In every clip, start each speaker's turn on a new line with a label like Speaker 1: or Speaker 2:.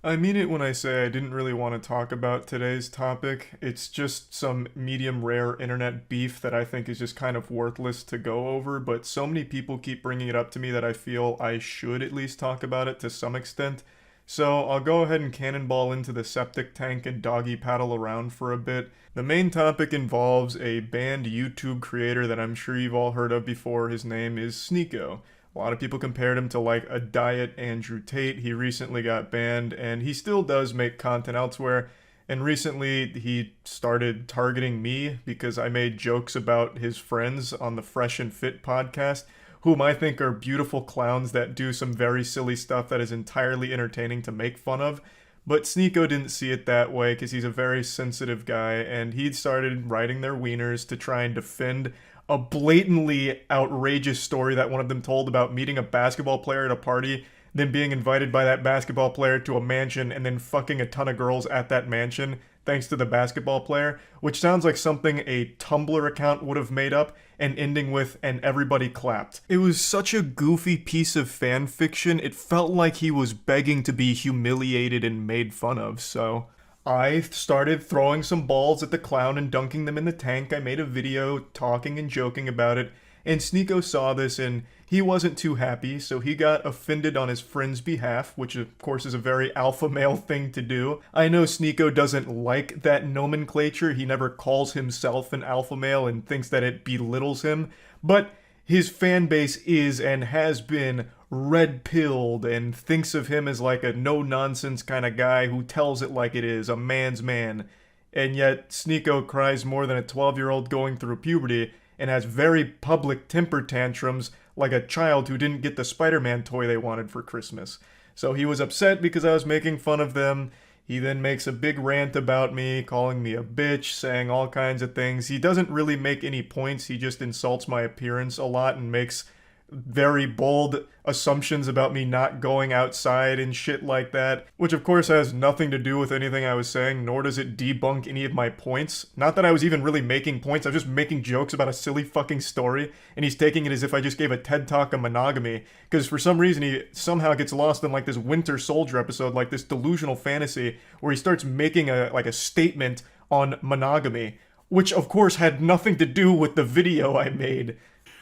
Speaker 1: I mean it when I say I didn't really want to talk about today's topic. It's just some medium rare internet beef that I think is just kind of worthless to go over, but so many people keep bringing it up to me that I feel I should at least talk about it to some extent. So I'll go ahead and cannonball into the septic tank and doggy paddle around for a bit. The main topic involves a banned YouTube creator that I'm sure you've all heard of before. His name is Sneako. A lot of people compared him to like a diet Andrew Tate. He recently got banned, and he still does make content elsewhere. And recently, he started targeting me because I made jokes about his friends on the Fresh and Fit podcast, whom I think are beautiful clowns that do some very silly stuff that is entirely entertaining to make fun of. But Sneako didn't see it that way because he's a very sensitive guy, and he started writing their wieners to try and defend a blatantly outrageous story that one of them told about meeting a basketball player at a party, then being invited by that basketball player to a mansion, and then fucking a ton of girls at that mansion thanks to the basketball player, which sounds like something a Tumblr account would have made up, and ending with, and everybody clapped. It was such a goofy piece of fan fiction, it felt like he was begging to be humiliated and made fun of, so I started throwing some balls at the clown and dunking them in the tank. I made a video talking and joking about it, and Sneako saw this and he wasn't too happy, so he got offended on his friend's behalf, which of course is a very alpha male thing to do. I know Sneako doesn't like that nomenclature. He never calls himself an alpha male and thinks that it belittles him, but his fan base is and has been red-pilled and thinks of him as like a no-nonsense kind of guy who tells it like it is, a man's man. And yet, Sneako cries more than a 12-year-old going through puberty and has very public temper tantrums like a child who didn't get the Spider-Man toy they wanted for Christmas. So he was upset because I was making fun of them. He then makes a big rant about me, calling me a bitch, saying all kinds of things. He doesn't really make any points, he just insults my appearance a lot and makes very bold assumptions about me not going outside and shit like that, which of course has nothing to do with anything I was saying, nor does it debunk any of my points. Not that I was even really making points, I was just making jokes about a silly fucking story, and he's taking it as if I just gave a TED Talk on monogamy, because for some reason he somehow gets lost in like this Winter Soldier episode, like this delusional fantasy, where he starts making a statement on monogamy, which of course had nothing to do with the video I made.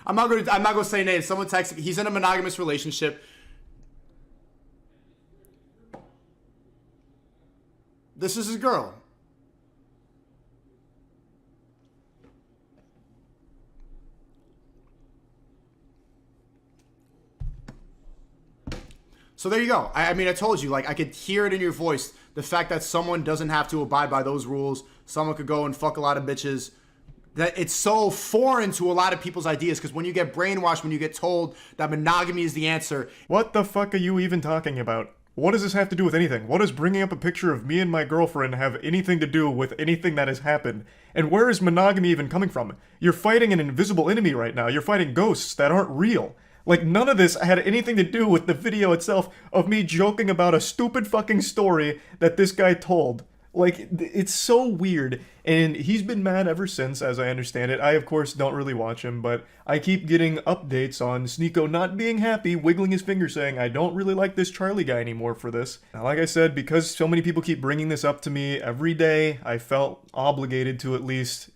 Speaker 2: I'm not gonna say name. Someone texted me. He's in a monogamous relationship. This is his girl. So there you go. I mean, I told you, like, I could hear it in your voice. The fact that someone doesn't have to abide by those rules. Someone could go and fuck a lot of bitches. That it's so foreign to a lot of people's ideas, because when you get brainwashed, when you get told that monogamy is the answer.
Speaker 1: What the fuck are you even talking about? What does this have to do with anything? What does bringing up a picture of me and my girlfriend have anything to do with anything that has happened? And where is monogamy even coming from? You're fighting an invisible enemy right now. You're fighting ghosts that aren't real. Like, none of this had anything to do with the video itself of me joking about a stupid fucking story that this guy told. Like, it's so weird, and he's been mad ever since, as I understand it. I, of course, don't really watch him, but I keep getting updates on Sneako not being happy, wiggling his finger saying, I don't really like this Charlie guy anymore for this. Now, like I said, because so many people keep bringing this up to me every day, I felt obligated to at least,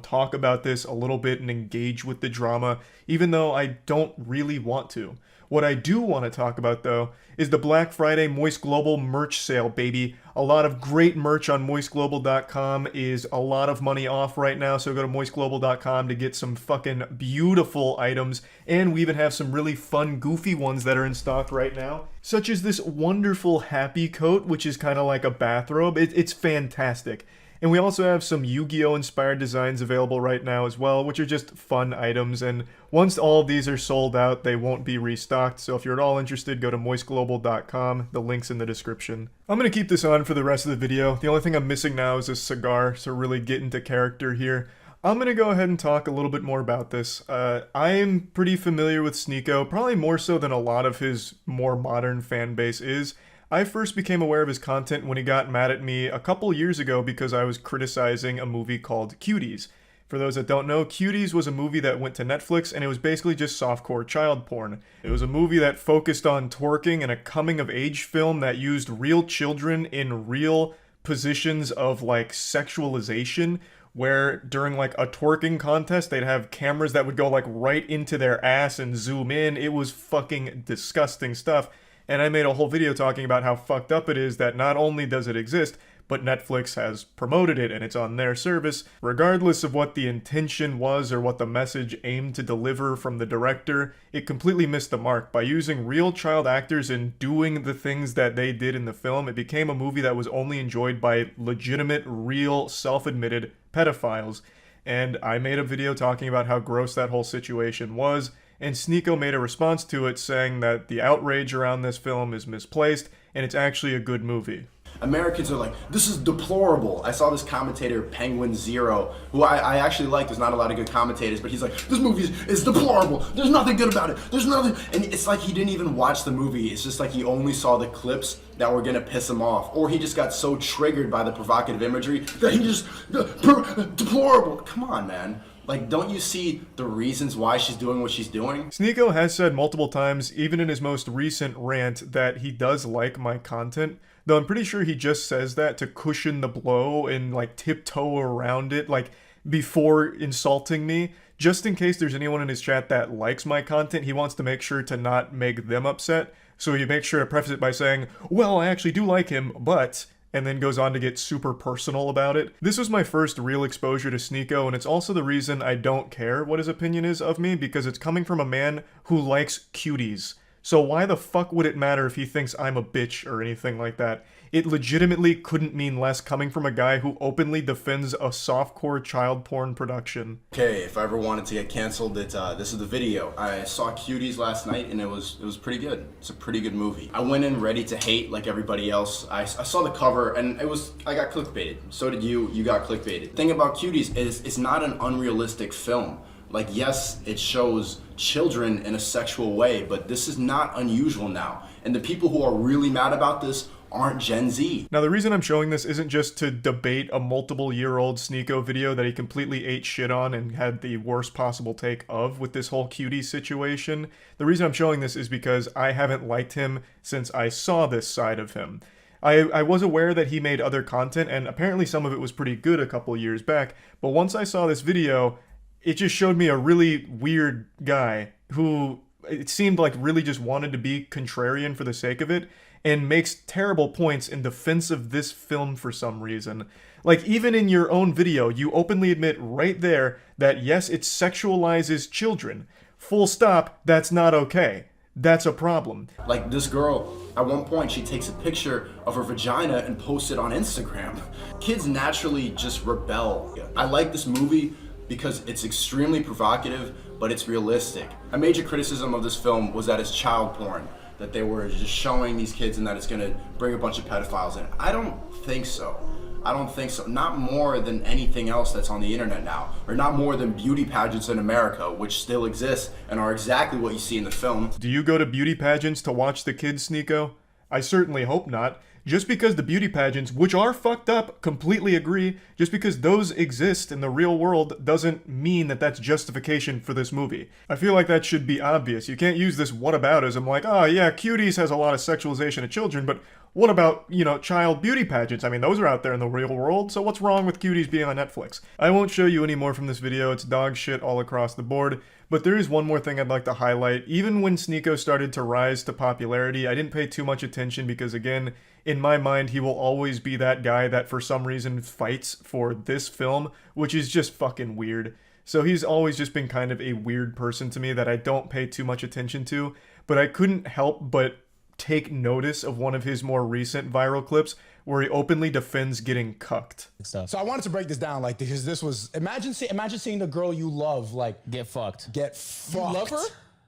Speaker 1: talk about this a little bit and engage with the drama, even though I don't really want to. What I do want to talk about, though, is the Black Friday Moist Global merch sale, baby. A lot of great merch on moistglobal.com is a lot of money off right now, so go to moistglobal.com to get some fucking beautiful items, and we even have some really fun, goofy ones that are in stock right now, such as this wonderful Happy Coat, which is kind of like a bathrobe. It's fantastic. And we also have some Yu-Gi-Oh! Inspired designs available right now as well, which are just fun items, and once all of these are sold out, they won't be restocked, so if you're at all interested, go to moistglobal.com, the link's in the description. I'm gonna keep this on for the rest of the video. The only thing I'm missing now is a cigar, so really get into character here. I'm gonna go ahead and talk a little bit more about this. I am pretty familiar with Sneako, probably more so than a lot of his more modern fan base is. I first became aware of his content when he got mad at me a couple years ago because I was criticizing a movie called Cuties. For those that don't know, Cuties was a movie that went to Netflix, and it was basically just softcore child porn. It was a movie that focused on twerking and a coming-of-age film that used real children in real positions of, like, sexualization, where during, like, a twerking contest, they'd have cameras that would go, like, right into their ass and zoom in. It was fucking disgusting stuff, and I made a whole video talking about how fucked up it is that not only does it exist, but Netflix has promoted it and it's on their service. Regardless of what the intention was or what the message aimed to deliver from the director, it completely missed the mark. By using real child actors and doing the things that they did in the film, it became a movie that was only enjoyed by legitimate, real, self-admitted pedophiles. And I made a video talking about how gross that whole situation was, and Sneako made a response to it saying that the outrage around this film is misplaced and it's actually a good movie.
Speaker 3: Americans are like, this is deplorable. I saw this commentator, Penguin Zero, who I actually like. There's not a lot of good commentators, but he's like, this movie is deplorable. There's nothing good about it. There's nothing. And it's like he didn't even watch the movie. It's just like he only saw the clips that were gonna piss him off. Or he just got so triggered by the provocative imagery that he just, deplorable. Come on, man. Like, don't you see the reasons why she's doing what she's doing?
Speaker 1: Sneako has said multiple times, even in his most recent rant, that he does like my content. Though I'm pretty sure he just says that to cushion the blow and, like, tiptoe around it, like, before insulting me. Just in case there's anyone in his chat that likes my content, he wants to make sure to not make them upset. So he makes sure to preface it by saying, well, I actually do like him, but... and then goes on to get super personal about it. This was my first real exposure to Sneako, and it's also the reason I don't care what his opinion is of me, because it's coming from a man who likes cuties. So why the fuck would it matter if he thinks I'm a bitch or anything like that? It legitimately couldn't mean less coming from a guy who openly defends a softcore child porn production.
Speaker 3: Okay, if I ever wanted to get canceled, this is the video. I saw Cuties last night and it was pretty good. It's a pretty good movie. I went in ready to hate like everybody else. I saw the cover and I got clickbaited. So did you. You got clickbaited. The thing about Cuties is it's not an unrealistic film. Like, yes, it shows children in a sexual way, but this is not unusual now. And the people who are really mad about this aren't Gen Z.
Speaker 1: Now, the reason I'm showing this isn't just to debate a multiple-year-old Sneako video that he completely ate shit on and had the worst possible take of with this whole cutie situation. The reason I'm showing this is because I haven't liked him since I saw this side of him. I was aware that he made other content, and apparently some of it was pretty good a couple years back, but once I saw this video, it just showed me a really weird guy who it seemed like really just wanted to be contrarian for the sake of it and makes terrible points in defense of this film for some reason. Like, even in your own video, you openly admit right there that yes, it sexualizes children. Full stop, that's not okay. That's a problem.
Speaker 3: Like, this girl, at one point, she takes a picture of her vagina and posts it on Instagram. Kids naturally just rebel. I like this movie because it's extremely provocative, but it's realistic. A major criticism of this film was that it's child porn, that they were just showing these kids and that it's gonna bring a bunch of pedophiles in. I don't think so. I don't think so. Not more than anything else that's on the internet now, or not more than beauty pageants in America, which still exist and are exactly what you see in the film.
Speaker 1: Do you go to beauty pageants to watch the kids, Sneako? I certainly hope not. Just because the beauty pageants, which are fucked up, completely agree, just because those exist in the real world doesn't mean that that's justification for this movie. I feel like that should be obvious. You can't use this whataboutism like, oh yeah, Cuties has a lot of sexualization of children, but what about, you know, child beauty pageants? I mean, those are out there in the real world, so what's wrong with Cuties being on Netflix? I won't show you any more from this video, it's dog shit all across the board, but there is one more thing I'd like to highlight. Even when Sneako started to rise to popularity, I didn't pay too much attention because, again, in my mind, he will always be that guy that for some reason fights for this film, which is just fucking weird. So he's always just been kind of a weird person to me that I don't pay too much attention to, but I couldn't help but take notice of one of his more recent viral clips where he openly defends getting cucked.
Speaker 4: So I wanted to break this down, like, because this was, imagine seeing the girl you love, like,
Speaker 5: get fucked.
Speaker 4: You
Speaker 5: love her?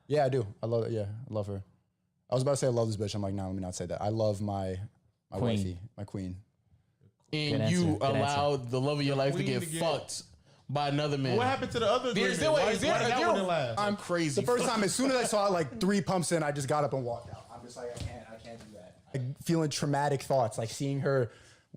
Speaker 4: Yeah, I do. I love her. I was about to say I love this bitch. I'm like, no, let me not say that. I love my
Speaker 5: Queen.
Speaker 4: wifey, my queen.
Speaker 5: And you allowed the love of your life to get fucked by another man.
Speaker 6: What happened to the other women?
Speaker 5: Why
Speaker 6: that wouldn't last?
Speaker 4: I'm
Speaker 5: crazy.
Speaker 4: The first time, as soon as I saw it, like 3 pumps in, I just got up and walked out. I'm just like, I can't do that. Like, feeling traumatic thoughts, like seeing her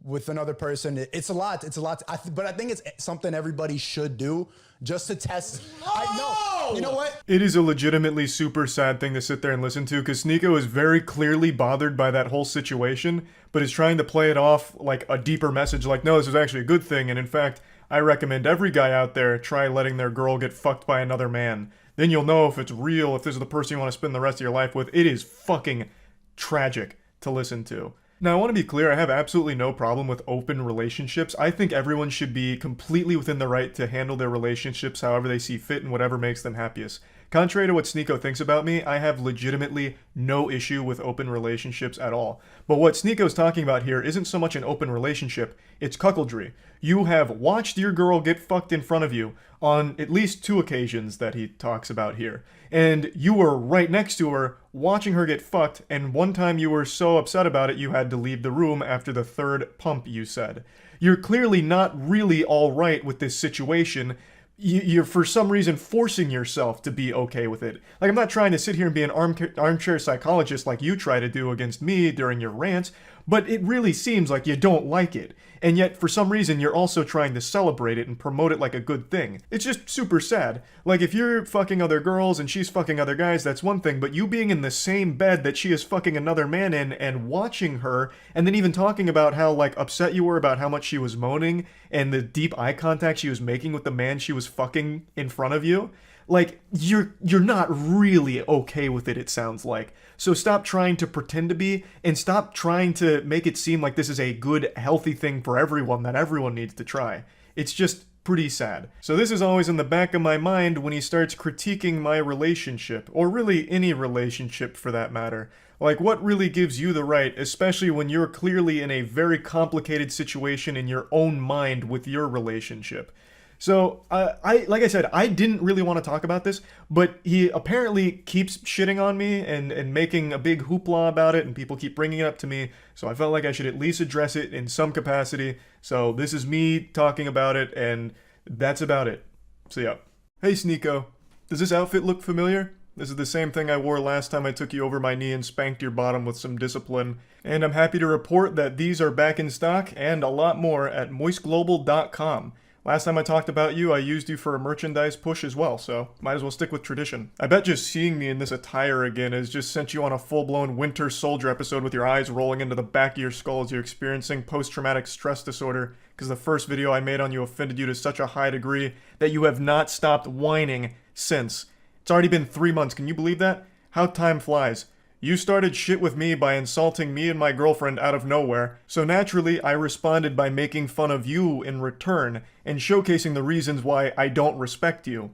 Speaker 4: with another person. It's a lot. It's a lot. But I think it's something everybody should do just to test. I know. You know what?
Speaker 1: It is a legitimately super sad thing to sit there and listen to because Sneako is very clearly bothered by that whole situation, but is trying to play it off like a deeper message, like, no, this is actually a good thing. And in fact, I recommend every guy out there try letting their girl get fucked by another man. Then you'll know if it's real, if this is the person you want to spend the rest of your life with. It is fucking tragic to listen to. Now, I want to be clear, I have absolutely no problem with open relationships. I think everyone should be completely within the right to handle their relationships however they see fit and whatever makes them happiest. Contrary to what Sneako thinks about me, I have legitimately no issue with open relationships at all. But what Sneako's talking about here isn't so much an open relationship, it's cuckoldry. You have watched your girl get fucked in front of you on at least 2 occasions that he talks about here. And you were right next to her, watching her get fucked, and one time you were so upset about it you had to leave the room after the 3rd pump, you said. You're clearly not really alright with this situation. You're for some reason forcing yourself to be okay with it. Like, I'm not trying to sit here and be an armchair psychologist like you try to do against me during your rants, but it really seems like you don't like it. And yet, for some reason, you're also trying to celebrate it and promote it like a good thing. It's just super sad. Like, if you're fucking other girls and she's fucking other guys, that's one thing, but you being in the same bed that she is fucking another man in and watching her, and then even talking about how, like, upset you were about how much she was moaning and the deep eye contact she was making with the man she was fucking in front of you, like, you're not really okay with it, it sounds like. So stop trying to pretend to be, and stop trying to make it seem like this is a good, healthy thing for everyone that everyone needs to try. It's just pretty sad. So this is always in the back of my mind when he starts critiquing my relationship, or really any relationship for that matter. Like, what really gives you the right, especially when you're clearly in a very complicated situation in your own mind with your relationship? So, like I said, I didn't really want to talk about this, but he apparently keeps shitting on me and making a big hoopla about it, and people keep bringing it up to me, so I felt like I should at least address it in some capacity. So this is me talking about it, and that's about it. So yeah. Hey Sneako, does this outfit look familiar? This is the same thing I wore last time I took you over my knee and spanked your bottom with some discipline. And I'm happy to report that these are back in stock, and a lot more, at moistglobal.com. Last time I talked about you, I used you for a merchandise push as well, so might as well stick with tradition. I bet just seeing me in this attire again has just sent you on a full-blown Winter Soldier episode with your eyes rolling into the back of your skull as you're experiencing post-traumatic stress disorder, because the first video I made on you offended you to such a high degree that you have not stopped whining since. It's already been 3 months, can you believe that? How time flies. You started shit with me by insulting me and my girlfriend out of nowhere, so naturally I responded by making fun of you in return, and showcasing the reasons why I don't respect you.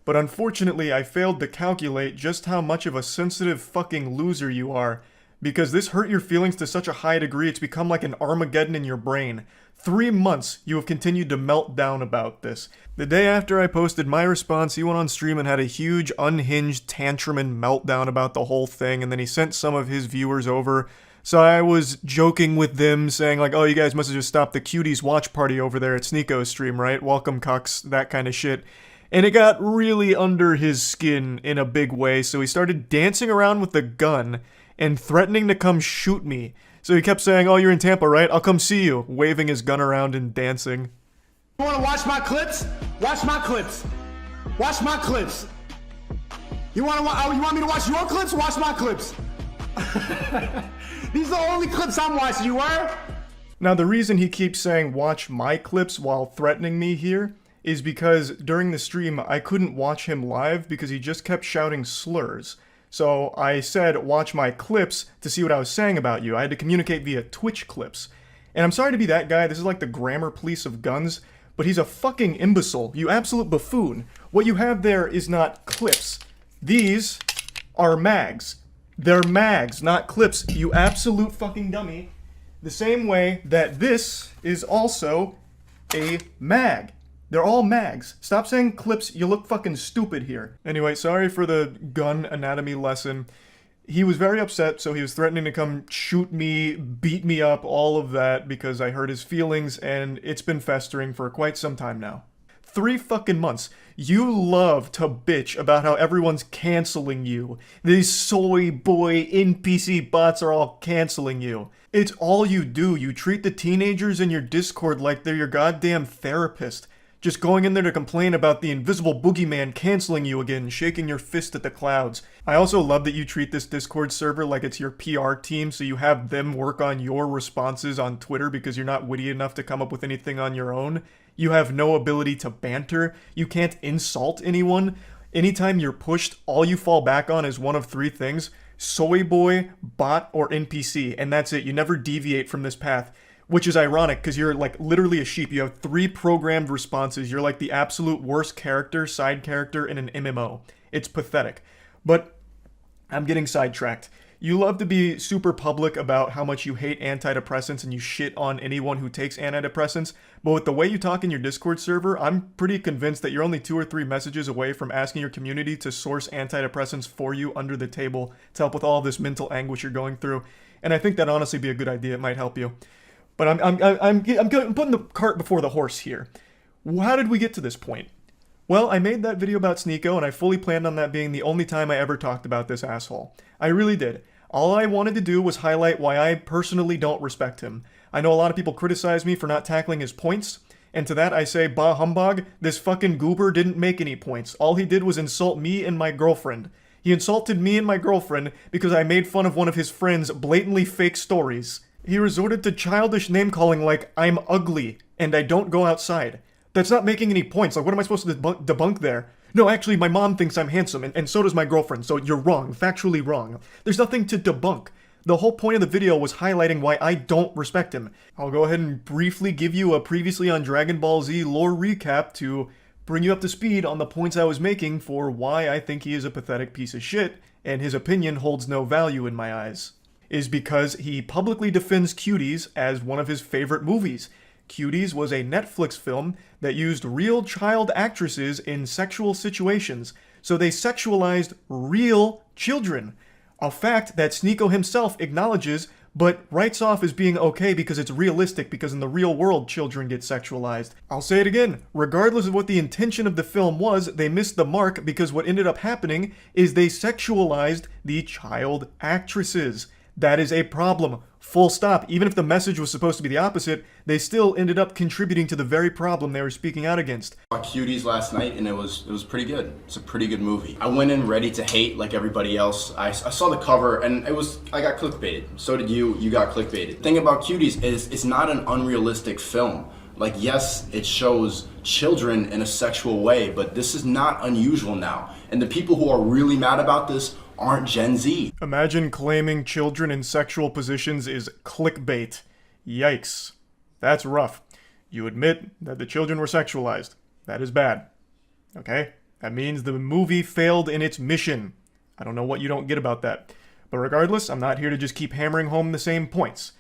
Speaker 1: But unfortunately I failed to calculate just how much of a sensitive fucking loser you are, because this hurt your feelings to such a high degree it's become like an Armageddon in your brain. 3 months you have continued to melt down about this. The day after I posted my response, he went on stream and had a huge unhinged tantrum and meltdown about the whole thing, and then he sent some of his viewers over. So I was joking with them, saying like, oh, you guys must have just stopped the cuties watch party over there at Sneako's stream, right? Welcome, cucks, that kind of shit. And it got really under his skin in a big way, so he started dancing around with the gun and threatening to come shoot me. So he kept saying, oh, you're in Tampa, right? I'll come see you, waving his gun around and dancing.
Speaker 2: You wanna watch my clips? Watch my clips. Watch my clips. You want me to watch your clips? Watch my clips. These are the only clips I'm watching, you were?
Speaker 1: Now, the reason he keeps saying watch my clips while threatening me here is because during the stream, I couldn't watch him live because he just kept shouting slurs. So I said, watch my clips to see what I was saying about you. I had to communicate via Twitch clips. And I'm sorry to be that guy, this is like the grammar police of guns, but he's a fucking imbecile, you absolute buffoon. What you have there is not clips. These are mags. They're mags, not clips, you absolute fucking dummy. The same way that this is also a mag. They're all mags. Stop saying clips, you look fucking stupid here. Anyway, sorry for the gun anatomy lesson. He was very upset, so he was threatening to come shoot me, beat me up, all of that, because I hurt his feelings, and it's been festering for quite some time now. 3 fucking months. You love to bitch about how everyone's canceling you. These soy boy NPC bots are all canceling you. It's all you do. You treat the teenagers in your Discord like they're your goddamn therapist. Just going in there to complain about the invisible boogeyman canceling you again, shaking your fist at the clouds. I also love that you treat this Discord server like it's your PR team, so you have them work on your responses on Twitter because you're not witty enough to come up with anything on your own. You have no ability to banter. You can't insult anyone. Anytime you're pushed, all you fall back on is one of 3 things: soy boy, bot, or NPC, and that's it. You never deviate from this path. Which is ironic, because you're like literally a sheep. You have 3 programmed responses. You're like the absolute worst character, side character in an MMO. It's pathetic. But I'm getting sidetracked. You love to be super public about how much you hate antidepressants and you shit on anyone who takes antidepressants. But with the way you talk in your Discord server, I'm pretty convinced that you're only 2 or 3 messages away from asking your community to source antidepressants for you under the table to help with all this mental anguish you're going through. And I think that'd honestly be a good idea. It might help you. But I'm putting the cart before the horse here. How did we get to this point? Well, I made that video about Sneako, and I fully planned on that being the only time I ever talked about this asshole. I really did. All I wanted to do was highlight why I personally don't respect him. I know a lot of people criticize me for not tackling his points, and to that I say, bah humbug, this fucking goober didn't make any points. All he did was insult me and my girlfriend. He insulted me and my girlfriend because I made fun of one of his friend's blatantly fake stories. He resorted to childish name-calling like, I'm ugly, and I don't go outside. That's not making any points. Like, what am I supposed to debunk there? No, actually, my mom thinks I'm handsome, and so does my girlfriend, so you're wrong, factually wrong. There's nothing to debunk. The whole point of the video was highlighting why I don't respect him. I'll go ahead and briefly give you a previously on Dragon Ball Z lore recap to bring you up to speed on the points I was making for why I think he is a pathetic piece of shit, and his opinion holds no value in my eyes. Is because he publicly defends Cuties as one of his favorite movies. Cuties was a Netflix film that used real child actresses in sexual situations, so they sexualized real children. A fact that Sneako himself acknowledges, but writes off as being okay because it's realistic, because in the real world children get sexualized. I'll say it again, regardless of what the intention of the film was, they missed the mark because what ended up happening is they sexualized the child actresses. That is a problem. Full stop. Even if the message was supposed to be the opposite, they still ended up contributing to the very problem they were speaking out against.
Speaker 3: I saw Cuties last night and it was pretty good. It's a pretty good movie. I went in ready to hate like everybody else. I saw the cover and I got clickbaited. So did you. You got clickbaited. The thing about Cuties is it's not an unrealistic film. Like, yes, it shows children in a sexual way, but this is not unusual now. And the people who are really mad about this aren't Gen Z.
Speaker 1: Imagine claiming children in sexual positions is clickbait. Yikes. That's rough. You admit that the children were sexualized. That is bad. Okay? That means the movie failed in its mission. I don't know what you don't get about that. But regardless, I'm not here to just keep hammering home the same points.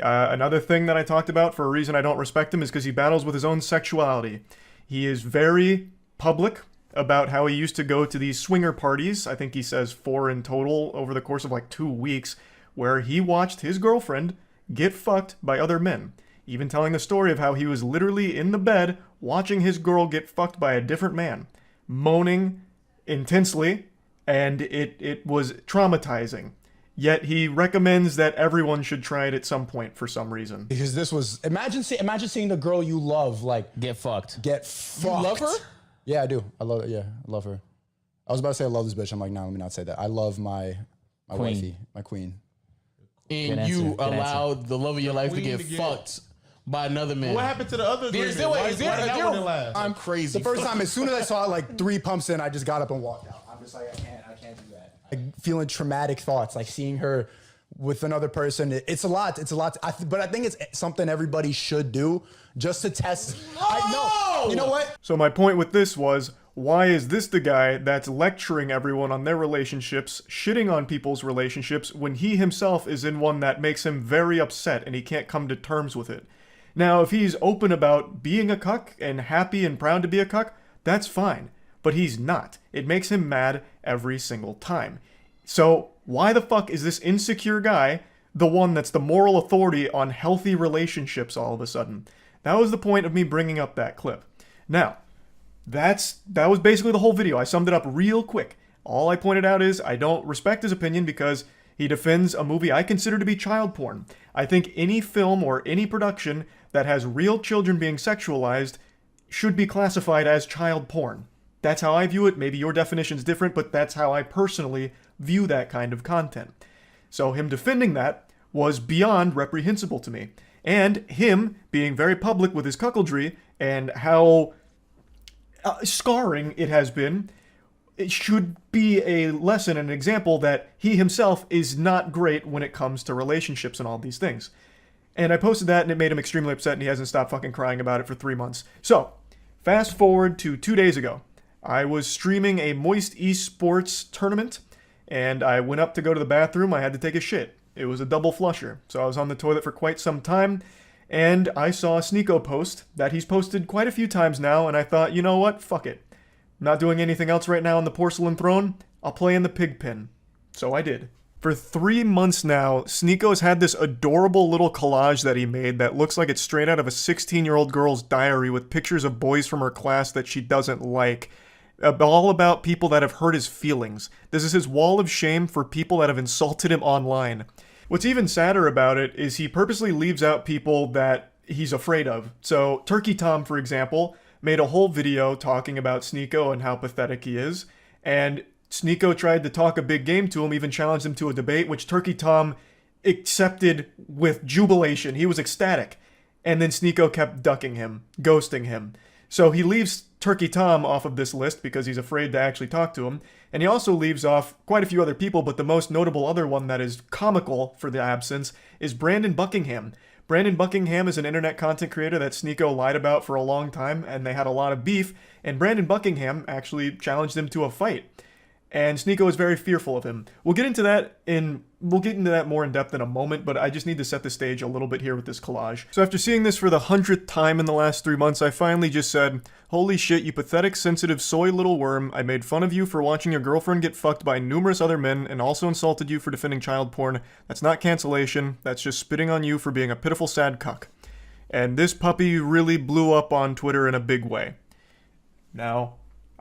Speaker 1: Another thing that I talked about for a reason I don't respect him is because he battles with his own sexuality. He is very public about how he used to go to these swinger parties, I think he says 4 in total over the course of like 2 weeks, where he watched his girlfriend get fucked by other men. Even telling the story of how he was literally in the bed watching his girl get fucked by a different man, moaning intensely, and it was traumatizing. Yet he recommends that everyone should try it at some point for some reason.
Speaker 4: Because this was, imagine seeing the girl you love, like,
Speaker 5: Get fucked.
Speaker 4: get fucked.
Speaker 5: You love her?
Speaker 4: Yeah, I do. I love her. I was about to say I love this bitch. I'm like, no, let me not say that. I love my
Speaker 5: Queen.
Speaker 4: wifey, my queen.
Speaker 5: And you allowed the love of your life to get fucked by another man.
Speaker 6: What happened to the other
Speaker 5: Is
Speaker 6: agreement?
Speaker 5: there,
Speaker 6: Why
Speaker 5: wait, is there,
Speaker 6: that
Speaker 5: is
Speaker 6: one
Speaker 5: there,
Speaker 6: didn't last?
Speaker 5: I'm crazy.
Speaker 4: The first time, as soon as I saw it, like 3 pumps in, I just got up and walked out. I'm just like, I can't do that. Like, feeling traumatic thoughts, like seeing her with another person. It's a lot. But I think it's something everybody should do just to test. You know what?
Speaker 1: So my point with this was, why is this the guy that's lecturing everyone on their relationships, shitting on people's relationships, when he himself is in one that makes him very upset and he can't come to terms with it? Now, if he's open about being a cuck and happy and proud to be a cuck, that's fine. But he's not. It makes him mad every single time. So why the fuck is this insecure guy the one that's the moral authority on healthy relationships all of a sudden? That was the point of me bringing up that clip. Now, That was basically the whole video. I summed it up real quick. All I pointed out is I don't respect his opinion because he defends a movie I consider to be child porn. I think any film or any production that has real children being sexualized should be classified as child porn. That's how I view it. Maybe your definition's different, but that's how I personally view that kind of content. So him defending that was beyond reprehensible to me. And him being very public with his cuckoldry and how scarring it has been, it should be a lesson and an example that he himself is not great when it comes to relationships and all these things. And I posted that and it made him extremely upset and he hasn't stopped fucking crying about it for 3 months. So, fast forward to 2 days ago. I was streaming a Moist Esports tournament and I went up to go to the bathroom. I had to take a shit. It was a double flusher. So I was on the toilet for quite some time and I saw a Sneako post that he's posted quite a few times now and I thought, you know what? Fuck it. I'm not doing anything else right now on the porcelain throne. I'll play in the pig pen. So I did. For 3 months now, Sneako's had this adorable little collage that he made that looks like it's straight out of a 16-year-old girl's diary with pictures of boys from her class that she doesn't like. All about people that have hurt his feelings. This is his wall of shame for people that have insulted him online. What's even sadder about it is he purposely leaves out people that he's afraid of. So Turkey Tom, for example, made a whole video talking about Sneako and how pathetic he is. And Sneako tried to talk a big game to him, even challenged him to a debate, which Turkey Tom accepted with jubilation. He was ecstatic. And then Sneako kept ducking him, ghosting him. So he leaves Turkey Tom off of this list because he's afraid to actually talk to him. And he also leaves off quite a few other people, but the most notable other one that is comical for the absence is Brandon Buckingham. Brandon Buckingham is an internet content creator that Sneako lied about for a long time, and they had a lot of beef, and Brandon Buckingham actually challenged him to a fight. And Sneako is very fearful of him. We'll get into that more in depth in a moment, but I just need to set the stage a little bit here with this collage. So after seeing this for the 100th time in the last 3 months, I finally just said, holy shit, you pathetic, sensitive, soy little worm. I made fun of you for watching your girlfriend get fucked by numerous other men and also insulted you for defending child porn. That's not cancellation. That's just spitting on you for being a pitiful, sad cuck. And this puppy really blew up on Twitter in a big way. Now,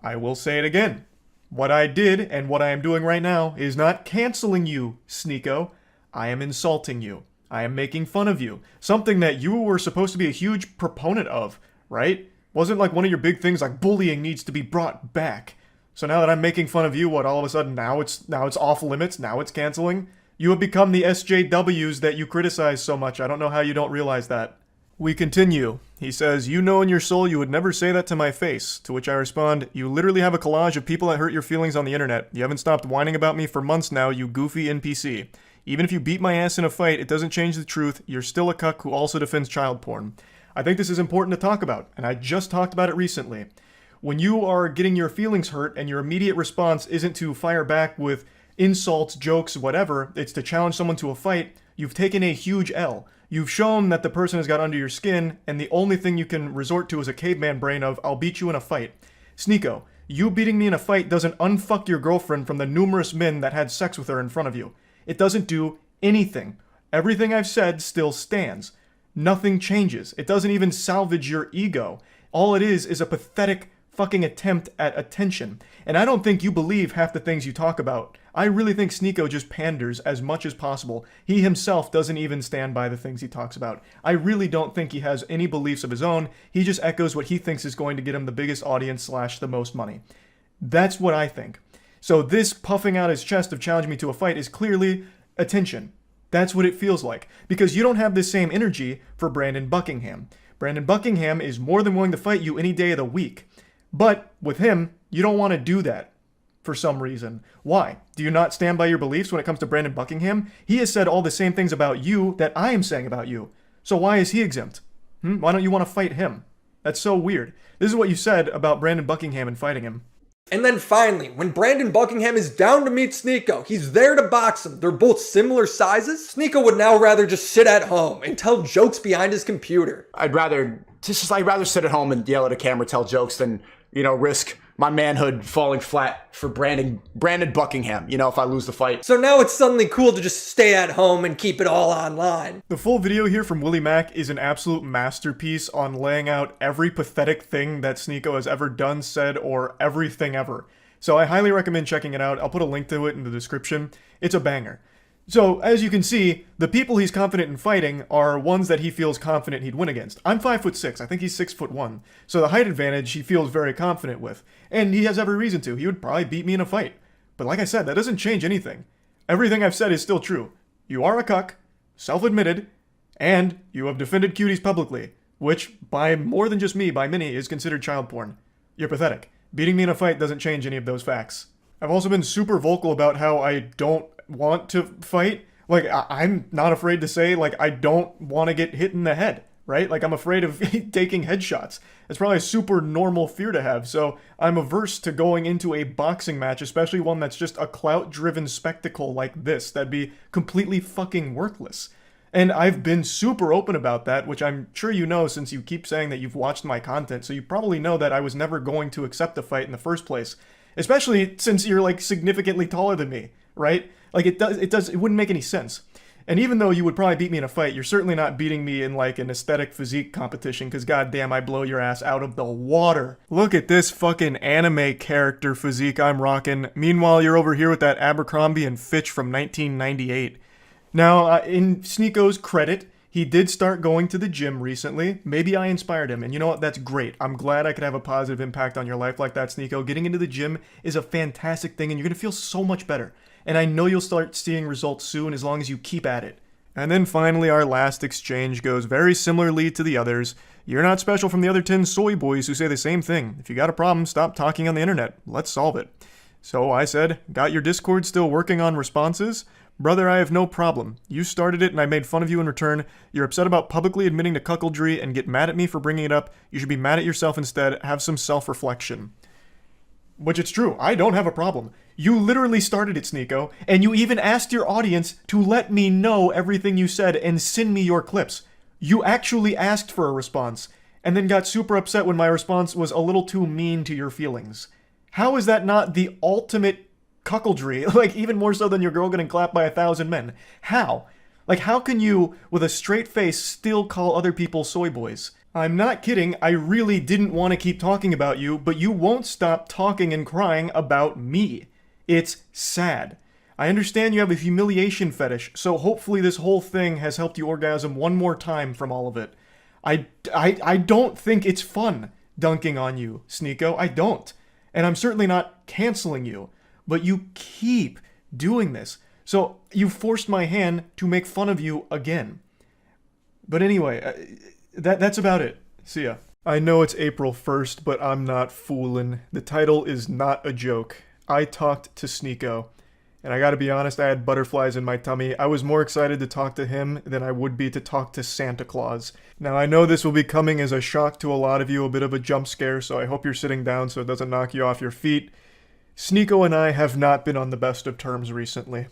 Speaker 1: I will say it again. What I did and what I am doing right now is not canceling you, Sneako. I am insulting you. I am making fun of you. Something that you were supposed to be a huge proponent of, right? Wasn't like one of your big things like bullying needs to be brought back. So now that I'm making fun of you, what, all of a sudden now it's off limits, now it's canceling? You have become the SJWs that you criticize so much. I don't know how you don't realize that. We continue. He says, you know in your soul you would never say that to my face. To which I respond, you literally have a collage of people that hurt your feelings on the internet. You haven't stopped whining about me for months now, you goofy NPC. Even if you beat my ass in a fight, it doesn't change the truth. You're still a cuck who also defends child porn. I think this is important to talk about, and I just talked about it recently. When you are getting your feelings hurt and your immediate response isn't to fire back with insults, jokes, whatever, it's to challenge someone to a fight, you've taken a huge L. You've shown that the person has got under your skin, and the only thing you can resort to is a caveman brain of, I'll beat you in a fight. Sneako, you beating me in a fight doesn't unfuck your girlfriend from the numerous men that had sex with her in front of you. It doesn't do anything. Everything I've said still stands. Nothing changes. It doesn't even salvage your ego. All it is a pathetic fucking attempt at attention. And I don't think you believe half the things you talk about. I really think Sneako just panders as much as possible. He himself doesn't even stand by the things he talks about. I really don't think he has any beliefs of his own. He just echoes what he thinks is going to get him the biggest audience / the most money. That's what I think. So this puffing out his chest of challenging me to a fight is clearly attention. That's what it feels like. Because you don't have the same energy for Brandon Buckingham. Brandon Buckingham is more than willing to fight you any day of the week. But with him, you don't want to do that. For some reason. Why? Do you not stand by your beliefs when it comes to Brandon Buckingham? He has said all the same things about you that I am saying about you. So why is he exempt? Why don't you want to fight him? That's so weird. This is what you said about Brandon Buckingham and fighting him.
Speaker 7: And then finally, when Brandon Buckingham is down to meet Sneako, he's there to box him. They're both similar sizes. Sneako would now rather just sit at home and tell jokes behind his computer.
Speaker 2: I'd rather sit at home and yell at a camera, tell jokes than, risk my manhood falling flat for Brandon Buckingham, you know, if I lose the fight.
Speaker 7: So now it's suddenly cool to just stay at home and keep it all online.
Speaker 1: The full video here from Willie Mack is an absolute masterpiece on laying out every pathetic thing that Sneako has ever done, said, or everything ever. So I highly recommend checking it out. I'll put a link to it in the description. It's a banger. So, as you can see, the people he's confident in fighting are ones that he feels confident he'd win against. I'm 5'6". I think he's 6'1". So the height advantage he feels very confident with. And he has every reason to. He would probably beat me in a fight. But like I said, that doesn't change anything. Everything I've said is still true. You are a cuck, self-admitted, and you have defended cuties publicly, which, by more than just me, by many, is considered child porn. You're pathetic. Beating me in a fight doesn't change any of those facts. I've also been super vocal about how I don't want to fight. Like, I'm not afraid to say, like, I don't want to get hit in the head, right? Like, I'm afraid of taking headshots. It's probably a super normal fear to have, so I'm averse to going into a boxing match, especially one that's just a clout-driven spectacle like this. That'd be completely fucking worthless. And I've been super open about that, which I'm sure you know since you keep saying that you've watched my content, so you probably know that I was never going to accept a fight in the first place. Especially since you're, like, significantly taller than me, right? Like, it wouldn't make any sense. And even though you would probably beat me in a fight, you're certainly not beating me in, like, an aesthetic physique competition, because goddamn, I blow your ass out of the water. Look at this fucking anime character physique I'm rocking. Meanwhile, you're over here with that Abercrombie and Fitch from 1998. Now, in Sneako's credit, he did start going to the gym recently. Maybe I inspired him, and you know what? That's great. I'm glad I could have a positive impact on your life like that, Sneako. Getting into the gym is a fantastic thing, and you're going to feel so much better. And I know you'll start seeing results soon as long as you keep at it. And then finally, our last exchange goes very similarly to the others. You're not special from the other 10 soy boys who say the same thing. If you got a problem, stop talking on the internet. Let's solve it. So I said, got your Discord still working on responses? Brother, I have no problem. You started it and I made fun of you in return. You're upset about publicly admitting to cuckoldry and get mad at me for bringing it up. You should be mad at yourself instead. Have some self-reflection. Which it's true. I don't have a problem. You literally started it, Sneako, and you even asked your audience to let me know everything you said and send me your clips. You actually asked for a response, and then got super upset when my response was a little too mean to your feelings. How is that not the ultimate cuckoldry? Like, even more so than your girl getting clapped by 1,000 men. How? Like, how can you, with a straight face, still call other people soy boys? I'm not kidding, I really didn't want to keep talking about you, but you won't stop talking and crying about me. It's sad. I understand you have a humiliation fetish, so hopefully this whole thing has helped you orgasm one more time from all of it. I don't think it's fun dunking on you, Sneako. I don't. And I'm certainly not canceling you. But you keep doing this. So you forced my hand to make fun of you again. But anyway, that's about it. See ya. I know it's April 1st, but I'm not fooling. The title is not a joke. I talked to Sneako. And I gotta be honest, I had butterflies in my tummy. I was more excited to talk to him than I would be to talk to Santa Claus. Now, I know this will be coming as a shock to a lot of you, a bit of a jump scare, so I hope you're sitting down so it doesn't knock you off your feet. Sneako and I have not been on the best of terms recently.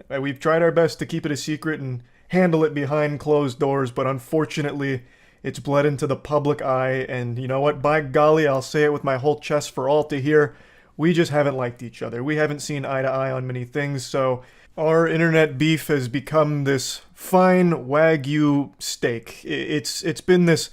Speaker 1: We've tried our best to keep it a secret and handle it behind closed doors, but unfortunately, it's bled into the public eye, and you know what? By golly, I'll say it with my whole chest for all to hear. We just haven't liked each other. We haven't seen eye to eye on many things, so our internet beef has become this fine Wagyu steak. It's been this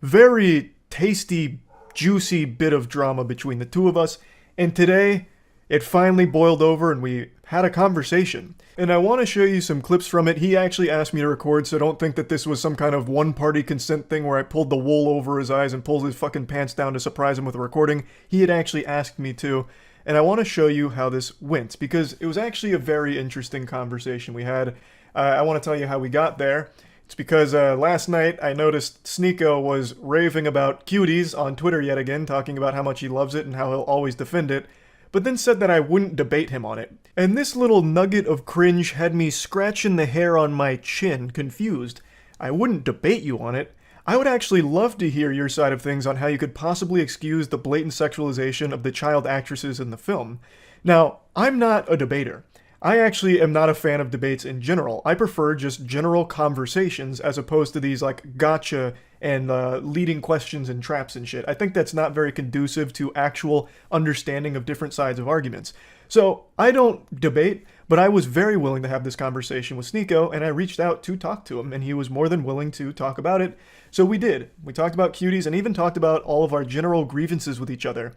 Speaker 1: very tasty, juicy bit of drama between the two of us, and today, it finally boiled over and we had a conversation. And I want to show you some clips from it. He actually asked me to record, so don't think that this was some kind of one-party consent thing where I pulled the wool over his eyes and pulled his fucking pants down to surprise him with a recording. He had actually asked me to. And I want to show you how this went, because it was actually a very interesting conversation we had. I want to tell you how we got there. It's because last night I noticed Sneako was raving about cuties on Twitter yet again, talking about how much he loves it and how he'll always defend it, but then said that I wouldn't debate him on it. And this little nugget of cringe had me scratching the hair on my chin, confused. I wouldn't debate you on it. I would actually love to hear your side of things on how you could possibly excuse the blatant sexualization of the child actresses in the film. Now, I'm not a debater. I actually am not a fan of debates in general. I prefer just general conversations as opposed to these like gotcha and leading questions and traps and shit. I think that's not very conducive to actual understanding of different sides of arguments. So I don't debate, but I was very willing to have this conversation with Sneako, and I reached out to talk to him, and he was more than willing to talk about it. So we did. We talked about cuties and even talked about all of our general grievances with each other.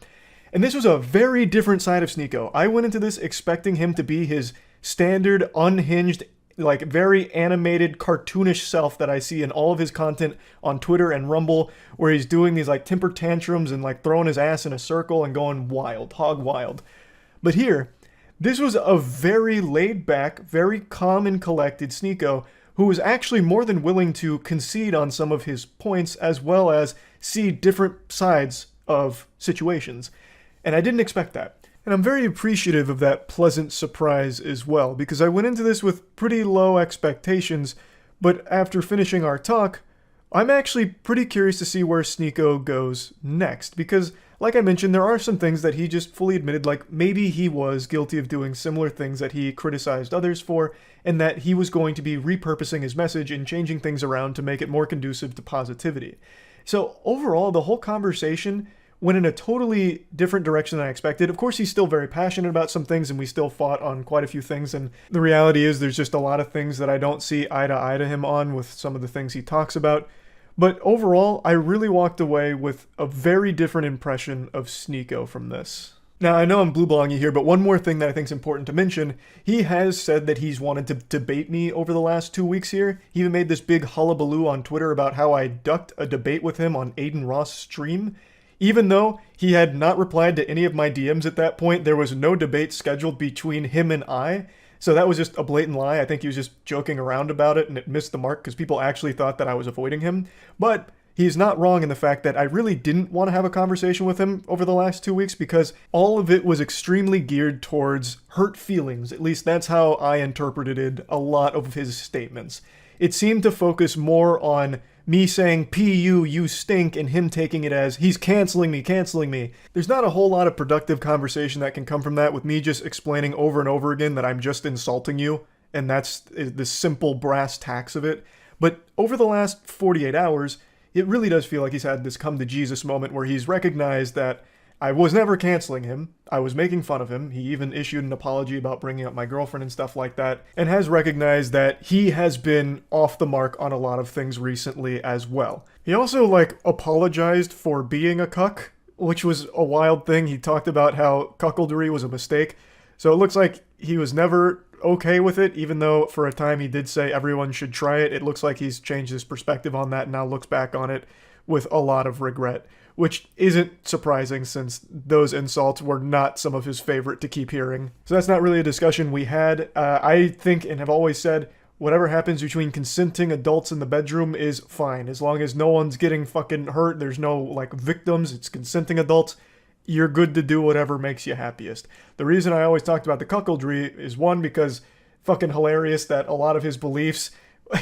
Speaker 1: And this was a very different side of Sneako. I went into this expecting him to be his standard, unhinged, like very animated, cartoonish self that I see in all of his content on Twitter and Rumble, where he's doing these like temper tantrums and like throwing his ass in a circle and going wild, hog wild. But here, this was a very laid back, very calm and collected Sneako who was actually more than willing to concede on some of his points as well as see different sides of situations. And I didn't expect that. And I'm very appreciative of that pleasant surprise as well, because I went into this with pretty low expectations, but after finishing our talk, I'm actually pretty curious to see where Sneako goes next, because like I mentioned, there are some things that he just fully admitted, like maybe he was guilty of doing similar things that he criticized others for, and that he was going to be repurposing his message and changing things around to make it more conducive to positivity. So overall, the whole conversation went in a totally different direction than I expected. Of course, he's still very passionate about some things, and we still fought on quite a few things, and the reality is there's just a lot of things that I don't see eye to him on with some of the things he talks about. But overall, I really walked away with a very different impression of Sneako from this. Now, I know I'm blue-balling you here, but one more thing that I think is important to mention, he has said that he's wanted to debate me over the last 2 weeks here. He even made this big hullabaloo on Twitter about how I ducked a debate with him on Aiden Ross' stream. Even though he had not replied to any of my DMs at that point, there was no debate scheduled between him and I. So that was just a blatant lie. I think he was just joking around about it and it missed the mark because people actually thought that I was avoiding him. But he's not wrong in the fact that I really didn't want to have a conversation with him over the last 2 weeks because all of it was extremely geared towards hurt feelings. At least that's how I interpreted a lot of his statements. It seemed to focus more on me saying, P.U., you stink, and him taking it as, he's canceling me. There's not a whole lot of productive conversation that can come from that with me just explaining over and over again that I'm just insulting you, and that's the simple brass tacks of it. But over the last 48 hours, it really does feel like he's had this come to Jesus moment where he's recognized that I was never canceling him. I was making fun of him. He even issued an apology about bringing up my girlfriend and stuff like that, and has recognized that he has been off the mark on a lot of things recently as well. He also, apologized for being a cuck, which was a wild thing. He talked about how cuckoldry was a mistake. So it looks like he was never okay with it, even though for a time he did say everyone should try it. It looks like he's changed his perspective on that and now looks back on it with a lot of regret, which isn't surprising since those insults were not some of his favorite to keep hearing. So that's not really a discussion we had. I think and have always said, whatever happens between consenting adults in the bedroom is fine. As long as no one's getting fucking hurt, there's no, victims, it's consenting adults, you're good to do whatever makes you happiest. The reason I always talked about the cuckoldry is, one, because fucking hilarious that a lot of his beliefs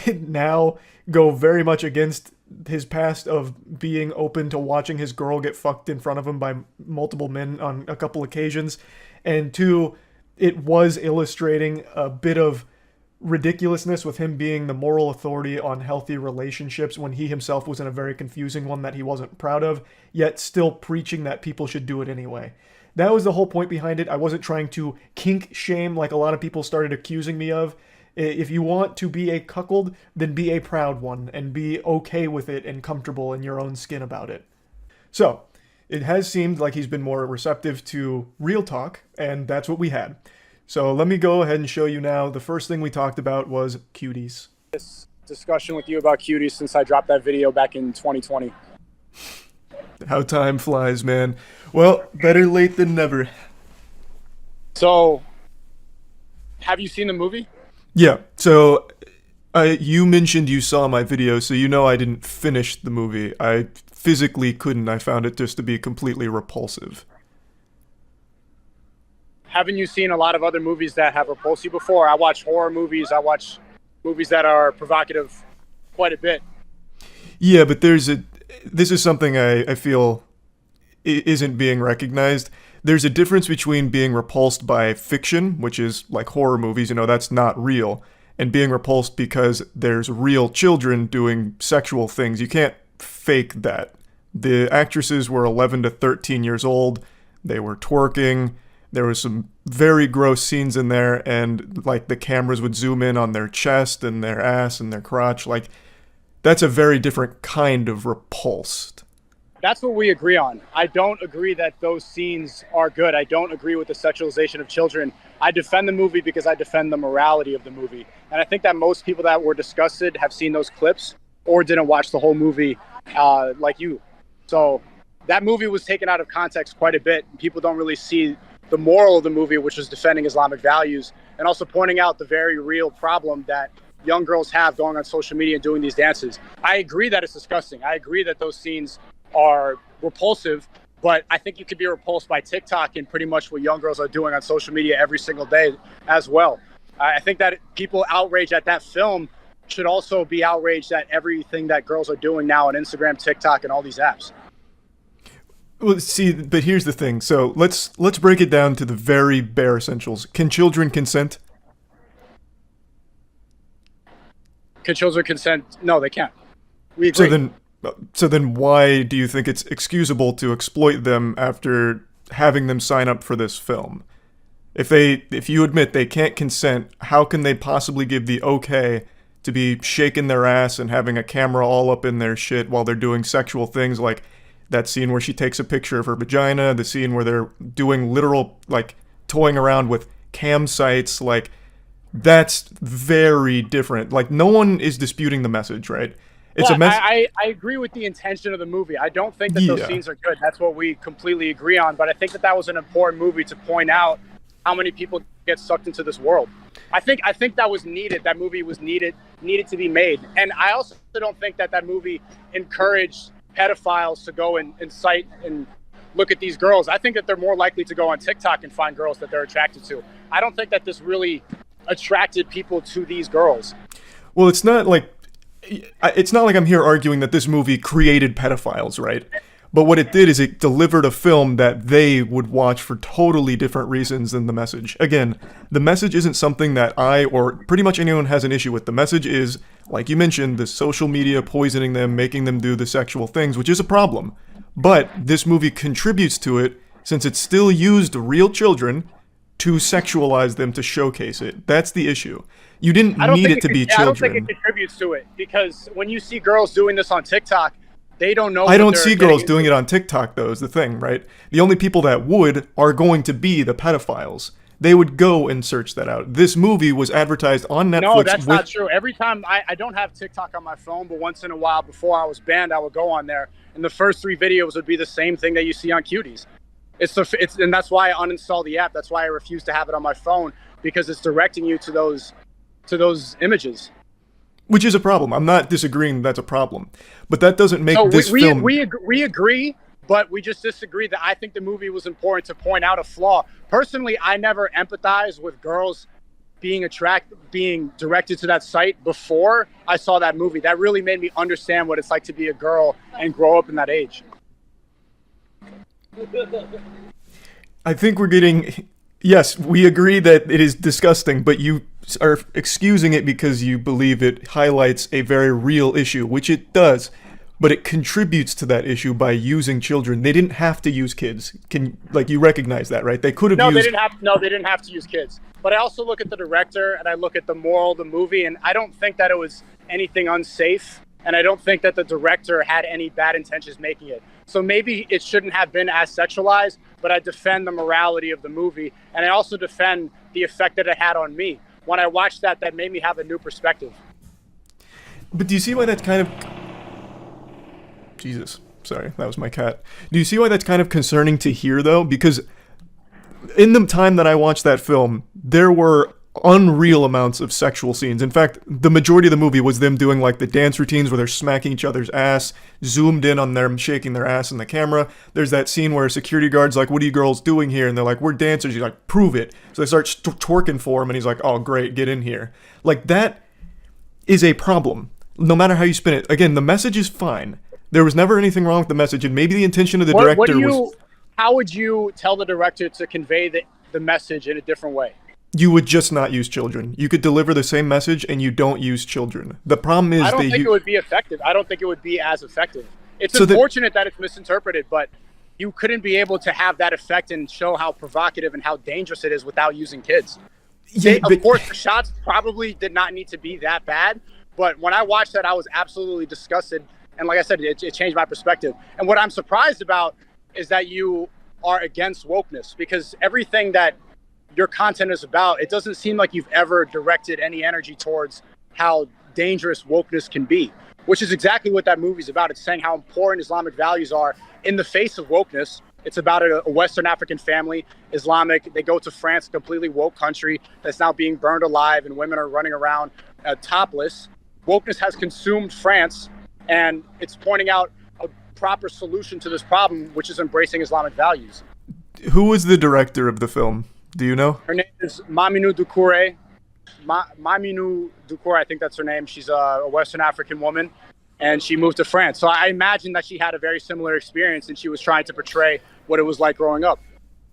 Speaker 1: now go very much against his past of being open to watching his girl get fucked in front of him by multiple men on a couple occasions. And two, it was illustrating a bit of ridiculousness with him being the moral authority on healthy relationships when he himself was in a very confusing one that he wasn't proud of, yet still preaching that people should do it anyway. That was the whole point behind it. I wasn't trying to kink shame like a lot of people started accusing me of. If you want to be a cuckold, then be a proud one and be okay with it and comfortable in your own skin about it. So, it has seemed like he's been more receptive to real talk, and that's what we had. So let me go ahead and show you now. The first thing we talked about was cuties.
Speaker 8: This discussion with you about cuties since I dropped that video back in 2020.
Speaker 1: How time flies, man. Well, better late than never.
Speaker 8: So, have you seen the movie?
Speaker 1: Yeah, so you mentioned you saw my video, so you know I didn't finish the movie. I physically couldn't. I found it just to be completely repulsive.
Speaker 8: Haven't you seen a lot of other movies that have repulsed you before? I watch horror movies. I watch movies that are provocative quite a bit.
Speaker 1: Yeah, but this is something I feel isn't being recognized. there's a difference between being repulsed by fiction, which is like horror movies, that's not real, and being repulsed because there's real children doing sexual things. You can't fake that. The actresses were 11 to 13 years old. They were twerking. There was some very gross scenes in there, and like the cameras would zoom in on their chest and their ass and their crotch. Like, that's a very different kind of repulsed.
Speaker 8: That's what we agree on. I don't agree that those scenes are good. I don't agree with the sexualization of children. I defend the movie because I defend the morality of the movie. And I think that most people that were disgusted have seen those clips or didn't watch the whole movie like you. So that movie was taken out of context quite a bit. People don't really see the moral of the movie, which is defending Islamic values and also pointing out the very real problem that young girls have going on social media and doing these dances. I agree that it's disgusting. I agree that those scenes are repulsive, but I think you could be repulsed by TikTok and pretty much what young girls are doing on social media every single day as well. I think that people outraged at that film should also be outraged at everything that girls are doing now on Instagram, TikTok, and all these apps.
Speaker 1: Well, see, but here's the thing. So let's break it down to the very bare essentials. Can children consent?
Speaker 8: Can children consent? No, they can't. We agree.
Speaker 1: So then why do you think it's excusable to exploit them after having them sign up for this film? If you admit they can't consent, how can they possibly give the okay to be shaking their ass and having a camera all up in their shit while they're doing sexual things, like that scene where she takes a picture of her vagina, the scene where they're doing literal, like, toying around with cam sites, like, that's very different. Like, no one is disputing the message, right? It's
Speaker 8: I agree with the intention of the movie. I don't think that those scenes are good. That's what we completely agree on. But I think that was an important movie to point out how many people get sucked into this world. I think that was needed. That movie was needed to be made. And I also don't think that movie encouraged pedophiles to go and incite and look at these girls. I think that they're more likely to go on TikTok and find girls that they're attracted to. I don't think that this really attracted people to these girls.
Speaker 1: Well, it's not like I'm here arguing that this movie created pedophiles, right? But what it did is it delivered a film that they would watch for totally different reasons than the message. Again, the message isn't something that I or pretty much anyone has an issue with. The message is, like you mentioned, the social media poisoning them, making them do the sexual things, which is a problem. But this movie contributes to it since it still used real children to sexualize them to showcase it. That's the issue. You didn't need it to be children.
Speaker 8: I don't think it contributes to it because when you see girls doing this on TikTok, they don't know.
Speaker 1: I don't see girls doing it on TikTok, though, is the thing, right? The only people that would are going to be the pedophiles. They would go and search that out. This movie was advertised on Netflix.
Speaker 8: No, that's not true. Every time I don't have TikTok on my phone, but once in a while before I was banned, I would go on there, and the first 3 videos would be the same thing that you see on Cuties. And that's why I uninstalled the app. That's why I refuse to have it on my phone because it's directing you to those images.
Speaker 1: Which is a problem. I'm not disagreeing that's a problem. But that doesn't make this film...
Speaker 8: We agree, but we just disagree that I think the movie was important to point out a flaw. Personally, I never empathized with girls being directed to that site before I saw that movie. That really made me understand what it's like to be a girl and grow up in that age.
Speaker 1: I think we're getting... Yes, we agree that it is disgusting, but you are excusing it because you believe it highlights a very real issue, which it does, but it contributes to that issue by using children. They didn't have to use kids. You recognize that, right? They could have used...
Speaker 8: they didn't have to use kids. But I also look at the director and I look at the moral of the movie, and I don't think that it was anything unsafe, and I don't think that the director had any bad intentions making it. So maybe it shouldn't have been as sexualized, but I defend the morality of the movie, and I also defend the effect that it had on me. When I watched that made me have a new perspective.
Speaker 1: But do you see why that's kind of... Jesus, sorry, that was my cat. Do you see why that's kind of concerning to hear, though? Because in the time that I watched that film, there were unreal amounts of sexual scenes. In fact, the majority of the movie was them doing like the dance routines where they're smacking each other's ass, zoomed in on them shaking their ass in the camera. There's that scene where a security guard's like, "What are you girls doing here?" And they're like, "We're dancers." He's like, "Prove it." So they start twerking for him, and he's like, "Oh, great, get in here." Like, that is a problem, no matter how you spin it. Again, the message is fine. There was never anything wrong with the message, and maybe the intention of the director was...
Speaker 8: how would you tell the director to convey the message in a different way?
Speaker 1: You would just not use children. You could deliver the same message and you don't use children. The problem is
Speaker 8: I don't think it would be effective. I don't think it would be as effective. It's
Speaker 1: So
Speaker 8: unfortunate that it's misinterpreted, but you couldn't be able to have that effect and show how provocative and how dangerous it is without using kids. Of course, the shots probably did not need to be that bad, but when I watched that, I was absolutely disgusted. And like I said, it changed my perspective. And what I'm surprised about is that you are against wokeness, because everything that your content is about, it doesn't seem like you've ever directed any energy towards how dangerous wokeness can be, which is exactly what that movie's about. It's saying how important Islamic values are in the face of wokeness. It's about a Western African family, Islamic. They go to France, a completely woke country that's now being burned alive, and women are running around topless. Wokeness has consumed France, and it's pointing out a proper solution to this problem, which is embracing Islamic values.
Speaker 1: Who was the director of the film? Do you know?
Speaker 8: Her name is Maminou Doucouré. Maminou Doucouré, I think that's her name. She's a Western African woman, and she moved to France. So I imagine that she had a very similar experience, and she was trying to portray what it was like growing up.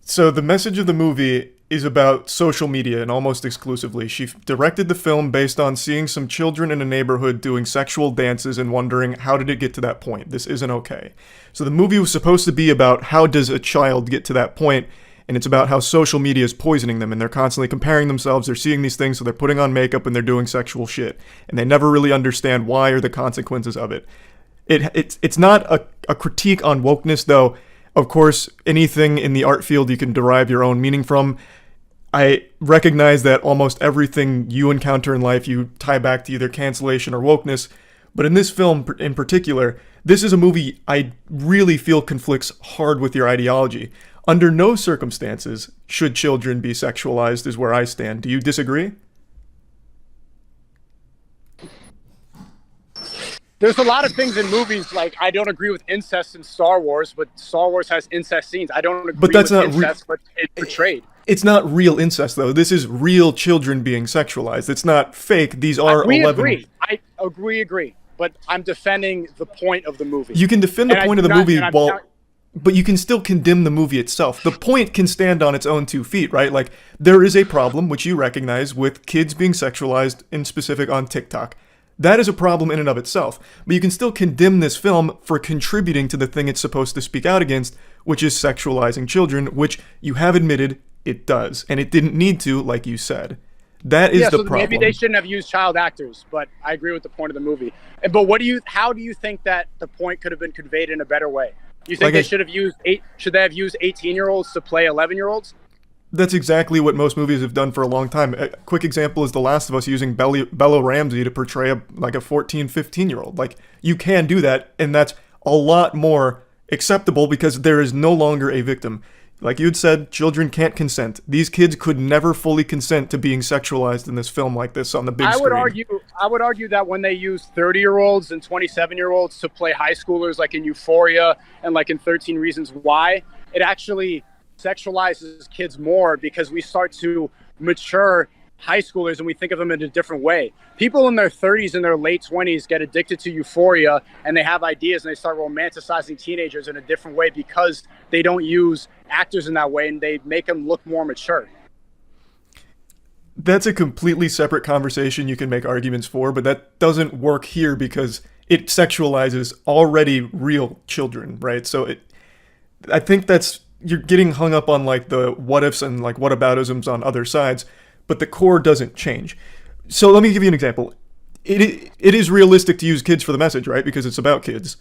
Speaker 1: So the message of the movie is about social media, and almost exclusively. She directed the film based on seeing some children in a neighborhood doing sexual dances and wondering, how did it get to that point? This isn't okay. So the movie was supposed to be about how does a child get to that point, and it's about how social media is poisoning them, and they're constantly comparing themselves. They're seeing these things, so they're putting on makeup and they're doing sexual shit, and they never really understand why or the consequences of it. It's not a critique on wokeness, though. Of course, anything in the art field you can derive your own meaning from. I recognize that almost everything you encounter in life you tie back to either cancellation or wokeness, but in this film in particular, this is a movie I really feel conflicts hard with your ideology. Under no circumstances should children be sexualized, is where I stand. Do you disagree?
Speaker 8: There's a lot of things in movies, like I don't agree with incest in Star Wars, but Star Wars has incest scenes. I don't agree with incest, but it's portrayed.
Speaker 1: It's not real incest, though. This is real children being sexualized. It's not fake. These are 11...
Speaker 8: I agree. But I'm defending the point of the movie.
Speaker 1: You can defend the point of the movie but you can still condemn the movie itself. The point can stand on its own 2 feet, right? Like, there is a problem, which you recognize, with kids being sexualized, in specific on TikTok. That is a problem in and of itself. But you can still condemn this film for contributing to the thing it's supposed to speak out against, which is sexualizing children, which you have admitted it does. And it didn't need to, like you said. That is the problem.
Speaker 8: Maybe they shouldn't have used child actors, but I agree with the point of the movie. But how do you think that the point could have been conveyed in a better way? You think should they have used 18-year-olds to play 11-year-olds?
Speaker 1: That's exactly what most movies have done for a long time. A quick example is The Last of Us using Bella Ramsey to portray a 14, 15-year-old. Like, you can do that, and that's a lot more acceptable because there is no longer a victim. Like you'd said, children can't consent. These kids could never fully consent to being sexualized in this film like this on the big screen.
Speaker 8: I would argue that when they use 30-year-olds and 27-year-olds to play high schoolers, like in Euphoria and like in 13 Reasons Why, it actually sexualizes kids more because we start to mature high schoolers and we think of them in a different way. People in their 30s and their late 20s get addicted to Euphoria and they have ideas and they start romanticizing teenagers in a different way because they don't use actors in that way and they make them look more mature.
Speaker 1: That's a completely separate conversation you can make arguments for, but that doesn't work here because it sexualizes already real children, right? So I think you're getting hung up on like the what ifs and like whataboutisms on other sides, but the core doesn't change. So let me give you an example. It is realistic to use kids for the message, right? Because it's about kids.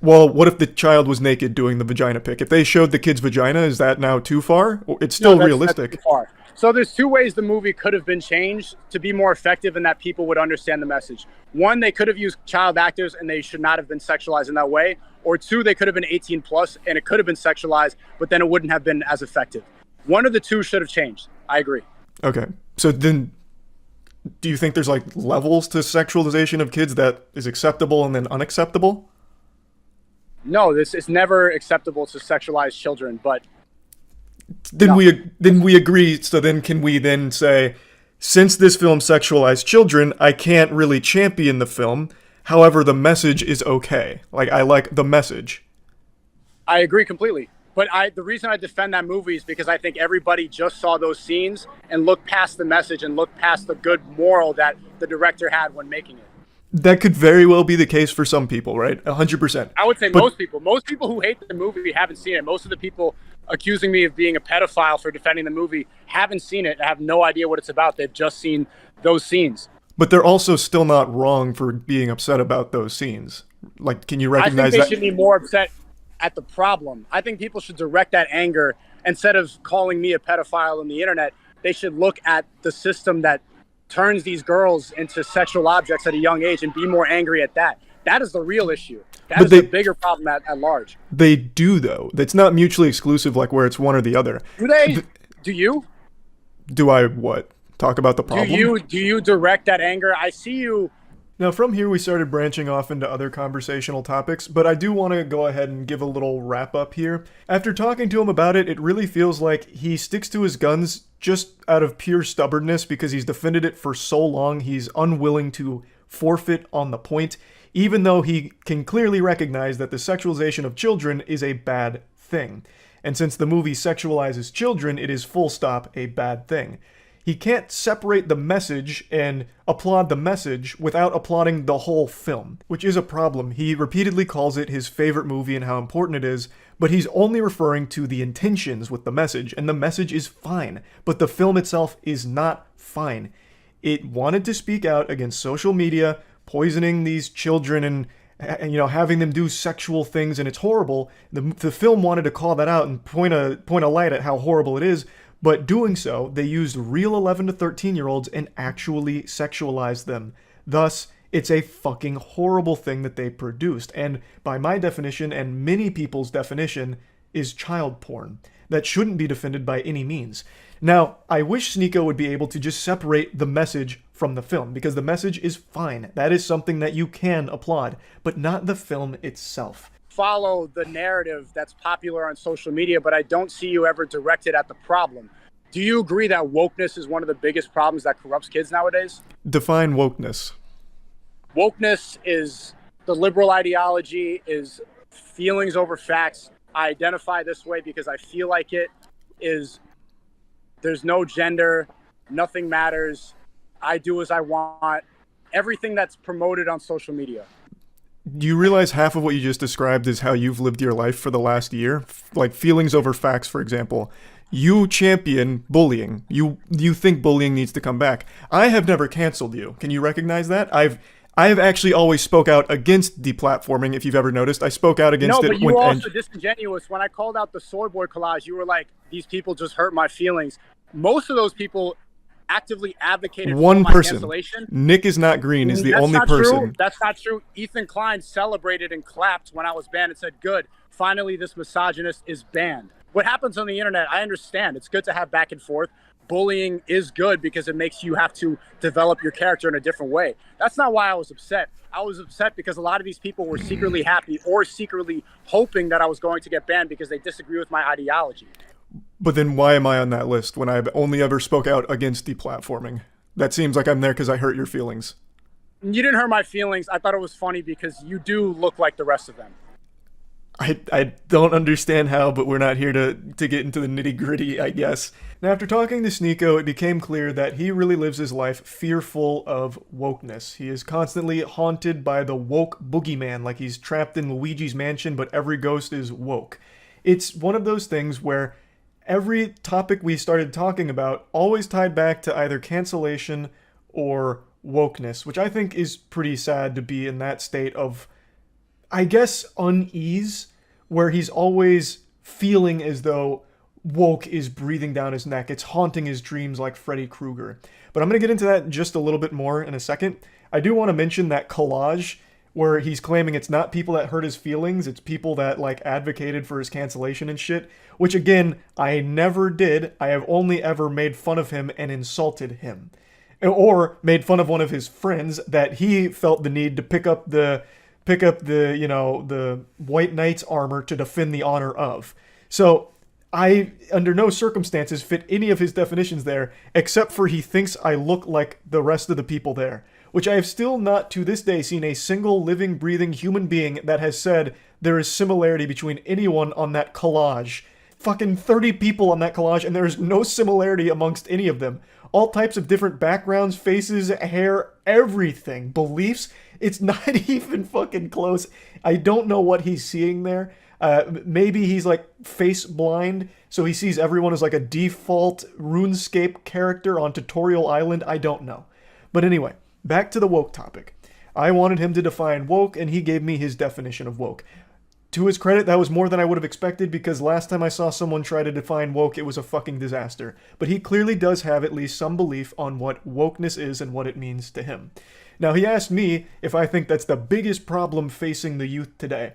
Speaker 1: Well, what if the child was naked doing the vagina pic? If they showed the kid's vagina, is that now too far? It's still realistic.
Speaker 8: That's too far. So there's 2 ways the movie could have been changed to be more effective and that people would understand the message. 1, they could have used child actors and they should not have been sexualized in that way. Or 2, they could have been 18 plus and it could have been sexualized, but then it wouldn't have been as effective. One of the 2 should have changed. I agree.
Speaker 1: Okay. So then do you think there's like levels to sexualization of kids that is acceptable and then unacceptable?
Speaker 8: No, this is never acceptable to sexualize children, but
Speaker 1: Then we agree. So then can we then say, since this film sexualized children, I can't really champion the film. However, the message is okay. Like, I like the message.
Speaker 8: I agree completely. But the reason I defend that movie is because I think everybody just saw those scenes and looked past the message and looked past the good moral that the director had when making it.
Speaker 1: That could very well be the case for some people, right? 100%.
Speaker 8: I would say most people who hate the movie haven't seen it. Most of the people accusing me of being a pedophile for defending the movie haven't seen it and have no idea what it's about. They've just seen those scenes.
Speaker 1: But they're also still not wrong for being upset about those scenes. Like, can you recognize that?
Speaker 8: I think they should be more upset at the problem. I think people should direct that anger instead of calling me a pedophile on the internet. They should look at the system that turns these girls into sexual objects at a young age and be more angry at that. That is the real issue. That is the bigger problem at large.
Speaker 1: They do, though. It's not mutually exclusive, like where it's one or the other.
Speaker 8: Do they? Do you?
Speaker 1: Do I what? Talk about the problem?
Speaker 8: Do you direct that anger? I see you.
Speaker 1: Now, from here, we started branching off into other conversational topics, but I do want to go ahead and give a little wrap up here. After talking to him about it, it really feels like he sticks to his guns just out of pure stubbornness because he's defended it for so long. He's unwilling to forfeit on the point, even though he can clearly recognize that the sexualization of children is a bad thing. And since the movie sexualizes children, it is full stop a bad thing. He can't separate the message and applaud the message without applauding the whole film, which is a problem. He repeatedly calls it his favorite movie and how important it is, but he's only referring to the intentions with the message, and the message is fine, but the film itself is not fine. It wanted to speak out against social media, poisoning these children and having them do sexual things, and it's horrible. The film wanted to call that out and point a light at how horrible it is, but doing so, they used real 11 to 13-year-olds and actually sexualized them. Thus, it's a fucking horrible thing that they produced, and by my definition and many people's definition, is child porn. That shouldn't be defended by any means. Now, I wish Sneako would be able to just separate the message from the film, because the message is fine. That is something that you can applaud, but not the film itself.
Speaker 8: Follow the narrative that's popular on social media, but I don't see you ever directed at the problem. Do you agree that wokeness is one of the biggest problems that corrupts kids nowadays?
Speaker 1: Define wokeness.
Speaker 8: Wokeness is the liberal ideology, is feelings over facts. I identify this way because I feel like it is. There's no gender, nothing matters. I do as I want. Everything that's promoted on social media.
Speaker 1: Do you realize half of what you just described is how you've lived your life for the last year? Like feelings over facts, for example. You champion bullying. You think bullying needs to come back. I have never canceled you. Can you recognize that? I have actually always spoke out against deplatforming, if you've ever noticed. I spoke out against it.
Speaker 8: No, but you were also disingenuous. When I called out the soy boy collage, you were like, these people just hurt my feelings. Most of those people actively advocated for my cancellation.
Speaker 1: Nick is not green is the only person.
Speaker 8: True. That's not true. Ethan Klein celebrated and clapped when I was banned and said, good, finally this misogynist is banned. What happens on the internet, I understand. It's good to have back and forth. Bullying is good because it makes you have to develop your character in a different way. That's not why I was upset. I was upset because a lot of these people were secretly happy or secretly hoping that I was going to get banned because they disagree with my ideology.
Speaker 1: But then why am I on that list when I've only ever spoke out against deplatforming? That seems like I'm there because I hurt your feelings.
Speaker 8: You didn't hurt my feelings. I thought it was funny because you do look like the rest of them.
Speaker 1: I don't understand how, but we're not here to get into the nitty-gritty, I guess. Now, after talking to Sneako, it became clear that he really lives his life fearful of wokeness. He is constantly haunted by the woke boogeyman, like he's trapped in Luigi's mansion, but every ghost is woke. It's one of those things where every topic we started talking about always tied back to either cancellation or wokeness, which I think is pretty sad to be in that state of, I guess, unease, where he's always feeling as though woke is breathing down his neck. It's haunting his dreams like Freddy Krueger. But I'm going to get into that just a little bit more in a second. I do want to mention that collage where he's claiming it's not people that hurt his feelings, it's people that like advocated for his cancellation and shit, which again, I never did. I have only ever made fun of him and insulted him. Or made fun of one of his friends that he felt the need to pick up the White Knight's armor to defend the honor of. So I, under no circumstances, fit any of his definitions there, except for he thinks I look like the rest of the people there, which I have still not to this day seen a single living, breathing human being that has said there is similarity between anyone on that collage. Fucking 30 people on that collage, and there is no similarity amongst any of them. All types of different backgrounds, faces, hair, everything, beliefs. It's not even fucking close. I don't know what he's seeing there. Maybe he's like face blind, so he sees everyone as like a default RuneScape character on Tutorial Island. I don't know. But anyway, back to the woke topic. I wanted him to define woke, and he gave me his definition of woke. To his credit, that was more than I would have expected, because last time I saw someone try to define woke, it was a fucking disaster. But he clearly does have at least some belief on what wokeness is and what it means to him. Now, he asked me if I think that's the biggest problem facing the youth today.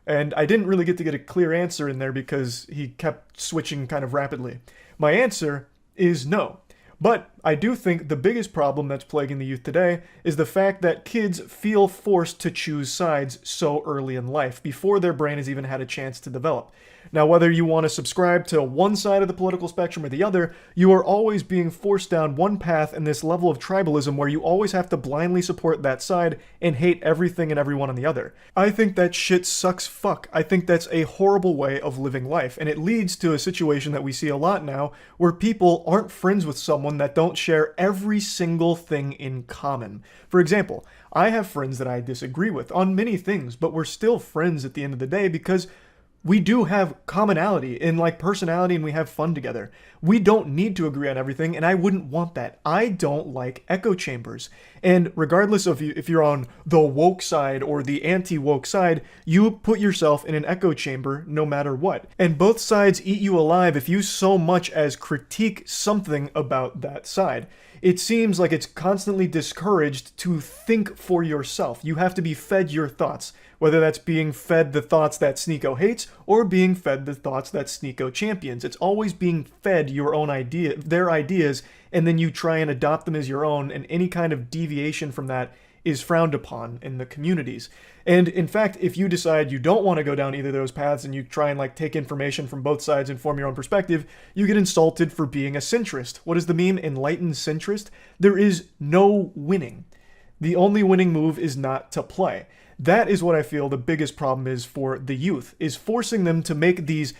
Speaker 1: And I didn't really get to get a clear answer in there because he kept switching kind of rapidly. My answer is no. But I do think the biggest problem that's plaguing the youth today is the fact that kids feel forced to choose sides so early in life, before their brain has even had a chance to develop. Now, whether you want to subscribe to one side of the political spectrum or the other, you are always being forced down one path in this level of tribalism where you always have to blindly support that side and hate everything and everyone on the other. I think that shit sucks fuck. I think that's a horrible way of living life, and it leads to a situation that we see a lot now where people aren't friends with someone that don't share every single thing in common. For example, I have friends that I disagree with on many things, but we're still friends at the end of the day because we do have commonality in like personality, and we have fun together. We don't need to agree on everything, and I wouldn't want that. I don't like echo chambers. And regardless of if you're on the woke side or the anti-woke side, you put yourself in an echo chamber no matter what. And both sides eat you alive if you so much as critique something about that side. It seems like it's constantly discouraged to think for yourself. You have to be fed your thoughts, whether that's being fed the thoughts that Sneako hates or being fed the thoughts that Sneako champions. It's always being fed your own idea, their ideas, and then you try and adopt them as your own, and any kind of deviation from that is frowned upon in the communities. And in fact, if you decide you don't want to go down either of those paths and you try and like take information from both sides and form your own perspective, you get insulted for being a centrist. What is the meme? Enlightened centrist? There is no winning. The only winning move is not to play. That is what I feel the biggest problem is for the youth, is forcing them to make these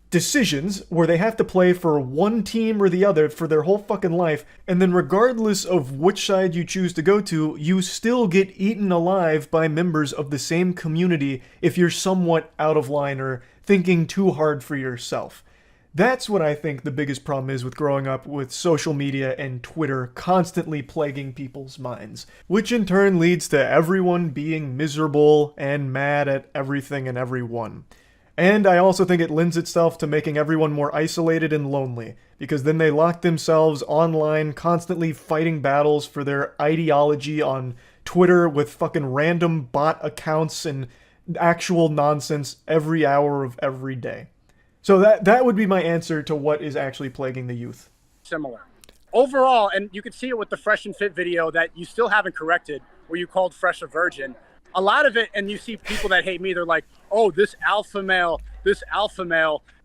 Speaker 1: decisions where they have to play for one team or the other for their whole fucking life, and then regardless of which side you choose to go to, you still get eaten alive by members of the same community if you're somewhat out of line or thinking too hard for yourself. That's what I think the biggest problem is with growing up with social media and Twitter constantly plaguing people's minds, which in turn leads to everyone being miserable and mad at everything and everyone. And I also think it lends itself to making everyone more isolated and lonely, because then they lock themselves online, constantly fighting battles for their ideology on Twitter with fucking random bot accounts and actual nonsense every hour of every day. So that would be my answer to what is actually plaguing the youth.
Speaker 8: Similar. Overall, and you can see it with the Fresh and Fit video that you still haven't corrected, where you called Fresh a virgin. A lot of it, and you see people that hate me, they're like, oh, this alpha male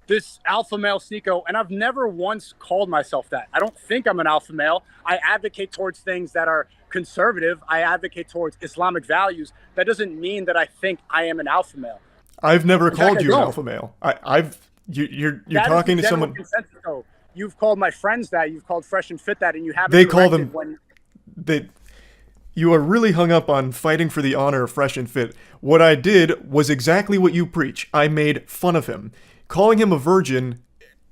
Speaker 8: Sneako. And I've never once called myself that. I don't think I'm an alpha male. I advocate towards things that are conservative. I advocate towards Islamic values. That doesn't mean that I think I am an alpha male.
Speaker 1: I've never called you an alpha male. You're talking to someone.
Speaker 8: Though. You've called my friends that. You've called Fresh and Fit that, and you haven't.
Speaker 1: They call them. You are really hung up on fighting for the honor of Fresh and Fit. What I did was exactly what you preach. I made fun of him. Calling him a virgin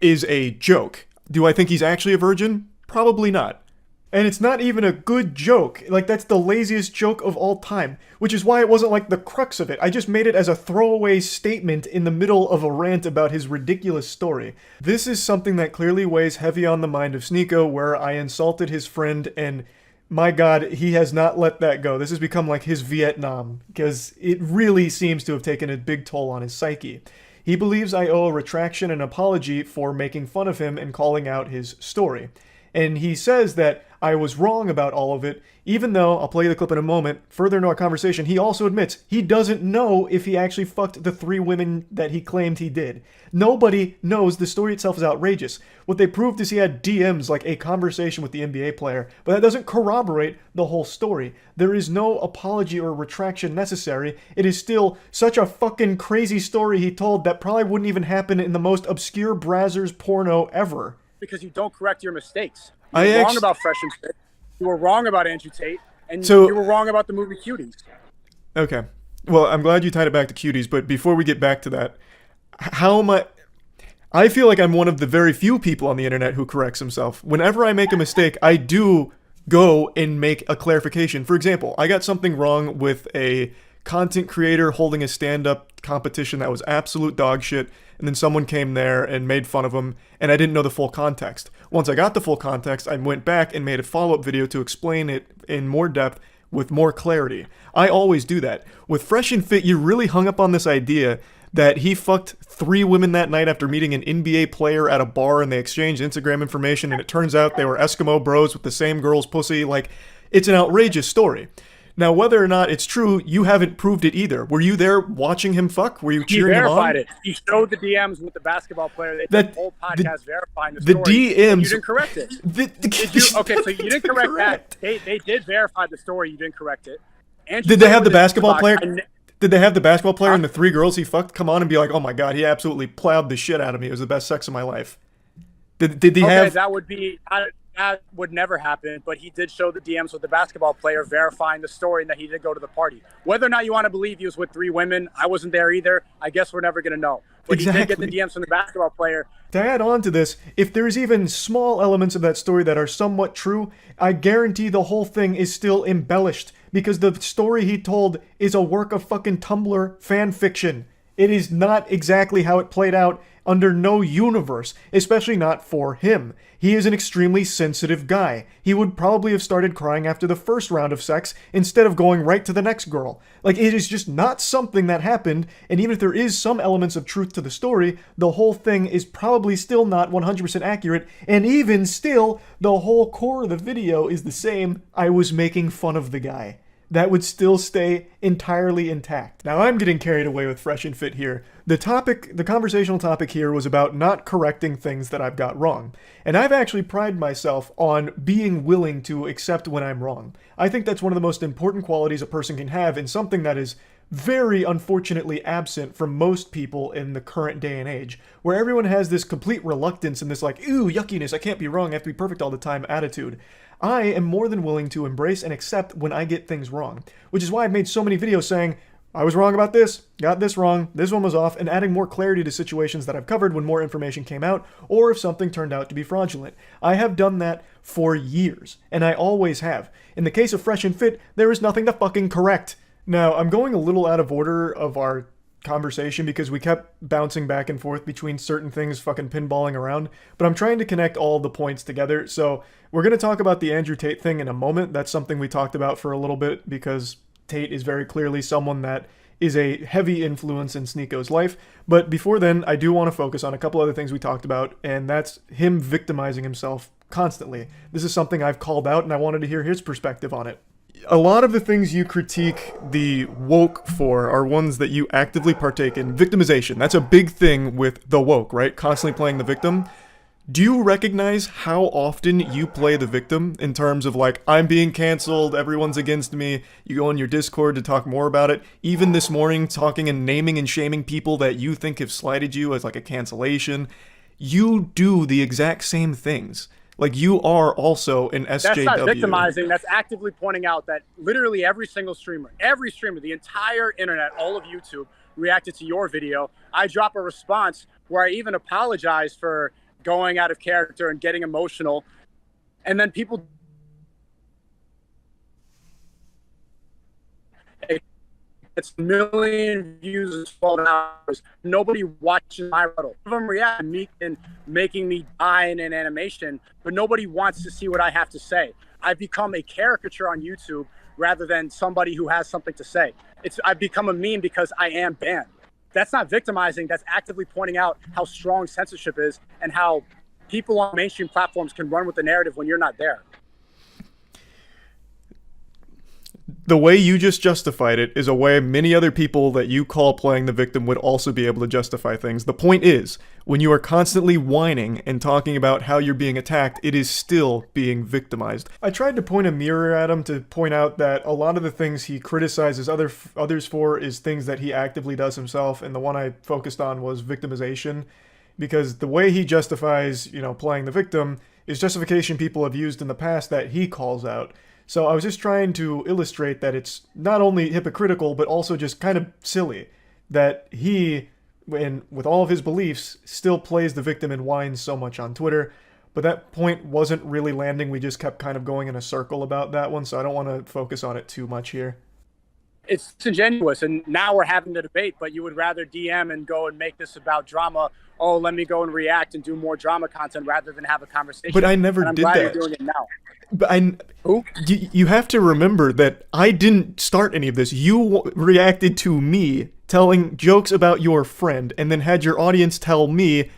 Speaker 1: is a joke. Do I think he's actually a virgin? Probably not. And it's not even a good joke. Like, that's the laziest joke of all time, which is why it wasn't like the crux of it. I just made it as a throwaway statement in the middle of a rant about his ridiculous story. This is something that clearly weighs heavy on the mind of Sneako, where I insulted his friend, and my God, he has not let that go. This has become like his Vietnam, because it really seems to have taken a big toll on his psyche. He believes I owe a retraction and apology for making fun of him and calling out his story. And he says that I was wrong about all of it, even though, I'll play you the clip in a moment, further into our conversation, he also admits he doesn't know if he actually fucked the 3 women that he claimed he did. Nobody knows. The story itself is outrageous. What they proved is he had DMs, like a conversation with the NBA player, but that doesn't corroborate the whole story. There is no apology or retraction necessary. It is still such a fucking crazy story he told that probably wouldn't even happen in the most obscure Brazzers porno ever.
Speaker 8: Because you don't correct your mistakes. You were wrong about Fresh and Fit. You were wrong about Andrew Tate, and you were wrong about the movie Cuties.
Speaker 1: Okay. Well, I'm glad you tied it back to Cuties, but before we get back to that, I feel like I'm one of the very few people on the internet who corrects himself. Whenever I make a mistake, I do go and make a clarification. For example, I got something wrong with a content creator holding a stand-up competition that was absolute dog shit, and then someone came there and made fun of him, and I didn't know the full context. Once I got the full context, I went back and made a follow-up video to explain it in more depth with more clarity. I always do that. With Fresh and Fit, you really hung up on this idea that he fucked 3 women that night after meeting an NBA player at a bar, and they exchanged Instagram information, and it turns out they were Eskimo bros with the same girl's pussy. Like, it's an outrageous story. Now, whether or not it's true, you haven't proved it either. Were you there watching him fuck? Were you cheering him on?
Speaker 8: He verified it. He showed the DMs with the basketball player. They did the whole podcast verifying the story.
Speaker 1: The DMs.
Speaker 8: You didn't correct it. Okay, so you didn't correct that. They did verify the story. You didn't correct it.
Speaker 1: Did they have the basketball player? Did they have the basketball player and the 3 girls he fucked come on and be like, oh my god, he absolutely plowed the shit out of me. It was the best sex of my life. Did he have...
Speaker 8: That would never happen, but he did show the DMs with the basketball player verifying the story and that he did go to the party. Whether or not you want to believe he was with 3 women, I wasn't there either. I guess we're never going to know. But
Speaker 1: exactly.
Speaker 8: He did get the DMs from the basketball player.
Speaker 1: To add on to this, if there's even small elements of that story that are somewhat true, I guarantee the whole thing is still embellished, because the story he told is a work of fucking Tumblr fan fiction. It is not exactly how it played out under no universe, especially not for him. He is an extremely sensitive guy. He would probably have started crying after the first round of sex instead of going right to the next girl. Like, it is just not something that happened, and even if there is some elements of truth to the story, the whole thing is probably still not 100% accurate, and even still, the whole core of the video is the same. I was making fun of the guy. That would still stay entirely intact. Now, I'm getting carried away with Fresh and Fit here. The conversational topic here was about not correcting things that I've got wrong. And I've actually prided myself on being willing to accept when I'm wrong. I think that's one of the most important qualities a person can have, and something that is very unfortunately absent from most people in the current day and age, where everyone has this complete reluctance and this like, ooh, yuckiness, I can't be wrong, I have to be perfect all the time attitude. I am more than willing to embrace and accept when I get things wrong, which is why I've made so many videos saying, I was wrong about this, got this wrong, this one was off, and adding more clarity to situations that I've covered when more information came out, or if something turned out to be fraudulent. I have done that for years, and I always have. In the case of Fresh and Fit, there is nothing to fucking correct. Now, I'm going a little out of order of our conversation because we kept bouncing back and forth between certain things, fucking pinballing around, but I'm trying to connect all the points together. So we're going to talk about the Andrew Tate thing in a moment. That's something we talked about for a little bit because Tate is very clearly someone that is a heavy influence in Sneako's life. But before then, I do want to focus on a couple other things we talked about, and that's him victimizing himself constantly. This is something I've called out, and I wanted to hear his perspective on it. A lot of the things you critique the woke for are ones that you actively partake in. Victimization, that's a big thing with the woke, right? Constantly playing the victim. Do you recognize how often you play the victim in terms of like, I'm being canceled, everyone's against me, you go on your Discord to talk more about it, even this morning talking and naming and shaming people that you think have slighted you as like a cancellation. You do the exact same things. Like, you are also an SJW.
Speaker 8: That's not victimizing. That's actively pointing out that literally every streamer, the entire internet, all of YouTube reacted to your video. I drop a response where I even apologize for going out of character and getting emotional. And then people... It's a million views in 12 hours. Nobody watches my rebuttal. Some of them react to me and making me die in an animation, but nobody wants to see what I have to say. I've become a caricature on YouTube rather than somebody who has something to say. I've become a meme because I am banned. That's not victimizing. That's actively pointing out how strong censorship is and how people on mainstream platforms can run with the narrative when you're not there.
Speaker 1: The way you just justified it is a way many other people that you call playing the victim would also be able to justify things. The point is, when you are constantly whining and talking about how you're being attacked, it is still being victimized. I tried to point a mirror at him to point out that a lot of the things he criticizes others for is things that he actively does himself, and the one I focused on was victimization, because the way he justifies, playing the victim is justification people have used in the past that he calls out. So I was just trying to illustrate that it's not only hypocritical, but also just kind of silly that he, with all of his beliefs, still plays the victim and whines so much on Twitter. But that point wasn't really landing. We just kept kind of going in a circle about that one, so I don't want to focus on it too much here.
Speaker 8: It's disingenuous, and now we're having the debate, but you would rather DM and go and make this about drama. Oh, let me go and react and do more drama content rather than have a conversation.
Speaker 1: But I never
Speaker 8: I'm
Speaker 1: did
Speaker 8: glad
Speaker 1: that.
Speaker 8: You're doing it now.
Speaker 1: But you have to remember that I didn't start any of this. You reacted to me telling jokes about your friend and then had your audience tell me,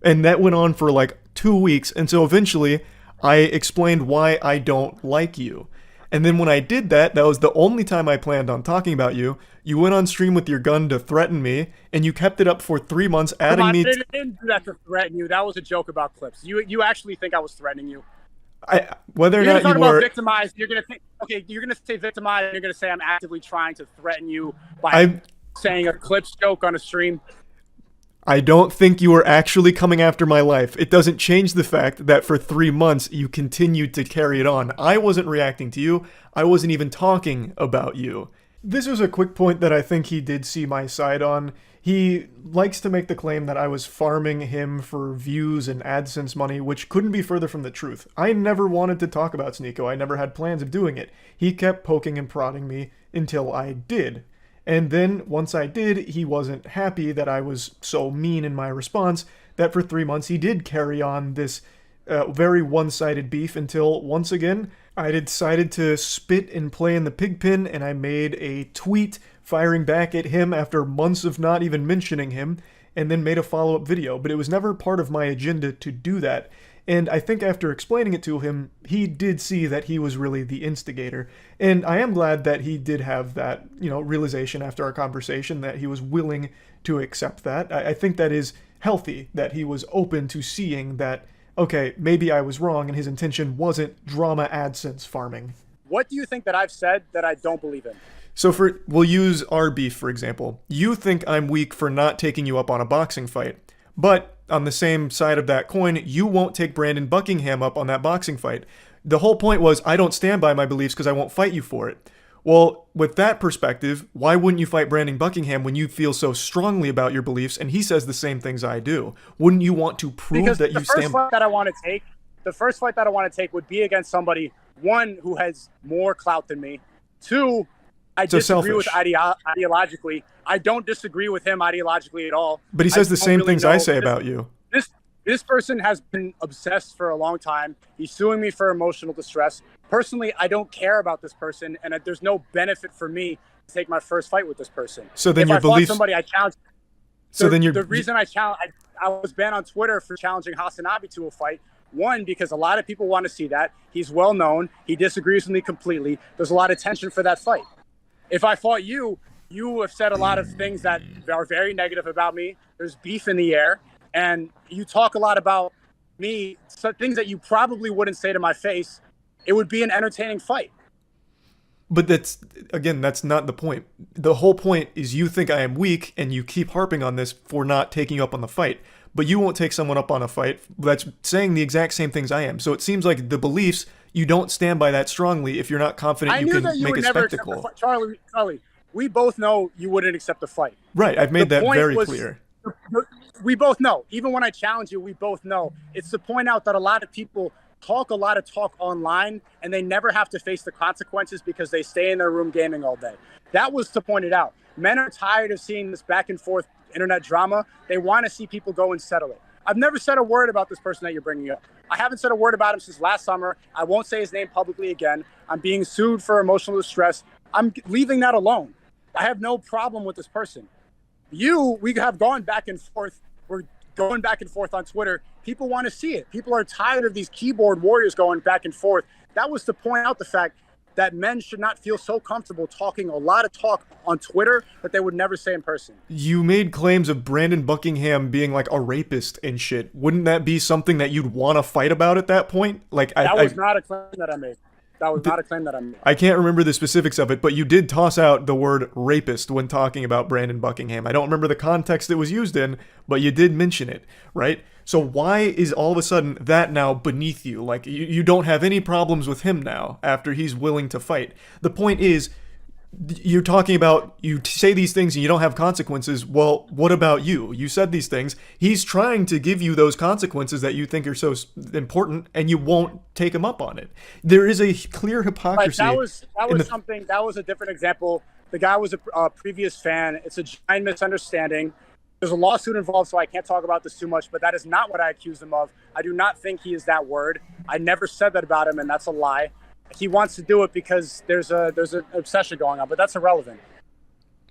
Speaker 1: and that went on for like 2 weeks. And so eventually I explained why I don't like you. And then when I did that, that was the only time I planned on talking about you. You went on stream with your gun to threaten me, and you kept it up for 3 months, adding me.
Speaker 8: I didn't do that to threaten you. That was a joke about clips. You actually think I was threatening you?
Speaker 1: Whether or
Speaker 8: You're
Speaker 1: not
Speaker 8: gonna
Speaker 1: you
Speaker 8: talk about
Speaker 1: were
Speaker 8: victimized. You're gonna think, okay, you're gonna say victimized, and you're gonna say I'm actively trying to threaten you by saying a clips joke on a stream.
Speaker 1: I don't think you were actually coming after my life. It doesn't change the fact that for 3 months you continued to carry it on. I wasn't reacting to you. I wasn't even talking about you. This was a quick point that I think he did see my side on. He likes to make the claim that I was farming him for views and AdSense money, which couldn't be further from the truth. I never wanted to talk about Sneako. I never had plans of doing it. He kept poking and prodding me until I did. And then, once I did, he wasn't happy that I was so mean in my response that for 3 months he did carry on this very one-sided beef until, once again, I decided to spit and play in the pig pen, and I made a tweet firing back at him after months of not even mentioning him, and then made a follow-up video. But it was never part of my agenda to do that. And I think after explaining it to him, he did see that he was really the instigator. And I am glad that he did have that, realization after our conversation, that he was willing to accept that. I think that is healthy, that he was open to seeing that, okay, maybe I was wrong and his intention wasn't drama AdSense farming.
Speaker 8: What do you think that I've said that I don't believe in?
Speaker 1: So we'll use our beef, for example. You think I'm weak for not taking you up on a boxing fight. But on the same side of that coin, you won't take Brandon Buckingham up on that boxing fight. The whole point was I don't stand by my beliefs because I won't fight you for it. Well, with that perspective, why wouldn't you fight Brandon Buckingham when you feel so strongly about your beliefs and he says the same things I do? Wouldn't you want to prove
Speaker 8: because
Speaker 1: that you stand?
Speaker 8: The first fight that I want to take would be against somebody, one, who has more clout than me, two, I disagree with ideologically. I don't disagree with him ideologically at all.
Speaker 1: But he says the same things I say about you.
Speaker 8: This person has been obsessed for a long time. He's suing me for emotional distress. Personally, I don't care about this person, and there's no benefit for me to take my first fight with this person.
Speaker 1: So then
Speaker 8: if
Speaker 1: your
Speaker 8: I fought
Speaker 1: beliefs.
Speaker 8: somebody, I challenge.
Speaker 1: So then
Speaker 8: the reason I was banned on Twitter for challenging Hasanabi to a fight. One, because a lot of people want to see that. He's well known. He disagrees with me completely. There's a lot of tension for that fight. If I fought you, you have said a lot of things that are very negative about me. There's beef in the air, and you talk a lot about me, so things that you probably wouldn't say to my face. It would be an entertaining fight.
Speaker 1: But that's not the point. The whole point is you think I am weak, and you keep harping on this for not taking you up on the fight. But you won't take someone up on a fight that's saying the exact same things I am. So it seems like the beliefs, you don't stand by that strongly if you're not confident you can make a spectacle.
Speaker 8: Charlie, we both know you wouldn't accept the fight.
Speaker 1: Right, I've made that very clear.
Speaker 8: We both know. Even when I challenge you, we both know. It's to point out that a lot of people talk a lot of talk online, and they never have to face the consequences because they stay in their room gaming all day. That was to point it out. Men are tired of seeing this back and forth internet drama. They want to see people go and settle it. I've never said a word about this person that you're bringing up. I haven't said a word about him since last summer. I won't say his name publicly again. I'm being sued for emotional distress. I'm leaving that alone. I have no problem with this person. We have gone back and forth. We're going back and forth on Twitter. People want to see it. People are tired of these keyboard warriors going back and forth. That was to point out the fact that men should not feel so comfortable talking a lot of talk on Twitter that they would never say in person.
Speaker 1: You made claims of Brandon Buckingham being like a rapist and shit. Wouldn't that be something that you'd want to fight about at that point? Like
Speaker 8: that was not a claim that I made. That was not a claim that I made.
Speaker 1: I can't remember the specifics of it, but you did toss out the word rapist when talking about Brandon Buckingham. I don't remember the context it was used in, but you did mention it, right? So why is all of a sudden that now beneath you? Like, you don't have any problems with him now after he's willing to fight. The point is, you're talking about, you say these things and you don't have consequences. Well, what about you? You said these things. He's trying to give you those consequences that you think are so important, and you won't take him up on it. There is a clear hypocrisy.
Speaker 8: That was something. That was a different example. The guy was a previous fan. It's a giant misunderstanding. There's a lawsuit involved, so I can't talk about this too much, but that is not what I accused him of. I do not think he is that word. I never said that about him, and that's a lie. He wants to do it because there's an obsession going on, but that's irrelevant.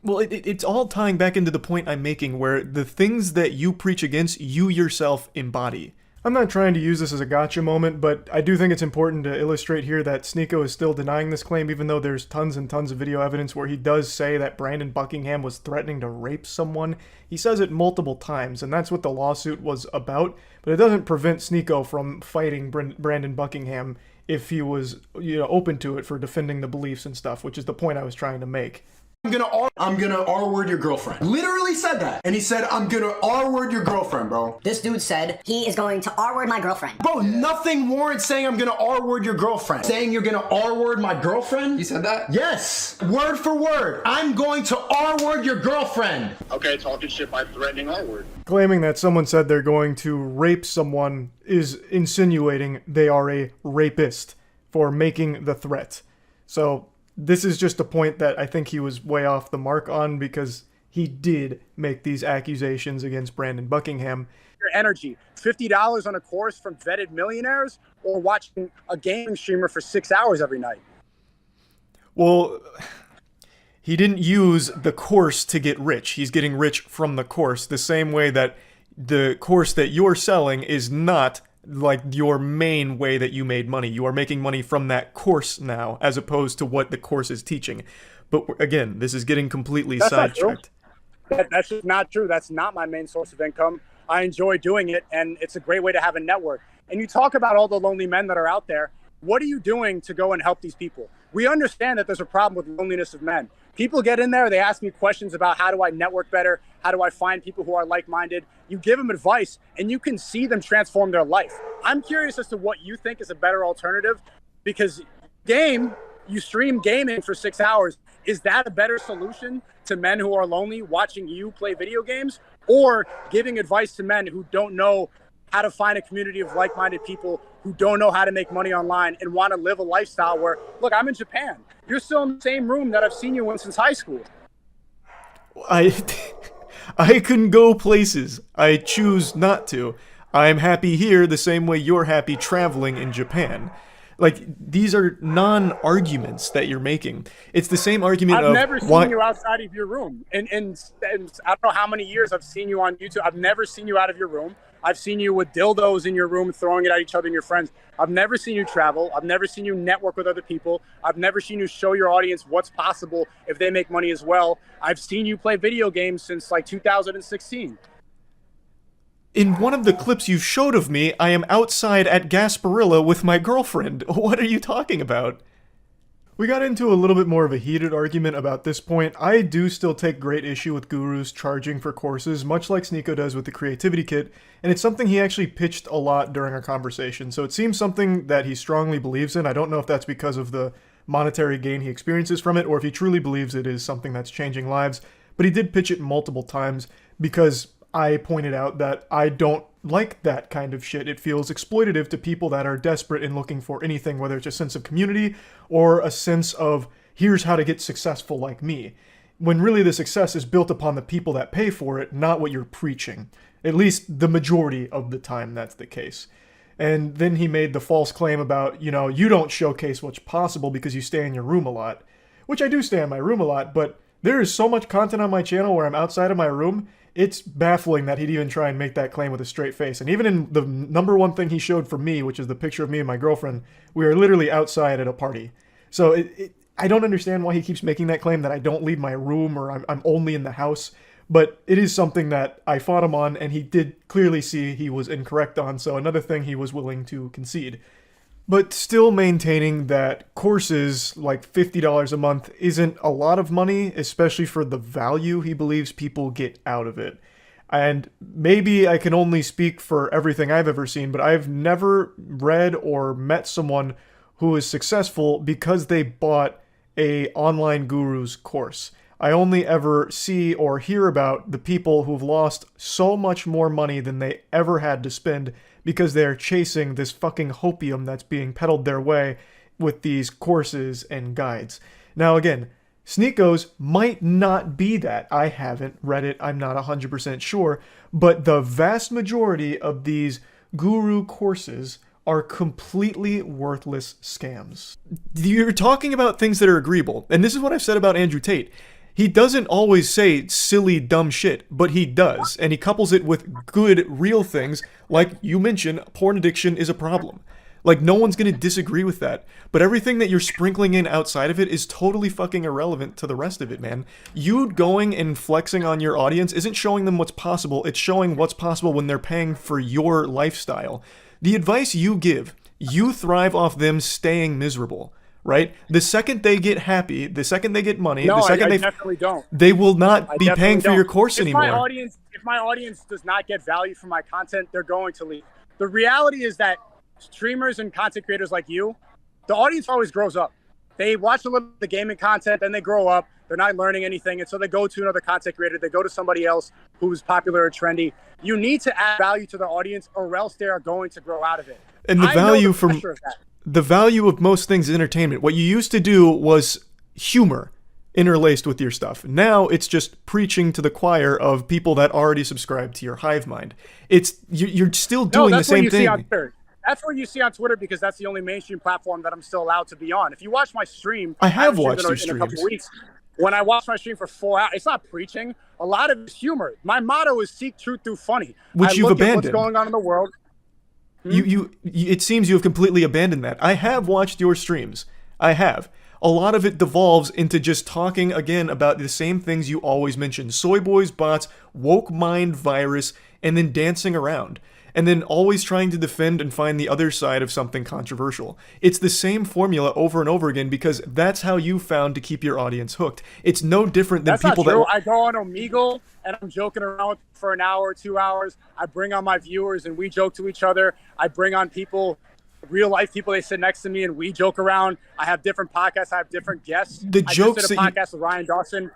Speaker 1: Well, it's all tying back into the point I'm making, where the things that you preach against, you yourself embody. I'm not trying to use this as a gotcha moment, but I do think it's important to illustrate here that Sneako is still denying this claim, even though there's tons and tons of video evidence where he does say that Brandon Buckingham was threatening to rape someone. He says it multiple times, and that's what the lawsuit was about, but it doesn't prevent Sneako from fighting Brandon Buckingham if he was, open to it for defending the beliefs and stuff, which is the point I was trying to make.
Speaker 3: I'm gonna R-word your girlfriend. Literally said that. And he said, I'm gonna R-word your girlfriend, bro.
Speaker 9: This dude said he is going to R-word my girlfriend.
Speaker 3: Bro, nothing warrants saying I'm gonna R-word your girlfriend. Saying you're gonna R-word my girlfriend?
Speaker 7: You said that?
Speaker 3: Yes. Word for word. I'm going to R-word your girlfriend.
Speaker 8: Okay, talking shit by threatening R-word.
Speaker 1: Claiming that someone said they're going to rape someone is insinuating they are a rapist for making the threat. So this is just a point that I think he was way off the mark on, because he did make these accusations against Brandon Buckingham.
Speaker 8: Your energy, $50 on a course from vetted millionaires, or watching a gaming streamer for 6 hours every night?
Speaker 1: Well, he didn't use the course to get rich. He's getting rich from the course, the same way that the course that you're selling is not like your main way that you made money. You are making money from that course now, as opposed to what the course is teaching. But again, this is getting completely sidetracked.
Speaker 8: That's just not true. That's not my main source of income. I enjoy doing it, and it's a great way to have a network. And you talk about all the lonely men that are out there. What are you doing to go and help these people? We understand that there's a problem with loneliness of men. People get in there, they ask me questions about how do I network better? How do I find people who are like-minded? You give them advice, and you can see them transform their life. I'm curious as to what you think is a better alternative, because you stream gaming for 6 hours. Is that a better solution to men who are lonely watching you play video games, or giving advice to men who don't know how to find a community of like-minded people who don't know how to make money online and want to live a lifestyle where, look, I'm in Japan. You're still in the same room that I've seen you in since high school.
Speaker 1: I can go places. I choose not to. I'm happy here the same way you're happy traveling in Japan. Like, these are non-arguments that you're making. It's the same argument
Speaker 8: I've
Speaker 1: of...
Speaker 8: never seen you outside of your room. And I don't know how many years I've seen you on YouTube. I've never seen you out of your room. I've seen you with dildos in your room, throwing it at each other and your friends. I've never seen you travel. I've never seen you network with other people. I've never seen you show your audience what's possible if they make money as well. I've seen you play video games since like 2016.
Speaker 1: In one of the clips you showed of me, I am outside at Gasparilla with my girlfriend. What are you talking about? We got into a little bit more of a heated argument about this point. I do still take great issue with gurus charging for courses, much like Sneako does with the Creativity Kit, and it's something he actually pitched a lot during our conversation, so it seems something that he strongly believes in. I don't know if that's because of the monetary gain he experiences from it, or if he truly believes it is something that's changing lives, but he did pitch it multiple times because I pointed out that I don't like that kind of shit. It feels exploitative to people that are desperate and looking for anything, whether it's a sense of community or a sense of, here's how to get successful like me. When really the success is built upon the people that pay for it, not what you're preaching. At least the majority of the time that's the case. And then he made the false claim about, you don't showcase what's possible because you stay in your room a lot. Which I do stay in my room a lot, but there is so much content on my channel where I'm outside of my room, it's baffling that he'd even try and make that claim with a straight face. And even in the number one thing he showed for me, which is the picture of me and my girlfriend, we were literally outside at a party. So I don't understand why he keeps making that claim that I don't leave my room or I'm only in the house. But it is something that I fought him on, and he did clearly see he was incorrect on, so another thing he was willing to concede. But still maintaining that courses like $50 a month isn't a lot of money, especially for the value he believes people get out of it. And maybe I can only speak for everything I've ever seen, but I've never read or met someone who is successful because they bought a online guru's course. I only ever see or hear about the people who've lost so much more money than they ever had to spend because they're chasing this fucking hopium that's being peddled their way with these courses and guides. Now again, Sneako's might not be that. I haven't read it, I'm not 100% sure, but the vast majority of these guru courses are completely worthless scams. You're talking about things that are agreeable, and this is what I've said about Andrew Tate. He doesn't always say silly, dumb shit, but he does, and he couples it with good, real things, like you mentioned, porn addiction is a problem. Like, no one's gonna disagree with that, but everything that you're sprinkling in outside of it is totally fucking irrelevant to the rest of it, man. You going and flexing on your audience isn't showing them what's possible, it's showing what's possible when they're paying for your lifestyle. The advice you give, you thrive off them staying miserable. Right? The second they get happy, the second they get money,
Speaker 8: No,
Speaker 1: the second
Speaker 8: I definitely don't.
Speaker 1: they will not be paying for
Speaker 8: don't.
Speaker 1: your course
Speaker 8: If
Speaker 1: anymore.
Speaker 8: If my audience does not get value from my content, they're going to leave. The reality is that streamers and content creators like you, the audience always grows up. They watch a little of the gaming content, then they grow up. They're not learning anything, and so they go to another content creator. They go to somebody else who's popular or trendy. You need to add value to the audience, or else they are going to grow out of it.
Speaker 1: And the value from
Speaker 8: pressure of that.
Speaker 1: the value of most things is entertainment. What you used to do was humor interlaced with your stuff. Now it's just preaching to the choir of people that already subscribe to your hive mind. You're still doing the same thing.
Speaker 8: That's what you see on Twitter because that's the only mainstream platform that I'm still allowed to be on. If you watch my stream,
Speaker 1: I have
Speaker 8: haven't
Speaker 1: watched
Speaker 8: streamed
Speaker 1: your
Speaker 8: in a couple
Speaker 1: streams.
Speaker 8: weeks. When I watch my stream for 4 hours, it's not preaching. A lot of it's humor. My motto is seek truth through funny.
Speaker 1: Which
Speaker 8: I
Speaker 1: you've
Speaker 8: look at
Speaker 1: abandoned.
Speaker 8: what's going on in the world.
Speaker 1: It seems you have completely abandoned that. I have watched your streams. I have. A lot of it devolves into just talking again about the same things you always mention. Soy boys, bots, woke mind virus, and then dancing around. And then always trying to defend and find the other side of something controversial. It's the same formula over and over again because that's how you found to keep your audience hooked. It's no different than
Speaker 8: That's
Speaker 1: people
Speaker 8: not true.
Speaker 1: that...
Speaker 8: I go on Omegle and I'm joking around for an hour, 2 hours. I bring on my viewers and we joke to each other. I bring on people, real life people, they sit next to me and we joke around. I have different podcasts. I have different guests.
Speaker 1: The jokes
Speaker 8: I just did a podcast with Ryan Dawson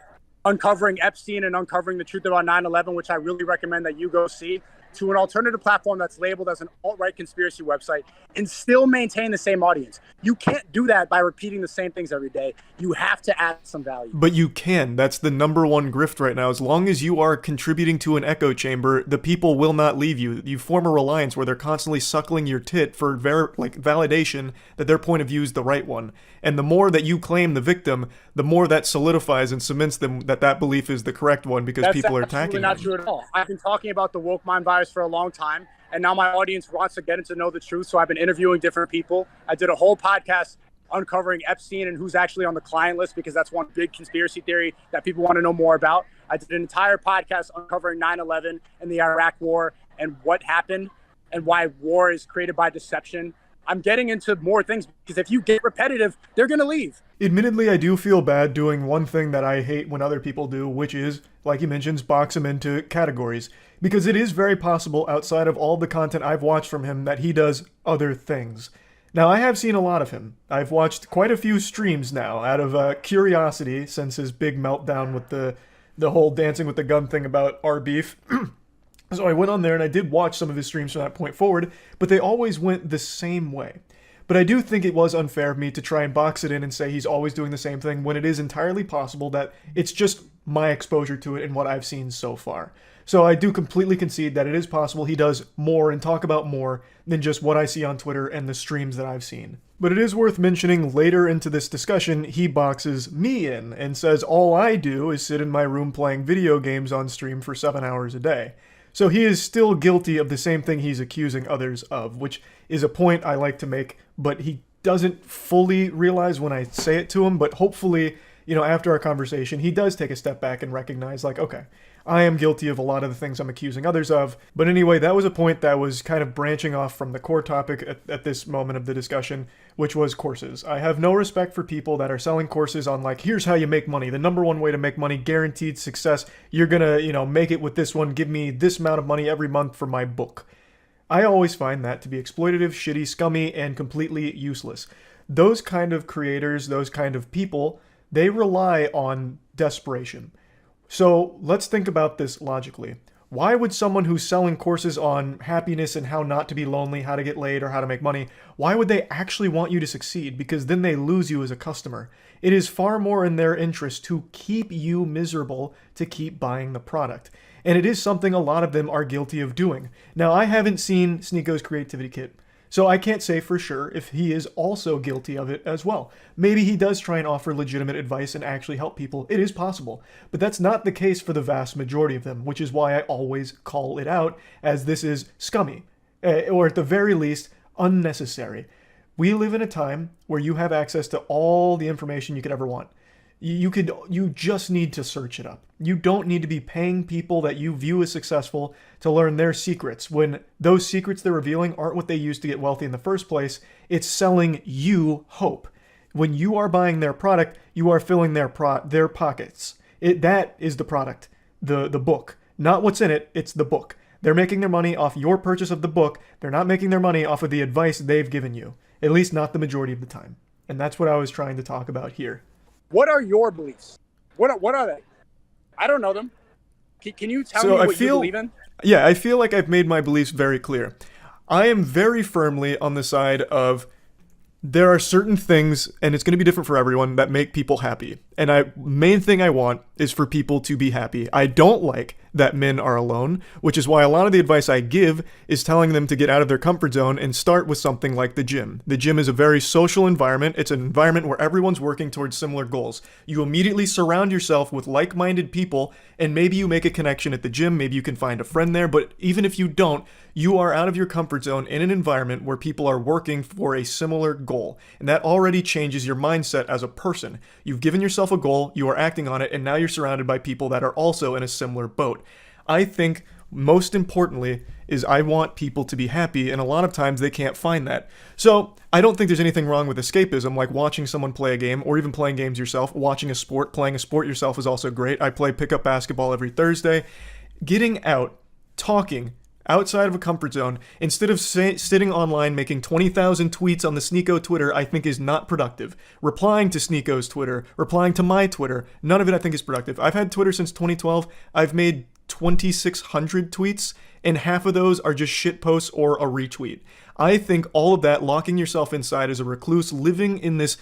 Speaker 8: uncovering Epstein and uncovering the truth about 9/11, which I really recommend that you go see, to an alternative platform that's labeled as an alt-right conspiracy website and still maintain the same audience. You can't do that by repeating the same things every day. You have to add some value.
Speaker 1: But you can. That's the number one grift right now. As long as you are contributing to an echo chamber, the people will not leave you. You form a reliance where they're constantly suckling your tit for validation that their point of view is the right one. And the more that you claim the victim, the more that solidifies and cements them that belief is the correct one because people are attacking
Speaker 8: That's absolutely not true at all. I've been talking about the woke mind virus for a long time, and now my audience wants to get into know the truth, so I've been interviewing different people. I did a whole podcast uncovering Epstein and who's actually on the client list because that's one big conspiracy theory that people want to know more about. I did an entire podcast uncovering 9/11 and the Iraq War and what happened and why war is created by deception. I'm getting into more things because if you get repetitive, they're going to leave.
Speaker 1: Admittedly, I do feel bad doing one thing that I hate when other people do, which is, like he mentions, box him into categories. Because it is very possible, outside of all the content I've watched from him, that he does other things. Now, I have seen a lot of him. I've watched quite a few streams now, out of curiosity, since his big meltdown with the whole dancing with the gun thing about our beef. So I went on there and I did watch some of his streams from that point forward, but they always went the same way. But I do think it was unfair of me to try and box it in and say he's always doing the same thing when it is entirely possible that it's just my exposure to it and what I've seen so far. So I do completely concede that it is possible he does more and talk about more than just what I see on Twitter and the streams that I've seen. But it is worth mentioning later into this discussion, he boxes me in and says all I do is sit in my room playing video games on stream for 7 hours a day. So he is still guilty of the same thing he's accusing others of, which is a point I like to make, but he doesn't fully realize when I say it to him. But hopefully, after our conversation, he does take a step back and recognize, like, okay, I am guilty of a lot of the things I'm accusing others of. But anyway, that was a point that was kind of branching off from the core topic at this moment of the discussion, which was courses. I have no respect for people that are selling courses on, like, here's how you make money. The number one way to make money, guaranteed success. You're gonna, make it with this one. Give me this amount of money every month for my book. I always find that to be exploitative, shitty, scummy, and completely useless. Those kind of creators, those kind of people, they rely on desperation. So let's think about this logically. Why would someone who's selling courses on happiness and how not to be lonely, how to get laid, or how to make money, why would they actually want you to succeed? Because then they lose you as a customer. It is far more in their interest to keep you miserable to keep buying the product. And it is something a lot of them are guilty of doing. Now, I haven't seen Sneako's Creativity Kit, so I can't say for sure if he is also guilty of it as well. Maybe he does try and offer legitimate advice and actually help people. It is possible. But that's not the case for the vast majority of them, which is why I always call it out as this is scummy, or at the very least, unnecessary. We live in a time where you have access to all the information you could ever want. You just need to search it up. You don't need to be paying people that you view as successful to learn their secrets when those secrets they're revealing aren't what they used to get wealthy in the first place. It's selling you hope. When you are buying their product, you are filling their pockets. That is the product, the book. Not what's in it, it's the book. They're making their money off your purchase of the book. They're not making their money off of the advice they've given you, at least not the majority of the time. And that's what I was trying to talk about here.
Speaker 8: What are your beliefs? What are they? I don't know them. Can you tell me what you believe in?
Speaker 1: Yeah, I feel like I've made my beliefs very clear. I am very firmly on the side of there are certain things, and it's going to be different for everyone, that make people happy. And main thing I want is for people to be happy. I don't like that men are alone, which is why a lot of the advice I give is telling them to get out of their comfort zone and start with something like the gym. The gym is a very social environment. It's an environment where everyone's working towards similar goals. You immediately surround yourself with like-minded people, and maybe you make a connection at the gym. Maybe you can find a friend there, but even if you don't, you are out of your comfort zone in an environment where people are working for a similar goal. And that already changes your mindset as a person. You've given yourself a goal, you are acting on it, and now you're surrounded by people that are also in a similar boat. I think most importantly is I want people to be happy, and a lot of times they can't find that. So I don't think there's anything wrong with escapism, like watching someone play a game or even playing games yourself. Watching a sport, playing a sport yourself is also great. I play pickup basketball every Thursday. Getting out, talking, outside of a comfort zone, instead of sitting online making 20,000 tweets on the Sneako Twitter, I think is not productive. Replying to Sneako's Twitter, replying to my Twitter, none of it I think is productive. I've had Twitter since 2012. I've made 2,600 tweets, and half of those are just shit posts or a retweet. I think all of that, locking yourself inside as a recluse, living in this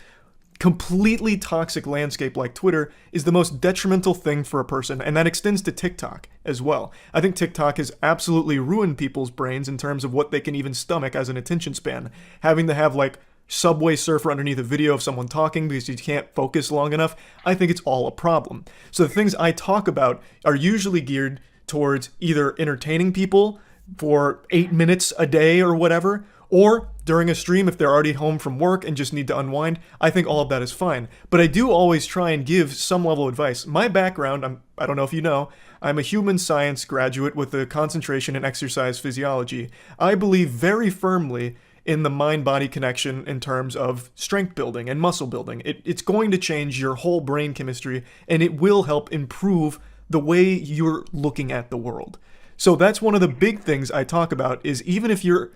Speaker 1: completely toxic landscape like Twitter, is the most detrimental thing for a person, and that extends to TikTok as well. I think TikTok has absolutely ruined people's brains in terms of what they can even stomach as an attention span. Having to have like Subway Surfer underneath a video of someone talking because you can't focus long enough, I think it's all a problem. So the things I talk about are usually geared towards either entertaining people for 8 minutes a day or whatever, or during a stream if they're already home from work and just need to unwind. I think all of that is fine. But I do always try and give some level of advice. My background, I don't know if you know, I'm a human science graduate with a concentration in exercise physiology. I believe very firmly in the mind-body connection in terms of strength building and muscle building. It's going to change your whole brain chemistry, and it will help improve the way you're looking at the world. So that's one of the big things I talk about, is even if you're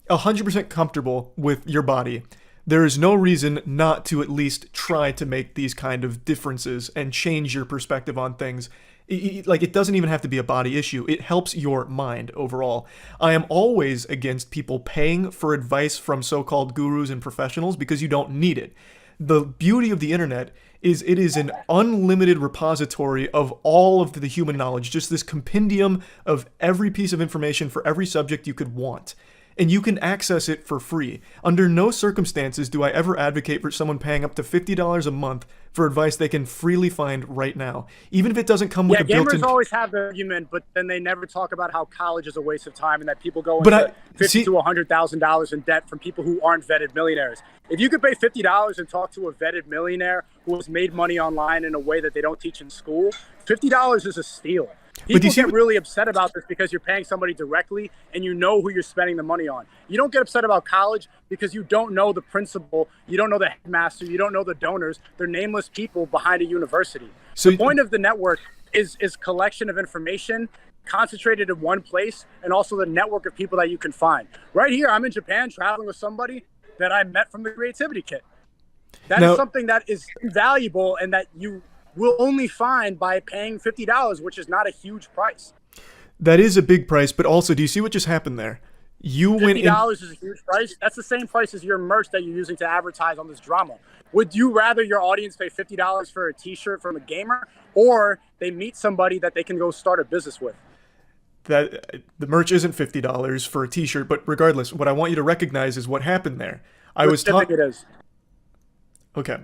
Speaker 1: 100% comfortable with your body, there is no reason not to at least try to make these kind of differences and change your perspective on things. Like, it doesn't even have to be a body issue. It helps your mind overall. I am always against people paying for advice from so-called gurus and professionals because you don't need it. The beauty of the internet is it is an unlimited repository of all of the human knowledge, just this compendium of every piece of information for every subject you could want. and you can access it for free. Under no circumstances do I ever advocate for someone paying up to $50 a month for advice they can freely find right now, even if it doesn't come with a built-in...
Speaker 8: Gamers always have the argument, but then they never talk about how college is a waste of time and that people go
Speaker 1: But
Speaker 8: into $50,000 to $100,000 in debt from people who aren't vetted millionaires. If you could pay $50 and talk to a vetted millionaire who has made money online in a way that they don't teach in school, $50 is a steal. People get really upset about this because you're paying somebody directly and you know who you're spending the money on. You don't get upset about college because you don't know the principal, you don't know the headmaster, you don't know the donors. They're nameless people behind a university. So the point of the network is collection of information concentrated in one place, and also the network of people that you can find. Right here, I'm in Japan traveling with somebody that I met from the Creativity Kit. That is something that is valuable and that you will only find by paying $50, which is not a huge price.
Speaker 1: That is a big price, but also, do you see what just happened there? You went in...
Speaker 8: $50 is a huge price. That's the same price as your merch that you're using to advertise on this drama. Would you rather your audience pay $50 for a t-shirt from a gamer, or they meet somebody that they can go start a business with?
Speaker 1: That the merch isn't $50 for a t-shirt, but regardless, what I want you to recognize is what happened there. I was talking...
Speaker 8: It is.
Speaker 1: Okay.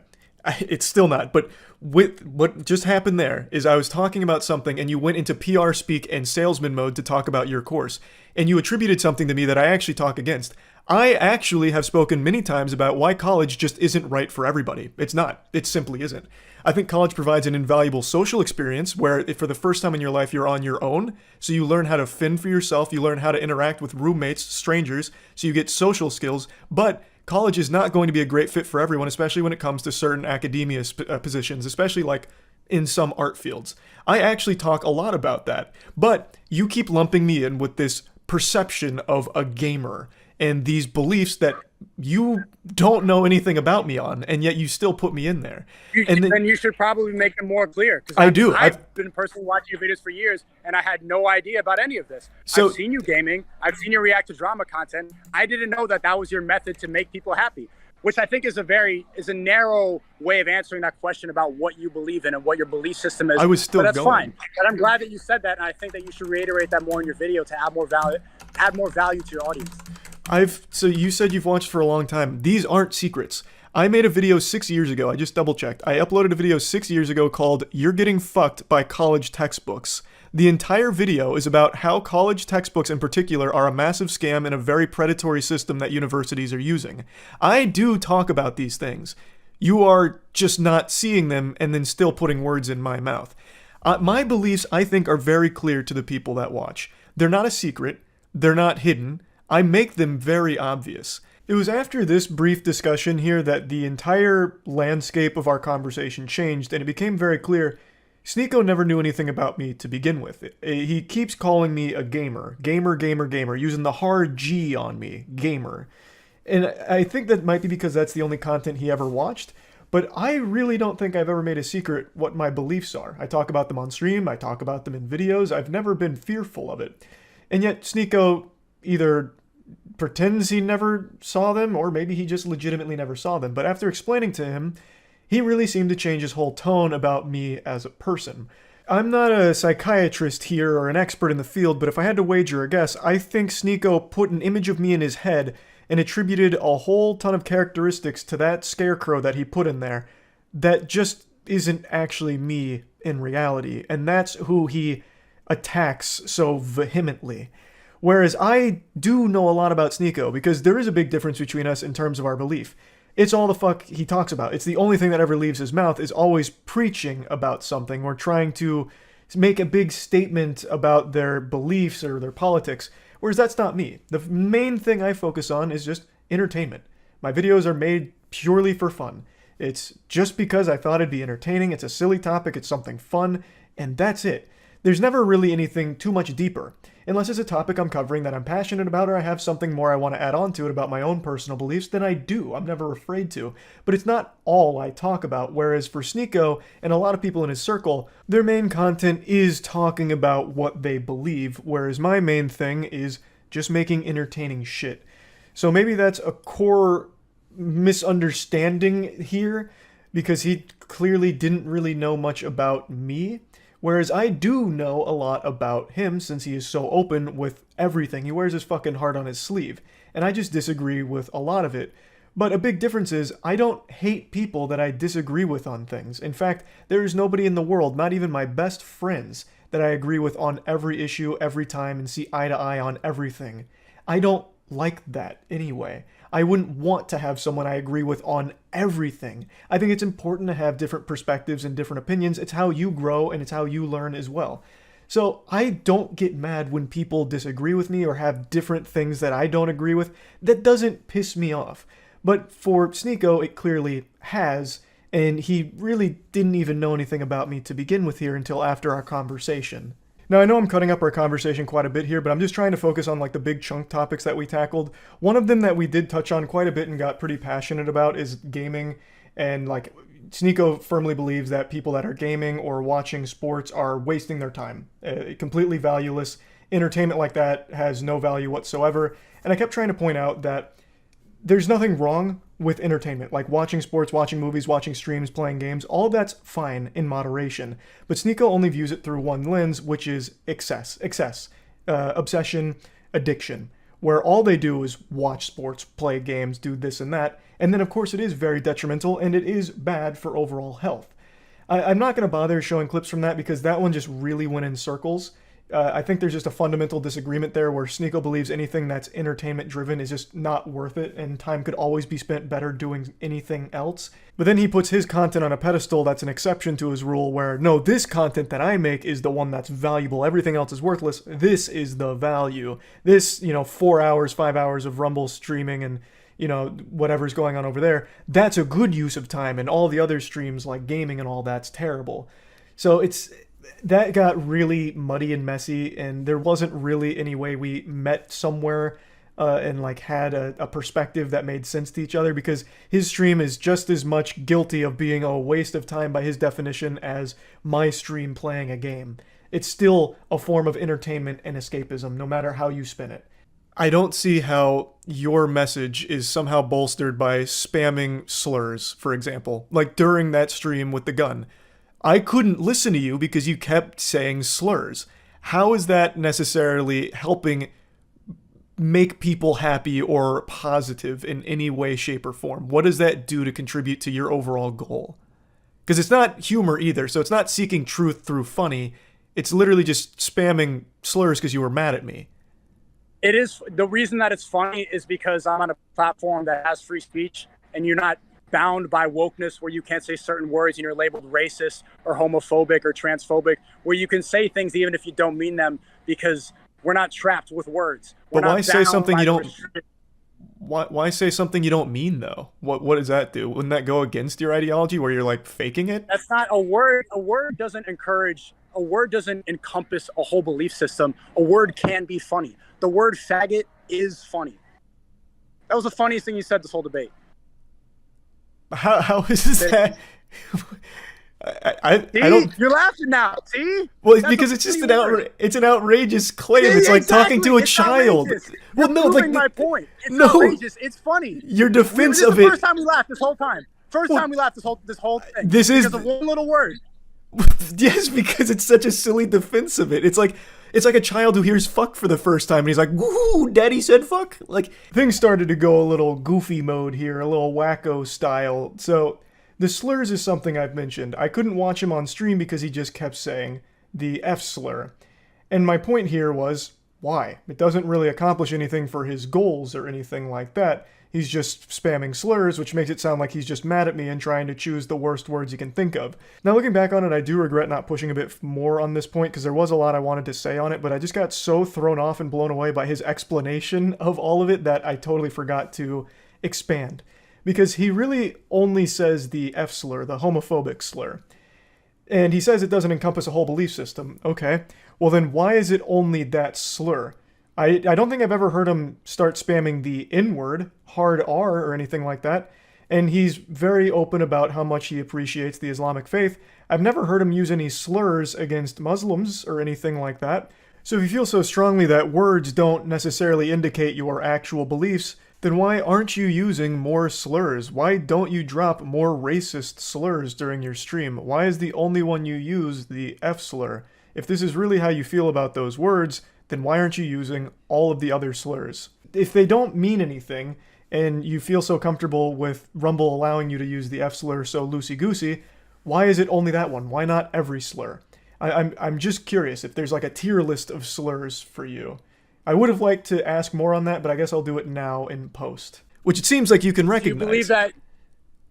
Speaker 1: It's still not, but with what just happened there is I was talking about something and you went into PR speak and salesman mode to talk about your course, and you attributed something to me that I actually talk against. I actually have spoken many times about why college just isn't right for everybody. It's not. It simply isn't. I think college provides an invaluable social experience where for the first time in your life you're on your own, so you learn how to fend for yourself, you learn how to interact with roommates, strangers, so you get social skills, but college is not going to be a great fit for everyone, especially when it comes to certain academia positions, especially like in some art fields. I actually talk a lot about that, but you keep lumping me in with this perception of a gamer and these beliefs that you don't know anything about me on, and yet you still put me in there.
Speaker 8: Then you should probably make them more clear.
Speaker 1: I do.
Speaker 8: I've been personally watching your videos for years, and I had no idea about any of this. I've seen you gaming. I've seen you react to drama content. I didn't know that that was your method to make people happy, which I think is a narrow way of answering that question about what you believe in and what your belief system is.
Speaker 1: I was still
Speaker 8: but that's
Speaker 1: going.
Speaker 8: fine. But I'm glad that you said that, and I think that you should reiterate that more in your video to add more value to your audience.
Speaker 1: So you said you've watched for a long time. These aren't secrets. I made a video 6 years ago. I just double checked. I uploaded a video 6 years ago called "You're Getting Fucked by College Textbooks." The entire video is about how college textbooks in particular are a massive scam and a very predatory system that universities are using. I do talk about these things. You are just not seeing them and then still putting words in my mouth. My beliefs, I think, are very clear to the people that watch. They're not a secret. They're not hidden. I make them very obvious. It was after this brief discussion here that the entire landscape of our conversation changed, and it became very clear Sneako never knew anything about me to begin with. He keeps calling me a gamer. Gamer, using the hard G on me. Gamer. And I think that might be because that's the only content he ever watched, but I really don't think I've ever made a secret what my beliefs are. I talk about them on stream, I talk about them in videos, I've never been fearful of it. And yet Sneako either pretends he never saw them, or maybe he just legitimately never saw them. But after explaining to him, he really seemed to change his whole tone about me as a person. I'm not a psychiatrist here or an expert in the field, but if I had to wager a guess, I think Sneako put an image of me in his head and attributed a whole ton of characteristics to that scarecrow that he put in there that just isn't actually me in reality. And that's who he attacks so vehemently. Whereas I do know a lot about Sneako, because there is a big difference between us in terms of our belief. It's all the fuck he talks about. It's the only thing that ever leaves his mouth is always preaching about something or trying to make a big statement about their beliefs or their politics, whereas that's not me. The main thing I focus on is just entertainment. My videos are made purely for fun. It's just because I thought it'd be entertaining, it's a silly topic, it's something fun, and that's it. There's never really anything too much deeper, unless it's a topic I'm covering that I'm passionate about or I have something more I want to add on to it about my own personal beliefs, then I do. I'm never afraid to. But it's not all I talk about, whereas for Sneako and a lot of people in his circle, their main content is talking about what they believe, whereas my main thing is just making entertaining shit. So maybe that's a core misunderstanding here, because he clearly didn't really know much about me, Whereas I do know a lot about him since he is so open with everything. He wears his fucking heart on his sleeve. And I just disagree with a lot of it. But a big difference is I don't hate people that I disagree with on things. In fact, there is nobody in the world, not even my best friends, that I agree with on every issue every time and see eye to eye on everything. I don't like that anyway. I wouldn't want to have someone I agree with on everything. I think it's important to have different perspectives and different opinions. It's how you grow and it's how you learn as well. So I don't get mad when people disagree with me or have different things that I don't agree with. That doesn't piss me off. But for Sneako, it clearly has, and he really didn't even know anything about me to begin with here until after our conversation. Now, I know I'm cutting up our conversation quite a bit here, but I'm just trying to focus on like the big chunk topics that we tackled. One of them that we did touch on quite a bit and got pretty passionate about is gaming. And like Sneako firmly believes that people that are gaming or watching sports are wasting their time. Completely valueless. Entertainment like that has no value whatsoever. And I kept trying to point out that there's nothing wrong with entertainment, like watching sports, watching movies, watching streams, playing games. All of that's fine in moderation. But Sneako only views it through one lens, which is excess, obsession, addiction, where all they do is watch sports, play games, do this and that. And then, of course, it is very detrimental and it is bad for overall health. I'm not going to bother showing clips from that because that one just really went in circles. I think there's just a fundamental disagreement there where Sneako believes anything that's entertainment driven is just not worth it and time could always be spent better doing anything else. But then he puts his content on a pedestal that's an exception to his rule where, no, this content that I make is the one that's valuable. Everything else is worthless. This is the value. This, 4 hours, 5 hours of Rumble streaming and, whatever's going on over there, that's a good use of time. And all the other streams like gaming and all that's terrible. So that got really muddy and messy, and there wasn't really any way we met somewhere and like had a perspective that made sense to each other, because his stream is just as much guilty of being a waste of time by his definition as my stream playing a game. It's still a form of entertainment and escapism, no matter how you spin it. I don't see how your message is somehow bolstered by spamming slurs, for example, like during that stream with the gun. I couldn't listen to you because you kept saying slurs. How is that necessarily helping make people happy or positive in any way, shape, or form? What does that do to contribute to your overall goal? Because it's not humor either, so it's not seeking truth through funny. It's literally just spamming slurs because you were mad at me.
Speaker 8: It is. The reason that it's funny is because I'm on a platform that has free speech and you're not bound by wokeness where you can't say certain words and you're labeled racist or homophobic or transphobic, where you can say things even if you don't mean them because we're not trapped with words.
Speaker 1: But why say something you don't? Why say something you don't mean though? What does that do? Wouldn't that go against your ideology where you're like faking it?
Speaker 8: That's not a word. A word doesn't encourage. A word doesn't encompass a whole belief system. A word can be funny. The word faggot is funny. That was the funniest thing you said this whole debate.
Speaker 1: How is that? I don't.
Speaker 8: You're laughing now. See?
Speaker 1: Well, that's because it's just an outrageous claim.
Speaker 8: Yeah,
Speaker 1: it's like
Speaker 8: exactly.
Speaker 1: talking to a child.
Speaker 8: Outrageous.
Speaker 1: Well,
Speaker 8: You're proving my point. It's outrageous. It's funny.
Speaker 1: Your defense
Speaker 8: of it.
Speaker 1: This is the
Speaker 8: first time we laughed this whole time. Time we laughed this whole thing.
Speaker 1: This is
Speaker 8: because of one little word.
Speaker 1: Yes, because it's such a silly defense of it. It's like a child who hears fuck for the first time and he's like, woohoo, daddy said fuck. Like, things started to go a little goofy mode here, a little wacko style. So the slurs is something I've mentioned. I couldn't watch him on stream because he just kept saying the F slur. And my point here was, why? It doesn't really accomplish anything for his goals or anything like that. He's just spamming slurs, which makes it sound like he's just mad at me and trying to choose the worst words he can think of. Now, looking back on it, I do regret not pushing a bit more on this point because there was a lot I wanted to say on it, but I just got so thrown off and blown away by his explanation of all of it that I totally forgot to expand. Because he really only says the F slur, the homophobic slur. And he says it doesn't encompass a whole belief system. Okay, well then why is it only that slur? I don't think I've ever heard him start spamming the N-word, hard R, or anything like that. And he's very open about how much he appreciates the Islamic faith. I've never heard him use any slurs against Muslims or anything like that. So if you feel so strongly that words don't necessarily indicate your actual beliefs, then why aren't you using more slurs? Why don't you drop more racist slurs during your stream? Why is the only one you use the F slur? If this is really how you feel about those words, then why aren't you using all of the other slurs? If they don't mean anything, and you feel so comfortable with Rumble allowing you to use the F slur so loosey-goosey, why is it only that one? Why not every slur? I'm just curious if there's like a tier list of slurs for you. I would have liked to ask more on that, but I guess I'll do it now in post. Which it seems like you can recognize.
Speaker 8: Do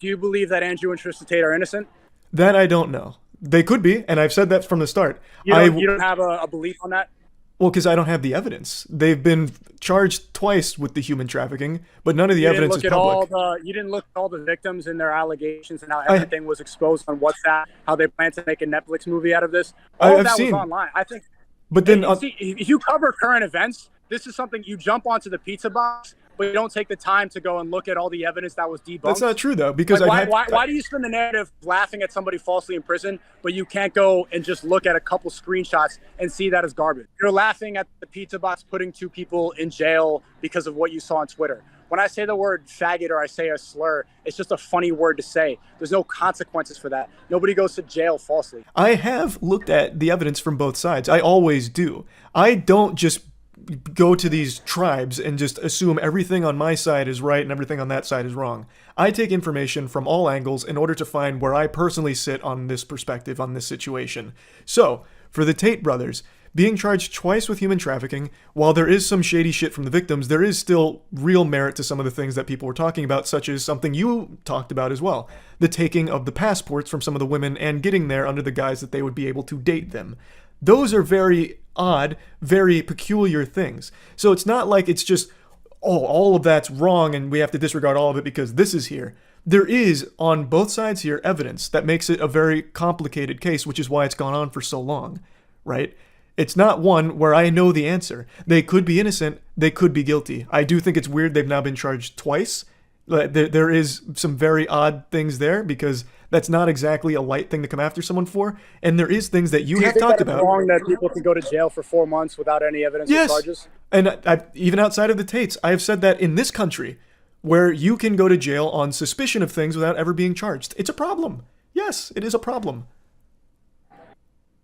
Speaker 8: you believe that Andrew and Tristan Tate are innocent?
Speaker 1: That I don't know. They could be, and I've said that from the start.
Speaker 8: You don't have a belief on that?
Speaker 1: Well, because I don't have the evidence. They've been charged twice with the human trafficking, but none of the evidence is public.
Speaker 8: You didn't look at all the victims and their allegations and how everything was exposed on WhatsApp, how they plan to make a Netflix movie out of this. All of that was online. I think.
Speaker 1: But then,
Speaker 8: if you cover current events, this is something you jump onto the pizza box, but you don't take the time to go and look at all the evidence that was debunked.
Speaker 1: That's not true, though, because
Speaker 8: why do you spend the narrative laughing at somebody falsely in prison, but you can't go and just look at a couple screenshots and see that as garbage? You're laughing at the pizza box putting 2 people in jail because of what you saw on Twitter. When I say the word faggot or I say a slur, it's just a funny word to say. There's no consequences for that. Nobody goes to jail falsely.
Speaker 1: I have looked at the evidence from both sides. I always do. I don't just go to these tribes and just assume everything on my side is right and everything on that side is wrong. I take information from all angles in order to find where I personally sit on this perspective, on this situation. So, for the Tate brothers, being charged twice with human trafficking, while there is some shady shit from the victims, there is still real merit to some of the things that people were talking about, such as something you talked about as well, the taking of the passports from some of the women and getting there under the guise that they would be able to date them. Those are very odd, very peculiar things. So it's not like it's just, all of that's wrong and we have to disregard all of it because this is here. There is, on both sides here, evidence that makes it a very complicated case, which is why it's gone on for so long, right? It's not one where I know the answer. They could be innocent, they could be guilty. I do think it's weird they've now been charged twice. There is some very odd things there because that's not exactly a light thing to come after someone for. And there is things that you have talked about.
Speaker 8: It's wrong that people can go to jail for 4 months without any evidence of charges?
Speaker 1: And even outside of the Tates, I have said that in this country, where you can go to jail on suspicion of things without ever being charged. It's a problem. Yes, it is a problem.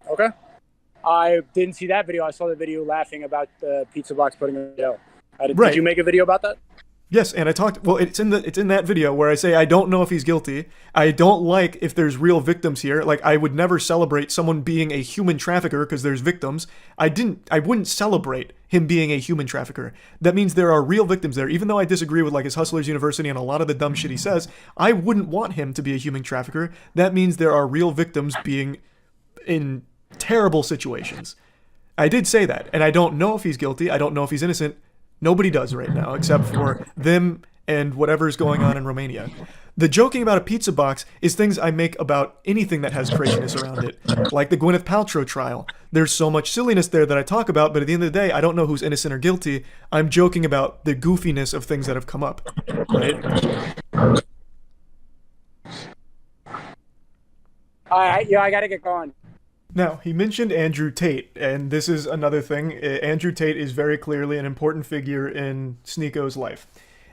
Speaker 8: Okay. I didn't see that video. I saw the video laughing about the pizza box putting in jail. Did you make a video about that?
Speaker 1: Yes, and I talked. Well, it's in that video where I say I don't know if he's guilty. I don't like if there's real victims here. Like I would never celebrate someone being a human trafficker because there's victims. I wouldn't celebrate him being a human trafficker. That means there are real victims there. Even though I disagree with like his Hustlers University and a lot of the dumb shit he says, I wouldn't want him to be a human trafficker. That means there are real victims being in terrible situations. I did say that, and I don't know if he's guilty. I don't know if he's innocent. Nobody does right now, except for them and whatever's going on in Romania. The joking about a pizza box is things I make about anything that has craziness around it, like the Gwyneth Paltrow trial. There's so much silliness there that I talk about, but at the end of the day, I don't know who's innocent or guilty. I'm joking about the goofiness of things that have come up, right?
Speaker 8: All right, I gotta get going.
Speaker 1: Now, he mentioned Andrew Tate, and this is another thing. Andrew Tate is very clearly an important figure in Sneako's life.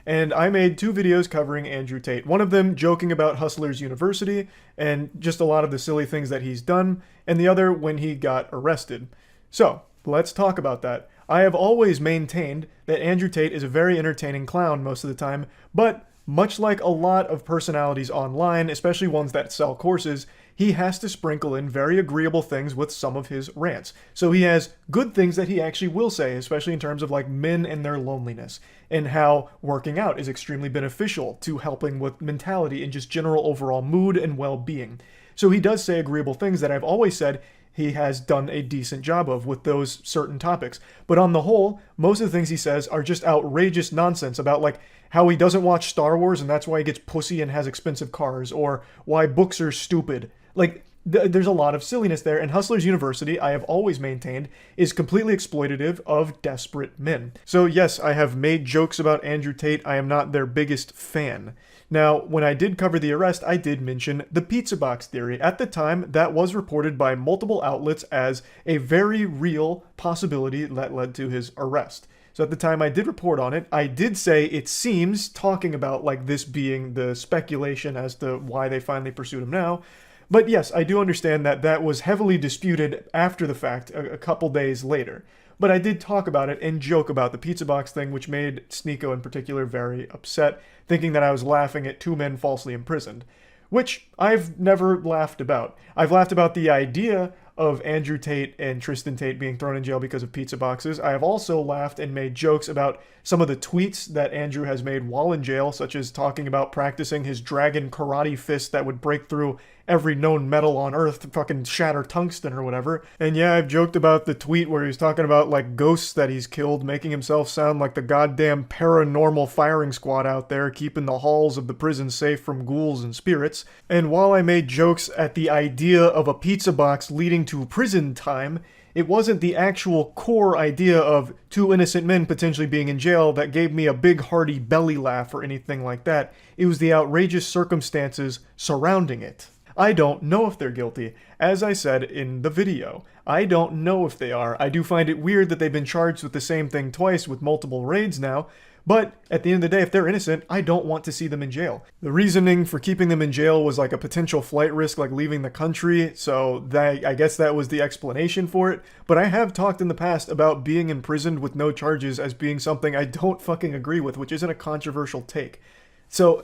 Speaker 1: And I made 2 videos covering Andrew Tate. One of them joking about Hustlers University and just a lot of the silly things that he's done, and the other when he got arrested. So, let's talk about that. I have always maintained that Andrew Tate is a very entertaining clown most of the time, but much like a lot of personalities online, especially ones that sell courses, he has to sprinkle in very agreeable things with some of his rants. So he has good things that he actually will say, especially in terms of like men and their loneliness, and how working out is extremely beneficial to helping with mentality and just general overall mood and well-being. So he does say agreeable things that I've always said he has done a decent job of with those certain topics. But on the whole, most of the things he says are just outrageous nonsense about like how he doesn't watch Star Wars and that's why he gets pussy and has expensive cars, or why books are stupid. Like, there's a lot of silliness there, and Hustlers University, I have always maintained, is completely exploitative of desperate men. So yes, I have made jokes about Andrew Tate. I am not their biggest fan. Now, when I did cover the arrest, I did mention the pizza box theory. At the time, that was reported by multiple outlets as a very real possibility that led to his arrest. So at the time I did report on it, I did say it seems, talking about like this being the speculation as to why they finally pursued him now. But yes, I do understand that that was heavily disputed after the fact, a couple days later. But I did talk about it and joke about the pizza box thing, which made Sneako in particular very upset, thinking that I was laughing at two men falsely imprisoned, which I've never laughed about. I've laughed about the idea of Andrew Tate and Tristan Tate being thrown in jail because of pizza boxes. I have also laughed and made jokes about some of the tweets that Andrew has made while in jail, such as talking about practicing his dragon karate fist that would break through every known metal on Earth to fucking shatter tungsten or whatever. And yeah, I've joked about the tweet where he's talking about like ghosts that he's killed, making himself sound like the goddamn paranormal firing squad out there, keeping the halls of the prison safe from ghouls and spirits. And while I made jokes at the idea of a pizza box leading to prison time, it wasn't the actual core idea of two innocent men potentially being in jail that gave me a big hearty belly laugh or anything like that. It was the outrageous circumstances surrounding it. I don't know if they're guilty. As I said in the video, I don't know if they are. I do find it weird that they've been charged with the same thing twice with multiple raids now, but at the end of the day, if they're innocent, I don't want to see them in jail. The reasoning for keeping them in jail was like a potential flight risk, like leaving the country, so I guess that was the explanation for it. But I have talked in the past about being imprisoned with no charges as being something I don't fucking agree with, which isn't a controversial take. So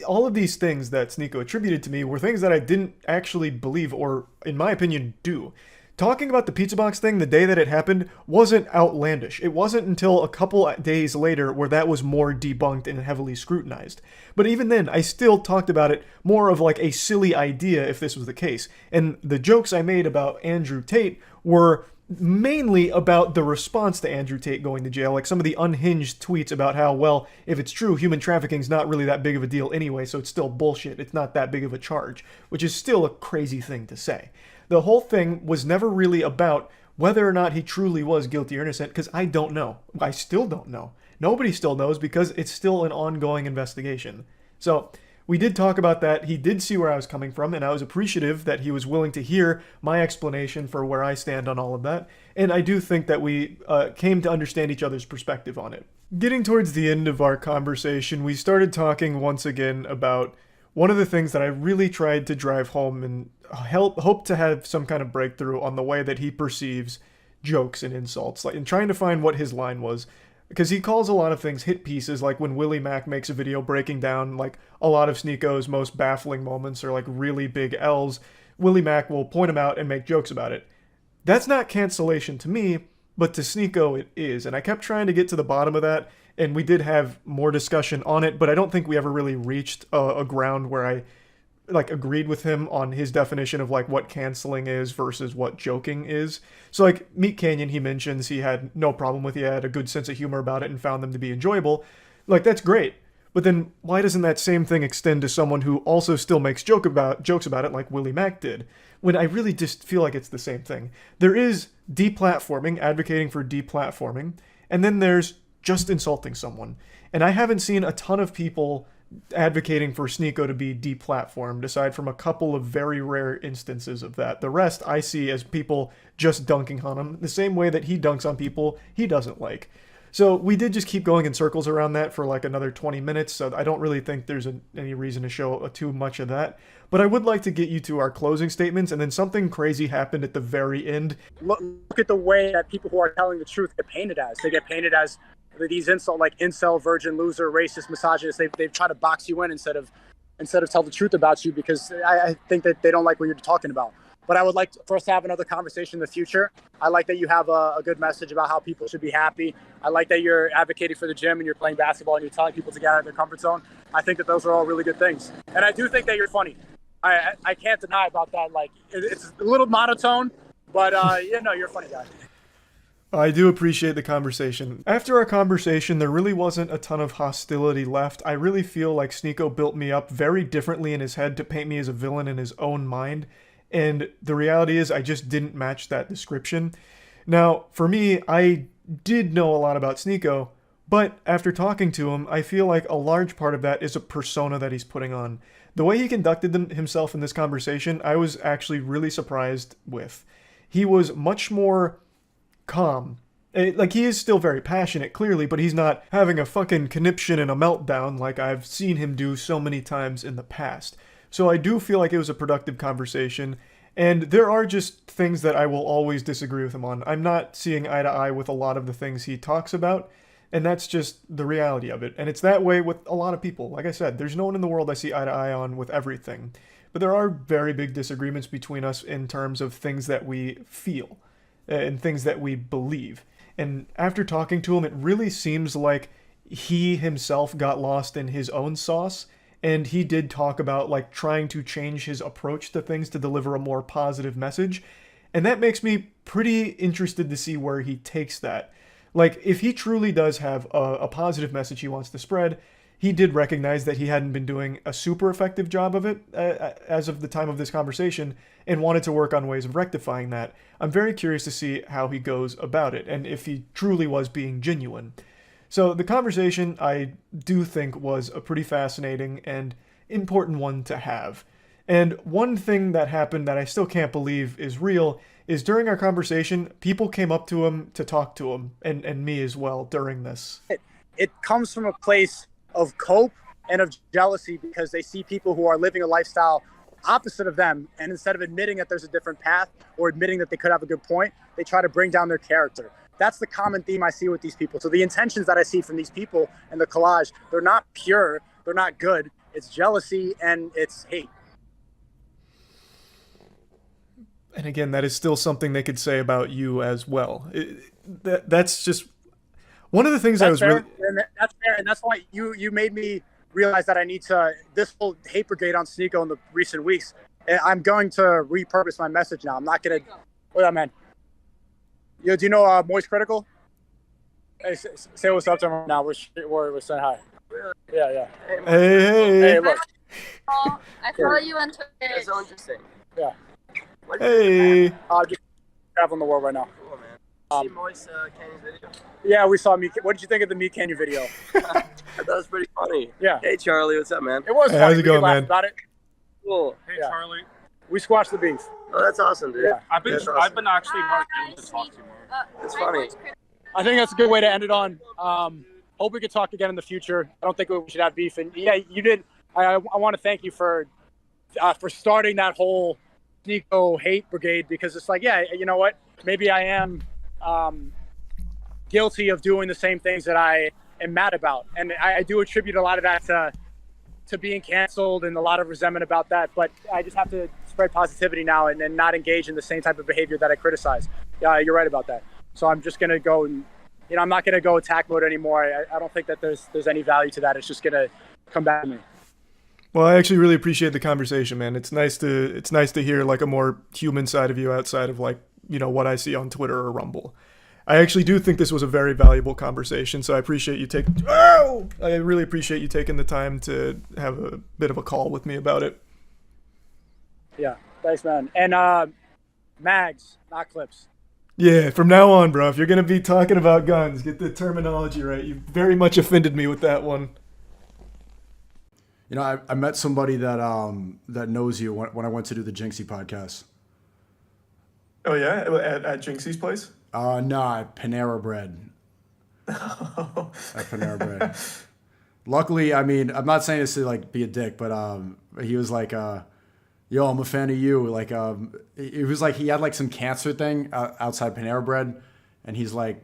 Speaker 1: all of these things that Sneako attributed to me were things that I didn't actually believe or, in my opinion, do. Talking about the pizza box thing the day that it happened wasn't outlandish. It wasn't until a couple days later where that was more debunked and heavily scrutinized. But even then, I still talked about it more of like a silly idea if this was the case. And the jokes I made about Andrew Tate were mainly about the response to Andrew Tate going to jail, like some of the unhinged tweets about how, well, if it's true, human trafficking's not really that big of a deal anyway, so it's still bullshit. It's not that big of a charge, which is still a crazy thing to say. The whole thing was never really about whether or not he truly was guilty or innocent, because I don't know. I still don't know. Nobody still knows because it's still an ongoing investigation. So we did talk about that. He did see where I was coming from, and I was appreciative that he was willing to hear my explanation for where I stand on all of that. And I do think that we came to understand each other's perspective on it. Getting towards the end of our conversation, we started talking once again about one of the things that I really tried to drive home and hope to have some kind of breakthrough on the way that he perceives jokes and insults, like in trying to find what his line was. Because he calls a lot of things hit pieces, like when Willie Mack makes a video breaking down like a lot of Sneako's most baffling moments or like really big L's, Willie Mack will point them out and make jokes about it. That's not cancellation to me, but to Sneako it is. And I kept trying to get to the bottom of that, and we did have more discussion on it, but I don't think we ever really reached a ground where I like agreed with him on his definition of like what canceling is versus what joking is. So like Meat Canyon, he mentions he had no problem with it, he had a good sense of humor about it and found them to be enjoyable. Like, that's great. But then why doesn't that same thing extend to someone who also still makes jokes about it like Willie Mack did? When I really just feel like it's the same thing. There is deplatforming, advocating for deplatforming, and then there's just insulting someone. And I haven't seen a ton of people advocating for Sneako to be deplatformed, aside from a couple of very rare instances of that. The rest I see as people just dunking on him, the same way that he dunks on people he doesn't like. So we did just keep going in circles around that for like another 20 minutes, so I don't really think there's any reason to show too much of that. But I would like to get you to our closing statements, and then something crazy happened at the very end.
Speaker 8: Look at the way that people who are telling the truth get painted as. They get painted as these incel, virgin, loser, racist, misogynist. They've tried to box you in instead of tell the truth about you, because I think that they don't like what you're talking about. But I would like for us to have another conversation in the future. I like that you have a good message about how people should be happy. I like that you're advocating for the gym and you're playing basketball and you're telling people to get out of their comfort zone. I think that those are all really good things. And I do think that you're funny. I can't deny about that. Like, it's a little monotone, but you're a funny guy.
Speaker 1: I do appreciate the conversation. After our conversation, there really wasn't a ton of hostility left. I really feel like Sneako built me up very differently in his head to paint me as a villain in his own mind. And the reality is I just didn't match that description. Now, for me, I did know a lot about Sneako, but after talking to him, I feel like a large part of that is a persona that he's putting on. The way he conducted himself in this conversation, I was actually really surprised with. He was much more calm. Like, he is still very passionate, clearly, but he's not having a fucking conniption and a meltdown like I've seen him do so many times in the past. So I do feel like it was a productive conversation, and there are just things that I will always disagree with him on. I'm not seeing eye to eye with a lot of the things he talks about, and that's just the reality of it. And it's that way with a lot of people. Like I said, there's no one in the world I see eye to eye on with everything. But there are very big disagreements between us in terms of things that we feel and things that we believe. And after talking to him, it really seems like he himself got lost in his own sauce. And he did talk about like trying to change his approach to things to deliver a more positive message. And that makes me pretty interested to see where he takes that. Like, if he truly does have a positive message he wants to spread, he did recognize that he hadn't been doing a super effective job of it as of the time of this conversation, and wanted to work on ways of rectifying that. I'm very curious to see how he goes about it, and if he truly was being genuine. So the conversation, I do think, was a pretty fascinating and important one to have. And one thing that happened that I still can't believe is real is during our conversation, people came up to him to talk to him, and me as well, during this.
Speaker 8: It comes from a place of cope and of jealousy because they see people who are living a lifestyle opposite of them, and instead of admitting that there's a different path or admitting that they could have a good point, they try to bring down their character. That's the common theme I see with these people. So the intentions that I see from these people in the collage, they're not pure, they're not good. It's jealousy and it's hate.
Speaker 1: And again, that is still something they could say about you as well. That's just one of the things I was
Speaker 8: fair.
Speaker 1: really...
Speaker 8: That's fair, and that's why you made me realize that I need to, this whole hate brigade on Sneako in the recent weeks, I'm going to repurpose my message now. I'm not going to... What up, man? Yo, do you know Moist Critical? Hey, say what's up to him right now. We're saying hi.
Speaker 10: Really?
Speaker 8: Yeah.
Speaker 1: Hey,
Speaker 8: look.
Speaker 10: I follow you on Twitter. It's so interesting.
Speaker 8: Yeah.
Speaker 1: Hey.
Speaker 8: Just traveling the world right now.
Speaker 10: Cool, man. See Moist Canyon's video?
Speaker 8: Yeah, we saw Meat. What did you think of the Meat Canyon video?
Speaker 10: I thought it was pretty funny.
Speaker 8: Yeah.
Speaker 10: Hey, Charlie, what's up, man?
Speaker 8: It was
Speaker 1: Hey,
Speaker 8: funny.
Speaker 1: how's it going, man?
Speaker 8: About it.
Speaker 10: Cool.
Speaker 11: Hey,
Speaker 8: Yeah.
Speaker 11: Charlie.
Speaker 8: We squashed the beef.
Speaker 10: Oh, that's awesome, dude.
Speaker 8: Yeah.
Speaker 11: I've been
Speaker 10: That's awesome.
Speaker 11: actually wanting to talk to you more.
Speaker 10: It's funny.
Speaker 8: I think that's a good way to end it on. Hope we could talk again in the future. I don't think we should have beef. And yeah, you did. I want to thank you for starting that whole Sneako hate brigade, because it's like, yeah, you know what? Maybe I am guilty of doing the same things that I am mad about, and I do attribute a lot of that to being canceled and a lot of resentment about that. But I just have to spread positivity now and not engage in the same type of behavior that I criticize. Yeah, you're right about that. So I'm just gonna go and, I'm not gonna go attack mode anymore. I don't think that there's any value to that. It's just gonna come back to me.
Speaker 1: Well, I actually really appreciate the conversation, man. It's nice to hear like a more human side of you outside of like, what I see on Twitter or Rumble. I actually do think this was a very valuable conversation, so I appreciate you I really appreciate you taking the time to have a bit of a call with me about it.
Speaker 8: Yeah, thanks, man. And mags, not clips.
Speaker 1: Yeah, from now on, bro, if you're gonna be talking about guns, get the terminology right. You very much offended me with that one.
Speaker 2: I met somebody that knows you when I went to do the Jinxie podcast.
Speaker 1: Oh yeah, at Jinxie's place?
Speaker 2: No, Panera Bread. At Panera Bread. Luckily, I mean, I'm not saying this to like be a dick, but he was like, "Yo, I'm a fan of you." Like, it was like he had like some cancer thing outside Panera Bread, and he's like,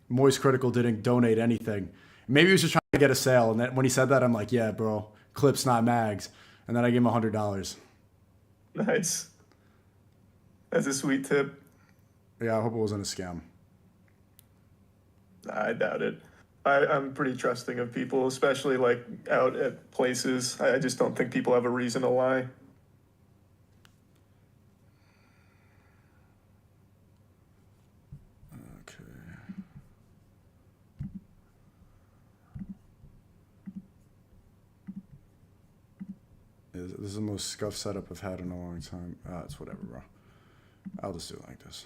Speaker 2: Moist Critical didn't donate anything. Maybe he was just trying to get a sale, and then when he said that, I'm like, "Yeah, bro, clips, not mags." And then I gave him $100.
Speaker 1: Nice. That's a sweet tip.
Speaker 2: Yeah, I hope it wasn't a scam.
Speaker 1: I doubt it. I'm pretty trusting of people, especially like out at places. I just don't think people have a reason to lie.
Speaker 2: Okay. This is the most scuffed setup I've had in a long time. It's whatever, bro. I'll just do it like this.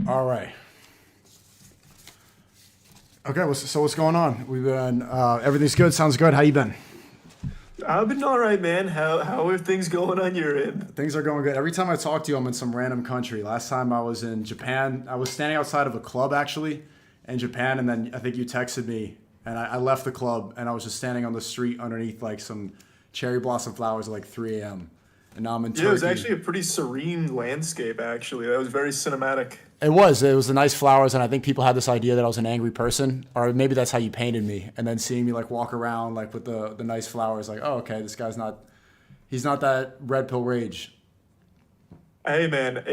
Speaker 2: All right. Okay, so what's going on? We've been everything's good. Sounds good. How you been?
Speaker 1: I've been all right, man. How are things going on your end?
Speaker 2: Things are going good. Every time I talk to you, I'm in some random country. Last time I was in Japan. I was standing outside of a club actually in Japan, and then I think you texted me, and I left the club, and I was just standing on the street underneath like some cherry blossom flowers at like 3 a.m. And now I'm in Turkey.
Speaker 1: Yeah, it was actually a pretty serene landscape, actually. That was very cinematic.
Speaker 2: It was the nice flowers, and I think people had this idea that I was an angry person, or maybe that's how you painted me. And then seeing me like walk around like with the nice flowers, like, oh, okay, this guy's he's not that red pill rage.
Speaker 1: Hey man,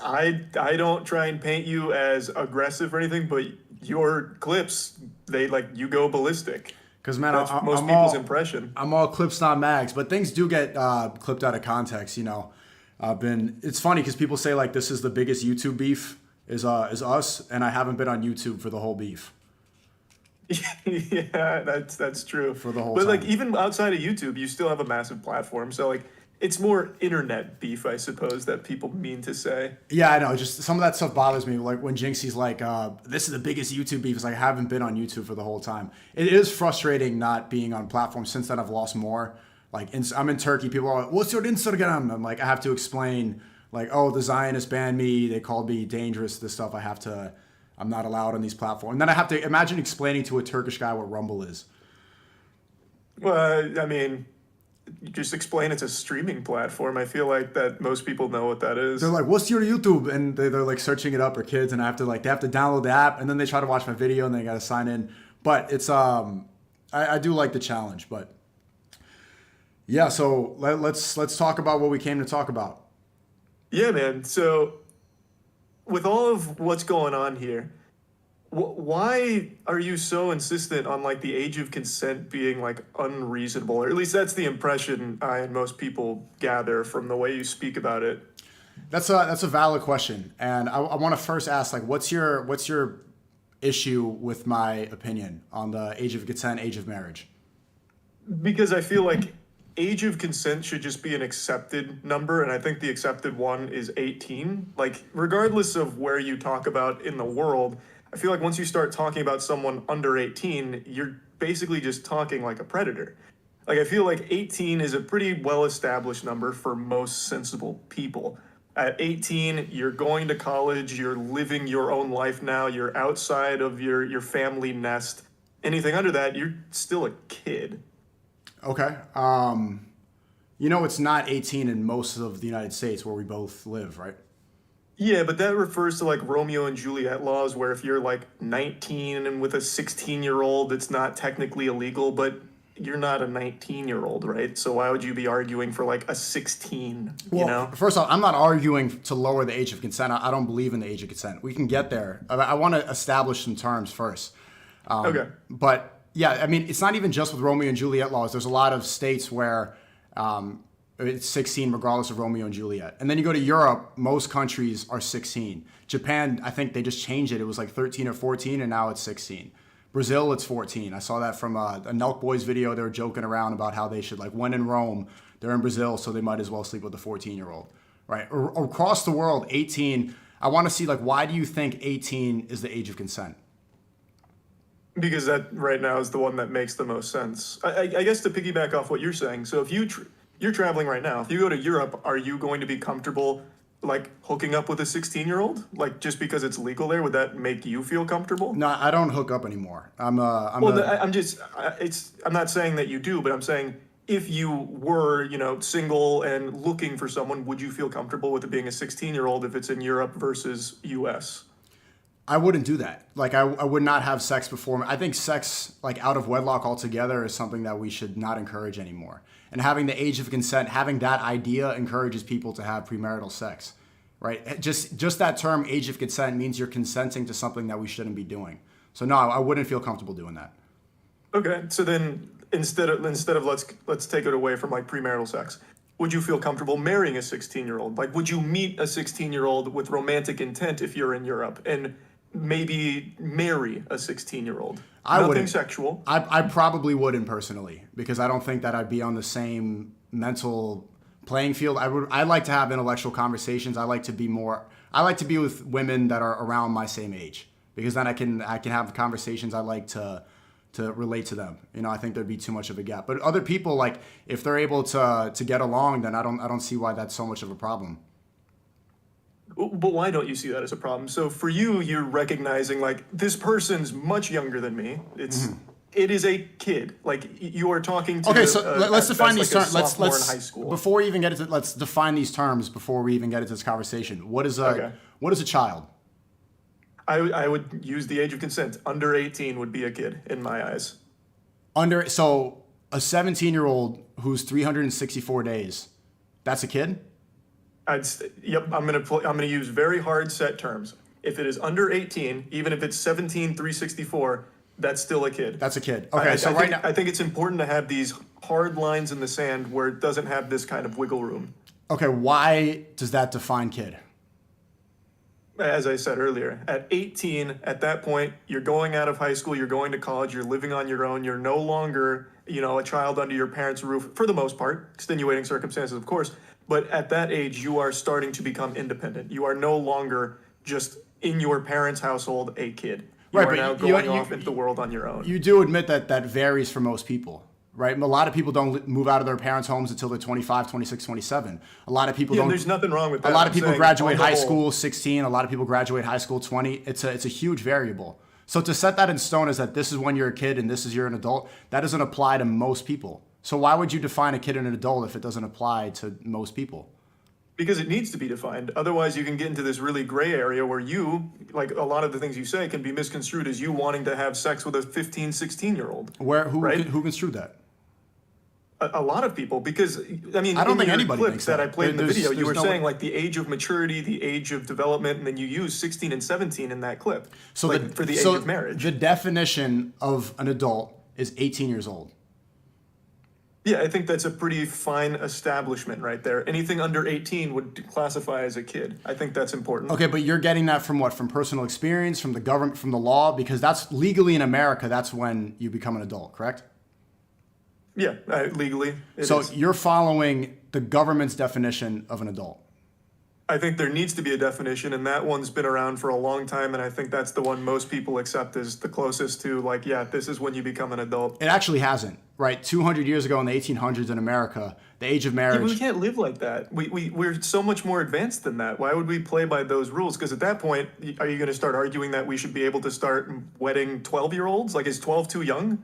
Speaker 1: I don't try and paint you as aggressive or anything, but your clips, you go ballistic.
Speaker 2: Because man,
Speaker 1: that's most people's impression.
Speaker 2: I'm all clips, not mags, but things do get clipped out of context. You know, it's funny because people say like this is the biggest YouTube beef is us, and I haven't been on YouTube for the whole beef.
Speaker 1: Yeah, that's true.
Speaker 2: For the whole
Speaker 1: but
Speaker 2: time.
Speaker 1: like even outside of YouTube, you still have a massive platform. So like it's more internet beef, I suppose, that people mean to say.
Speaker 2: Yeah, I know. Just some of that stuff bothers me. Like when Jinxie's like, this is the biggest YouTube beef. It's like I haven't been on YouTube for the whole time. It is frustrating not being on platforms. Since then, I've lost more. Like I'm in Turkey. People are like, what's your Instagram? I'm like, I have to explain like, oh, the Zionists banned me. They called me dangerous. This stuff I'm not allowed on these platforms. And then I have to imagine explaining to a Turkish guy what Rumble is.
Speaker 1: Well, I mean, you just explain it's a streaming platform. I feel like that most people know what that is.
Speaker 2: They're like, what's your YouTube? And they're like searching it up for kids, and they have to download the app, and then they try to watch my video, and they got to sign in. But it's I do like the challenge, but yeah. So let's talk about what we came to talk about.
Speaker 1: Yeah, man. So with all of what's going on here, why are you so insistent on like the age of consent being like unreasonable? Or at least that's the impression I and most people gather from the way you speak about it.
Speaker 2: That's a valid question, and I want to first ask like, what's your issue with my opinion on the age of consent, age of marriage?
Speaker 1: Because I feel like age of consent should just be an accepted number, and I think the accepted one is 18. Like regardless of where you talk about in the world, I feel like once you start talking about someone under 18, you're basically just talking like a predator. Like I feel like 18 is a pretty well-established number for most sensible people. At 18, you're going to college, you're living your own life now, you're outside of your family nest. Anything under that, you're still a kid.
Speaker 2: Okay. It's not 18 in most of the United States where we both live, right?
Speaker 1: Yeah, but that refers to like Romeo and Juliet laws where if you're like 19 and with a 16-year-old, it's not technically illegal, but you're not a 19-year-old, right? So why would you be arguing for like a 16, you know?
Speaker 2: First off, I'm not arguing to lower the age of consent. I don't believe in the age of consent. We can get there. I want to establish some terms first.
Speaker 1: Okay.
Speaker 2: But yeah, I mean, it's not even just with Romeo and Juliet laws. There's a lot of states where it's 16 regardless of Romeo and Juliet. And then you go to Europe, most countries are 16. Japan, I think they just changed it. It was like 13 or 14, and now it's 16. Brazil, it's 14. I saw that from a Nelk Boys video. They were joking around about how they should, like, when in Rome, they're in Brazil, so they might as well sleep with a 14-year-old, right? Or across the world, 18. I want to see, like, why do you think 18 is the age of consent?
Speaker 1: Because that right now is the one that makes the most sense. I guess to piggyback off what you're saying, so if you're traveling right now, if you go to Europe, are you going to be comfortable like hooking up with a 16-year-old? Like just because it's legal there, would that make you feel comfortable?
Speaker 2: No, I don't hook up anymore. I'm not
Speaker 1: saying that you do, but I'm saying if you were, single and looking for someone, would you feel comfortable with it being a 16-year-old if it's in Europe versus US?
Speaker 2: I wouldn't do that. Like I would not have sex before. I think sex like out of wedlock altogether is something that we should not encourage anymore. And having the age of consent, having that idea encourages people to have premarital sex, right? Just that term age of consent means you're consenting to something that we shouldn't be doing. So no, I wouldn't feel comfortable doing that.
Speaker 1: Okay, so then instead of let's take it away from like premarital sex. would you feel comfortable marrying a 16-year-old? Like, would you meet a 16-year-old with romantic intent if you're in Europe and maybe marry a 16-year-old? Nothing
Speaker 2: wouldn't.
Speaker 1: sexual.
Speaker 2: I probably wouldn't personally, because I don't think that I'd be on the same mental playing field. I like to have intellectual conversations. I like to be with women that are around my same age, because then I can have conversations. I like to relate to them. You know, I think there'd be too much of a gap. But other people, like, if they're able to get along, then I don't see why that's so much of a problem.
Speaker 1: But why don't you see that as a problem? So for you, you're recognizing, like, this person's much younger than me. It is a kid. Like, you are talking to.
Speaker 2: Okay, so let's define these terms. Let's
Speaker 1: in high school.
Speaker 2: Before we even get into, let's define these terms before we even get into this conversation. What is a child?
Speaker 1: I would use the age of consent. Under 18 would be a kid in my eyes.
Speaker 2: So a 17-year-old who's 364 days, that's a kid?
Speaker 1: Yep, I'm gonna use very hard set terms. If it is under 18, even if it's 17, 364, that's still a kid.
Speaker 2: That's a kid. Okay,
Speaker 1: now I think it's important to have these hard lines in the sand where it doesn't have this kind of wiggle room.
Speaker 2: Okay, why does that define kid?
Speaker 1: As I said earlier, at 18, at that point, you're going out of high school, you're going to college, you're living on your own, you're no longer, a child under your parents' roof, for the most part, extenuating circumstances, of course, but at that age, you are starting to become independent. You are no longer just in your parents' household a kid. You are now going off into the world on your own.
Speaker 2: You do admit that varies for most people. Right? A lot of people don't move out of their parents' homes until they're 25, 26, 27. A lot of people don't.
Speaker 1: There's nothing wrong with that.
Speaker 2: A lot of people graduate high school 16. A lot of people graduate high school 20. It's a huge variable. So to set that in stone as that this is when you're a kid and this is you're an adult, that doesn't apply to most people. So why would you define a kid and an adult if it doesn't apply to most people?
Speaker 1: Because it needs to be defined. Otherwise, you can get into this really gray area where you, like a lot of the things you say, can be misconstrued as you wanting to have sex with a 15, 16-year-old.
Speaker 2: Who construed that?
Speaker 1: A lot of people, because
Speaker 2: I don't think anybody
Speaker 1: clips that I played in the video, you were saying
Speaker 2: way.
Speaker 1: like the age of maturity, the age of development, and then you use 16 and 17 in that clip.
Speaker 2: So
Speaker 1: for the age of marriage.
Speaker 2: The definition of an adult is 18 years old.
Speaker 1: Yeah, I think that's a pretty fine establishment right there. Anything under 18 would classify as a kid. I think that's important.
Speaker 2: Okay, but you're getting that from what? From personal experience, from the government, from the law? Because that's legally in America, that's when you become an adult, correct?
Speaker 1: Yeah, legally.
Speaker 2: So you're following the government's definition of an adult.
Speaker 1: I think there needs to be a definition, and that one's been around for a long time, and I think that's the one most people accept as the closest to, like, yeah, this is when you become an adult.
Speaker 2: It actually hasn't, right? 200 years ago in the 1800s in America, the age of marriage...
Speaker 1: Yeah, we can't live like that. We're so much more advanced than that. Why would we play by those rules? Because at that point, are you going to start arguing that we should be able to start wedding 12-year-olds? Like, is 12 too young?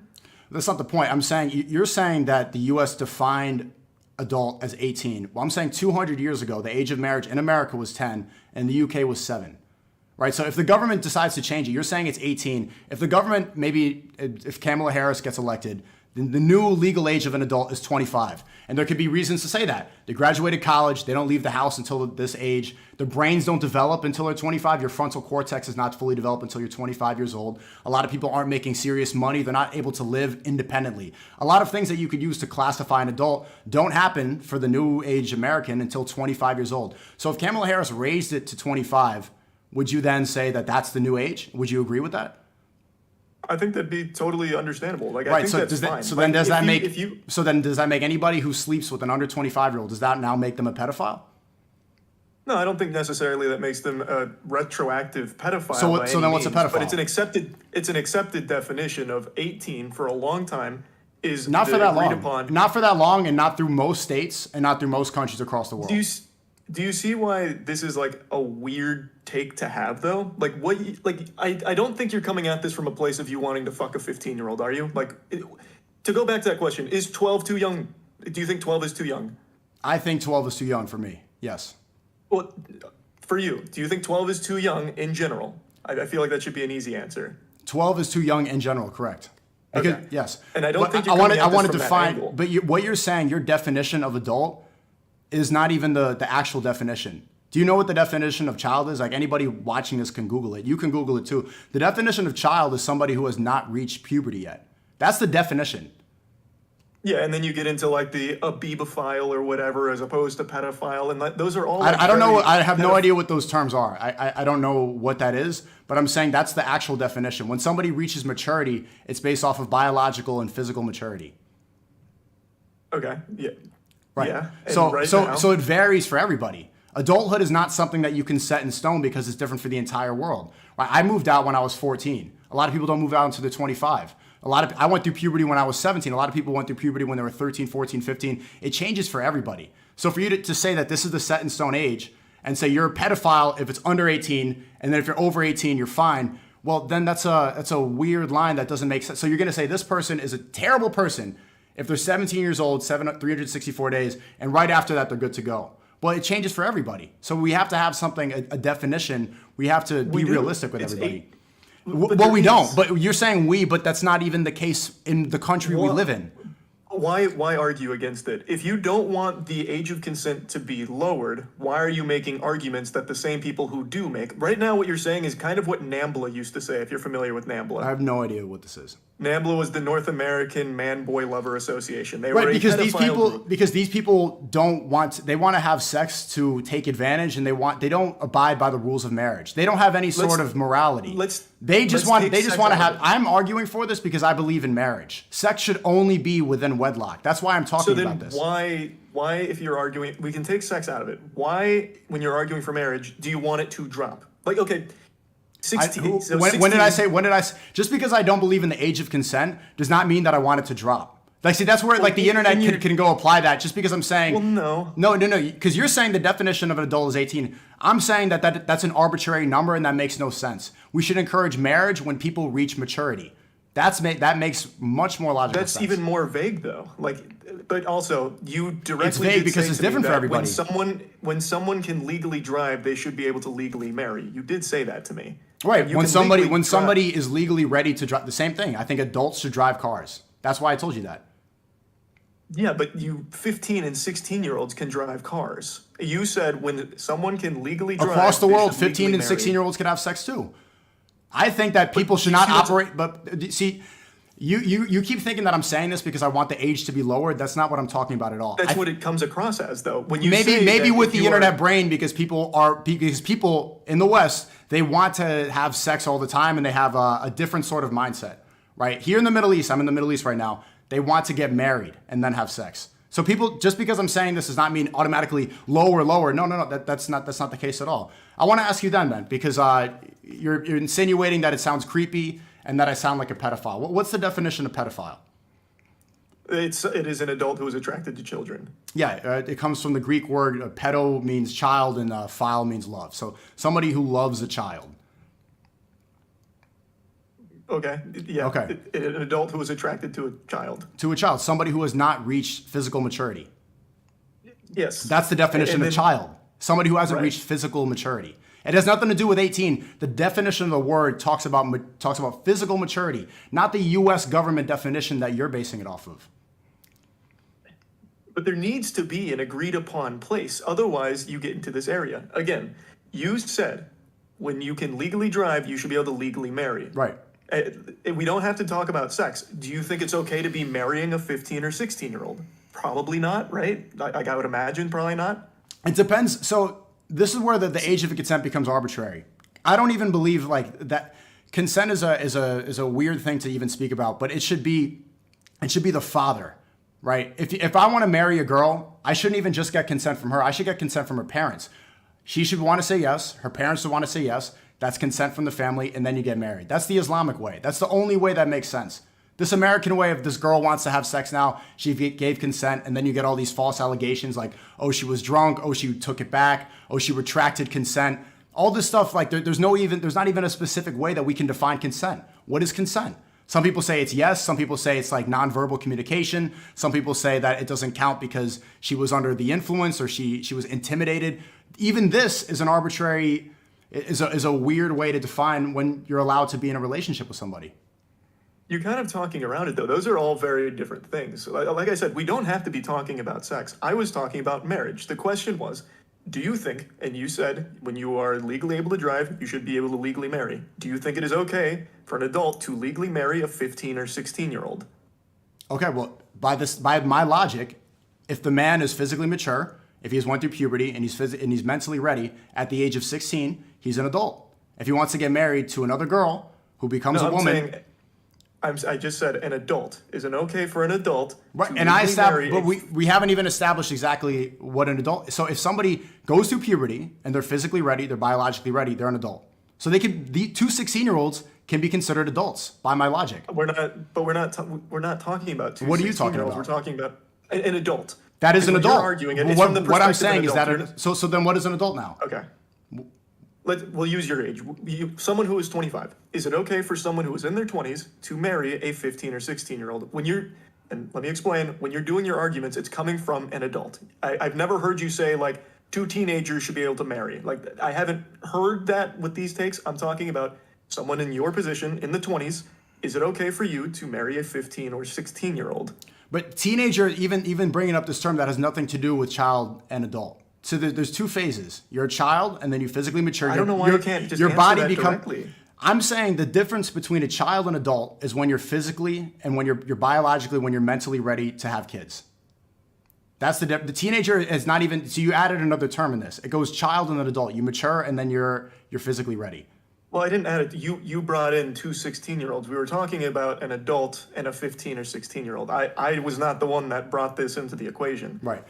Speaker 2: That's not the point. I'm saying, you're saying that the U.S. defined adult as 18. Well, I'm saying 200 years ago, the age of marriage in America was 10 and the UK was 7. Right? So if the government decides to change it, you're saying it's 18. If the government, maybe if Kamala Harris gets elected, then the new legal age of an adult is 25. And there could be reasons to say that. They graduated college, they don't leave the house until this age. Their brains don't develop until they're 25. Your frontal cortex is not fully developed until you're 25 years old. A lot of people aren't making serious money. They're not able to live independently. A lot of things that you could use to classify an adult don't happen for the new age American until 25 years old. So if Kamala Harris raised it to 25, would you then say that that's the new age? Would you agree with that?
Speaker 1: I think that'd be totally understandable. Like,
Speaker 2: right,
Speaker 1: I think that's fine.
Speaker 2: So then does that make anybody who sleeps with an under 25-year-old, does that now make them a pedophile?
Speaker 1: No, I don't think necessarily that makes them a retroactive pedophile.
Speaker 2: So then what's a pedophile?
Speaker 1: But it's an accepted definition of 18 for a long time. Is
Speaker 2: not for that long. Not for that long, and not through most states, and not through most countries across the world.
Speaker 1: Do you see why this is like a weird take to have though? Like I don't think you're coming at this from a place of you wanting to fuck a 15-year-old, are you? Like, to go back to that question, is 12 too young? Do you think 12 is too young?
Speaker 2: I think 12 is too young for me. Yes.
Speaker 1: Well, for you, do you think 12 is too young in general? I feel like that should be an easy answer.
Speaker 2: 12 is too young in general, correct? Because,
Speaker 1: okay.
Speaker 2: Yes.
Speaker 1: And I don't think you're coming at this from that angle.
Speaker 2: But what you're saying, your definition of adult is not even the actual definition. Do you know what the definition of child is? Like, anybody watching this can Google it. You can Google it too. The definition of child is somebody who has not reached puberty yet. That's the definition.
Speaker 1: Yeah, and then you get into like a bebophile or whatever, as opposed to pedophile, and those are all.
Speaker 2: I don't know. I have no idea what those terms are. I don't know what that is, but I'm saying that's the actual definition. When somebody reaches maturity, it's based off of biological and physical maturity.
Speaker 1: Okay. Yeah.
Speaker 2: Right.
Speaker 1: Yeah.
Speaker 2: So it varies for everybody. Adulthood is not something that you can set in stone because it's different for the entire world. Right? I moved out when I was 14. A lot of people don't move out until they're 25. I went through puberty when I was 17. A lot of people went through puberty when they were 13, 14, 15. It changes for everybody. So for you to say that this is the set in stone age and say you're a pedophile if it's under 18, and then if you're over 18, you're fine. Well, then that's a weird line that doesn't make sense. So you're going to say this person is a terrible person if they're 17 years old, 364 days, and right after that, they're good to go. Well, it changes for everybody. So we have to have something, a definition. We have to be realistic with everybody. Well, we don't. But you're saying but that's not even the case in the country we live in.
Speaker 1: Why argue against it? If you don't want the age of consent to be lowered, why are you making arguments that the same people who do make? Right now, what you're saying is kind of what NAMBLA used to say, if you're familiar with NAMBLA.
Speaker 2: I have no idea what this is.
Speaker 1: NAMBLA was the North American Man-Boy Lover Association. They were
Speaker 2: right,
Speaker 1: a
Speaker 2: because
Speaker 1: group.
Speaker 2: these people they want to have sex to take advantage, and they don't abide by the rules of marriage. They don't have any sort of morality. They just want to have. I'm arguing for this because I believe in marriage. Sex should only be within wedlock. That's why I'm talking about this.
Speaker 1: Why, if you're arguing, we can take sex out of it. Why, when you're arguing for marriage, do you want it to drop? Like, okay. 16.
Speaker 2: When did I say? Just because I don't believe in the age of consent does not mean that I want it to drop. Like, see, that's where the internet can go apply that. Just because I'm saying.
Speaker 1: Well, no.
Speaker 2: No. Because you're saying the definition of an adult is 18. I'm saying that's an arbitrary number and that makes no sense. We should encourage marriage when people reach maturity. That makes much more logical sense.
Speaker 1: That's even more vague, though. But also, you directly.
Speaker 2: It's vague because it's different for everybody.
Speaker 1: When someone can legally drive, they should be able to legally marry. You did say that to me.
Speaker 2: Right. When somebody is legally ready to drive, the same thing. I think adults should drive cars. That's why I told you that.
Speaker 1: Yeah, but 15 and 16-year-olds can drive cars. You said when someone can legally drive.
Speaker 2: Across the world, 15 and 16-year-olds can have sex too. I think that people should not operate. But see, you keep thinking that I'm saying this because I want the age to be lowered. That's not what I'm talking about at all.
Speaker 1: That's what it comes across as, though. When you
Speaker 2: maybe with the internet brain, because people in the West, they want to have sex all the time and they have a different sort of mindset. Right here in the Middle East, I'm in the Middle East right now. They want to get married and then have sex. So people, just because I'm saying this does not mean automatically lower. No. That's not the case at all. I want to ask you then, because you're insinuating that it sounds creepy and that I sound like a pedophile. What's the definition of pedophile?
Speaker 1: It is an adult who is attracted to children.
Speaker 2: Yeah, it comes from the Greek word pedo means child and phile means love. So somebody who loves a child.
Speaker 1: Okay. Yeah.
Speaker 2: Okay.
Speaker 1: An adult who is attracted to a child.
Speaker 2: To a child, somebody who has not reached physical maturity.
Speaker 1: Yes.
Speaker 2: That's the definition of child. Somebody who hasn't reached physical maturity. It has nothing to do with 18. The definition of the word talks about physical maturity, not the U.S. government definition that you're basing it off of.
Speaker 1: But there needs to be an agreed upon place. Otherwise, you get into this area. Again, you said when you can legally drive, you should be able to legally marry.
Speaker 2: Right.
Speaker 1: We don't have to talk about sex. Do you think it's okay to be marrying a 15 or 16-year-old? Probably not, right? I would imagine probably not.
Speaker 2: It depends. So this is where the age of consent becomes arbitrary. I don't even believe that consent is a weird thing to even speak about, but it should be the father, right? If I want to marry a girl, I shouldn't even just get consent from her. I should get consent from her parents. She should want to say yes. Her parents should want to say yes. That's consent from the family, and then you get married. That's the Islamic way. That's the only way that makes sense. This American way of this girl wants to have sex now, she gave consent, and then you get all these false allegations like, oh, she was drunk, oh, she took it back, oh, she retracted consent. All this stuff, like there's not even a specific way that we can define consent. What is consent? Some people say it's yes. Some people say it's like nonverbal communication. Some people say that it doesn't count because she was under the influence or she was intimidated. Even this is an arbitrary, is a weird way to define when you're allowed to be in a relationship with somebody.
Speaker 1: You're kind of talking around it, though. Those are all very different things. Like I said, we don't have to be talking about sex. I was talking about marriage. The question was, do you think, and you said when you are legally able to drive, you should be able to legally marry. Do you think it is okay for an adult to legally marry a 15 or 16-year-old?
Speaker 2: Okay, well, by my logic, if the man is physically mature, if he's went through puberty and he's mentally ready at the age of 16, he's an adult. If he wants to get married to another girl who becomes a woman,
Speaker 1: I just said an adult. Is it okay for an adult?
Speaker 2: Right, and I established, but we haven't even established exactly what an adult. So if somebody goes through puberty and they're physically ready, they're biologically ready, they're an adult. So the two 16-year-olds can be considered adults by my logic.
Speaker 1: We're not talking about two.
Speaker 2: What are you talking about?
Speaker 1: We're talking about an adult.
Speaker 2: That is an adult.
Speaker 1: You're arguing it.
Speaker 2: What I'm saying is that so then what is an adult now?
Speaker 1: Okay. We'll use your age. Someone who is 25. Is it okay for someone who is in their 20s to marry a 15 or 16-year-old? And let me explain, when you're doing your arguments, it's coming from an adult. I've never heard you say, like, two teenagers should be able to marry. Like, I haven't heard that with these takes. I'm talking about someone in your position in the 20s. Is it okay for you to marry a 15 or 16-year-old?
Speaker 2: But teenager, even bringing up this term that has nothing to do with child and adult. So there's two phases. You're a child, and then you physically mature.
Speaker 1: I don't know why you can't just
Speaker 2: your
Speaker 1: answer
Speaker 2: body
Speaker 1: that
Speaker 2: becomes.
Speaker 1: directly.
Speaker 2: I'm saying the difference between a child and adult is when you're physically and when you're biologically, when you're mentally ready to have kids. That's the teenager is not even. So you added another term in this. It goes child and then adult. You mature, and then you're physically ready.
Speaker 1: Well, I didn't add it. You brought in two 16-year-olds. We were talking about an adult and a 15 or 16-year-old. I was not the one that brought this into the equation.
Speaker 2: Right.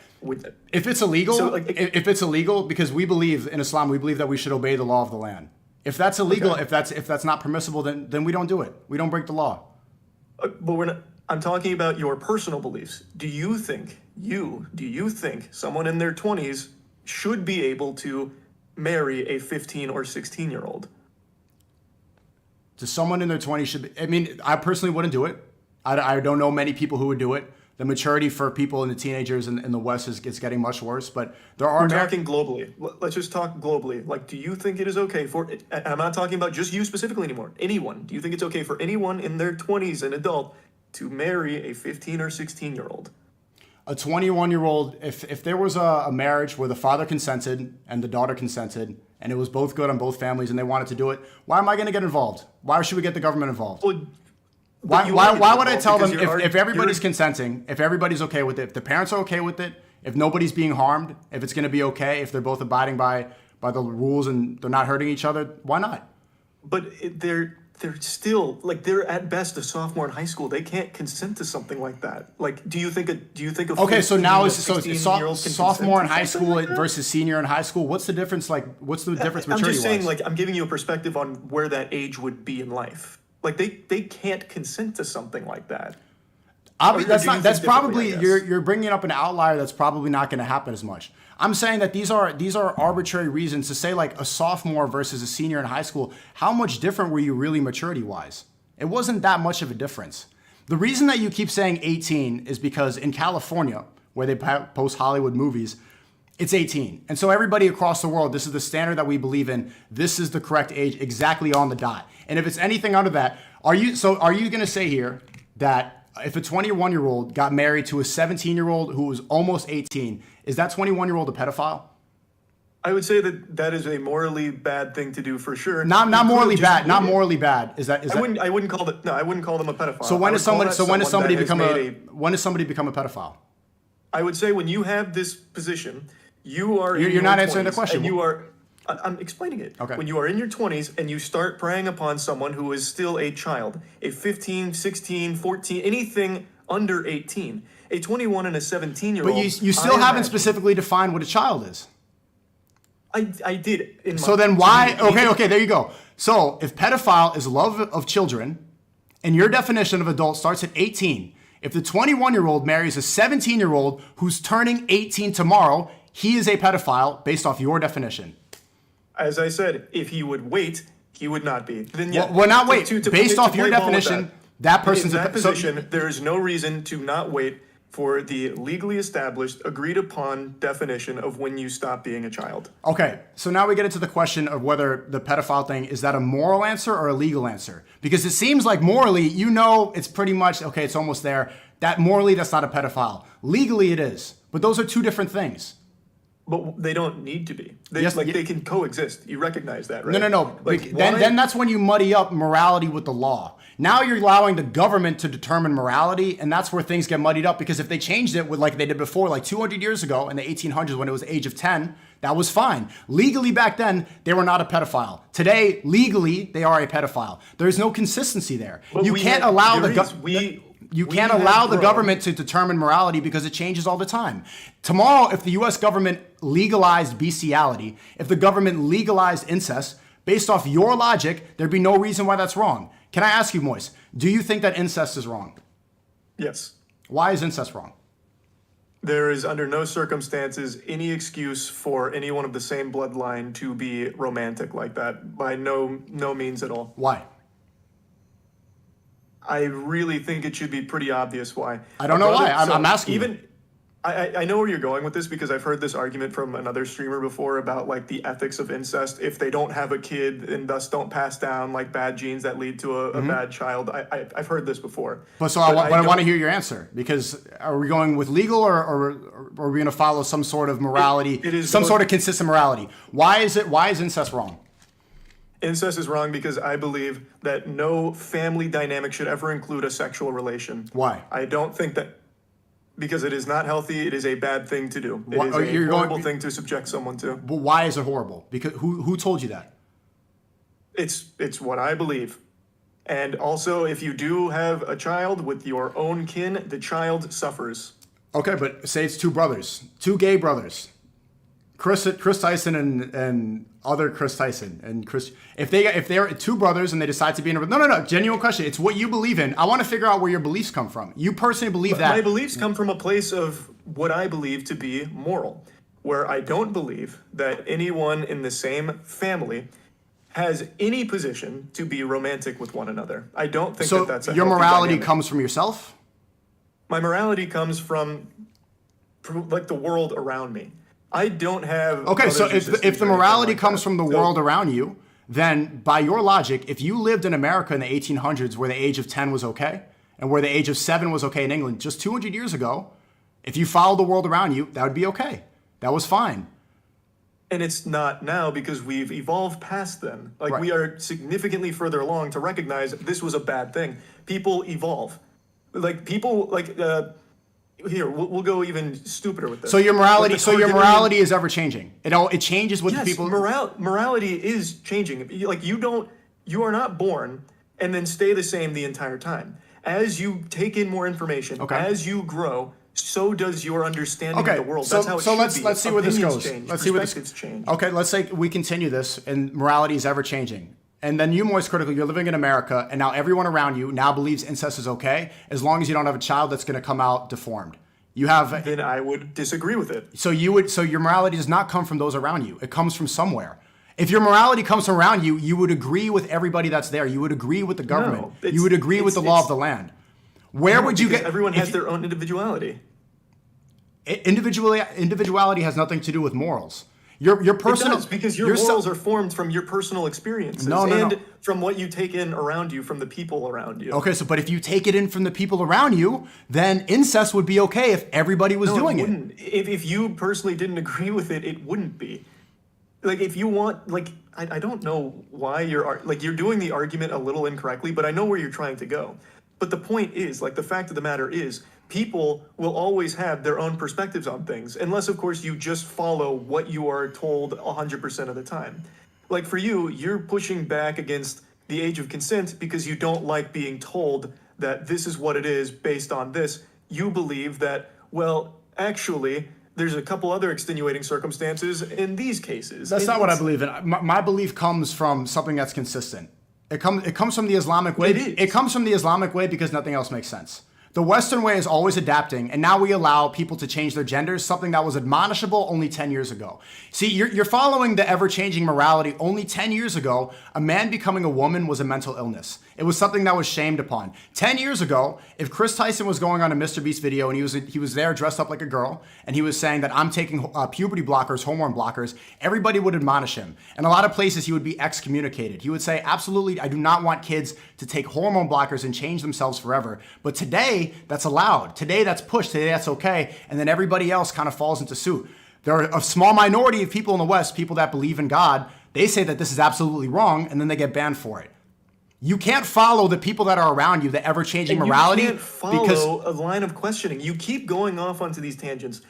Speaker 2: If it's illegal, if it's illegal, because we believe in Islam, we believe that we should obey the law of the land. If that's illegal, okay. if that's not permissible, then we don't do it. We don't break the law.
Speaker 1: But we're not. I'm talking about your personal beliefs. Do you think someone in their 20s should be able to marry a 15 or 16-year-old?
Speaker 2: To someone in their 20s should be, I mean, I personally wouldn't do it. I don't know many people who would do it. The maturity for people in the teenagers in the West is getting much worse, but there are...
Speaker 1: We're talking globally. Let's just talk globally. Like, do you think it is okay for, and I'm not talking about just you specifically anymore, anyone. Do you think it's okay for anyone in their 20s, an adult, to marry a 15 or 16-year-old?
Speaker 2: A 21-year-old, if there was a marriage where the father consented and the daughter consented, and it was both good on both families and they wanted to do it, why am I going to get involved? Why should we get the government involved?
Speaker 1: Well,
Speaker 2: why would I tell them if everybody's consenting, if everybody's okay with it, if the parents are okay with it, if nobody's being harmed, if it's going to be okay, if they're both abiding by the rules and they're not hurting each other, why not?
Speaker 1: But they're still, like, they're at best a sophomore in high school. They can't consent to something like that. Like, do you think
Speaker 2: okay, so now it's sophomore in high school versus senior in high school. What's the difference? Like, what's the difference maturity-wise?
Speaker 1: I'm just saying, like, I'm giving you a perspective on where that age would be in life. Like, they can't consent to something like that.
Speaker 2: That's probably you're bringing up an outlier that's probably not going to happen as much. I'm saying that these are arbitrary reasons to say, like, a sophomore versus a senior in high school. How much different were you really maturity-wise? It wasn't that much of a difference. The reason that you keep saying 18 is because in California, where they post Hollywood movies, it's 18. And so everybody across the world, this is the standard that we believe in. This is the correct age, exactly on the dot. And if it's anything under that, are you going to say here that if a 21-year-old got married to a 17-year-old who was almost 18, is that 21-year-old a pedophile?
Speaker 1: I would say that is a morally bad thing to do for sure.
Speaker 2: Not morally bad. Not morally bad.
Speaker 1: I wouldn't call them a pedophile.
Speaker 2: So when does somebody become a pedophile?
Speaker 1: I would say when you have this position, you're
Speaker 2: not answering the question.
Speaker 1: I'm explaining it.
Speaker 2: Okay.
Speaker 1: When you are in your 20s and you start preying upon someone who is still a child, a 15, 16, 14, anything under 18, a 21 and a 17-year-old.
Speaker 2: But you still haven't specifically defined what a child is.
Speaker 1: I did.
Speaker 2: So then why? Okay, there you go. So if pedophile is love of children, and your definition of adult starts at 18, if the 21-year-old marries a 17-year-old who's turning 18 tomorrow, he is a pedophile based off your definition.
Speaker 1: As I said, if he would wait, he would not be. Then
Speaker 2: not wait. Based off your definition, that person's
Speaker 1: in that position. There is no reason to not wait for the legally established, agreed upon definition of when you stop being a child.
Speaker 2: Okay, so now we get into the question of whether the pedophile thing, is that a moral answer or a legal answer? Because it seems like morally, it's pretty much, okay, it's almost there. That morally, that's not a pedophile. Legally, it is. But those are two different things.
Speaker 1: But they don't need to be. They can coexist. You recognize that, right?
Speaker 2: No. Then that's when you muddy up morality with the law. Now you're allowing the government to determine morality, and that's where things get muddied up, because if they changed it with like they did before, like 200 years ago in the 1800s when it was age of 10, that was fine. Legally back then, they were not a pedophile. Today, legally, they are a pedophile. There's no consistency there.
Speaker 1: But
Speaker 2: You
Speaker 1: we
Speaker 2: can't
Speaker 1: have-
Speaker 2: allow
Speaker 1: there
Speaker 2: the
Speaker 1: is- we-
Speaker 2: you
Speaker 1: we
Speaker 2: can't
Speaker 1: have
Speaker 2: allow the
Speaker 1: grown.
Speaker 2: government to determine morality because it changes all the time. Tomorrow, if the US government legalized bestiality, if the government legalized incest, based off your logic, there'd be no reason why that's wrong. Can I ask you, Moise, do you think that incest is wrong?
Speaker 1: Yes.
Speaker 2: Why is incest wrong?
Speaker 1: There is under no circumstances any excuse for anyone of the same bloodline to be romantic like that. By no means at all.
Speaker 2: Why?
Speaker 1: I really think it should be pretty obvious why.
Speaker 2: I don't know why. I'm asking you.
Speaker 1: Even, I know where you're going with this because I've heard this argument from another streamer before about like the ethics of incest. If they don't have a kid and thus don't pass down like bad genes that lead to a bad child. I've heard this before.
Speaker 2: But I want to hear your answer, because are we going with legal or are we going to follow some sort of morality,
Speaker 1: It is
Speaker 2: some
Speaker 1: both.
Speaker 2: sort of consistent morality? Why is incest wrong?
Speaker 1: Incest is wrong because I believe that no family dynamic should ever include a sexual relation.
Speaker 2: Why?
Speaker 1: I don't think that, because it is not healthy. It is a bad thing to do. It
Speaker 2: Why-
Speaker 1: is
Speaker 2: oh,
Speaker 1: a
Speaker 2: you're
Speaker 1: horrible
Speaker 2: going-
Speaker 1: thing to subject someone to.
Speaker 2: But why is it horrible? Because who told you that?
Speaker 1: It's what I believe. And also, if you do have a child with your own kin, the child suffers.
Speaker 2: Okay, but say it's two brothers, two gay brothers, Chris Tyson and other Chris Tyson and Chris. If they're two brothers and they decide to be in a no, genuine question. It's what you believe in. I want to figure out where your beliefs come from. You personally believe that.
Speaker 1: My beliefs come from a place of what I believe to be moral, where I don't believe that anyone in the same family has any position to be romantic with one another. I don't think
Speaker 2: So
Speaker 1: that that's a
Speaker 2: your
Speaker 1: healthy
Speaker 2: morality
Speaker 1: dynamic.
Speaker 2: comes from yourself?
Speaker 1: My morality comes from like the world around me. I don't have.
Speaker 2: Okay, so
Speaker 1: brothers or
Speaker 2: if
Speaker 1: sisters
Speaker 2: the
Speaker 1: or anything
Speaker 2: morality
Speaker 1: like
Speaker 2: comes
Speaker 1: that.
Speaker 2: from the
Speaker 1: So-
Speaker 2: world around you, then by your logic, if you lived in America in the 1800s where the age of 10 was okay and where the age of 7 was okay in England just 200 years ago, if you followed the world around you, that would be okay. That was fine.
Speaker 1: And it's not now because we've evolved past them. Like
Speaker 2: Right.
Speaker 1: we are significantly further along to recognize this was a bad thing. People evolve. Like people like here we'll go even stupider with this.
Speaker 2: So your morality,
Speaker 1: Like the Targaryen-
Speaker 2: morality is ever changing. It changes with
Speaker 1: Yes,
Speaker 2: the people.
Speaker 1: morality is changing. Like you are not born and then stay the same the entire time. As you take in more information,
Speaker 2: Okay.
Speaker 1: as you grow, so does your understanding
Speaker 2: Okay,
Speaker 1: of the world.
Speaker 2: so,
Speaker 1: That's how it
Speaker 2: so
Speaker 1: should
Speaker 2: let's
Speaker 1: be.
Speaker 2: let's see where this
Speaker 1: Opinions
Speaker 2: goes.
Speaker 1: change,
Speaker 2: Let's see where this.
Speaker 1: perspectives change.
Speaker 2: Okay, let's say we continue this, and morality is ever changing. And then you, Moist Critical, you're living in America, and now everyone around you now believes incest is okay, as long as you don't have a child that's going to come out deformed. You have
Speaker 1: Then I would disagree with it.
Speaker 2: so your morality does not come from those around you. It comes from somewhere. If your morality comes from around you, you would agree with everybody that's there. You would agree with the government.
Speaker 1: it's-
Speaker 2: You would agree with the law
Speaker 1: it's-
Speaker 2: of the land. Where would you
Speaker 1: Because
Speaker 2: get?
Speaker 1: Everyone
Speaker 2: if
Speaker 1: has
Speaker 2: you-
Speaker 1: their own individuality.
Speaker 2: Individuality has nothing to do with morals. Your personal
Speaker 1: It does, because your morals are formed from your personal experiences
Speaker 2: No,
Speaker 1: and from what you take in around you from the people around you.
Speaker 2: Okay, so but if you take it in from the people around you, then incest would be okay if everybody was
Speaker 1: No,
Speaker 2: doing
Speaker 1: it
Speaker 2: it.
Speaker 1: wouldn't. If you personally didn't agree with it, it wouldn't be. Like if you want, like I don't know why you're doing the argument a little incorrectly, but I know where you're trying to go. But the point is, like the fact of the matter is, people will always have their own perspectives on things, unless of course you just follow what you are told 100% of the time. Like for you, you're pushing back against the age of consent because you don't like being told that this is what it is based on this. You believe that, well, actually, there's a couple other extenuating circumstances in these cases.
Speaker 2: That's not what I believe in. My belief comes from something that's consistent. It comes from the Islamic way.
Speaker 1: It is.
Speaker 2: It comes from the Islamic way because nothing else makes sense. The Western way is always adapting, and now we allow people to change their genders, something that was admonishable only 10 years ago. See, you're following the ever-changing morality. Only 10 years ago, a man becoming a woman was a mental illness. It was something that was shamed upon. 10 years ago, if Chris Tyson was going on a Mr. Beast video and he was there dressed up like a girl, and he was saying that I'm taking puberty blockers, hormone blockers, everybody would admonish him. In a lot of places, he would be excommunicated. He would say, absolutely, I do not want kids to take hormone blockers and change themselves forever. But today, that's allowed. Today, that's pushed. Today, that's okay. And then everybody else kind of falls into suit. There are a small minority of people in the West, people that believe in God, they say that this is absolutely wrong, and then they get banned for it. You can't follow the people that are around you, the ever-changing morality.
Speaker 12: You can't follow a line of questioning. You keep going off onto these tangents.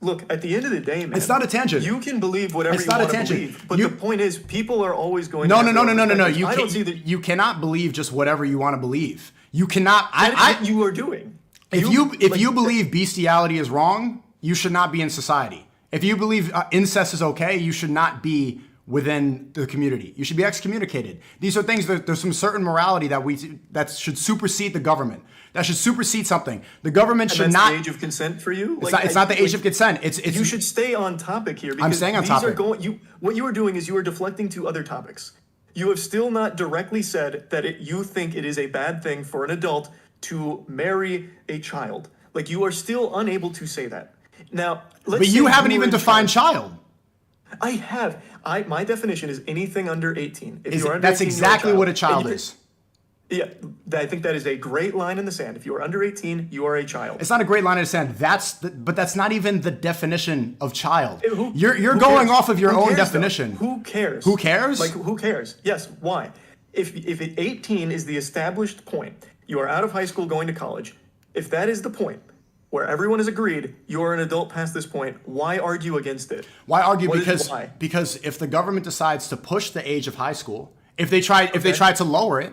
Speaker 12: Look, at the end of the day, man,
Speaker 2: it's not a tangent.
Speaker 12: You can believe whatever
Speaker 2: it's
Speaker 12: you want to believe, but the point is, people are always going.
Speaker 2: No. You cannot believe just whatever you want to believe. You cannot.
Speaker 12: You are doing.
Speaker 2: If you believe bestiality is wrong, you should not be in society. If you believe incest is okay, you should not be within the community. You should be excommunicated. These are things that there's some certain morality that should supersede the government. That should supersede something. The government should not.
Speaker 12: The age of consent for you?
Speaker 2: It's not the age of consent. It's
Speaker 12: you should stay on topic here. Because
Speaker 2: I'm staying on topic.
Speaker 12: What you are doing is you are deflecting to other topics. You have still not directly said that you think it is a bad thing for an adult to marry a child. Like, you are still unable to say that. Now,
Speaker 2: but you haven't even defined child.
Speaker 12: I have. My definition is anything under 18. If you're under
Speaker 2: that's
Speaker 12: 18,
Speaker 2: exactly what a child is.
Speaker 12: Yeah, I think that is a great line in the sand. If you are under 18, you are a child.
Speaker 2: It's not a great line in the sand. But that's not even the definition of child. You're
Speaker 12: who
Speaker 2: going
Speaker 12: cares?
Speaker 2: off of your
Speaker 12: Who
Speaker 2: own
Speaker 12: cares,
Speaker 2: definition.
Speaker 12: Though? Who cares?
Speaker 2: Who cares?
Speaker 12: Like, who cares? Yes. Why? If 18 is the established point, you are out of high school going to college. If that is the point where everyone has agreed you are an adult past this point, why argue against it?
Speaker 2: Why argue? Because if the government decides to push the age of high school, if they try to lower it,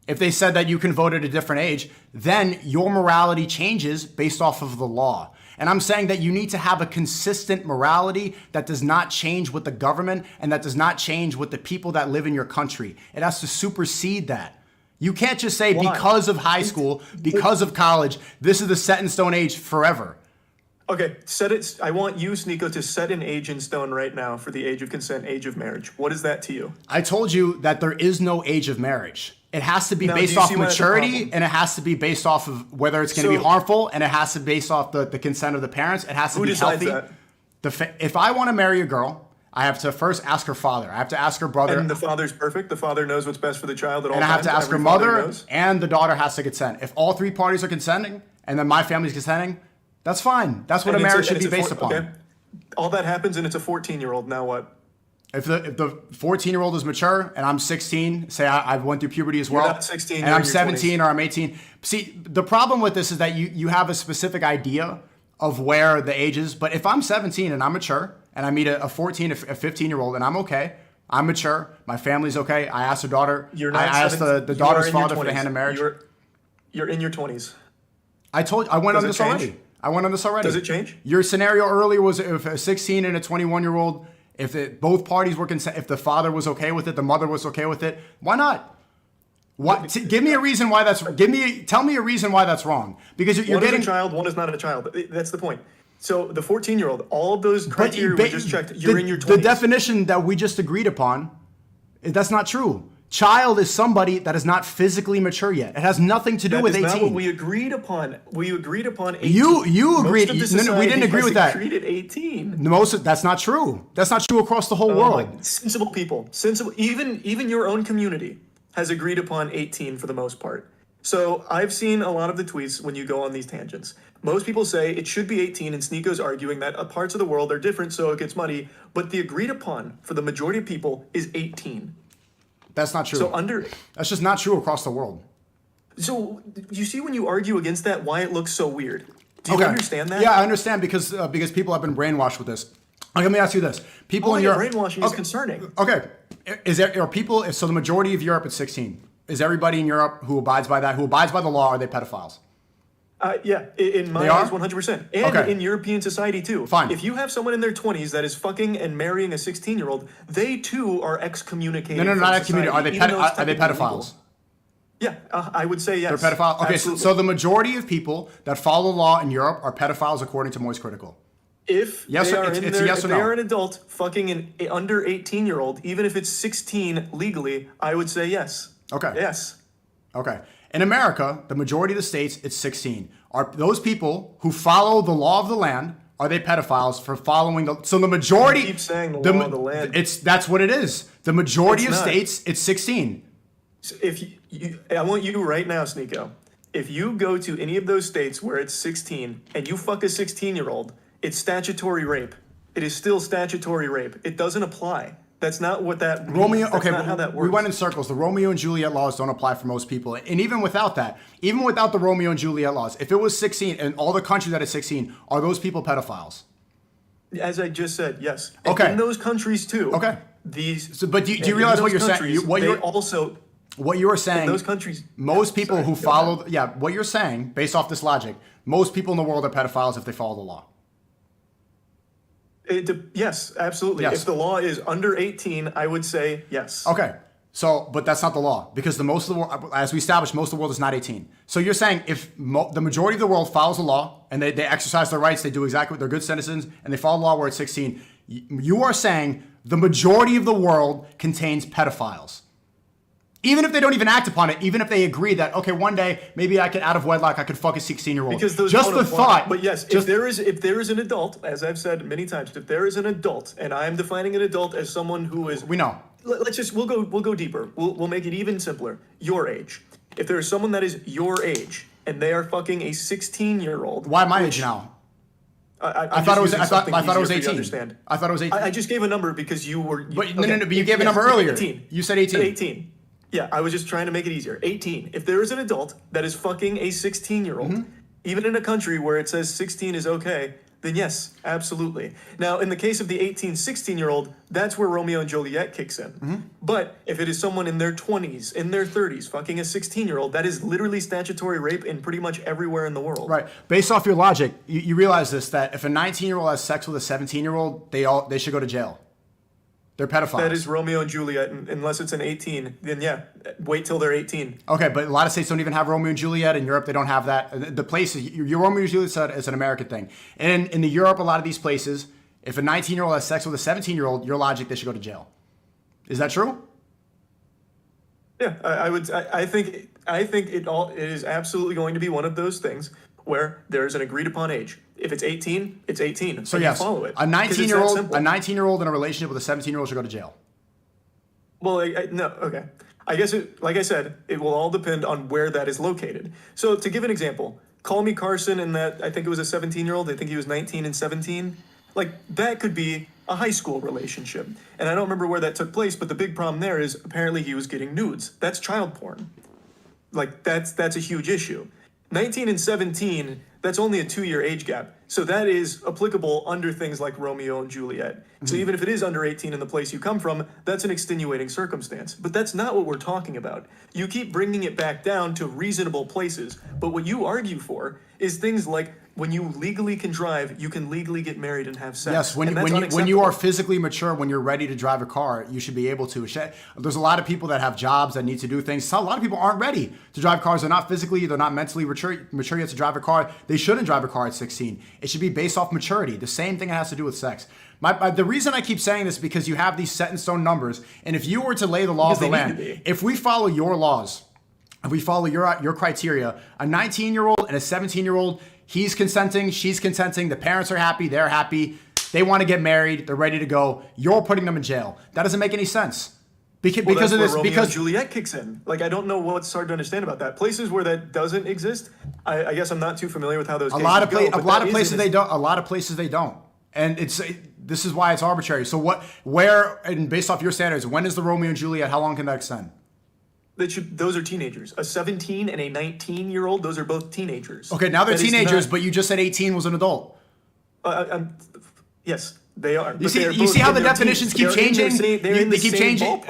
Speaker 2: if they said that you can vote at a different age, then your morality changes based off of the law. And I'm saying that you need to have a consistent morality that does not change with the government and that does not change with the people that live in your country. It has to supersede that. You can't just say because of high school, because of college, this is the set in stone age forever.
Speaker 12: Okay, I want you, Sneako, to set an age in stone right now for the age of consent, age of marriage. What is that to you?
Speaker 2: I told you that there is no age of marriage. It has to be based off maturity, and it has to be based off of whether it's going to be harmful, and it has to be based off the consent of the parents. It has to be healthy. If I want to marry a girl, I have to first ask her father. I have to ask her brother.
Speaker 12: And the father's perfect. The father knows what's best for the child at all times.
Speaker 2: And I have to ask her mother, and the daughter has to consent. If all three parties are consenting, and then my family's consenting, that's fine. That's what a marriage should be based upon. Okay.
Speaker 12: All that happens, and it's a 14-year-old. Now what?
Speaker 2: If the 14-year-old is mature and I'm 16, say I went through puberty as well,
Speaker 12: you're not 16,
Speaker 2: and I'm 17 or I'm 18. See, the problem with this is that you have a specific idea of where the age is. But if I'm 17 and I'm mature and I meet a 14, a 15-year-old and I'm okay, I'm mature, my family's okay. I asked the daughter, I asked the daughter's father for the hand of marriage.
Speaker 12: You're in your 20s.
Speaker 2: I went on this already. I went on this already.
Speaker 12: Does it change?
Speaker 2: Your scenario earlier was if a 16 and a 21-year-old. If both parties were consent, if the father was okay with it, the mother was okay with it, why not? Give me a reason why that's. Tell me a reason why that's wrong. Because you're
Speaker 12: one
Speaker 2: getting
Speaker 12: is a child, one is not a child. That's the point. So the 14-year-old, all of those criteria we just checked. You're in your 20s.
Speaker 2: The definition that we just agreed upon, that's not true. Child is somebody that is not physically mature yet. It has nothing to do with 18.
Speaker 12: That's not what we agreed upon. We agreed upon 18.
Speaker 2: You agreed.
Speaker 12: We didn't
Speaker 2: agree with that.
Speaker 12: Agreed at 18.
Speaker 2: That's not true. That's not true across the whole world.
Speaker 12: Sensible people, even your own community has agreed upon 18 for the most part. So I've seen a lot of the tweets when you go on these tangents. Most people say it should be 18, and Sneako's arguing that parts of the world are different, so it gets muddy. But the agreed upon for the majority of people is 18.
Speaker 2: That's not true. That's just not true across the world.
Speaker 12: So you see when you argue against that, why it looks so weird. Do you understand that?
Speaker 2: Yeah, I understand because people have been brainwashed with this. Let me ask you this: people in Europe,
Speaker 12: brainwashing is concerning.
Speaker 2: Okay, so the majority of Europe is 16. Is everybody in Europe who abides by that, who abides by the law, are they pedophiles?
Speaker 12: Yeah, in my eyes, 100%. And in European society, too.
Speaker 2: Fine.
Speaker 12: If you have someone in their 20s that is fucking and marrying a 16-year-old, they, too, are excommunicated.
Speaker 2: No, not excommunicated. Are they pedophiles?
Speaker 12: Yeah, I would say yes.
Speaker 2: They're pedophiles? Okay, so the majority of people that follow the law in Europe are pedophiles according to Moist Critical.
Speaker 12: If they are an adult fucking an under 18-year-old, even if it's 16 legally, I would say yes.
Speaker 2: Okay.
Speaker 12: Yes.
Speaker 2: Okay. In America, the majority of the states, it's 16. Are those people who follow the law of the land, are they pedophiles for following the... So the majority...
Speaker 12: You keep saying the law of the land.
Speaker 2: That's what it is. The majority of states, it's 16.
Speaker 12: So I want you right now, Sneako. If you go to any of those states where it's 16 and you fuck a 16-year-old, it's statutory rape. It is still statutory rape. It doesn't apply. That's not what that means.
Speaker 2: Romeo,
Speaker 12: That's
Speaker 2: okay,
Speaker 12: not how that works.
Speaker 2: we went in circles. The Romeo and Juliet laws don't apply for most people. And even without that, even without the Romeo and Juliet laws, if it was 16 and all the countries that are 16, are those people pedophiles?
Speaker 12: As I just said, yes.
Speaker 2: Okay.
Speaker 12: In those countries too.
Speaker 2: Okay.
Speaker 12: These.
Speaker 2: So, but do you realize what you're saying?
Speaker 12: Also.
Speaker 2: What you were saying,
Speaker 12: those countries,
Speaker 2: most people who follow, what you're saying, based off this logic, most people in the world are pedophiles if they follow the law.
Speaker 12: Yes, absolutely.
Speaker 2: Yes.
Speaker 12: If the law is under 18, I would say yes.
Speaker 2: Okay. So, but that's not the law because the most of the world, as we established, most of the world is not 18. So you're saying if the majority of the world follows the law and they exercise their rights, they do exactly what they're good citizens, and they follow the law where it's 16, you are saying the majority of the world contains pedophiles. Even if they don't even act upon it, even if they agree that, okay, one day, maybe I could, out of wedlock, I could fuck a 16-year-old.
Speaker 12: Because those
Speaker 2: just the thought.
Speaker 12: But yes, if there is an adult, as I've said many times, if there is an adult, and I am defining an adult as someone who is...
Speaker 2: We know.
Speaker 12: We'll go deeper. We'll make it even simpler. Your age. If there is someone that is your age, and they are fucking a 16-year-old...
Speaker 2: Why my age now? I thought it was 18. I thought it was 18.
Speaker 12: I just gave a number because you were...
Speaker 2: But you gave a number earlier.
Speaker 12: 18.
Speaker 2: You said 18.
Speaker 12: 18. Yeah, I was just trying to make it easier. 18. If there is an adult that is fucking a 16-year-old, even in a country where it says 16 is okay, then yes, absolutely. Now, in the case of the 18, 16-year-old, that's where Romeo and Juliet kicks in. But if it is someone in their 20s, in their 30s, fucking a 16-year-old, that is literally statutory rape in pretty much everywhere in the world.
Speaker 2: Right. Based off your logic, you realize this, that if a 19-year-old has sex with a 17-year-old, they should go to jail. They're pedophiles.
Speaker 12: That is Romeo and Juliet, unless it's an 18, then yeah, wait till they're 18.
Speaker 2: Okay, but a lot of states don't even have Romeo and Juliet. In Europe, they don't have that. The places, your Romeo and Juliet is an American thing. And in Europe, a lot of these places, if a 19-year-old has sex with a 17-year-old, your logic, they should go to jail. Is that true?
Speaker 12: Yeah, I think it is absolutely going to be one of those things where there's an agreed upon age. If it's 18, it's 18.
Speaker 2: So yes,
Speaker 12: follow it.
Speaker 2: A 19-year-old in a relationship with a 17-year-old should go to jail.
Speaker 12: Well, no, okay. I guess like I said, it will all depend on where that is located. So to give an example, Call Me Carson and that I think it was a 17-year-old. I think he was 19 and 17. Like that could be a high school relationship. And I don't remember where that took place, but the big problem there is apparently he was getting nudes. That's child porn. Like that's a huge issue. 19 and 17, that's only a 2-year age gap. So that is applicable under things like Romeo and Juliet. So even if it is under 18 in the place you come from, that's an extenuating circumstance. But that's not what we're talking about. You keep bringing it back down to reasonable places. But what you argue for is things like when you legally can drive, you can legally get married and have sex.
Speaker 2: Yes, when you are physically mature, when you're ready to drive a car, you should be able to. There's a lot of people that have jobs that need to do things. So a lot of people aren't ready to drive cars. They're not physically, they're not mentally mature yet to drive a car. They shouldn't drive a car at 16. It should be based off maturity. The same thing has to do with sex. The reason I keep saying this is because you have these set in stone numbers, and if you were to lay the law of the land, if we follow your laws, if we follow your criteria, a 19-year-old and a 17-year-old, he's consenting, she's consenting, the parents are happy, they're happy, they want to get married, they're ready to go. You're putting them in jail. That doesn't make any sense. Because of this,
Speaker 12: Romeo and Juliet kicks in. Like I don't know what's hard to understand about that. Places where that doesn't exist, I guess I'm not too familiar with how those. A lot of places they don't. A lot of places they don't, and this is why it's arbitrary. So and based off your standards, when is the Romeo and Juliet? How long can that extend? Those are teenagers. A 17 and a 19-year-old, those are both teenagers.
Speaker 2: Okay, now they're teenagers, but you just said 18 was an adult.
Speaker 12: Yes. They are.
Speaker 2: You see how the definitions keep changing? They keep changing.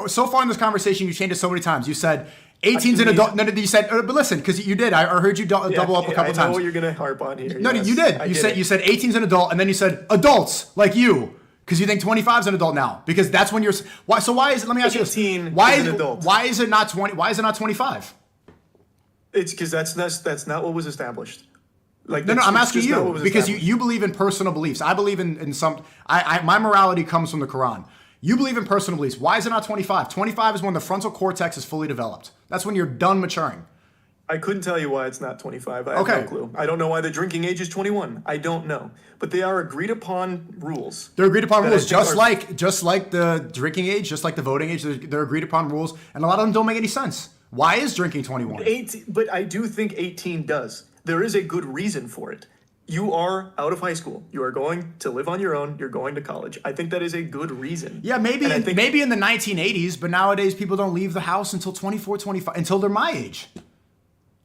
Speaker 2: So far in this conversation, you changed it so many times. You said 18's an adult. No, you said, but listen, because you did. I heard you double up a couple times. I know
Speaker 12: what you're going to harp on here.
Speaker 2: No, you did. You said 18's an adult, and then you said adults like you. Because you think 25 is an adult now. Because that's when you're. Why? So why is it? Let me ask you this. Why is it not 20? Why is it not 25?
Speaker 12: It's because that's not what was established.
Speaker 2: Like no, I'm asking you because you believe in personal beliefs. I believe in some. My morality comes from the Quran. You believe in personal beliefs. Why is it not 25? 25 is when the frontal cortex is fully developed. That's when you're done maturing.
Speaker 12: I couldn't tell you why it's not 25. I have no clue. I don't know why the drinking age is 21. I don't know. But they are agreed upon rules.
Speaker 2: They're agreed upon rules, just like the drinking age, just like the voting age. They're agreed upon rules, and a lot of them don't make any sense. Why is drinking 21?
Speaker 12: But I do think 18 does. There is a good reason for it. You are out of high school. You are going to live on your own. You're going to college. I think that is a good reason.
Speaker 2: Yeah, maybe in the 1980s, but nowadays people don't leave the house until 24, 25, until they're my age.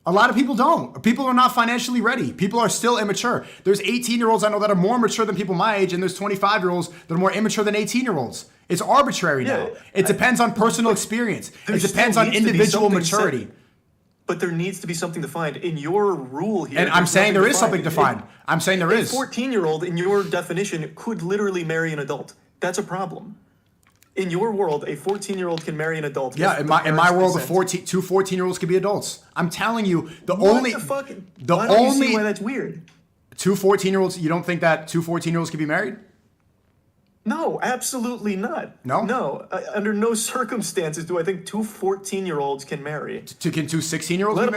Speaker 2: A lot of people don't. People are not financially ready. People are still immature. There's 18-year-olds I know that are more mature than people my age, and there's 25-year-olds that are more immature than 18-year-olds. It's arbitrary now. It depends on personal experience. It depends on individual maturity.
Speaker 12: But there needs to be something defined in your rule here.
Speaker 2: And I'm saying there is something defined. I'm saying there is.
Speaker 12: A 14-year-old, in your definition, could literally marry an adult. That's a problem. In your world, a 14-year-old can marry an adult.
Speaker 2: Yeah, in my world, two 14-year-olds can be adults. I'm telling you, why don't you see
Speaker 12: why that's weird?
Speaker 2: Two 14-year-olds, you don't think that two 14-year-olds can be married?
Speaker 12: No, absolutely not. No, under no circumstances do I think two 14-year-olds can marry.
Speaker 2: Can two 16-year-olds?
Speaker 12: Let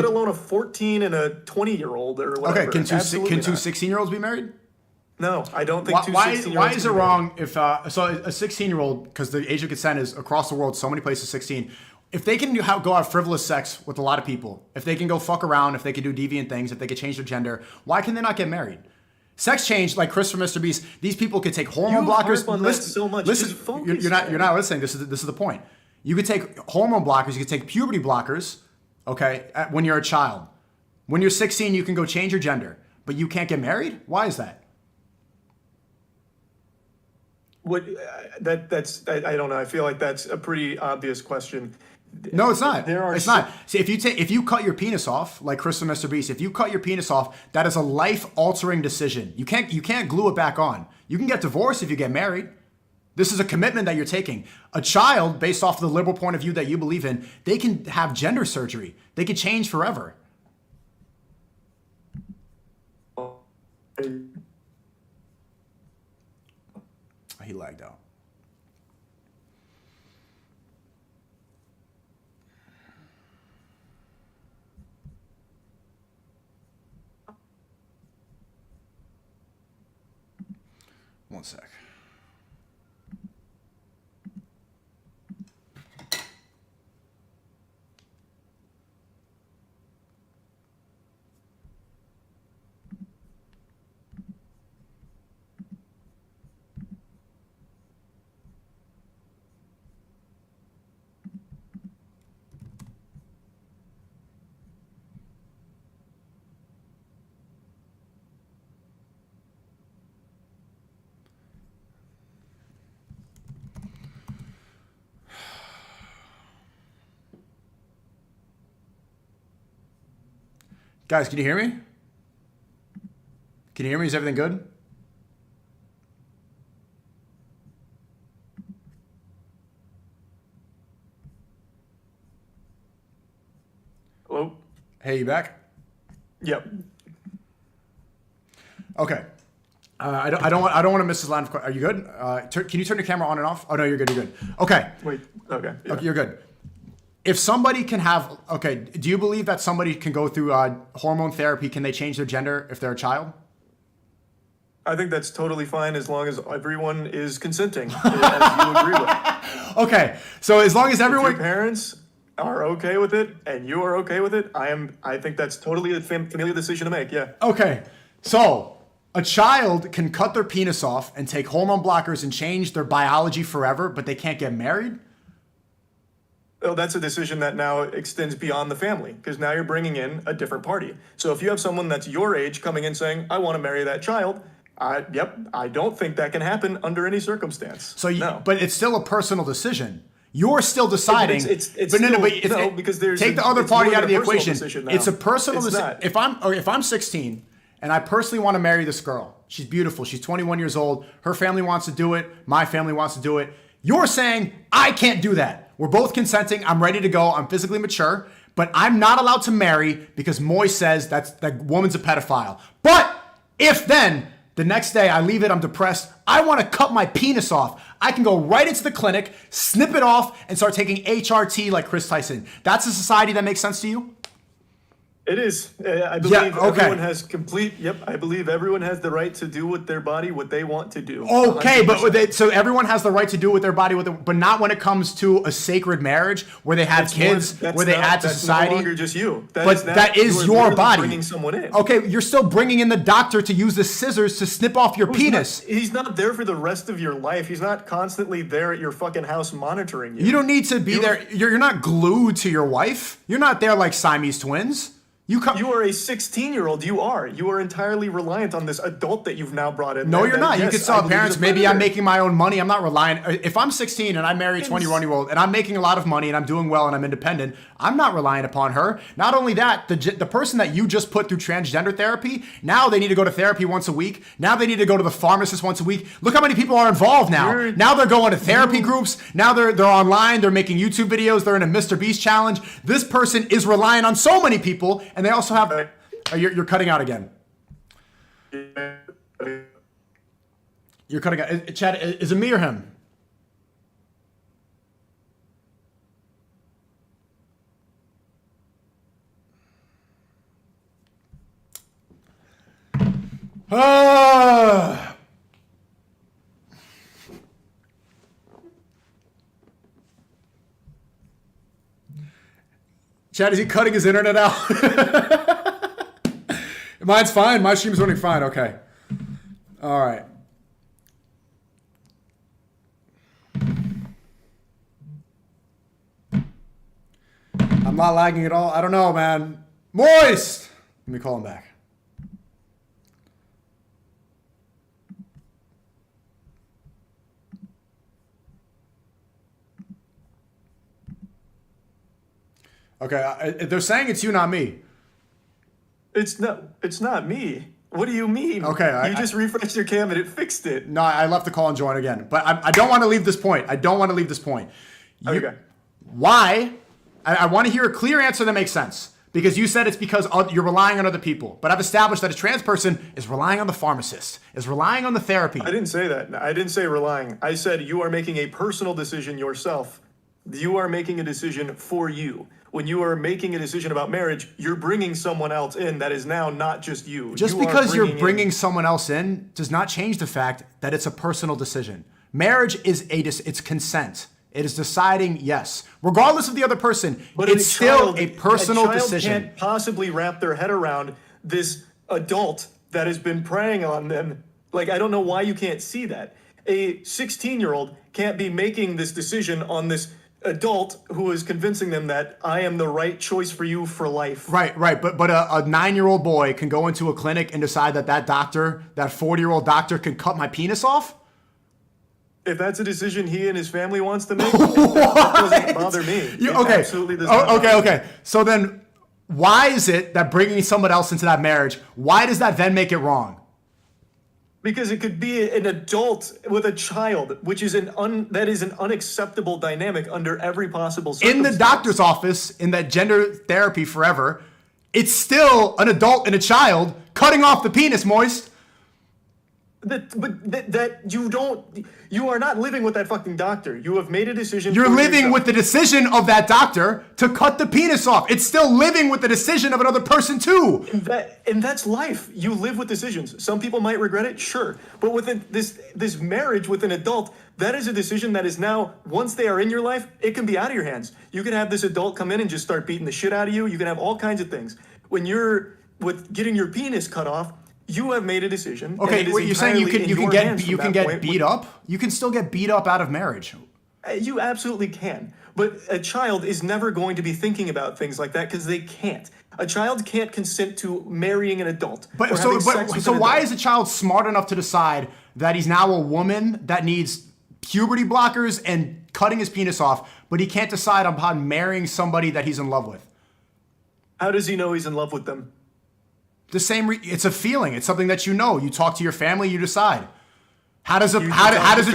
Speaker 12: alone a 14 and a 20-year-old or whatever.
Speaker 2: Okay, can two 16-year-olds be married?
Speaker 12: No, I don't think two 16-year-olds.
Speaker 2: Why is it wrong if so a 16-year-old, because the age of consent is across the world, so many places 16. If they can go have frivolous sex with a lot of people, if they can go fuck around, if they can do deviant things, if they can change their gender, why can they not get married? Sex change, like Chris from Mr. Beast, these people could take hormone blockers. Listen, you're not listening. This is the point. You could take hormone blockers. You could take puberty blockers. Okay, when you're a child. When you're 16, you can go change your gender, but you can't get married. Why is that?
Speaker 12: That's I don't know. I feel like that's a pretty obvious question.
Speaker 2: No, it's not. It's not. See, if you cut your penis off, like Chris from Mr. Beast, if you cut your penis off, that is a life-altering decision. You can't glue it back on. You can get divorced if you get married. This is a commitment that you're taking. A child, based off the liberal point of view that you believe in, they can have gender surgery. They can change forever. He lagged out. One sec. Guys, can you hear me? Can you hear me? Is everything good?
Speaker 12: Hello?
Speaker 2: Hey, you back?
Speaker 12: Yep.
Speaker 2: Okay. I don't want to miss this line of questions. Are you good? Can you turn your camera on and off? Oh no, you're good. You're good. Okay.
Speaker 12: Wait. Okay. Yeah.
Speaker 2: Okay, you're good. If somebody can have, do you believe that somebody can go through hormone therapy? Can they change their gender if they're a child?
Speaker 12: I think that's totally fine as long as everyone is consenting, as you agree with.
Speaker 2: Okay, so as long as everyone,
Speaker 12: if your parents are okay with it and you are okay with it, I think that's totally a familial decision to make. Yeah.
Speaker 2: Okay, so a child can cut their penis off and take hormone blockers and change their biology forever, but they can't get married?
Speaker 12: Well, that's a decision that now extends beyond the family because now you're bringing in a different party. So if you have someone that's your age coming in saying, I want to marry that child, I don't think that can happen under any circumstance. No.
Speaker 2: But it's still a personal decision. You're still deciding.
Speaker 12: Because there's
Speaker 2: take the other party out of the equation. It's a personal decision. If I'm 16 and I personally want to marry this girl, she's beautiful. She's 21 years old. Her family wants to do it. My family wants to do it. You're saying I can't do that. We're both consenting. I'm ready to go. I'm physically mature, but I'm not allowed to marry because Moy says that woman's a pedophile. But if then the next day I leave it, I'm depressed, I want to cut my penis off, I can go right into the clinic, snip it off, and start taking HRT like Chris Tyson. That's a society that makes sense to you?
Speaker 12: It is. I believe
Speaker 2: okay.
Speaker 12: everyone has complete. Yep, I believe everyone has the right to do with their body what they want to do.
Speaker 2: Okay,
Speaker 12: 100%.
Speaker 2: but so everyone has the right to do with their body, but not when it comes to a sacred marriage where they have kids, where they add to society.
Speaker 12: That's no longer just you.
Speaker 2: That is your body.
Speaker 12: Bringing someone in.
Speaker 2: Okay, you're still bringing in the doctor to use the scissors to snip off your penis.
Speaker 12: He's not there for the rest of your life. He's not constantly there at your fucking house monitoring you.
Speaker 2: You don't need to be there. You're not glued to your wife. You're not there like Siamese twins. You
Speaker 12: are a 16-year-old. You are entirely reliant on this adult that you've now brought in.
Speaker 2: No,
Speaker 12: there
Speaker 2: you're not.
Speaker 12: Yes,
Speaker 2: you can still have parents. Maybe I'm
Speaker 12: predator.
Speaker 2: making my own money. I'm not relying. If I'm 16 and I marry a 21-year-old and I'm making a lot of money and I'm doing well and I'm independent, I'm not relying upon her. Not only that, the person that you just put through transgender therapy, now they need to go to therapy once a week. Now they need to go to the pharmacist once a week. Look how many people are involved now. Now they're going to therapy groups. Now they're online. They're making YouTube videos. They're in a Mr. Beast challenge. This person is relying on so many people, and they also have. You're cutting out again. You're cutting out. Chad, is it me or him? Chad, is he cutting his internet out? Mine's fine. My stream's running fine. Okay. All right. I'm not lagging at all. I don't know, man. Moist! Let me call him back. Okay. They're saying it's you, not me.
Speaker 12: It's not me. What do you mean?
Speaker 2: Okay,
Speaker 12: you just refreshed your cam and it fixed it.
Speaker 2: No, I left the call and join again. But I don't want to leave this point.
Speaker 12: Okay.
Speaker 2: Why? I want to hear a clear answer that makes sense. Because you said it's because you're relying on other people. But I've established that a trans person is relying on the pharmacist, is relying on the therapy.
Speaker 12: I didn't say that. I didn't say relying. I said you are making a personal decision yourself. You are making a decision for you. When you are making a decision about marriage, you're bringing someone else in that is now not just you.
Speaker 2: Just because you're bringing someone else in does not change the fact that it's a personal decision. Marriage is it's consent. It is deciding yes, regardless of the other person.
Speaker 12: But
Speaker 2: it's still a personal decision.
Speaker 12: A child can't possibly wrap their head around this adult that has been preying on them. Like, I don't know why you can't see that. A 16-year-old can't be making this decision on this adult who is convincing them that I am the right choice for you for life.
Speaker 2: Right. But a 9-year-old boy can go into a clinic and decide that doctor, that 40-year-old doctor, can cut my penis off?
Speaker 12: If that's a decision he and his family wants to make, that doesn't bother me.
Speaker 2: Okay.
Speaker 12: Absolutely does not
Speaker 2: Okay. So then why is it that bringing someone else into that marriage, why does that then make it wrong?
Speaker 12: Because it could be an adult with a child, which is that is an unacceptable dynamic under every possible circumstance.
Speaker 2: In the doctor's office, in that gender therapy forever, it's still an adult and a child cutting off the penis, Moist.
Speaker 12: You are not living with that fucking doctor. You have made a decision.
Speaker 2: You're living
Speaker 12: yourself.
Speaker 2: with the decision of that doctor to cut the penis off. It's still living with the decision of another person too.
Speaker 12: And that's life. You live with decisions. Some people might regret it, sure. But within this marriage with an adult, that is a decision that is now, once they are in your life, it can be out of your hands. You can have this adult come in and just start beating the shit out of you. You can have all kinds of things. When you're with getting your penis cut off, you have made a decision.
Speaker 2: Okay, wait, you're saying you can get beat up? You can still get beat up out of marriage.
Speaker 12: You absolutely can. But a child is never going to be thinking about things like that because they can't. A child can't consent to marrying an adult.
Speaker 2: So why is a child smart enough to decide that he's now a woman that needs puberty blockers and cutting his penis off, but he can't decide upon marrying somebody that he's in love with?
Speaker 12: How does he know he's in love with them?
Speaker 2: It's a feeling. It's something that you know. You talk to your family. You decide. How does a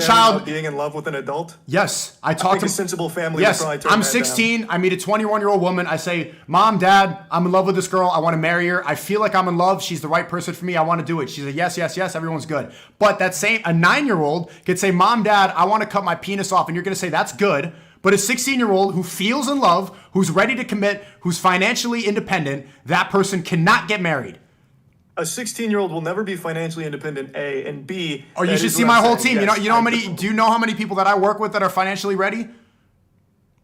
Speaker 2: child
Speaker 12: being in love with an adult?
Speaker 2: Yes,
Speaker 12: I think a sensible family.
Speaker 2: Yes,
Speaker 12: would probably turn
Speaker 2: I'm
Speaker 12: that
Speaker 2: 16.
Speaker 12: Down.
Speaker 2: I meet a 21-year-old woman. I say, "Mom, Dad, I'm in love with this girl. I want to marry her. I feel like I'm in love. She's the right person for me. I want to do it." She's like, "Yes, yes, yes." Everyone's good. But a 9-year-old could say, "Mom, Dad, I want to cut my penis off," and you're gonna say that's good. But a 16-year-old who feels in love, who's ready to commit, who's financially independent, that person cannot get married.
Speaker 12: A 16-year-old will never be financially independent, A, and B.
Speaker 2: Or you should see my whole team. Yes, do you know how many people that I work with that are financially ready?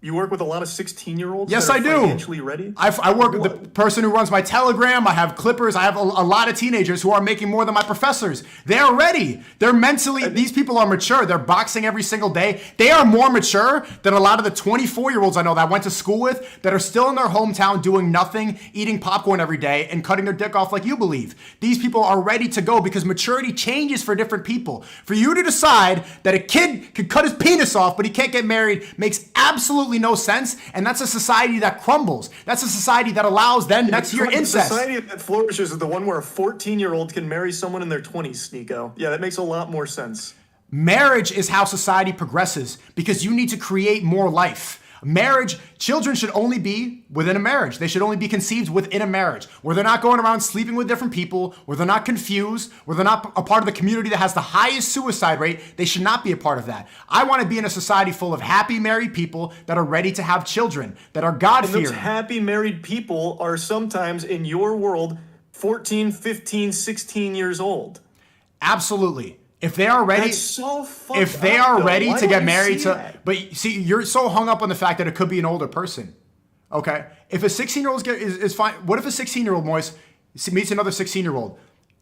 Speaker 12: You work with a lot of 16-year-olds?
Speaker 2: Yes,
Speaker 12: that are
Speaker 2: I do.
Speaker 12: Financially ready?
Speaker 2: I work with the person who runs my Telegram. I have clippers. I have a lot of teenagers who are making more than my professors. They are ready. They're mentally, these people are mature. They're boxing every single day. They are more mature than a lot of the 24-year-olds I know that I went to school with that are still in their hometown doing nothing, eating popcorn every day, and cutting their dick off like you believe. These people are ready to go because maturity changes for different people. For you to decide that a kid could cut his penis off but he can't get married makes absolutely no sense, and that's a society that crumbles. That's a society that allows next year incest.
Speaker 12: The society that flourishes is the one where a 14-year-old can marry someone in their 20s, Sneako. Yeah, that makes a lot more sense.
Speaker 2: Marriage is how society progresses because you need to create more life. Marriage, children should only be within a marriage. They should only be conceived within a marriage where they're not going around sleeping with different people, where they're not confused, where they're not a part of the community that has the highest suicide rate. They should not be a part of that. I want to be in a society full of happy married people that are ready to have children, that are God-fearing.
Speaker 12: And those happy married people are sometimes, in your world, 14, 15, 16 years old.
Speaker 2: Absolutely. If they are ready,
Speaker 12: that's so fucked
Speaker 2: if they are
Speaker 12: up,
Speaker 2: ready
Speaker 12: Why
Speaker 2: to get married
Speaker 12: but
Speaker 2: see, you're so hung up on the fact that it could be an older person. Okay, if a 16-year-old is fine, what if a 16-year-old Moise meets another 16-year-old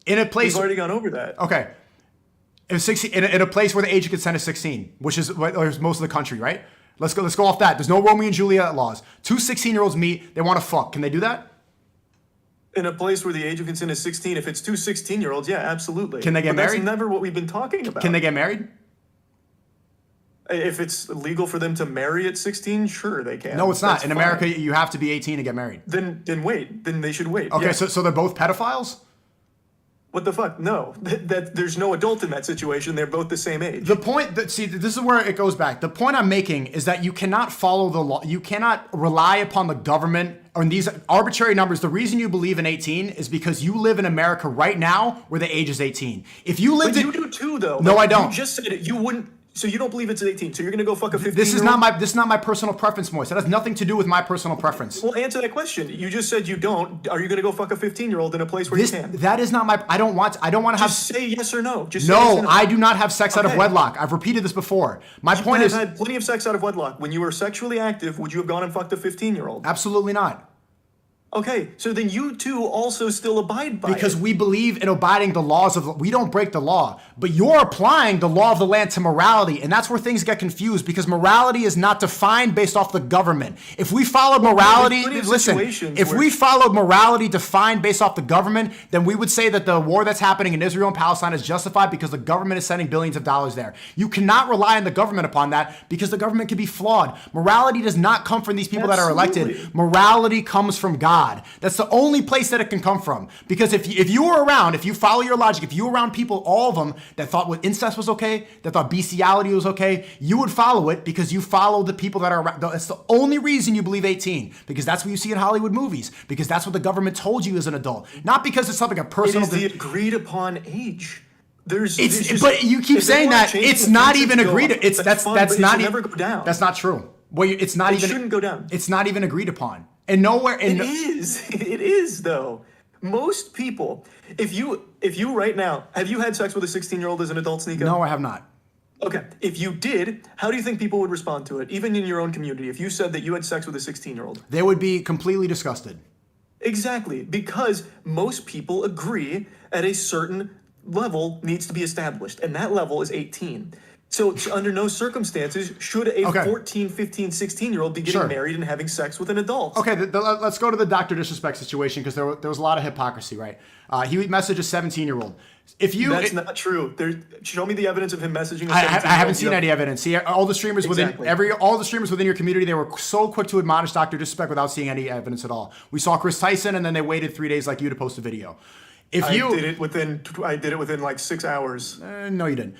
Speaker 2: in a place?
Speaker 12: We've already gone over that.
Speaker 2: Okay, if 16 in a place where the age of consent is 16, which is most of the country, right? Let's go off that. There's no Romeo and Juliet laws. Two 16-year-olds meet, they want to fuck. Can they do that?
Speaker 12: In a place where the age of consent is 16, if it's two 16-year-olds, yeah, absolutely.
Speaker 2: Can they get married?
Speaker 12: That's never what we've been talking about.
Speaker 2: Can they get married?
Speaker 12: If it's legal for them to marry at 16, sure they can.
Speaker 2: No, it's not.
Speaker 12: That's
Speaker 2: In
Speaker 12: fine.
Speaker 2: America, you have to be 18 to get married.
Speaker 12: Then wait. Then they should wait.
Speaker 2: Okay,
Speaker 12: yeah.
Speaker 2: so they're both pedophiles?
Speaker 12: What the fuck? No, there's no adult in that situation. They're both the same age.
Speaker 2: The point that, see, this is where it goes back. The point I'm making is that you cannot follow the law. You cannot rely upon the government or these arbitrary numbers. The reason you believe in 18 is because you live in America right now where the age is 18. If you lived
Speaker 12: but you do too, though.
Speaker 2: No, I don't.
Speaker 12: You just said it. You wouldn't. So you don't believe it's 18. So you're gonna go fuck a 15.
Speaker 2: This is not my personal preference, Moise. That has nothing to do with my personal preference.
Speaker 12: Well, answer that question. You just said you don't. Are you gonna go fuck a 15-year-old in a place where you can?
Speaker 2: That is not my. I don't want to have.
Speaker 12: Just say yes or no. Just say
Speaker 2: no,
Speaker 12: yes or no.
Speaker 2: I do not have sex out of wedlock. I've repeated this before. My point is,
Speaker 12: had plenty of sex out of wedlock. When you were sexually active, would you have gone and fucked a 15-year-old?
Speaker 2: Absolutely not.
Speaker 12: Okay, so then you two also still abide by
Speaker 2: because
Speaker 12: it.
Speaker 2: we believe in abiding the laws of we don't break the law, but you're applying the law of the land to morality, and that's where things get confused because morality is not defined based off the government. If we followed morality, we followed morality defined based off the government, then we would say that the war that's happening in Israel and Palestine is justified because the government is sending billions of dollars there. You cannot rely on the government upon that because the government can be flawed. Morality does not come from these people that are elected. Morality comes from God. That's the only place that it can come from. Because if you were around, if you follow your logic, if you were around people, all of them, that thought incest was okay, that thought bestiality was okay, you would follow it because you follow the people that are around. That's the only reason you believe 18. Because that's what you see in Hollywood movies. Because that's what the government told you as an adult. Not because it's something a personal...
Speaker 12: It is the agreed upon age.
Speaker 2: But you keep saying that it's not even agreed. That's not even...
Speaker 12: Never go down.
Speaker 2: That's not true. Well, it's not even...
Speaker 12: It shouldn't go down.
Speaker 2: It's not even agreed upon. And nowhere...
Speaker 12: It is, though. Most people, if you right now, have you had sex with a 16-year-old as an adult, Sneako?
Speaker 2: No, I have not.
Speaker 12: Okay, if you did, how do you think people would respond to it, even in your own community, if you said that you had sex with a 16-year-old?
Speaker 2: They would be completely disgusted.
Speaker 12: Exactly, because most people agree at a certain level needs to be established, and that level is 18. So under no circumstances should a 14, 15, 16-year-old be getting married and having sex with an adult.
Speaker 2: Okay, let's go to the Dr. Disrespect situation because there was a lot of hypocrisy, right? He messaged a 17-year-old. That's
Speaker 12: not true. Show me the evidence of him messaging a 17-year-old.
Speaker 2: I haven't seen any evidence. See, all the streamers all the streamers within your community, they were so quick to admonish Dr. Disrespect without seeing any evidence at all. We saw Chris Tyson, and then they waited 3 days like you to post a video.
Speaker 12: I did it within like 6 hours.
Speaker 2: No, you didn't.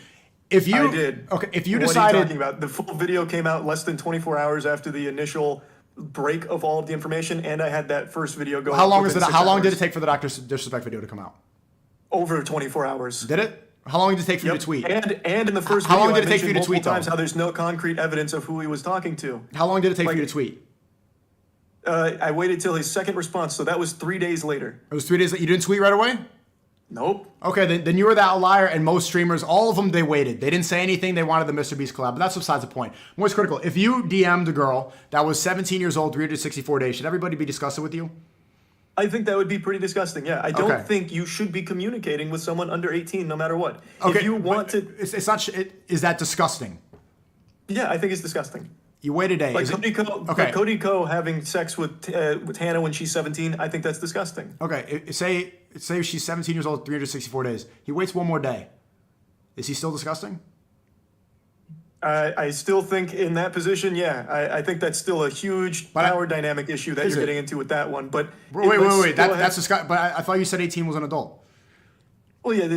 Speaker 12: I did.
Speaker 2: Okay, if you
Speaker 12: decided...
Speaker 2: decided...
Speaker 12: What are you talking about? The full video came out less than 24 hours after the initial break of all of the information, and I had that first video go
Speaker 2: How long did it take for the Dr. Disrespect video to come out?
Speaker 12: Over 24 hours.
Speaker 2: Did it? How long did it take for you to tweet?
Speaker 12: And in the first
Speaker 2: How
Speaker 12: video,
Speaker 2: long did it
Speaker 12: I
Speaker 2: take for you to
Speaker 12: mentioned
Speaker 2: tweet,
Speaker 12: multiple times
Speaker 2: though?
Speaker 12: how there's no concrete evidence of who he was talking to.
Speaker 2: How long did it take for you to tweet?
Speaker 12: I waited till his second response, so that was 3 days later.
Speaker 2: It was 3 days. You didn't tweet right away?
Speaker 12: Nope.
Speaker 2: Okay, then you were the outlier, and most streamers, all of them, they waited. They didn't say anything. They wanted the Mr. Beast collab, but that's besides the point. Moist Critical, if you DM'd a girl that was 17 years old, 364 days, should everybody be discussing with you?
Speaker 12: I think that would be pretty disgusting. Yeah, I don't think you should be communicating with someone under 18, no matter what.
Speaker 2: Okay,
Speaker 12: if you want to,
Speaker 2: it's not. Is that disgusting?
Speaker 12: Yeah, I think it's disgusting.
Speaker 2: You wait a day.
Speaker 12: Like Cody Co having sex with Hannah when she's 17. I think that's disgusting.
Speaker 2: Okay, say she's 17 years old, 364 days. He waits one more day. Is he still disgusting?
Speaker 12: I still think in that position, yeah. I think that's still a huge power dynamic issue that you're getting into with that one. But
Speaker 2: wait. That's disgusting. But I thought you said 18 was an adult.
Speaker 12: Well, yeah, it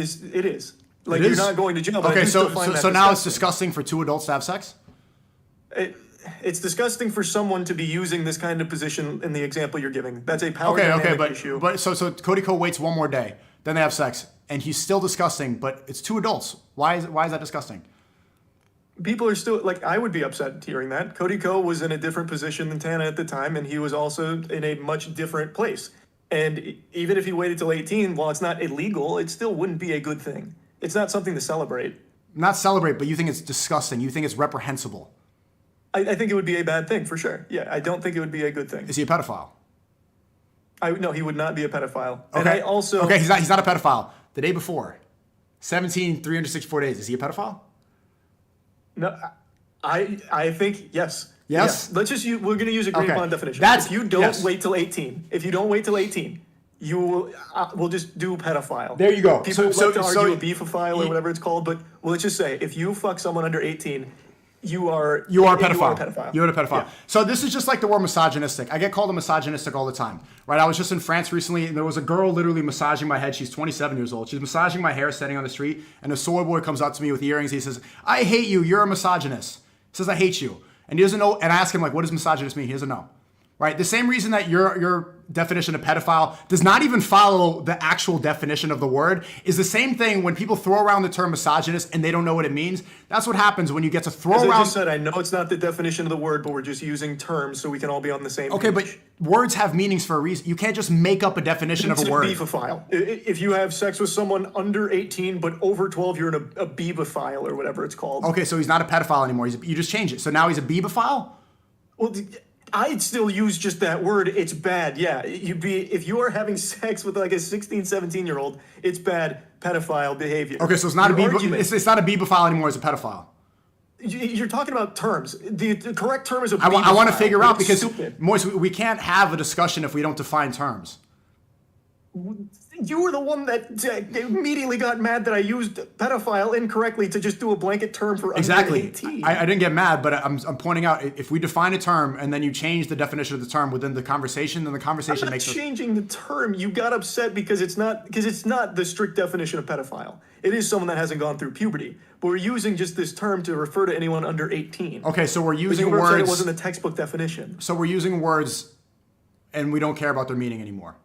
Speaker 12: is. Like, you're not going to jail. But
Speaker 2: Okay, so now it's disgusting for two adults to have sex?
Speaker 12: It's disgusting for someone to be using this kind of position in the example you're giving. That's a power dynamic issue.
Speaker 2: But so Cody Co waits one more day, then they have sex, and he's still disgusting. But it's two adults. Why is that disgusting?
Speaker 12: People are still like, I would be upset hearing that. Cody Co was in a different position than Tana at the time, and he was also in a much different place. And even if he waited till 18, while it's not illegal, it still wouldn't be a good thing. It's not something to celebrate.
Speaker 2: Not celebrate, but you think it's disgusting. You think it's reprehensible.
Speaker 12: I think it would be a bad thing, for sure. Yeah, I don't think it would be a good thing.
Speaker 2: Is he a pedophile?
Speaker 12: No, he would not be a pedophile.
Speaker 2: Okay.
Speaker 12: And I also...
Speaker 2: Okay, he's not a pedophile. The day before, 17, 364 days, is he a pedophile?
Speaker 12: No, I think yes.
Speaker 2: Yes?
Speaker 12: Yeah. Let's just we're going to use a green bond definition. If you don't wait till 18, you will we'll just do pedophile.
Speaker 2: There you go.
Speaker 12: People like to argue a beefophile or whatever it's called, but let's just say if you fuck someone under 18, you are a pedophile. You're a pedophile.
Speaker 2: Yeah. So this is just like the word misogynistic. I get called a misogynistic all the time, right? I was just in France recently, and there was a girl literally massaging my head. She's 27 years old. She's massaging my hair standing on the street, and a soy boy comes up to me with earrings. He says, "I hate you. You're a misogynist." He says, "I hate you." And he doesn't know, and I ask him, like, what does misogynist mean? He doesn't know. Right? The same reason that your definition of pedophile does not even follow the actual definition of the word is the same thing when people throw around the term misogynist and they don't know what it means. That's what happens when you get to throw
Speaker 12: As
Speaker 2: around.
Speaker 12: I just said, I know it's not the definition of the word, but we're just using terms so we can all be on the same page.
Speaker 2: Okay, but words have meanings for a reason. You can't just make up a definition of a word.
Speaker 12: It's a beefophile. If you have sex with someone under 18 but over 12, you're in a beebophile or whatever it's called.
Speaker 2: Okay, so he's not a pedophile anymore. You just change it. So now he's a beebophile?
Speaker 12: Well, I'd still use just that word. It's bad. Yeah. If you are having sex with like a 16, 17-year-old, it's bad pedophile behavior.
Speaker 2: Okay, so it's not it's not a beebophile anymore, it's a pedophile.
Speaker 12: You're talking about terms. The correct term is a
Speaker 2: beebophile. I want to figure out because
Speaker 12: stupid.
Speaker 2: we can't have a discussion if we don't define terms.
Speaker 12: You were the one that immediately got mad that I used pedophile incorrectly to just do a blanket term for under 18.
Speaker 2: I didn't get mad, but I'm pointing out if we define a term and then you change the definition of the term within the conversation, then the conversation makes
Speaker 12: sense. I'm not changing the term. You got upset because it's not the strict definition of pedophile. It is someone that hasn't gone through puberty, but we're using just this term to refer to anyone under 18.
Speaker 2: Okay, so we're using
Speaker 12: words.
Speaker 2: Upset
Speaker 12: it wasn't a textbook definition.
Speaker 2: So we're using words, and we don't care about their meaning anymore.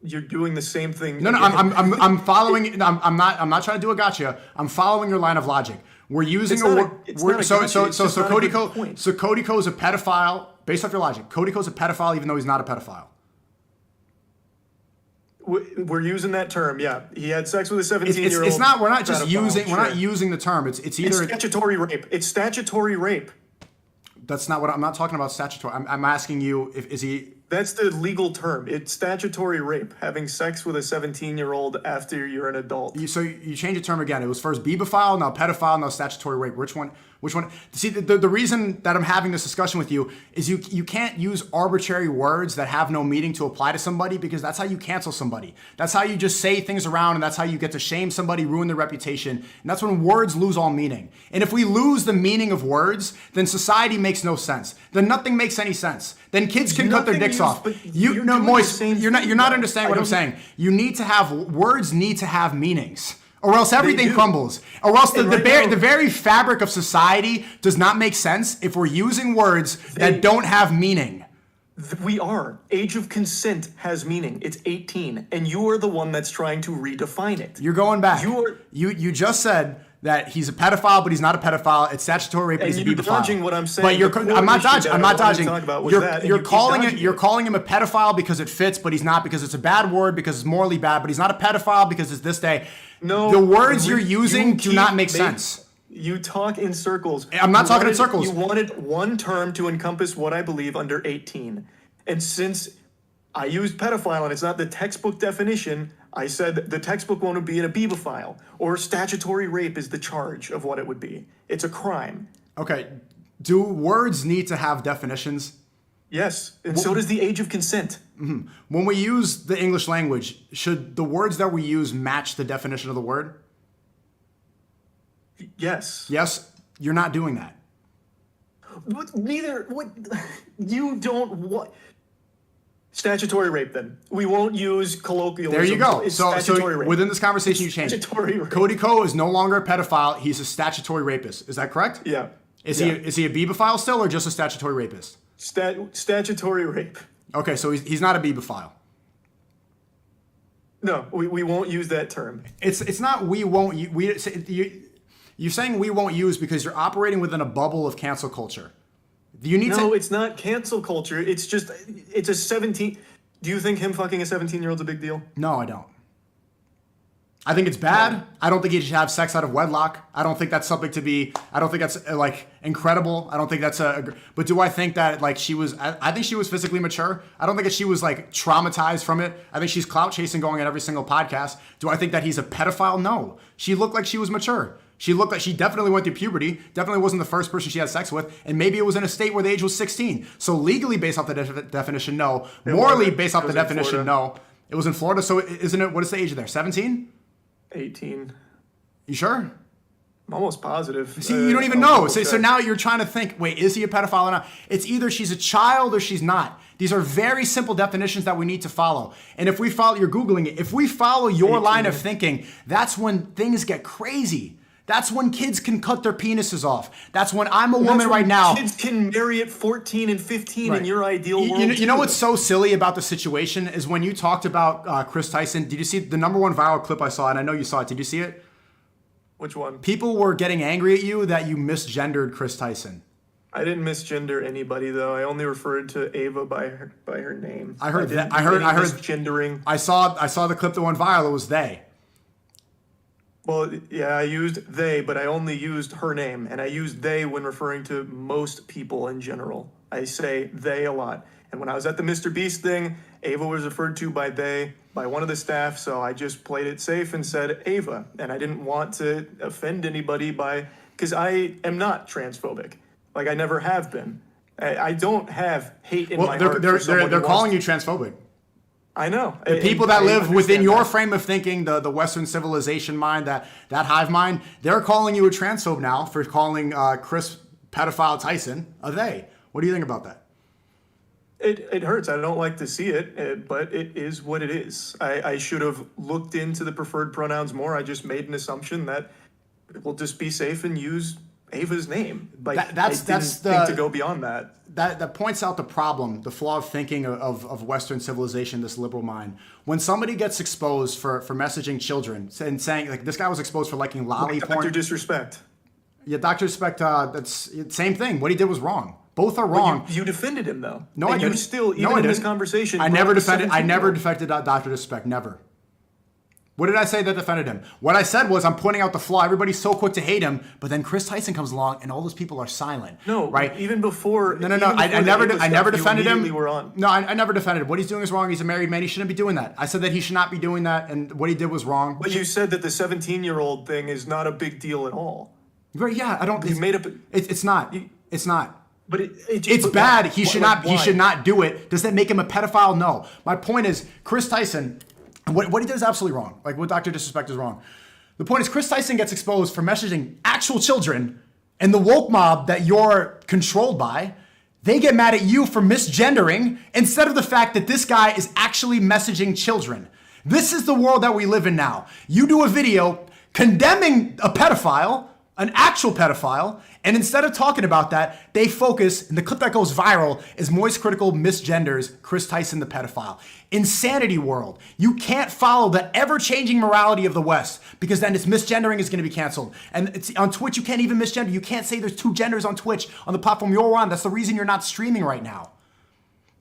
Speaker 12: You're doing the same thing.
Speaker 2: No, I'm following. I'm not trying to do a gotcha. I'm following your line of logic. We're using a word. So Cody Co is a pedophile based off your logic. Cody Co's a pedophile even though he's not a pedophile.
Speaker 12: We're using that term. Yeah, he had sex with a 17-year-old.
Speaker 2: It's not. We're not just using. We're not using the term. It's either
Speaker 12: statutory rape. It's statutory rape.
Speaker 2: That's not what I'm not talking about. Statutory. I'm asking you if is he.
Speaker 12: That's the legal term. It's statutory rape, having sex with a 17-year-old after you're an adult.
Speaker 2: So you change the term again. It was first beebophile, now pedophile, now statutory rape. Which one? See, the reason that I'm having this discussion with you is you can't use arbitrary words that have no meaning to apply to somebody because that's how you cancel somebody. That's how you just say things around and that's how you get to shame somebody, ruin their reputation. And that's when words lose all meaning. And if we lose the meaning of words, then society makes no sense. Then nothing makes any sense. Then kids can cut their dicks off. You're not understanding what I'm saying. Words need to have meanings. Or else everything crumbles. Or else the very fabric of society does not make sense if we're using words that don't have meaning.
Speaker 12: We are. Age of consent has meaning. It's 18, and you are the one that's trying to redefine it.
Speaker 2: You're going back. You just said that he's a pedophile, but he's not a pedophile. It's statutory rape, and he's a
Speaker 12: you're
Speaker 2: pedophile.
Speaker 12: dodging what I'm saying.
Speaker 2: But I'm not dodging. I'm not dodging. You're calling
Speaker 12: it.
Speaker 2: You're calling him a pedophile because it fits, but he's not, because it's a bad word, because it's morally bad. But he's not a pedophile because it's this day.
Speaker 12: No,
Speaker 2: the words you're using do not make sense.
Speaker 12: You talk in circles.
Speaker 2: I'm not talking in circles.
Speaker 12: You wanted one term to encompass what I believe under 18. And since I used pedophile and it's not the textbook definition, I said the textbook won't be in a beebophile, or statutory rape is the charge of what it would be. It's a crime.
Speaker 2: Okay. Do words need to have definitions?
Speaker 12: Yes, and so does the age of consent.
Speaker 2: Mm-hmm. When we use the English language, should the words that we use match the definition of the word?
Speaker 12: Yes.
Speaker 2: Yes? You're not doing that.
Speaker 12: You don't what? Statutory rape, then. We won't use colloquialism.
Speaker 2: There you go.
Speaker 12: It's
Speaker 2: So
Speaker 12: rape.
Speaker 2: within this conversation, you changed.
Speaker 12: Statutory rape.
Speaker 2: Cody Ko is no longer a pedophile. He's a statutory rapist. Is that correct?
Speaker 12: Yeah.
Speaker 2: Is he a beebophile still, or just a statutory rapist?
Speaker 12: Statutory rape.
Speaker 2: Okay, so he's not a beebophile.
Speaker 12: No, we won't use that term.
Speaker 2: It's not we won't. You're saying we won't use because you're operating within a bubble of cancel culture.
Speaker 12: No, it's not cancel culture. It's just, it's a 17. Do you think him fucking a 17-year-old's a big deal?
Speaker 2: No, I don't. I think it's bad. I don't think he should have sex out of wedlock. I don't think that's something to be, I don't think that's like incredible. I don't think that's but do I think that like she was, I think she was physically mature. I don't think that she was like traumatized from it. I think she's clout chasing going on every single podcast. Do I think that he's a pedophile? No. She looked like she was mature. She looked like she definitely went through puberty, definitely wasn't the first person she had sex with, and maybe it was in a state where the age was 16. So legally, based off the definition, no. Morally, based off the definition, no. It was in Florida, so isn't it, what is the age there, 17?
Speaker 12: 18.
Speaker 2: You sure?
Speaker 12: I'm almost positive.
Speaker 2: See, you don't even know. So now you're trying to think, wait, is he a pedophile or not? It's either she's a child or she's not. These are very simple definitions that we need to follow. And if we follow, you're Googling it, if we follow your line of thinking, that's when things get crazy. That's when kids can cut their penises off. That's when I'm a woman right now.
Speaker 12: Kids can marry at 14 and 15 in your ideal world.
Speaker 2: You know what's so silly about the situation is when you talked about Chris Tyson, did you see the number one viral clip I saw? And I know you saw it. Did you see it?
Speaker 12: Which one?
Speaker 2: People were getting angry at you that you misgendered Chris Tyson.
Speaker 12: I didn't misgender anybody though. I only referred to Ava by her name.
Speaker 2: I heard that. I heard
Speaker 12: misgendering.
Speaker 2: I saw the clip that went viral. It was they.
Speaker 12: Well, yeah, I used they, but I only used her name, and I used they when referring to most people in general. I say they a lot. And when I was at the Mr. Beast thing, Ava was referred to by they, by one of the staff, so I just played it safe and said Ava. And I didn't want to offend anybody because I am not transphobic. Like, I never have been. I don't have hate in my heart.
Speaker 2: They're calling you transphobic.
Speaker 12: I know.
Speaker 2: The people that live within your frame of thinking, the Western civilization mind, that hive mind, they're calling you a transphobe now for calling Chris pedophile Tyson a they. What do you think about that?
Speaker 12: It hurts. I don't like to see it, but it is what it is. I should have looked into the preferred pronouns more. I just made an assumption that we'll just be safe and use Ava's name. Like, that's think to go beyond that.
Speaker 2: That points out the problem, the flaw of thinking of Western civilization, this liberal mind. When somebody gets exposed for messaging children and saying, like, this guy was exposed for liking lolly porn.
Speaker 12: Dr. Disrespect.
Speaker 2: Yeah, Dr. Disrespect, that's same thing. What he did was wrong. Both are wrong.
Speaker 12: You defended him, though.
Speaker 2: No, I didn't.
Speaker 12: You still, even in this conversation,
Speaker 2: I never defended Dr. Disrespect, never. What did I say that defended him? What I said was I'm pointing out the flaw. Everybody's so quick to hate him, but then Chris Tyson comes along and all those people are silent.
Speaker 12: No,
Speaker 2: right?
Speaker 12: Even before.
Speaker 2: No. I never defended him. No, I never defended him. What he's doing is wrong. He's a married man. He shouldn't be doing that. I said that he should not be doing that, and what he did was wrong.
Speaker 12: But you said that the 17-year-old thing is not a big deal at all.
Speaker 2: Right? Yeah, I don't.
Speaker 12: You made up.
Speaker 2: It's not. It's not.
Speaker 12: But
Speaker 2: it's bad. He should not. He should not do it. Does that make him a pedophile? No. My point is, Chris Tyson. What he did is absolutely wrong. Like, what Dr. Disrespect is wrong. The point is, Chris Tyson gets exposed for messaging actual children, and the woke mob that you're controlled by, they get mad at you for misgendering instead of the fact that this guy is actually messaging children. This is the world that we live in now. You do a video condemning a pedophile, an actual pedophile, and instead of talking about that, they focus, and the clip that goes viral is Moist Critical misgenders Chris Tyson the pedophile. Insanity world. You can't follow the ever-changing morality of the West, because then it's misgendering is going to be canceled. And it's, on Twitch, you can't even misgender. You can't say there's two genders on Twitch on the platform you're on. That's the reason you're not streaming right now.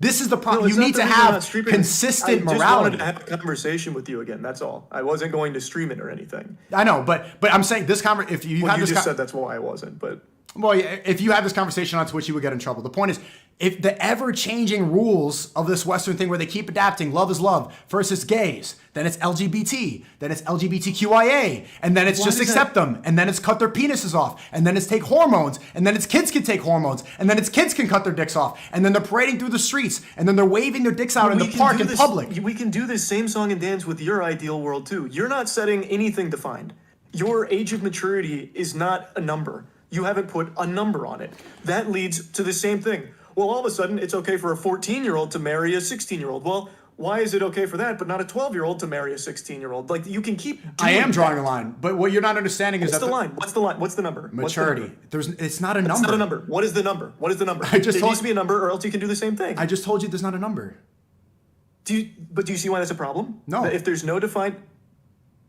Speaker 2: This is the problem.
Speaker 12: No,
Speaker 2: you need to have consistent morality.
Speaker 12: I just wanted to have a conversation with you again. That's all. I wasn't going to stream it or anything.
Speaker 2: I know, but I'm saying this conversation. If you
Speaker 12: well,
Speaker 2: have
Speaker 12: you
Speaker 2: this,
Speaker 12: just said that's why I wasn't. But
Speaker 2: well, if you have this conversation on Twitch, you would get in trouble. The point is, if the ever-changing rules of this Western thing where they keep adapting, love is love versus gays, then it's LGBT, then it's LGBTQIA, and then it's just accept them, and then it's cut their penises off, and then it's take hormones, and then it's kids can take hormones, and then it's kids can cut their dicks off, and then they're parading through the streets, and then they're waving their dicks out in the park in public.
Speaker 12: We can do this same song and dance with your ideal world too. You're not setting anything defined. Your age of maturity is not a number. You haven't put a number on it. That leads to the same thing. Well, all of a sudden, it's okay for a 14-year-old to marry a 16-year-old. Well, why is it okay for that, but not a 12-year-old to marry a 16-year-old? Like, you can keep doing
Speaker 2: I am drawing a line, but what you're not understanding is
Speaker 12: What's the line? What's the line? What's the number?
Speaker 2: Maturity. It's not a number.
Speaker 12: It's not a number. What is the number? What is the number?
Speaker 2: I just
Speaker 12: there needs to be a number, or else you can do the same thing.
Speaker 2: I just told you there's not a number.
Speaker 12: Do you see why that's a problem?
Speaker 2: No.
Speaker 12: If there's no defined...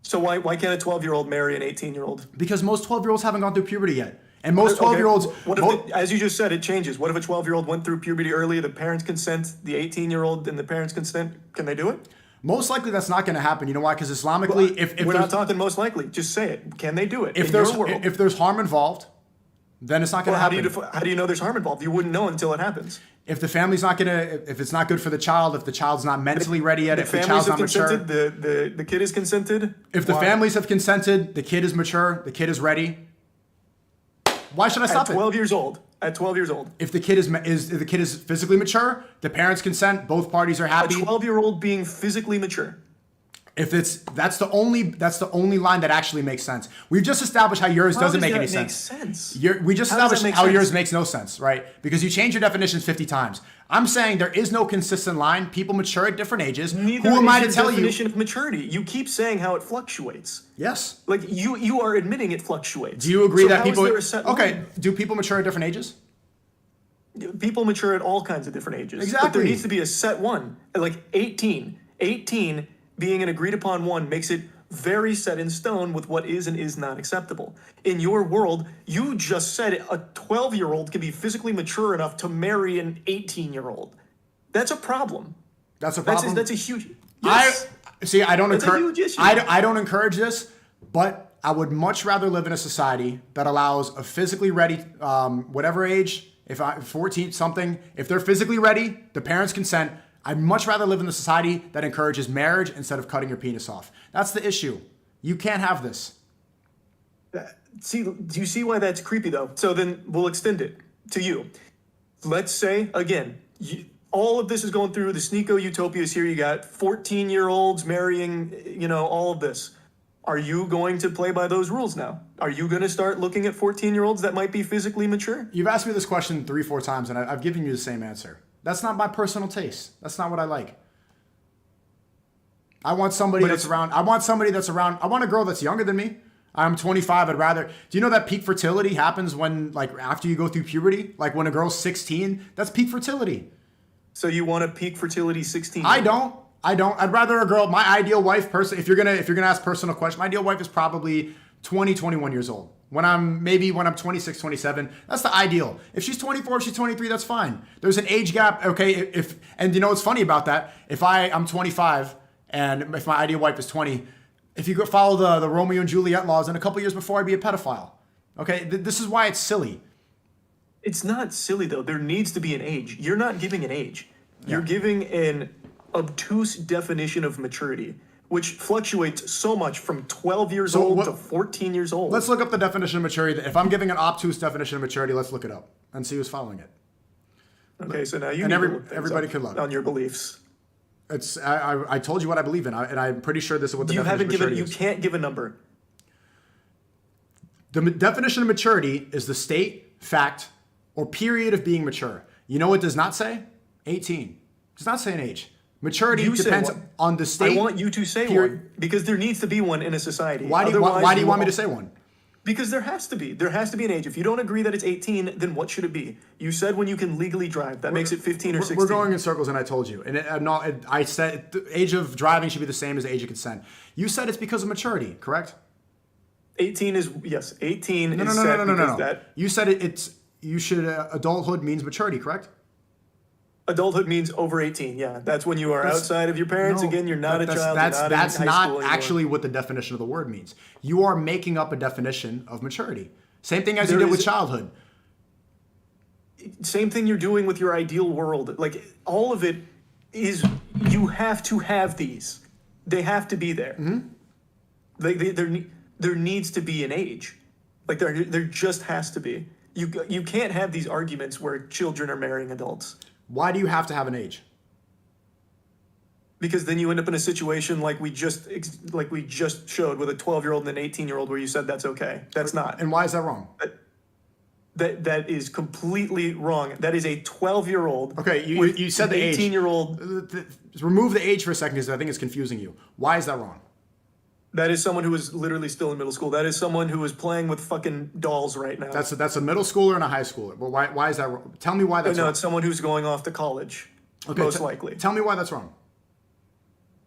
Speaker 12: So why can't a 12-year-old marry an 18-year-old?
Speaker 2: Because most 12-year-olds haven't gone through puberty yet. And most 12-year-olds...
Speaker 12: What if as you just said, it changes. What if a 12-year-old went through puberty early, the parents consent, the 18-year-old and the parents consent? Can they do it?
Speaker 2: Most likely that's not going to happen. You know why? Because Islamically, if
Speaker 12: we're not talking most likely. Just say it. Can they do it?
Speaker 2: If there's harm involved, then it's not going to happen.
Speaker 12: How do you know there's harm involved? You wouldn't know until it happens.
Speaker 2: If the family's not going to... If it's not good for the child, if the child's not mentally ready yet, if the child's not mature...
Speaker 12: The kid is consented?
Speaker 2: If the families have consented, the kid is mature, the kid is ready... Why should I stop it?
Speaker 12: At 12 years old. At 12 years old.
Speaker 2: If the kid if the kid is physically mature, the parents consent, both parties are happy.
Speaker 12: A 12-year-old being physically mature.
Speaker 2: If that's the only line that actually makes sense. We've just established how yours doesn't make any sense. We just established how yours makes no sense, right? Because you change your definitions 50 times. I'm saying there is no consistent line. People mature at different ages.
Speaker 12: Neither
Speaker 2: Who am I to
Speaker 12: is
Speaker 2: tell
Speaker 12: your
Speaker 2: you?
Speaker 12: definition of maturity. You keep saying how it fluctuates.
Speaker 2: Yes.
Speaker 12: Like you are admitting it fluctuates.
Speaker 2: Do you agree that people?
Speaker 12: Okay.
Speaker 2: Do people mature at different ages?
Speaker 12: People mature at all kinds of different ages.
Speaker 2: Exactly.
Speaker 12: But there needs to be a set one. Like 18. 18 being an agreed upon one makes it very set in stone with what is and is not acceptable. In your world, you just said a 12-year-old can be physically mature enough to marry an 18-year-old. That's a problem.
Speaker 2: That's a problem.
Speaker 12: That's a huge. Yes.
Speaker 2: I don't encourage. I don't encourage this, but I would much rather live in a society that allows a physically ready, whatever age, if 14 something, if they're physically ready, the parents consent. I'd much rather live in a society that encourages marriage instead of cutting your penis off. That's the issue. You can't have this.
Speaker 12: Do you see why that's creepy though? So then we'll extend it to you. Let's say again, all of this is going through the Sneako utopias here. You got 14-year-olds marrying, all of this. Are you going to play by those rules now? Are you going to start looking at 14-year-olds that might be physically mature?
Speaker 2: You've asked me this question 3-4 times, and I've given you the same answer. That's not my personal taste. That's not what I like. I want somebody that's around. I want a girl that's younger than me. I'm 25. I'd rather. Do you know that peak fertility happens when, after you go through puberty? Like when a girl's 16, that's peak fertility.
Speaker 12: So you want a peak fertility 16?
Speaker 2: I don't. I'd rather a girl. My ideal wife person. If you're gonna ask personal question, my ideal wife is probably 20, 21 years old. When I'm 26, 27, that's the ideal. If she's 24, if she's 23, that's fine. There's an age gap, okay? And you know what's funny about that? If I'm 25 and if my ideal wife is 20, if you go follow the Romeo and Juliet laws, then a couple years before I'd be a pedophile. Okay? This is why it's silly.
Speaker 12: It's not silly though. There needs to be an age. You're not giving an age. You're giving an obtuse definition of maturity, which fluctuates so much from 12 years old to 14 years old.
Speaker 2: Let's look up the definition of maturity. If I'm giving an obtuse definition of maturity, let's look it up and see who's following it.
Speaker 12: Okay, so now
Speaker 2: everybody can look
Speaker 12: on your beliefs.
Speaker 2: I told you what I believe in, and I'm pretty sure this is what the definition of maturity is.
Speaker 12: You can't give a number.
Speaker 2: The definition of maturity is the state, fact, or period of being mature. You know what it does not say? 18. It does not say an age. Maturity depends on the state.
Speaker 12: I want you to say one because there needs to be one in a society.
Speaker 2: Why do you want me to say one?
Speaker 12: Because there has to be. There has to be an age. If you don't agree that it's 18, then what should it be? You said when you can legally drive. That makes it 15 or 16.
Speaker 2: We're going in circles, and I told you. And I said the age of driving should be the same as the age of consent. You said it's because of maturity, correct?
Speaker 12: 18 is, yes, 18
Speaker 2: No.
Speaker 12: that...
Speaker 2: You said adulthood means maturity, correct?
Speaker 12: Adulthood means over 18, yeah. That's when you are outside of your parents.
Speaker 2: No,
Speaker 12: Again, you're not a child.
Speaker 2: That's
Speaker 12: not
Speaker 2: not actually what the definition of the word means. You are making up a definition of maturity. Same thing as you did with childhood.
Speaker 12: Same thing you're doing with your ideal world. Like, all of it is, you have to have these. They have to be there. There needs to be an age. Like, there just has to be. You can't have these arguments where children are marrying adults.
Speaker 2: Why do you have to have an age?
Speaker 12: Because then you end up in a situation like we just showed with a 12-year-old and an 18-year-old where you said that's okay. That's not.
Speaker 2: And why is that wrong?
Speaker 12: That is completely wrong. That is a 12-year-old.
Speaker 2: Okay, you said the age.
Speaker 12: 18-year-old.
Speaker 2: Remove the age for a second because I think it's confusing you. Why is that wrong?
Speaker 12: That is someone who is literally still in middle school. That is someone who is playing with fucking dolls right now.
Speaker 2: That's a middle schooler and a high schooler. But why is that wrong? Tell me why that's wrong.
Speaker 12: No, it's someone who's going off to college, most likely.
Speaker 2: Tell me why that's wrong.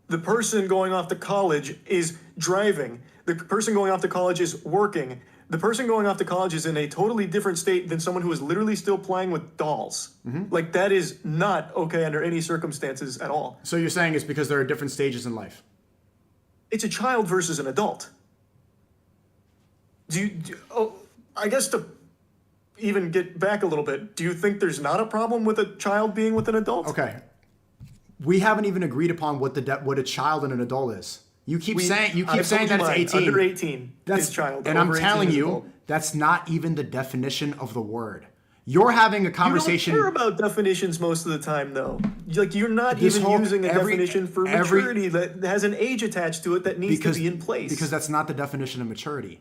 Speaker 12: The person going off to college is driving. The person going off to college is working. The person going off to college is in a totally different state than someone who is literally still playing with dolls. Like, that is not okay under any circumstances at all.
Speaker 2: So you're saying it's because there are different stages in life?
Speaker 12: It's a child versus an adult. I guess to even get back a little bit, do you think there's not a problem with a child being with an adult?
Speaker 2: Okay. We haven't even agreed upon what a child and an adult is. You keep saying that it's 18.
Speaker 12: Under 18 is child.
Speaker 2: And I'm telling you, that's not even the definition of the word. You're having a conversation.
Speaker 12: You don't care about definitions most of the time, though. Like, you're not even using a definition for maturity that has an age attached to it that needs to be in place.
Speaker 2: Because that's not the definition of maturity,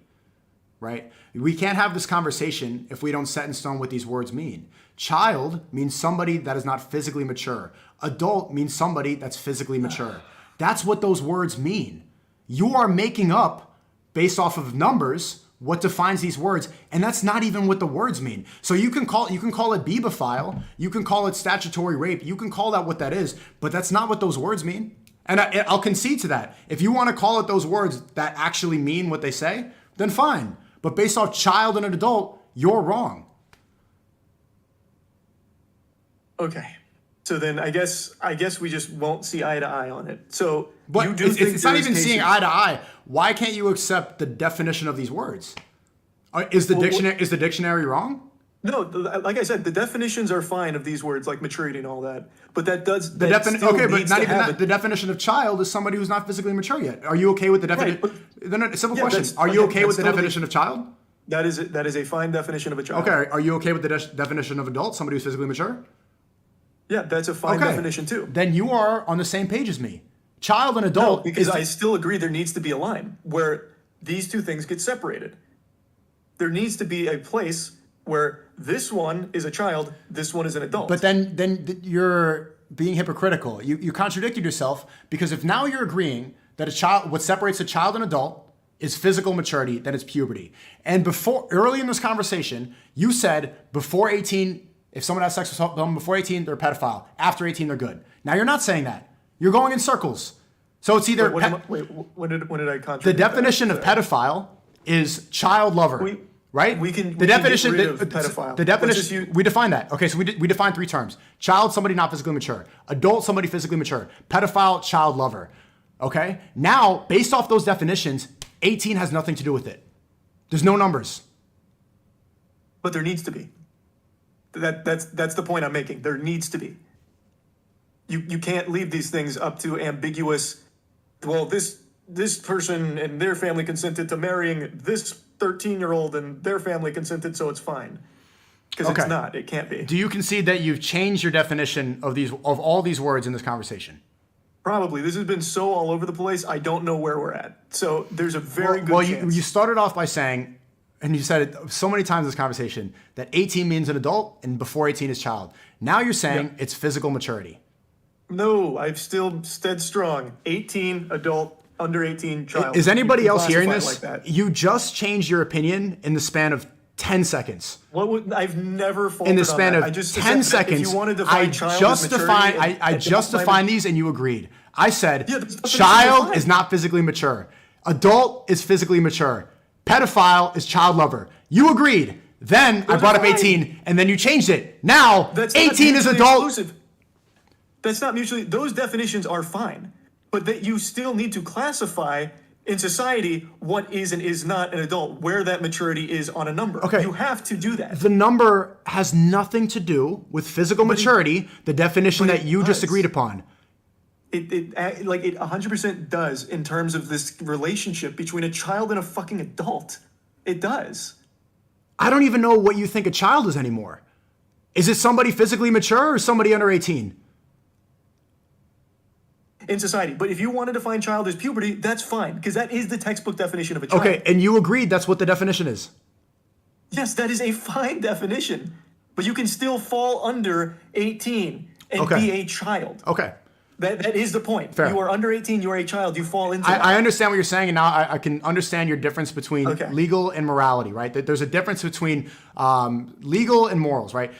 Speaker 2: right? We can't have this conversation if we don't set in stone what these words mean. Child means somebody that is not physically mature. Adult means somebody that's physically mature. That's what those words mean. You are making up, based off of numbers, what defines these words, and that's not even what the words mean. So you can call it bibophile, you can call it statutory rape, you can call that what that is, but that's not what those words mean. And I'll concede to that. If you want to call it those words that actually mean what they say, then fine. But based off child and an adult, you're wrong.
Speaker 12: Okay. So then I guess we just won't see eye to eye on it. So
Speaker 2: but
Speaker 12: you do think
Speaker 2: it's not even seeing eye to eye. Why can't you accept the definition of these words? Is the dictionary wrong?
Speaker 12: No, like I said, the definitions are fine of these words like maturity and all that. But that does
Speaker 2: but not even that. The definition of child is somebody who's not physically mature yet. Are you okay with the definition? Right, simple question. Are you okay with the definition of child?
Speaker 12: That is a fine definition of a child.
Speaker 2: Okay. Are you okay with the definition of adult? Somebody who's physically mature?
Speaker 12: Yeah, that's a fine definition too.
Speaker 2: Then you are on the same page as me. Child and adult.
Speaker 12: No, because I still agree there needs to be a line where these two things get separated. There needs to be a place where this one is a child, this one is an adult.
Speaker 2: But then you're being hypocritical. You contradicted yourself, because if now you're agreeing that what separates a child and adult is physical maturity, then it's puberty. And early in this conversation, you said before 18. If someone has sex with someone before 18, they're a pedophile. After 18, they're good. Now you're not saying that. You're going in circles. So it's either...
Speaker 12: When did I contradict
Speaker 2: the definition of pedophile is child lover, right?
Speaker 12: We can
Speaker 2: get rid of
Speaker 12: pedophile.
Speaker 2: The definition, we define that. Okay, so we define three terms. Child, somebody not physically mature. Adult, somebody physically mature. Pedophile, child lover. Okay? Now, based off those definitions, 18 has nothing to do with it. There's no numbers.
Speaker 12: But there needs to be. That's the point I'm making. There needs to be. You can't leave these things up to ambiguous. Well, this person and their family consented to marrying this 13-year-old and their family consented, so it's fine. Because it's not. It can't be.
Speaker 2: Do you concede that you've changed your definition of all these words in this conversation?
Speaker 12: Probably. This has been so all over the place. I don't know where we're at. So there's a very good chance.
Speaker 2: Well, you started off by saying, and you said it so many times in this conversation, that 18 means an adult and before 18 is child. Now you're saying it's physical maturity.
Speaker 12: No, I've still stood strong. 18, adult, under 18 child.
Speaker 2: Is anybody
Speaker 12: You can
Speaker 2: else hearing
Speaker 12: classify
Speaker 2: this?
Speaker 12: it like that.
Speaker 2: You just changed your opinion in the span of 10 seconds.
Speaker 12: I've never faltered
Speaker 2: In the span
Speaker 12: on
Speaker 2: of
Speaker 12: that. I just
Speaker 2: 10
Speaker 12: said that
Speaker 2: seconds,
Speaker 12: if you wanted to
Speaker 2: I
Speaker 12: define child
Speaker 2: just
Speaker 12: as maturity
Speaker 2: defined I
Speaker 12: and
Speaker 2: just
Speaker 12: development-
Speaker 2: defined these and you agreed. I said
Speaker 12: Yeah, those definitions are
Speaker 2: child
Speaker 12: fine.
Speaker 2: is not physically mature. Adult is physically mature. Pedophile is child lover. You agreed. Then I
Speaker 12: Those
Speaker 2: brought
Speaker 12: are
Speaker 2: up
Speaker 12: fine.
Speaker 2: 18 and then you changed it. Now
Speaker 12: That's not
Speaker 2: 18 is
Speaker 12: mutually
Speaker 2: adult.
Speaker 12: exclusive. That's not mutually. Those definitions are fine, but that you still need to classify in society what is and is not an adult, where that maturity is on a number.
Speaker 2: Okay.
Speaker 12: You have to do that.
Speaker 2: The number has nothing to do with physical maturity, the definition
Speaker 12: but
Speaker 2: that
Speaker 12: it
Speaker 2: you just
Speaker 12: does.
Speaker 2: agreed upon.
Speaker 12: It 100% does in terms of this relationship between a child and a fucking adult. It does.
Speaker 2: I don't even know what you think a child is anymore. Is it somebody physically mature or somebody under 18?
Speaker 12: In society. But if you want to define child as puberty, that's fine, because that is the textbook definition of a child.
Speaker 2: Okay, and you agreed that's what the definition is.
Speaker 12: Yes, that is a fine definition. But you can still fall under 18 and
Speaker 2: Okay.
Speaker 12: be a child.
Speaker 2: Okay.
Speaker 12: That is the point.
Speaker 2: Fair.
Speaker 12: You are under 18, you are a child, you fall into that.
Speaker 2: I understand what you're saying, and now I can understand your difference between
Speaker 12: Okay.
Speaker 2: legal and morality, right? That there's a difference between legal and morals, right?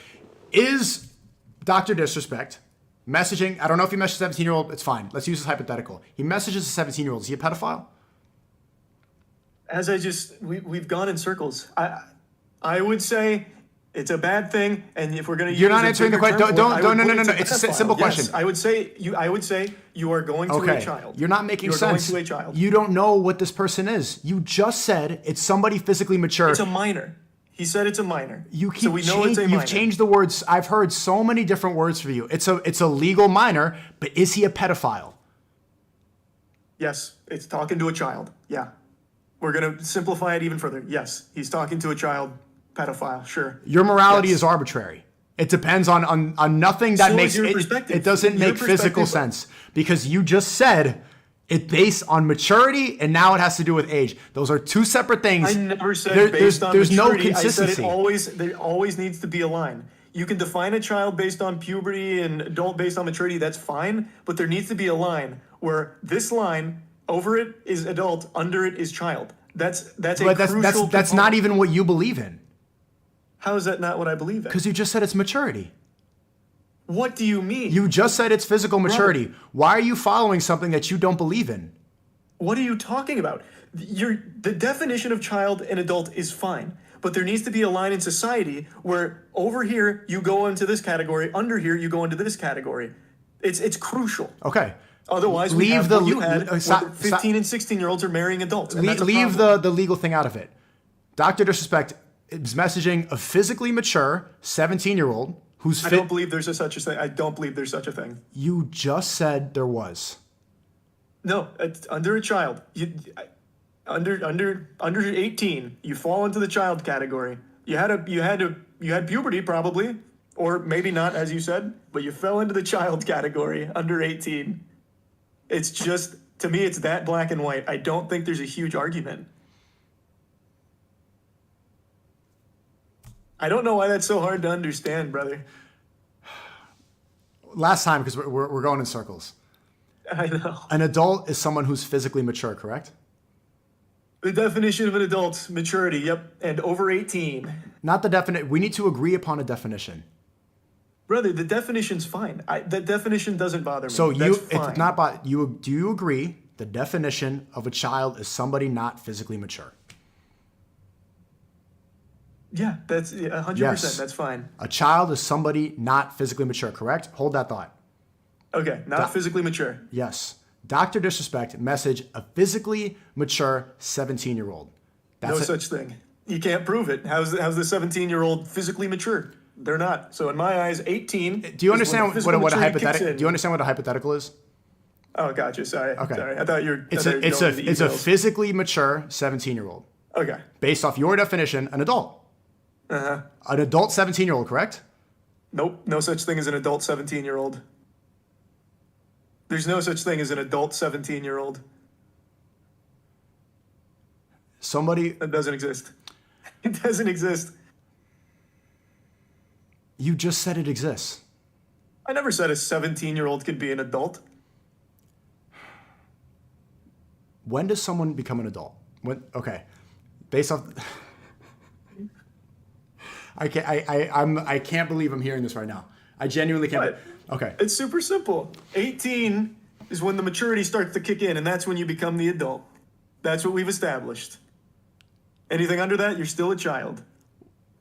Speaker 2: Is Dr. Disrespect messaging, I don't know if he messaged a 17-year-old, it's fine. Let's use this hypothetical. He messages a 17-year-old. Is he a pedophile?
Speaker 12: As we've gone in circles. I would say it's a bad thing, and if we're going to
Speaker 2: You're not answering the question. No. It's a simple
Speaker 12: Yes,
Speaker 2: question.
Speaker 12: I would say you are going to a child.
Speaker 2: You're not making
Speaker 12: You're
Speaker 2: sense.
Speaker 12: going to a child.
Speaker 2: You don't know what this person is. You just said it's somebody physically mature.
Speaker 12: It's a minor. He said it's a minor.
Speaker 2: You keep
Speaker 12: so we know it's a minor.
Speaker 2: You've changed the words. I've heard so many different words for you. It's a legal minor, but is he a pedophile?
Speaker 12: Yes, it's talking to a child. Yeah. We're going to simplify it even further. Yes, he's talking to a child, pedophile, sure.
Speaker 2: Your morality
Speaker 12: Yes.
Speaker 2: is arbitrary. It depends on nothing that
Speaker 12: So
Speaker 2: makes
Speaker 12: is your
Speaker 2: it.
Speaker 12: perspective.
Speaker 2: It doesn't
Speaker 12: Your
Speaker 2: make physical
Speaker 12: perspective-
Speaker 2: sense because you just said it based on maturity and now it has to do with age. Those are two separate things.
Speaker 12: I never said based on
Speaker 2: there's no
Speaker 12: maturity.
Speaker 2: consistency.
Speaker 12: I said there always needs to be a line. You can define a child based on puberty and adult based on maturity, that's fine, but there needs to be a line where this line, over it is adult, under it is child. That's a
Speaker 2: But
Speaker 12: crucial
Speaker 2: that's not
Speaker 12: component.
Speaker 2: even what you believe in
Speaker 12: How is that not what I believe in?
Speaker 2: because you just said it's maturity.
Speaker 12: What do you mean?
Speaker 2: You just said it's physical maturity. Why are you following something that you don't believe in?
Speaker 12: What are you talking about? The definition of child and adult is fine, but there needs to be a line in society where over here you go into this category, under here you go into this category. It's crucial.
Speaker 2: Okay.
Speaker 12: Otherwise, we have what you had, where 15 and 16-year-olds are marrying adults. And that's a
Speaker 2: Leave
Speaker 12: problem.
Speaker 2: the legal thing out of it. Dr. Disrespect is messaging a physically mature 17-year-old who's
Speaker 12: I
Speaker 2: fit.
Speaker 12: don't believe there's such a thing. I don't believe there's such a thing.
Speaker 2: You just said there was.
Speaker 12: No, it's under a child. Under 18, you fall into the child category. You had puberty probably, or maybe not, as you said, but you fell into the child category under 18. It's just, to me, it's that black and white. I don't think there's a huge argument. I don't know why that's so hard to understand, brother.
Speaker 2: Last time, because we're going in circles.
Speaker 12: I know.
Speaker 2: An adult is someone who's physically mature, correct?
Speaker 12: The definition of an adult, maturity, yep, and over 18.
Speaker 2: Not the definite. We need to agree upon a definition.
Speaker 12: Brother, the definition's fine. That definition doesn't bother me.
Speaker 2: So
Speaker 12: That's fine.
Speaker 2: it's not about you. Do you agree the definition of a child is somebody not physically mature?
Speaker 12: Yeah, that's 100%.
Speaker 2: Yes.
Speaker 12: That's fine.
Speaker 2: A child is somebody not physically mature, correct? Hold that thought.
Speaker 12: Okay, not physically mature.
Speaker 2: Yes. Dr. Disrespect message a physically mature 17-year-old.
Speaker 12: No such thing. You can't prove it. How's the 17-year-old physically mature? They're not. So in my eyes, 18.
Speaker 2: Do you understand what a
Speaker 12: hypothetical?
Speaker 2: hypothetical? Do you understand what a hypothetical is?
Speaker 12: Oh, gotcha. Sorry.
Speaker 2: Okay.
Speaker 12: Sorry. I thought you were.
Speaker 2: It's a physically mature 17-year-old.
Speaker 12: Okay.
Speaker 2: Based off your definition, an adult.
Speaker 12: Uh-huh.
Speaker 2: An adult 17-year-old, correct?
Speaker 12: Nope. No such thing as an adult 17-year-old. There's no such thing as an adult 17-year-old.
Speaker 2: Somebody.
Speaker 12: That doesn't exist. It doesn't exist.
Speaker 2: You just said it exists.
Speaker 12: I never said a 17-year-old could be an adult.
Speaker 2: When does someone become an adult? When? Okay, based off. I can't believe I'm hearing this right now. I genuinely can't. Okay.
Speaker 12: It's super simple. 18 is when the maturity starts to kick in, and that's when you become the adult. That's what we've established. Anything under that, you're still a child.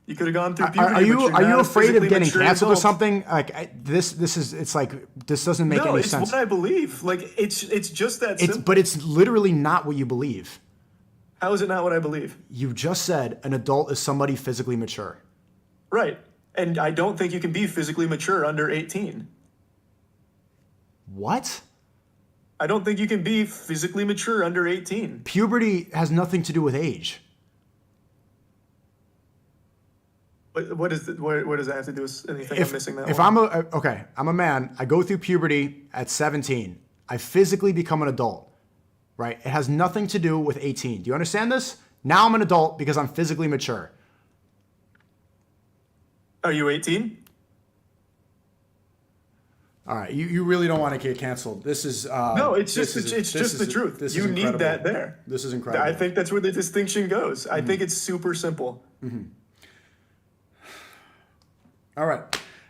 Speaker 12: You could have gone through puberty.
Speaker 2: Are you afraid of getting canceled or something? Like this is. It's like this doesn't make any sense.
Speaker 12: No, it's what I believe. Like it's just that simple.
Speaker 2: But it's literally not what you believe.
Speaker 12: How is it not what I believe?
Speaker 2: You just said an adult is somebody physically mature.
Speaker 12: Right. And I don't think you can be physically mature under 18.
Speaker 2: What?
Speaker 12: I don't think you can be physically mature under 18.
Speaker 2: Puberty has nothing to do with age.
Speaker 12: What does that have to do with anything? I'm missing that.
Speaker 2: If I'm a man, I go through puberty at 17. I physically become an adult, right? It has nothing to do with 18. Do you understand this? Now I'm an adult because I'm physically mature.
Speaker 12: Are you 18?
Speaker 2: All right, you really don't want to get canceled. This is
Speaker 12: no, it's just the truth. You need that there.
Speaker 2: This is incredible.
Speaker 12: I think that's where the distinction goes. I think it's super simple.
Speaker 2: Mm-hmm. All right.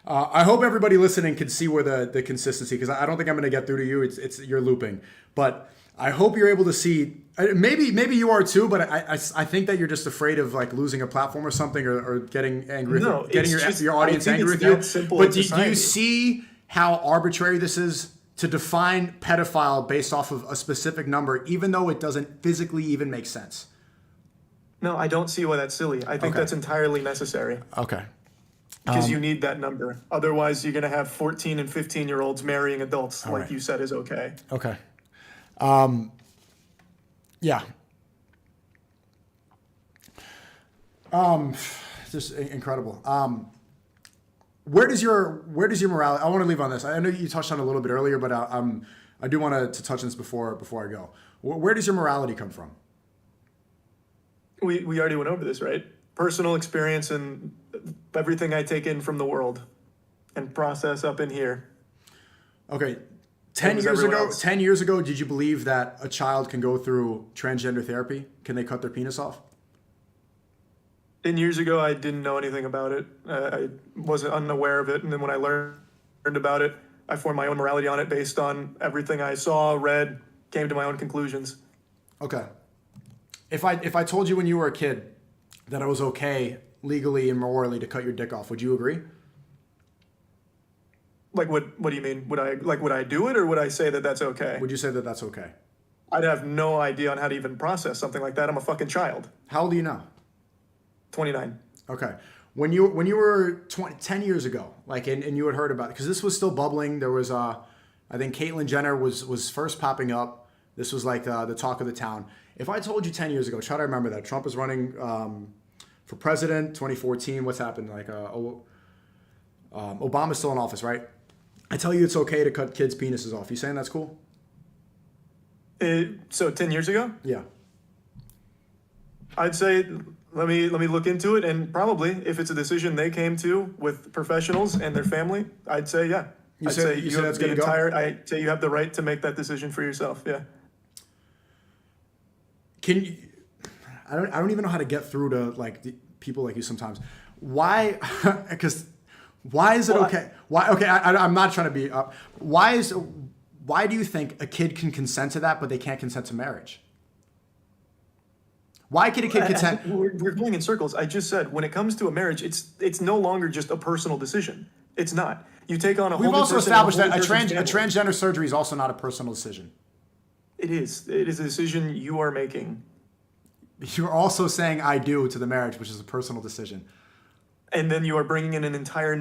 Speaker 2: I hope everybody listening can see where the consistency, because I don't think I'm going to get through to you. It's you're looping, but I hope you're able to see. Maybe you are too, but I think that you're just afraid of like losing a platform or something, or getting angry, getting your audience angry with you. But do you see how arbitrary this is to define pedophile based off of a specific number, even though it doesn't physically even make sense?
Speaker 12: No, I don't see why that's silly. I think that's entirely necessary.
Speaker 2: Okay.
Speaker 12: Because you need that number. Otherwise, you're going to have 14 and 15-year-olds marrying adults, like you said is okay.
Speaker 2: Okay. Yeah. Just incredible. Where does your morality? I want to leave on this. I know you touched on it a little bit earlier, but I do want to touch on this before I go. Where does your morality come from?
Speaker 12: We already went over this, right? Personal experience and everything I take in from the world and process up in here.
Speaker 2: Okay. 10 years ago, did you believe that a child can go through transgender therapy? Can they cut their penis off?
Speaker 12: 10 years ago, I didn't know anything about it. I wasn't unaware of it. And then when I learned about it, I formed my own morality on it based on everything I saw, read, came to my own conclusions.
Speaker 2: Okay. If I told you when you were a kid that it was okay legally and morally to cut your dick off, would you agree?
Speaker 12: Like what do you mean? Would I do it, or would I say that that's okay?
Speaker 2: Would you say that that's okay?
Speaker 12: I'd have no idea on how to even process something like that. I'm a fucking child.
Speaker 2: How old are you now?
Speaker 12: 29.
Speaker 2: Okay. When you were 10 years ago, like, and you had heard about it, because this was still bubbling. There was, I think Caitlyn Jenner was first popping up. This was like the talk of the town. If I told you 10 years ago, try to remember that Trump was running for president, 2014. What's happened? Like, Obama's still in office, right? I tell you it's okay to cut kids' penises off. You saying that's cool?
Speaker 12: So 10 years ago?
Speaker 2: Yeah.
Speaker 12: I'd say let me look into it, and probably if it's a decision they came to with professionals and their family, I'd say yeah. I'd say you have the entire. I'd say you have the right to make that decision for yourself. Yeah.
Speaker 2: Can you? I don't even know how to get through to like people like you sometimes. Why? Because why is it okay? Why? Okay, I'm not trying to be. Why do you think a kid can consent to that, but they can't consent to marriage? Why can a kid consent?
Speaker 12: We're going in circles. I just said when it comes to a marriage, it's no longer just a personal decision. It's not. You take on a whole.
Speaker 2: We've also established that a transgender surgery is also not a personal decision.
Speaker 12: It is. It is a decision you are making.
Speaker 2: You're also saying "I do" to the marriage, which is a personal decision.
Speaker 12: And then you are bringing in an entirely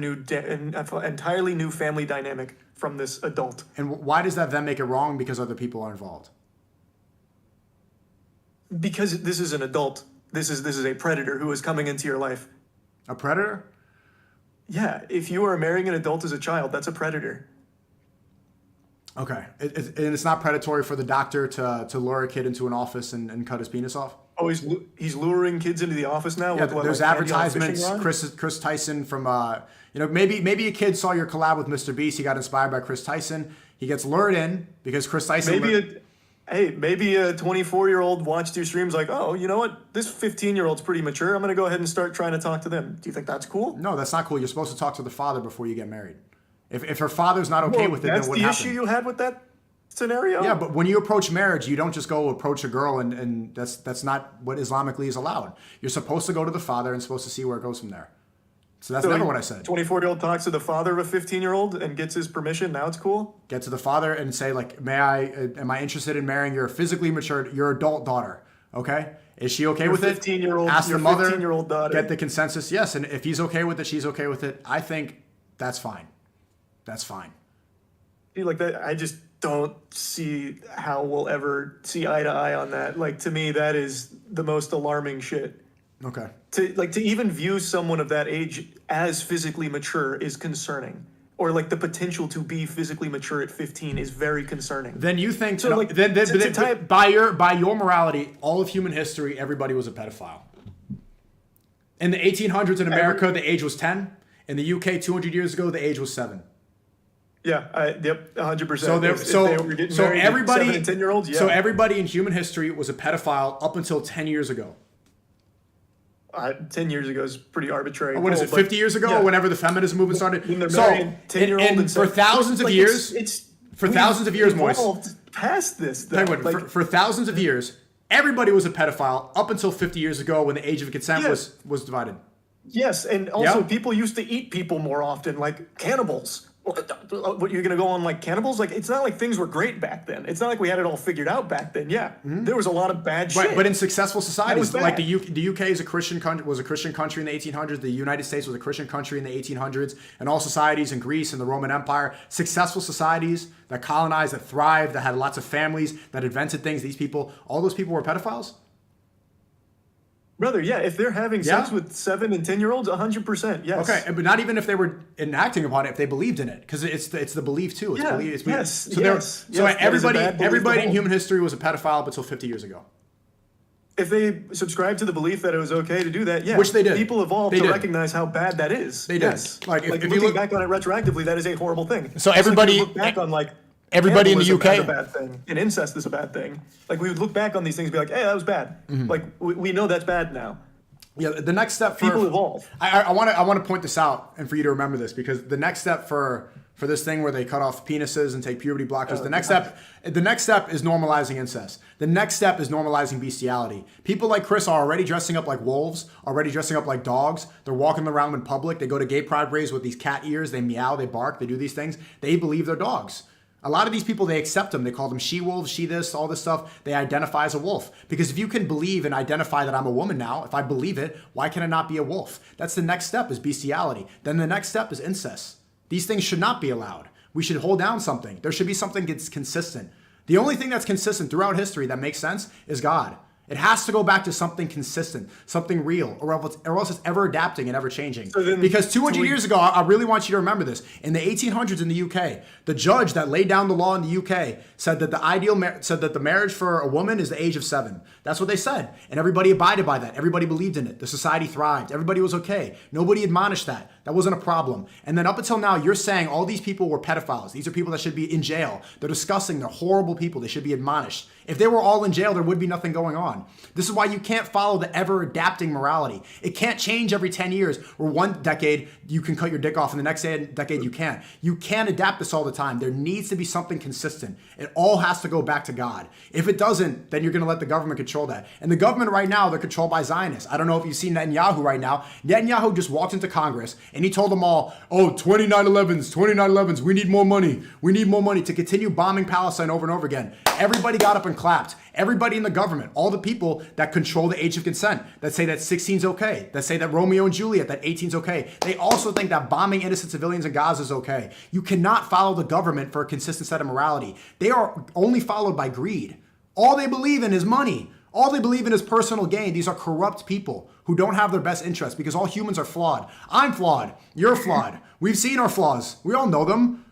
Speaker 12: new family dynamic from this adult.
Speaker 2: And why does that then make it wrong? Because other people are involved.
Speaker 12: Because this is an adult. This is a predator who is coming into your life.
Speaker 2: A predator?
Speaker 12: Yeah. If you are marrying an adult as a child, that's a predator.
Speaker 2: Okay. And it's not predatory for the doctor to lure a kid into an office and cut his penis off?
Speaker 12: Oh, he's luring kids into the office now?
Speaker 2: Yeah, there's advertisements. Chris Tyson from, maybe a kid saw your collab with Mr. Beast. He got inspired by Chris Tyson. He gets lured in because Chris Tyson...
Speaker 12: hey, maybe a 24-year-old watched your streams like, oh, you know what? This 15-year-old's pretty mature. I'm going to go ahead and start trying to talk to them. Do you think that's cool?
Speaker 2: No, that's not cool. You're supposed to talk to the father before you get married. If her father's not okay with it, then what happens?
Speaker 12: That's the issue you had with that scenario?
Speaker 2: Yeah, but when you approach marriage, you don't just go approach a girl and that's not what Islamically is allowed. You're supposed to go to the father and supposed to see where it goes from there. So that's never what I said.
Speaker 12: 24-year-old talks to the father of a 15-year-old and gets his permission. Now it's cool?
Speaker 2: Get to the father and say, like, am I interested in marrying your physically mature, your adult daughter? Okay? Is she okay with it?
Speaker 12: 15-year-old,
Speaker 2: ask the mother,
Speaker 12: 15-year-old daughter.
Speaker 2: Get the consensus. Yes, and if he's okay with it, she's okay with it. I think that's fine. That's fine.
Speaker 12: Like that, I just don't see how we'll ever see eye to eye on that. Like, to me, that is the most alarming shit.
Speaker 2: Okay.
Speaker 12: To even view someone of that age as physically mature is concerning. Or like the potential to be physically mature at 15 is very concerning.
Speaker 2: Then you think
Speaker 12: so, like,
Speaker 2: by your morality, all of human history, everybody was a pedophile. In the 1800s in America, the age was 10. In the UK, 200 years ago, the age was 7.
Speaker 12: Yeah, yep, 100%.
Speaker 2: So everybody,
Speaker 12: 7 and 10-year-olds, yeah.
Speaker 2: So everybody in human history was a pedophile up until 10 years ago.
Speaker 12: 10 years ago is pretty arbitrary.
Speaker 2: What is it, 50 years ago, or whenever the feminist movement started? For thousands of years, Moise.
Speaker 12: Past this,
Speaker 2: for thousands of years, everybody was a pedophile up until 50 years ago when the age of consent was divided.
Speaker 12: Yes, and also people used to eat people more often, like cannibals. What, you're gonna go on like cannibals? Like, it's not like things were great back then. It's not like we had it all figured out back then. Yeah, there was a lot of bad shit.
Speaker 2: But in successful societies, like the UK is was a Christian country in the 1800s. The United States was a Christian country in the 1800s, and all societies in Greece and the Roman Empire, successful societies that colonized, that thrived, that had lots of families, that invented things. These people, all those people were pedophiles.
Speaker 12: Brother, yeah, if they're having sex with 7 and 10-year-olds, 100%, yes.
Speaker 2: Okay, but not even if they were enacting upon it, if they believed in it, because it's the belief too. So everybody in human history was a pedophile up until 50 years ago.
Speaker 12: If they subscribed to the belief that it was okay to do that, yeah.
Speaker 2: Which they did.
Speaker 12: People evolved to recognize how bad that is.
Speaker 2: They did.
Speaker 12: Yes. Like if you look back on it retroactively, that is a horrible thing.
Speaker 2: So everybody
Speaker 12: look back on like
Speaker 2: everybody in the UK
Speaker 12: is a bad thing, and incest is a bad thing. Like we would look back on these things and be like, hey, that was bad. Like we know that's bad now.
Speaker 2: Yeah, the next step for
Speaker 12: people evolve.
Speaker 2: I want to point this out and for you to remember this, because the next step for this thing where they cut off penises and take puberty blockers, the next step is normalizing incest. The next step is normalizing bestiality. People like Chris are already dressing up like wolves, already dressing up like dogs. They're walking around in public. They go to gay pride parades with these cat ears. They meow, they bark, they do these things. They believe they're dogs. A lot of these people, they accept them. They call them she-wolves, she-this, all this stuff. They identify as a wolf. Because if you can believe and identify that I'm a woman now, if I believe it, why can I not be a wolf? That's the next step, is bestiality. Then the next step is incest. These things should not be allowed. We should hold down something. There should be something that's consistent. The only thing that's consistent throughout history that makes sense is God. It has to go back to something consistent, something real, or else it's ever adapting and ever changing. Because 200 years ago, I really want you to remember this. In the 1800s in the UK, the judge that laid down the law in the UK said that the marriage for a woman is the age of 7. That's what they said, and everybody abided by that. Everybody believed in it. The society thrived. Everybody was okay. Nobody admonished that. That wasn't a problem. And then up until now, you're saying all these people were pedophiles. These are people that should be in jail. They're disgusting. They're horrible people. They should be admonished. If they were all in jail, there would be nothing going on. This is why you can't follow the ever-adapting morality. It can't change every 10 years, where one decade you can cut your dick off and the next decade you can't. You can't adapt this all the time. There needs to be something consistent. It all has to go back to God. If it doesn't, then you're going to let the government control that. And the government right now, they're controlled by Zionists. I don't know if you've seen Netanyahu right now. Netanyahu just walked into Congress and he told them all, 29/11s, we need more money. We need more money to continue bombing Palestine over and over again. Everybody got up and clapped. Everybody in the government, all the people that control the age of consent, that say that 16 is okay, that say that Romeo and Juliet, that 18 is okay, they also think that bombing innocent civilians in Gaza is okay. You cannot follow the government for a consistent set of morality. They are only followed by greed. All they believe in is money. All they believe in is personal gain. These are corrupt people who don't have their best interests, because all humans are flawed. I'm flawed. You're flawed. We've seen our flaws. We all know them.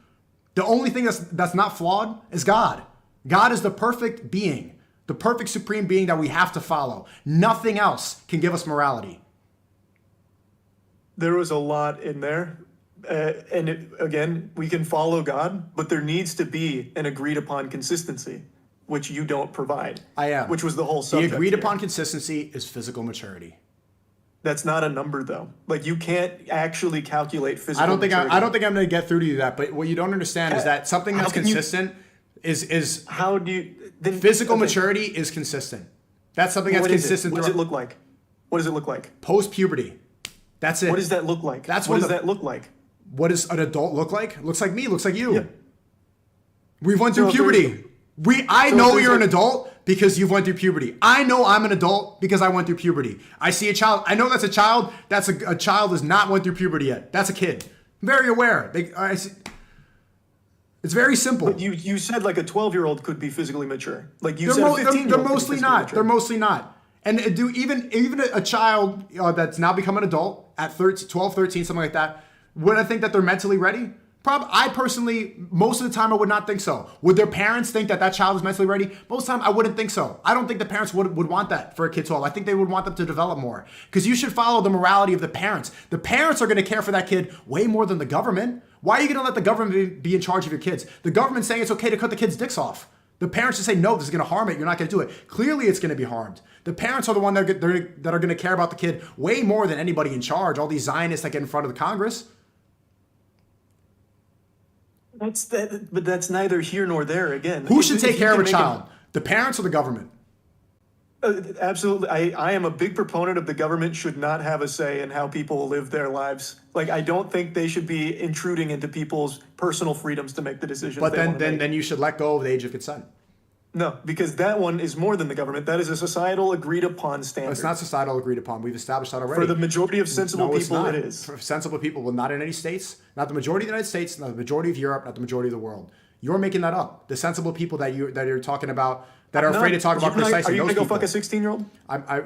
Speaker 2: The only thing that's not flawed is God. God is the perfect being, the perfect supreme being that we have to follow. Nothing else can give us morality.
Speaker 12: There was a lot in there. Again, we can follow God, but there needs to be an agreed upon consistency. which you don't provide.
Speaker 2: I am.
Speaker 12: Which was the whole
Speaker 2: The
Speaker 12: subject.
Speaker 2: agreed
Speaker 12: here.
Speaker 2: upon consistency is physical maturity.
Speaker 12: That's not a number, though. Like, you can't actually calculate physical
Speaker 2: I don't think
Speaker 12: maturity.
Speaker 2: I'm going to get through to you that. But what you don't understand is that something that's consistent is
Speaker 12: how do you then,
Speaker 2: physical maturity is consistent. That's something that's consistent.
Speaker 12: What does it look like? What does it look like?
Speaker 2: Post puberty. That's it.
Speaker 12: What does that look like? What does that look like?
Speaker 2: What does an adult look like? Looks like me. Looks like you.
Speaker 12: Yeah.
Speaker 2: We've went through puberty. I know you're an adult because you've went through puberty. I know I'm an adult because I went through puberty. I see a child. I know that's a child. That's a child has not went through puberty yet. That's a kid. I'm very aware. It's very simple.
Speaker 12: But you said like a 12-year-old could be physically mature. Like you
Speaker 2: they're
Speaker 12: said, a 15-year-old.
Speaker 2: they're mostly not. They're mostly not. And even a child that's now become an adult at 13, 12, 13, something like that, would I think that they're mentally ready? I personally, most of the time, I would not think so. Would their parents think that child is mentally ready? Most of the time, I wouldn't think so. I don't think the parents would want that for a kid 12. I think they would want them to develop more. Because you should follow the morality of the parents. The parents are going to care for that kid way more than the government. Why are you going to let the government be in charge of your kids? The government's saying it's okay to cut the kids' dicks off. The parents just say, no, this is going to harm it. You're not going to do it. Clearly, it's going to be harmed. The parents are the one that are going to care about the kid way more than anybody in charge. All these Zionists that get in front of the Congress.
Speaker 12: But that's neither here nor there. Again,
Speaker 2: who should take care of a child? The parents or the government?
Speaker 12: Absolutely. I am a big proponent of the government should not have a say in how people live their lives. Like, I don't think they should be intruding into people's personal freedoms to make the decisions.
Speaker 2: But then you should let go of the age of consent.
Speaker 12: No, because that one is more than the government. That is a societal agreed upon standard.
Speaker 2: It's not societal agreed upon. We've established that already.
Speaker 12: For the majority of sensible people, it is.
Speaker 2: For sensible people, well, not in any states. Not the majority of the United States, not the majority of Europe, not the majority of the world. You're making that up. The sensible people that you're talking about that are afraid to talk about precisely those people.
Speaker 12: Are you going to go fuck a 16-year-old?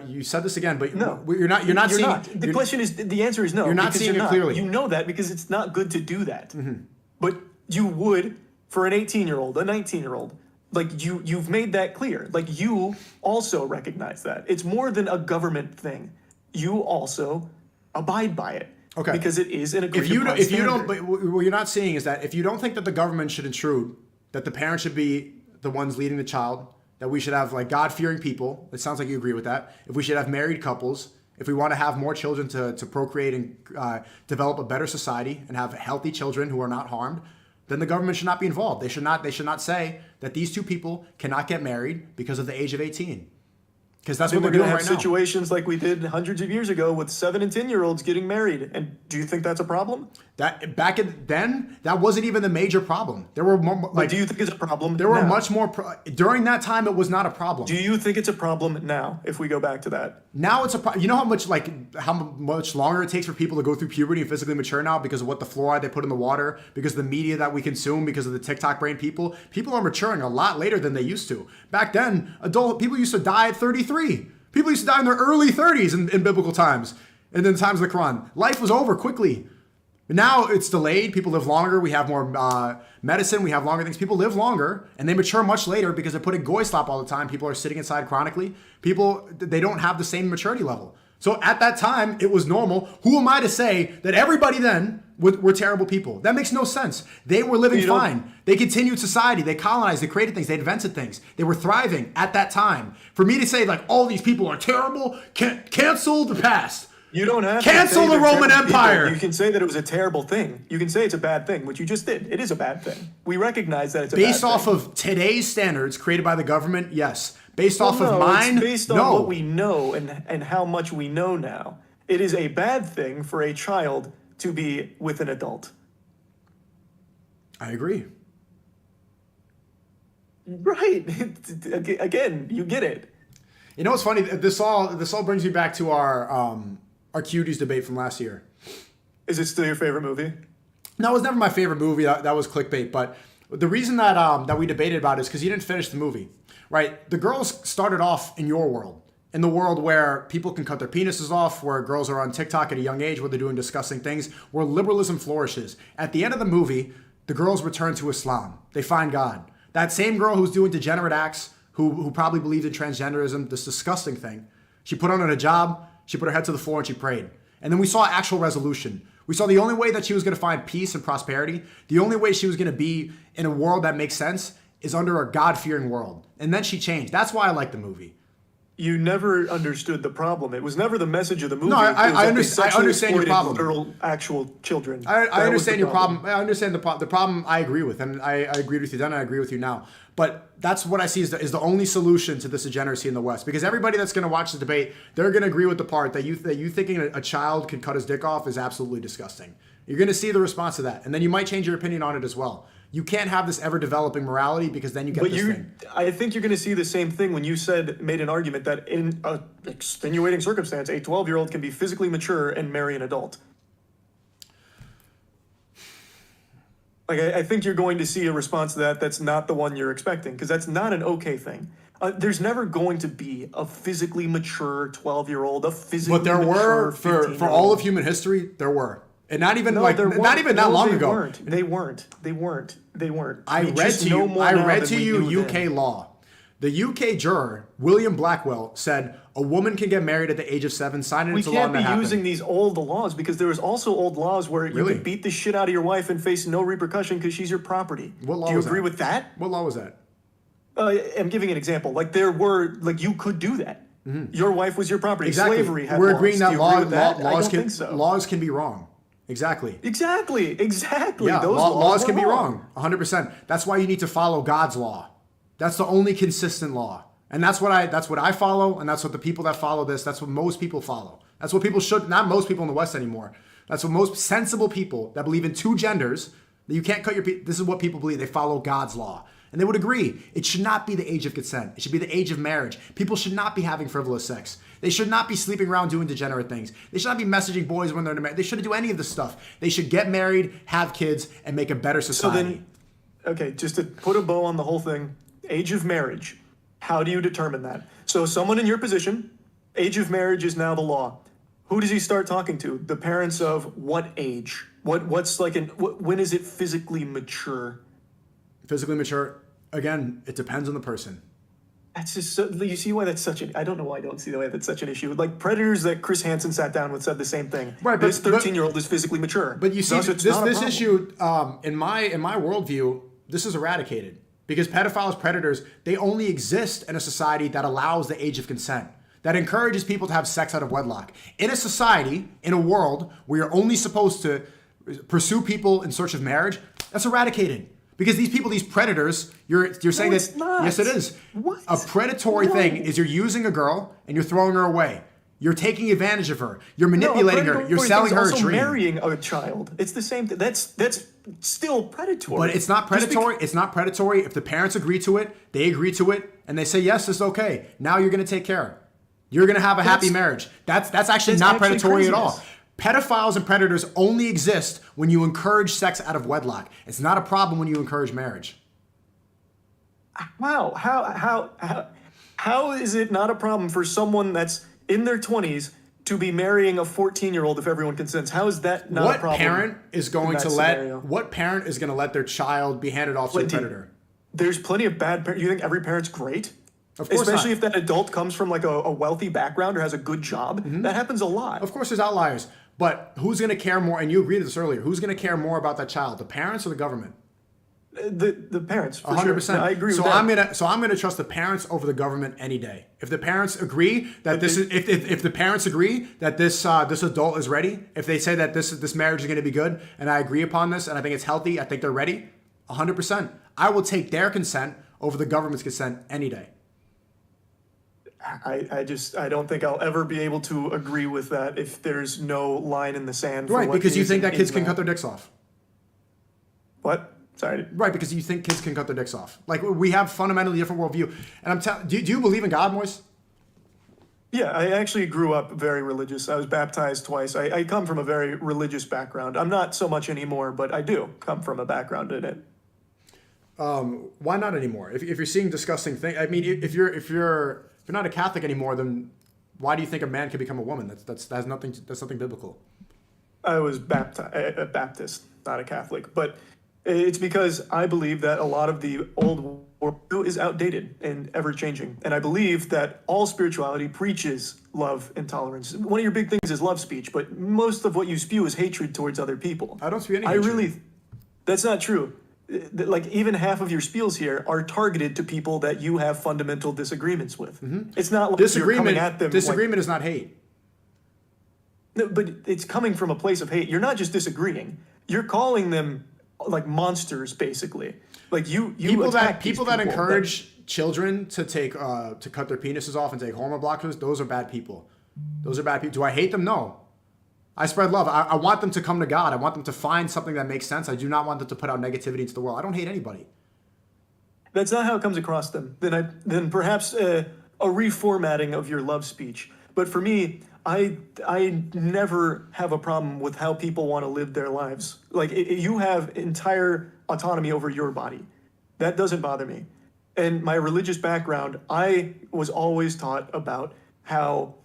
Speaker 2: You said this again, but
Speaker 12: no,
Speaker 2: you're not seeing.
Speaker 12: The question is, the answer is no.
Speaker 2: You're not seeing it clearly.
Speaker 12: You know that because it's not good to do that.
Speaker 2: Mm-hmm.
Speaker 12: But you would for an 18-year-old, a 19-year-old. Like you've made that clear. Like you also recognize that. It's more than a government thing. You also abide by it.
Speaker 2: Okay.
Speaker 12: Because it is an agreed upon standard.
Speaker 2: If you don't, but what you're not seeing is that if you don't think that the government should intrude, that the parents should be the ones leading the child, that we should have like God-fearing people. It sounds like you agree with that. If we should have married couples, if we want to have more children to procreate and develop a better society and have healthy children who are not harmed, then the government should not be involved. They should not say that these two people cannot get married because of the age of 18. Because that's what they're doing right now.
Speaker 12: We're going to have situations like we did hundreds of years ago with 7 and 10-year-olds getting married. And do you think that's a problem?
Speaker 2: That then that wasn't even the major problem. There were more, like.
Speaker 12: Do you think it's a problem?
Speaker 2: There were much more during that time. It was not a problem.
Speaker 12: Do you think it's a problem now? If we go back to that,
Speaker 2: now it's a problem. You know how much longer it takes for people to go through puberty and physically mature now because of what the fluoride they put in the water, because of the media that we consume, because of the TikTok brain people. People are maturing a lot later than they used to. Back then, people used to die at 33. People used to die in their early 30s in biblical times, and in the times of the Quran. Life was over quickly. Now it's delayed. People live longer. We have more medicine. We have longer things. People live longer, and they mature much later because they're putting goy slop all the time. People are sitting inside chronically. They don't have the same maturity level. So at that time, it was normal. Who am I to say that everybody then were terrible people? That makes no sense. They were living fine. They continued society. They colonized. They created things. They invented things. They were thriving at that time. For me to say, like, all these people are terrible, cancel the past.
Speaker 12: You don't have
Speaker 2: cancel
Speaker 12: to
Speaker 2: the Roman Empire.
Speaker 12: You can say that it was a terrible thing. You can say it's a bad thing, which you just did. It is a bad thing. We recognize that it's a bad thing.
Speaker 2: Based off of today's standards created by the government, yes. Based off of mine,
Speaker 12: it's based on what we know and how much we know now. It is a bad thing for a child to be with an adult.
Speaker 2: I agree.
Speaker 12: Right. Again, you get it.
Speaker 2: You know what's funny? This all brings me back to our cuties debate from last year.
Speaker 12: Is it still your favorite movie?
Speaker 2: No, it was never my favorite movie. That was clickbait. But the reason that we debated about it is because you didn't finish the movie, right? The girls started off in your world, in the world where people can cut their penises off, where girls are on TikTok at a young age, where they're doing disgusting things, where liberalism flourishes. At the end of the movie, the girls return to Islam. They find God. That same girl who's doing degenerate acts, who probably believed in transgenderism, this disgusting thing, she put on a hijab, she put her head to the floor, and she prayed. And then we saw actual resolution. We saw the only way that she was going to find peace and prosperity, the only way she was going to be in a world that makes sense, is under a God-fearing world. And then she changed. That's why I like the movie.
Speaker 12: You never understood the problem. It was never the message of the movie.
Speaker 2: No, I understand your problem.
Speaker 12: Literal, actual children.
Speaker 2: I understand your problem. I understand the problem. I agree with, and I agreed with you then. I agree with you now. But that's what I see is the only solution to this degeneracy in the West. Because everybody that's going to watch the debate, they're going to agree with the part that you thinking a child could cut his dick off is absolutely disgusting. You're going to see the response to that, and then you might change your opinion on it as well. You can't have this ever-developing morality because then you get this thing.
Speaker 12: I think you're going to see the same thing when you made an argument that in an extenuating circumstance, a 12-year-old can be physically mature and marry an adult. Like, I think you're going to see a response to that that's not the one you're expecting, because that's not an okay thing. There's never going to be a physically mature 12-year-old, a physically mature 15-year-old.
Speaker 2: But there were, for all of human history, there were. And not even that long ago.
Speaker 12: They weren't.
Speaker 2: I read to you UK law. The UK juror, William Blackwell, said a woman can get married at the age of 7, sign it into law.
Speaker 12: We can't be using these old laws because there was also old laws where you could beat the shit out of your wife and face no repercussion because she's your property.
Speaker 2: What law
Speaker 12: Do you
Speaker 2: was
Speaker 12: agree
Speaker 2: that?
Speaker 12: with that?
Speaker 2: What law was that?
Speaker 12: I'm giving an example. Like you could do that. Mm-hmm. Your wife was your property.
Speaker 2: Exactly.
Speaker 12: Slavery had
Speaker 2: We're
Speaker 12: laws.
Speaker 2: agreeing that
Speaker 12: laws
Speaker 2: can be wrong. Exactly.
Speaker 12: Yeah,
Speaker 2: those laws can be wrong. 100%. That's why you need to follow God's law. That's the only consistent law. And that's what I follow, and that's what the people that follow this, that's what most people follow. That's what people should, not most people in the West anymore. That's what most sensible people that believe in 2 genders, that you can't cut your, this is what people believe. They follow God's law. And they would agree, it should not be the age of consent. It should be the age of marriage. People should not be having frivolous sex. They should not be sleeping around doing degenerate things. They should not be messaging boys when they're in marriage. They shouldn't do any of this stuff. They should get married, have kids, and make a better society.
Speaker 12: So then, just to put a bow on the whole thing, age of marriage, how do you determine that? So someone in your position, age of marriage is now the law. Who does he start talking to? The parents of what age? When is it physically mature?
Speaker 2: Physically mature, again, it depends on the person.
Speaker 12: That's just you see why that's such an. I don't know why I don't see the way that's such an issue. Like Predators that Chris Hansen sat down with said the same thing.
Speaker 2: Right,
Speaker 12: this 13-year-old is physically mature.
Speaker 2: But you see, this issue in my worldview, this is eradicated because pedophiles, predators, they only exist in a society that allows the age of consent, that encourages people to have sex out of wedlock. In a society, in a world where you're only supposed to pursue people in search of marriage, that's eradicated. Because these people, these predators, you're saying that.
Speaker 12: Not.
Speaker 2: Yes, it is.
Speaker 12: What?
Speaker 2: A predatory thing is you're using a girl and you're throwing her away. You're taking advantage of her. You're manipulating her. You're selling her a dream.
Speaker 12: Marrying a child. It's the same thing. That's still predatory.
Speaker 2: But it's not predatory. It's not predatory if the parents agree to it, they agree to it, and they say, yes, it's okay. Now you're going to take care. You're going to have a happy marriage. That's actually not predatory at all. Pedophiles and predators only exist when you encourage sex out of wedlock. It's not a problem when you encourage marriage.
Speaker 12: Wow. How is it not a problem for someone that's in their 20s to be marrying a 14-year-old if everyone consents? How is that not a problem?
Speaker 2: What parent is going to let their child be handed off to a predator?
Speaker 12: There's plenty of bad parents. You think every parent's great?
Speaker 2: Of course
Speaker 12: Especially
Speaker 2: not.
Speaker 12: if that adult comes from like a wealthy background or has a good job. Mm-hmm. That happens a lot.
Speaker 2: Of course there's outliers. But who's going to care more? And you agreed to this earlier. Who's going to care more about that child, the parents or the government?
Speaker 12: The parents, for
Speaker 2: 100%.
Speaker 12: Sure. No, I agree with that.
Speaker 2: I'm gonna trust the parents over the government any day. If the parents agree that if the parents agree that this adult is ready, if they say that this marriage is going to be good, and I agree upon this, and I think it's healthy, I think they're ready, 100%. I will take their consent over the government's consent any day.
Speaker 12: I don't think I'll ever be able to agree with that if there's no line in the sand.
Speaker 2: Right, because you think that kids can cut their dicks off.
Speaker 12: What? Sorry.
Speaker 2: Right, because you think kids can cut their dicks off. Like, we have fundamentally different worldview. And I'm telling, do you believe in God, Moise?
Speaker 12: Yeah, I actually grew up very religious. I was baptized twice. I come from a very religious background. I'm not so much anymore, but I do come from a background in it.
Speaker 2: Why not anymore? If you're seeing disgusting things, I mean, if you're not a Catholic anymore, then why do you think a man can become a woman? That's nothing biblical.
Speaker 12: I was a Baptist, not a Catholic, but it's because I believe that a lot of the old worldview is outdated and ever-changing. And I believe that all spirituality preaches love and tolerance. One of your big things is love speech, but most of what you spew is hatred towards other people.
Speaker 2: I don't spew any hatred.
Speaker 12: That's not true. like even half of your spiels here are targeted to people that you have fundamental disagreements with. It's not like you're coming at them.
Speaker 2: Disagreement is not hate.
Speaker 12: No, but it's coming from a place of hate. You're not just disagreeing. You're calling them like monsters, basically. Like you
Speaker 2: People
Speaker 12: attack
Speaker 2: that encourage children to take to cut their penises off and take hormone blockers, those are bad people. Those are bad people. Do I hate them? No. I spread love. I want them to come to God. I want them to find something that makes sense. I do not want them to put out negativity into the world. I don't hate anybody.
Speaker 12: That's not how it comes across them. Then perhaps a reformatting of your love speech. But for me, I never have a problem with how people want to live their lives. Like you have entire autonomy over your body. That doesn't bother me. And my religious background, I was always taught about how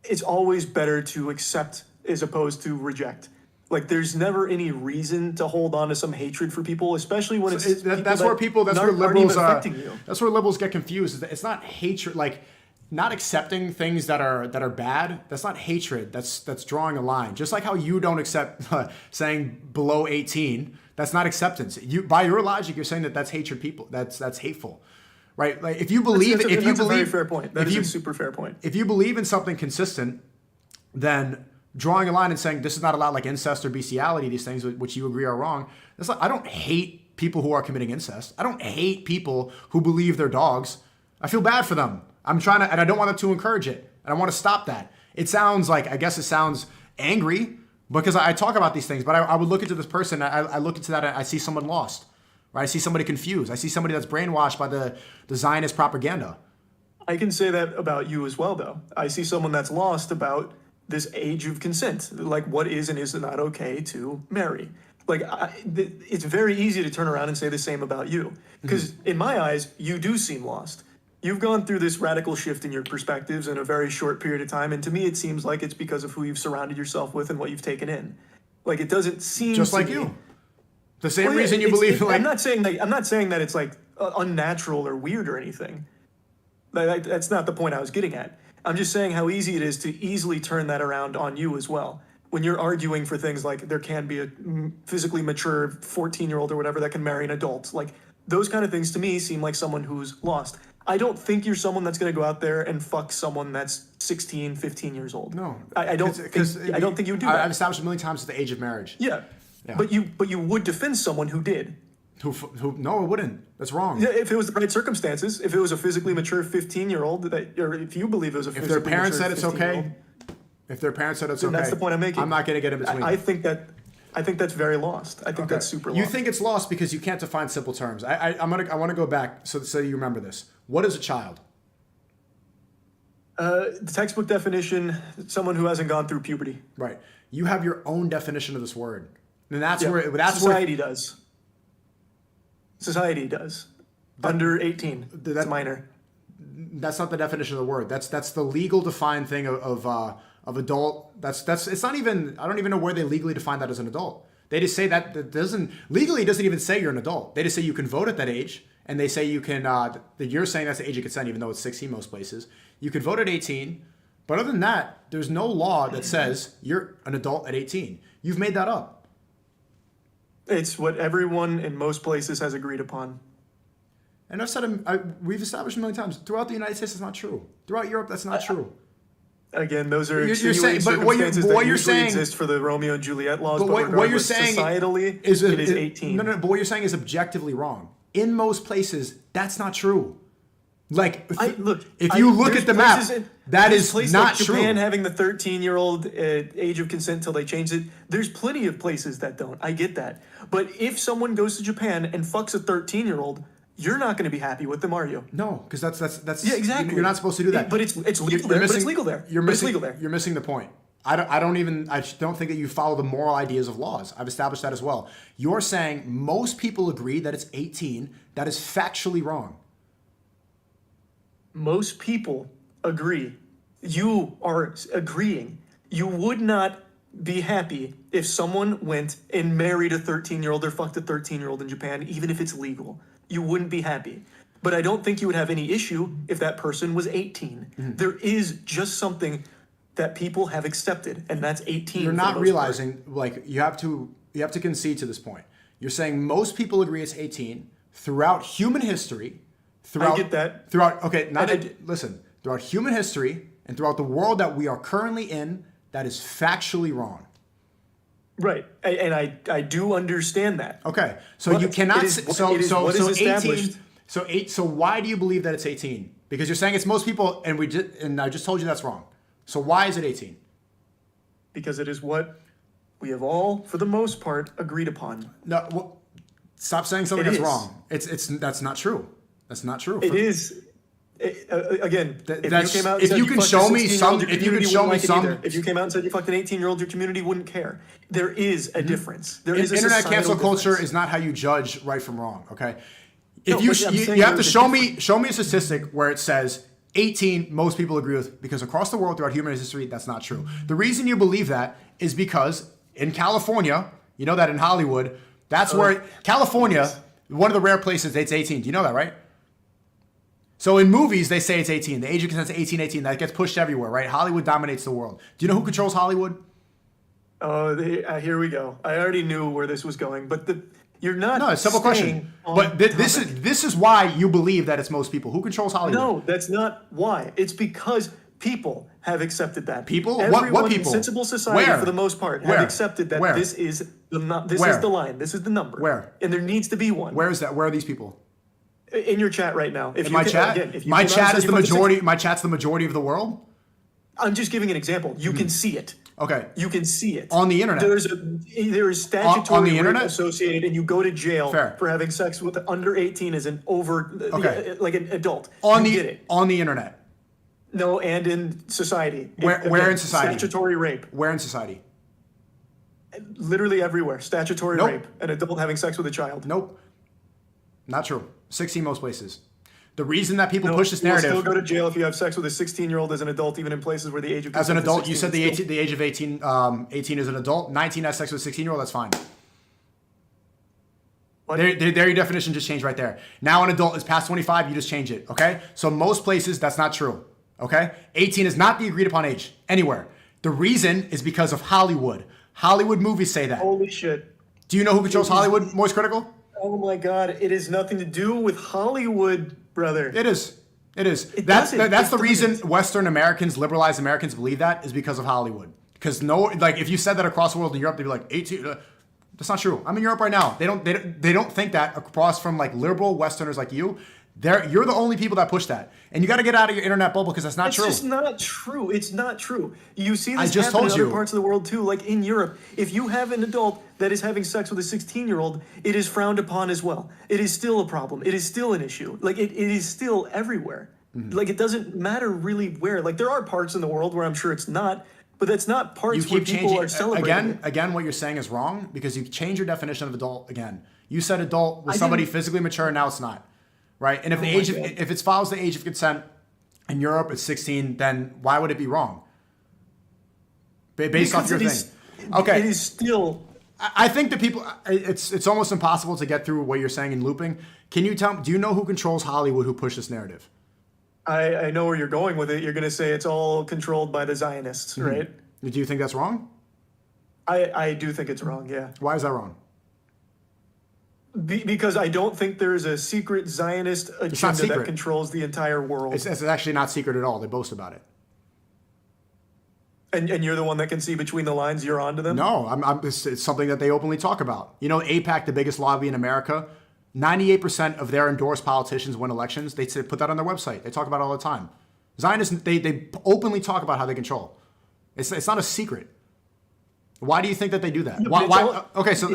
Speaker 12: it's always better to accept as opposed to reject. Like there's never any reason to hold on to some hatred for people, especially when it's
Speaker 2: that's where liberals get confused. It's not hatred, like not accepting things that are bad. That's not hatred. That's drawing a line. Just like how you don't accept saying below 18. That's not acceptance. You, by your logic, you're saying that's hatred. People. That's hateful, right? Like if you believe,
Speaker 12: that's a very fair point. That is a super fair point.
Speaker 2: If you believe in something consistent, then drawing a line and saying this is not allowed, like incest or bestiality, these things which you agree are wrong. That's like, I don't hate people who are committing incest. I don't hate people who believe they're dogs. I feel bad for them. I'm trying to, and I don't want to encourage it. And I want to stop that. It sounds like, I guess it sounds angry because I talk about these things, but I would look into this person. I look into that and I see someone lost, right? I see somebody confused. I see somebody that's brainwashed by the Zionist propaganda.
Speaker 12: I can say that about you as well, though. I see someone that's lost about this age of consent, like what is and is not okay to marry. Like it's very easy to turn around and say the same about you, because in my eyes, you do seem lost. You've gone through this radical shift in your perspectives in a very short period of time, and to me, it seems like it's because of who you've surrounded yourself with and what you've taken in. Like it doesn't seem
Speaker 2: just like you. The same reason you believe.
Speaker 12: I'm not saying that it's like unnatural or weird or anything. That's not the point I was getting at. I'm just saying how easy it is to easily turn that around on you as well. When you're arguing for things like there can be a physically mature 14-year-old or whatever that can marry an adult. Like those kind of things to me seem like someone who's lost. I don't think you're someone that's going to go out there and fuck someone that's 16, 15 years old.
Speaker 2: No.
Speaker 12: I don't think you would do that.
Speaker 2: I've established a million times the age of marriage.
Speaker 12: Yeah. But you would defend someone who did.
Speaker 2: Who? No, it wouldn't. That's wrong.
Speaker 12: Yeah, if it was the right circumstances, if it was a physically mature 15-year-old, or if you believe it was a physically mature 15-year-old.
Speaker 2: If their parents said it's okay, then
Speaker 12: that's the point I'm making.
Speaker 2: I'm not going to get in between.
Speaker 12: I think that's very lost. I think that's super lost.
Speaker 2: You think it's lost because you can't define simple terms. I want to go back so you remember this. What is a child?
Speaker 12: The textbook definition: someone who hasn't gone through puberty.
Speaker 2: Right. You have your own definition of this word, and that's
Speaker 12: society does. Society does. Under 18. That's minor.
Speaker 2: That's not the definition of the word. That's the legal defined thing of adult. It's not even. I don't even know where they legally define that as an adult. They just say that doesn't even say you're an adult. They just say you can vote at that age, and they say you can. That you're saying that's the age of consent, even though it's 16 most places. You can vote at 18, but other than that, there's no law that says you're an adult at 18. You've made that up.
Speaker 12: It's what everyone in most places has agreed upon.
Speaker 2: And I've said, we've established a million times, throughout the United States, it's not true. Throughout Europe, that's not true.
Speaker 12: Again, those are extenuating circumstances that usually exist for the Romeo and Juliet laws, but
Speaker 2: what you're saying
Speaker 12: societally, it is 18.
Speaker 2: No, but what you're saying is objectively wrong. In most places, that's not true. Like, if you look at the map, that is not true.
Speaker 12: Japan having the 13-year-old age of consent until they change it. There's plenty of places that don't. I get that. But if someone goes to Japan and fucks a 13-year-old, you're not going to be happy with them, are you?
Speaker 2: No, because that's
Speaker 12: yeah, exactly.
Speaker 2: You're not supposed to do that.
Speaker 12: But it's legal there. But it's legal there.
Speaker 2: You're missing the point. I don't think that you follow the moral ideas of laws. I've established that as well. You're saying most people agree that it's 18. That is factually wrong.
Speaker 12: Most people agree. You are agreeing. You would not be happy if someone went and married a 13-year-old or fucked a 13-year-old in Japan, even if it's legal. You wouldn't be happy. But I don't think you would have any issue if that person was 18. Mm-hmm. There is just something that people have accepted, and that's 18.
Speaker 2: You're not realizing, like, you have to concede to this point. You're saying most people agree it's 18 throughout human history.
Speaker 12: I get that.
Speaker 2: Listen. Throughout human history and throughout the world that we are currently in, that is factually wrong.
Speaker 12: Right, and I do understand that.
Speaker 2: Okay, so
Speaker 12: But
Speaker 2: you cannot.
Speaker 12: it is what is
Speaker 2: 18. So why do you believe that it's 18? Because you're saying it's most people, and I just told you that's wrong. So why is it 18?
Speaker 12: Because it is what we have all, for the most part, agreed upon.
Speaker 2: No, stop saying something that's wrong. That's not true. That's not true.
Speaker 12: It is. Again,
Speaker 2: If you can show me some, if you
Speaker 12: came out and said you fucked an 18-year-old, your community wouldn't care. There is a difference. There is a
Speaker 2: internet
Speaker 12: societal
Speaker 2: cancel culture
Speaker 12: difference.
Speaker 2: is not how you judge right from wrong. Okay,
Speaker 12: No,
Speaker 2: if you
Speaker 12: but I'm saying
Speaker 2: you have to
Speaker 12: there's a
Speaker 2: show me a statistic where it says 18 most people agree with, because across the world throughout human history that's not true. The reason you believe that is because in California, you know that in Hollywood, that's where California, one of the rare places it's 18. Do you know that, right? So in movies, they say it's 18. The age of consent is 18. That gets pushed everywhere, right? Hollywood dominates the world. Do you know who controls Hollywood?
Speaker 12: Oh, here we go. I already knew where this was going, but you're not.
Speaker 2: No, it's a simple question. But this is why you believe that it's most people. Who controls Hollywood?
Speaker 12: No, that's not why. It's because people have accepted that.
Speaker 2: People?
Speaker 12: Everyone
Speaker 2: What people?
Speaker 12: in sensible society,
Speaker 2: Where?
Speaker 12: for the most part,
Speaker 2: Where?
Speaker 12: have accepted that
Speaker 2: Where?
Speaker 12: this is the
Speaker 2: Where?
Speaker 12: line. This is the number.
Speaker 2: Where?
Speaker 12: And there needs to be one.
Speaker 2: Where is that? Where are these people?
Speaker 12: In your chat right now.
Speaker 2: In my chat? My chat is the majority. My chat's the majority of the world.
Speaker 12: I'm just giving an example. You can see it.
Speaker 2: Okay.
Speaker 12: You can see it
Speaker 2: On the internet.
Speaker 12: There is statutory
Speaker 2: on the
Speaker 12: rape
Speaker 2: internet?
Speaker 12: associated, and you go to jail
Speaker 2: Fair.
Speaker 12: for having sex with under 18 as an like an adult. Get it.
Speaker 2: On the internet.
Speaker 12: No, and in society.
Speaker 2: Where in society?
Speaker 12: Statutory rape.
Speaker 2: Where in society?
Speaker 12: Literally everywhere. Statutory
Speaker 2: Nope.
Speaker 12: rape. An adult having sex with a child.
Speaker 2: Nope. Not true. 16 most places. The reason that people push this narrative.
Speaker 12: You'll still go to jail if you have sex with a 16-year-old as an adult, even in places where the age of consent
Speaker 2: As an adult,
Speaker 12: is
Speaker 2: you
Speaker 12: 16.
Speaker 2: said the age of 18, 18 is an adult. 19 has sex with a 16-year-old. That's fine. There, your definition just changed right there. Now an adult is past 25. You just change it. Okay. So most places that's not true. Okay. 18 is not the agreed upon age anywhere. The reason is because of Hollywood. Hollywood movies say that.
Speaker 12: Holy shit.
Speaker 2: Do you know who controls Hollywood? Moist Critical?
Speaker 12: Oh my God! It has nothing to do with Hollywood, brother.
Speaker 2: It is. It is.
Speaker 12: It
Speaker 2: That's
Speaker 12: doesn't.
Speaker 2: the reason Western Americans, liberalized Americans, believe that is because of Hollywood. Because if you said that across the world in Europe, they'd be like 18. That's not true. I'm in Europe right now. They don't think that across from like liberal Westerners like you. You're the only people that push that, and you got to get out of your internet bubble because that's not true.
Speaker 12: It's just not true. It's not true. You see
Speaker 2: I
Speaker 12: this
Speaker 2: just
Speaker 12: happen in
Speaker 2: told
Speaker 12: other
Speaker 2: you.
Speaker 12: parts of the world too, like in Europe. If you have an adult that is having sex with a 16-year-old, it is frowned upon as well. It is still a problem. It is still an issue. Like it is still everywhere. Like it doesn't matter really where. Like there are parts in the world where I'm sure it's not, but that's not parts where people are celebrating.
Speaker 2: Again, what you're saying is wrong because you change your definition of adult again. You said adult was somebody physically mature, now it's not. Right? And if if it follows the age of consent in Europe it's 16, then why would it be wrong? Based off your thing. Okay.
Speaker 12: It is still.
Speaker 2: I think that people, it's almost impossible to get through what you're saying in looping. Can you tell me, do you know who controls Hollywood, who pushed this narrative?
Speaker 12: I know where you're going with it. You're going to say it's all controlled by the Zionists, right?
Speaker 2: Do you think that's wrong?
Speaker 12: I do think it's wrong, yeah.
Speaker 2: Why is that wrong?
Speaker 12: Because I don't think there's a secret Zionist agenda that controls the entire world.
Speaker 2: It's actually not secret at all. They boast about it.
Speaker 12: And you're the one that can see between the lines. You're onto them?
Speaker 2: No, it's something that they openly talk about. You know, AIPAC, the biggest lobby in America, 98% of their endorsed politicians win elections. They put that on their website. They talk about it all the time. Zionists, they openly talk about how they control. It's not a secret. Why do you think that they do that? Okay, so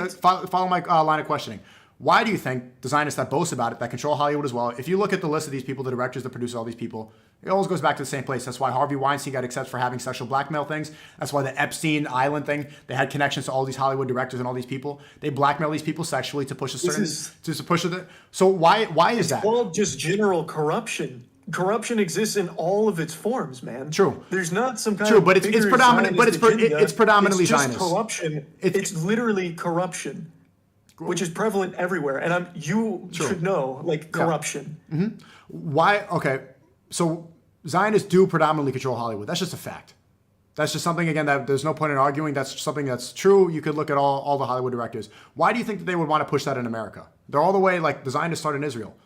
Speaker 2: follow my line of questioning. Why do you think the Zionists that boast about it, that control Hollywood as well, if you look at the list of these people, the directors, the producers, all these people, it always goes back to the same place. That's why Harvey Weinstein got accepted for having sexual blackmail things. That's why the Epstein Island thing, they had connections to all these Hollywood directors and all these people. They blackmail these people sexually to push a certain... So why is that?
Speaker 12: It's all just general corruption. Corruption exists in all of its forms, man.
Speaker 2: True.
Speaker 12: There's not some kind
Speaker 2: True,
Speaker 12: of
Speaker 2: but it's predominant. But it's predominantly
Speaker 12: just
Speaker 2: Zionist.
Speaker 12: Corruption. It's literally corruption, which is prevalent everywhere. And you should know, like corruption.
Speaker 2: Yeah. Mm-hmm. Why? Okay, so Zionists do predominantly control Hollywood. That's just a fact. That's just something, again, that there's no point in arguing. That's something that's true. You could look at all the Hollywood directors. Why do you think that they would want to push that in America? They're all the way, like, the Zionists started in Israel.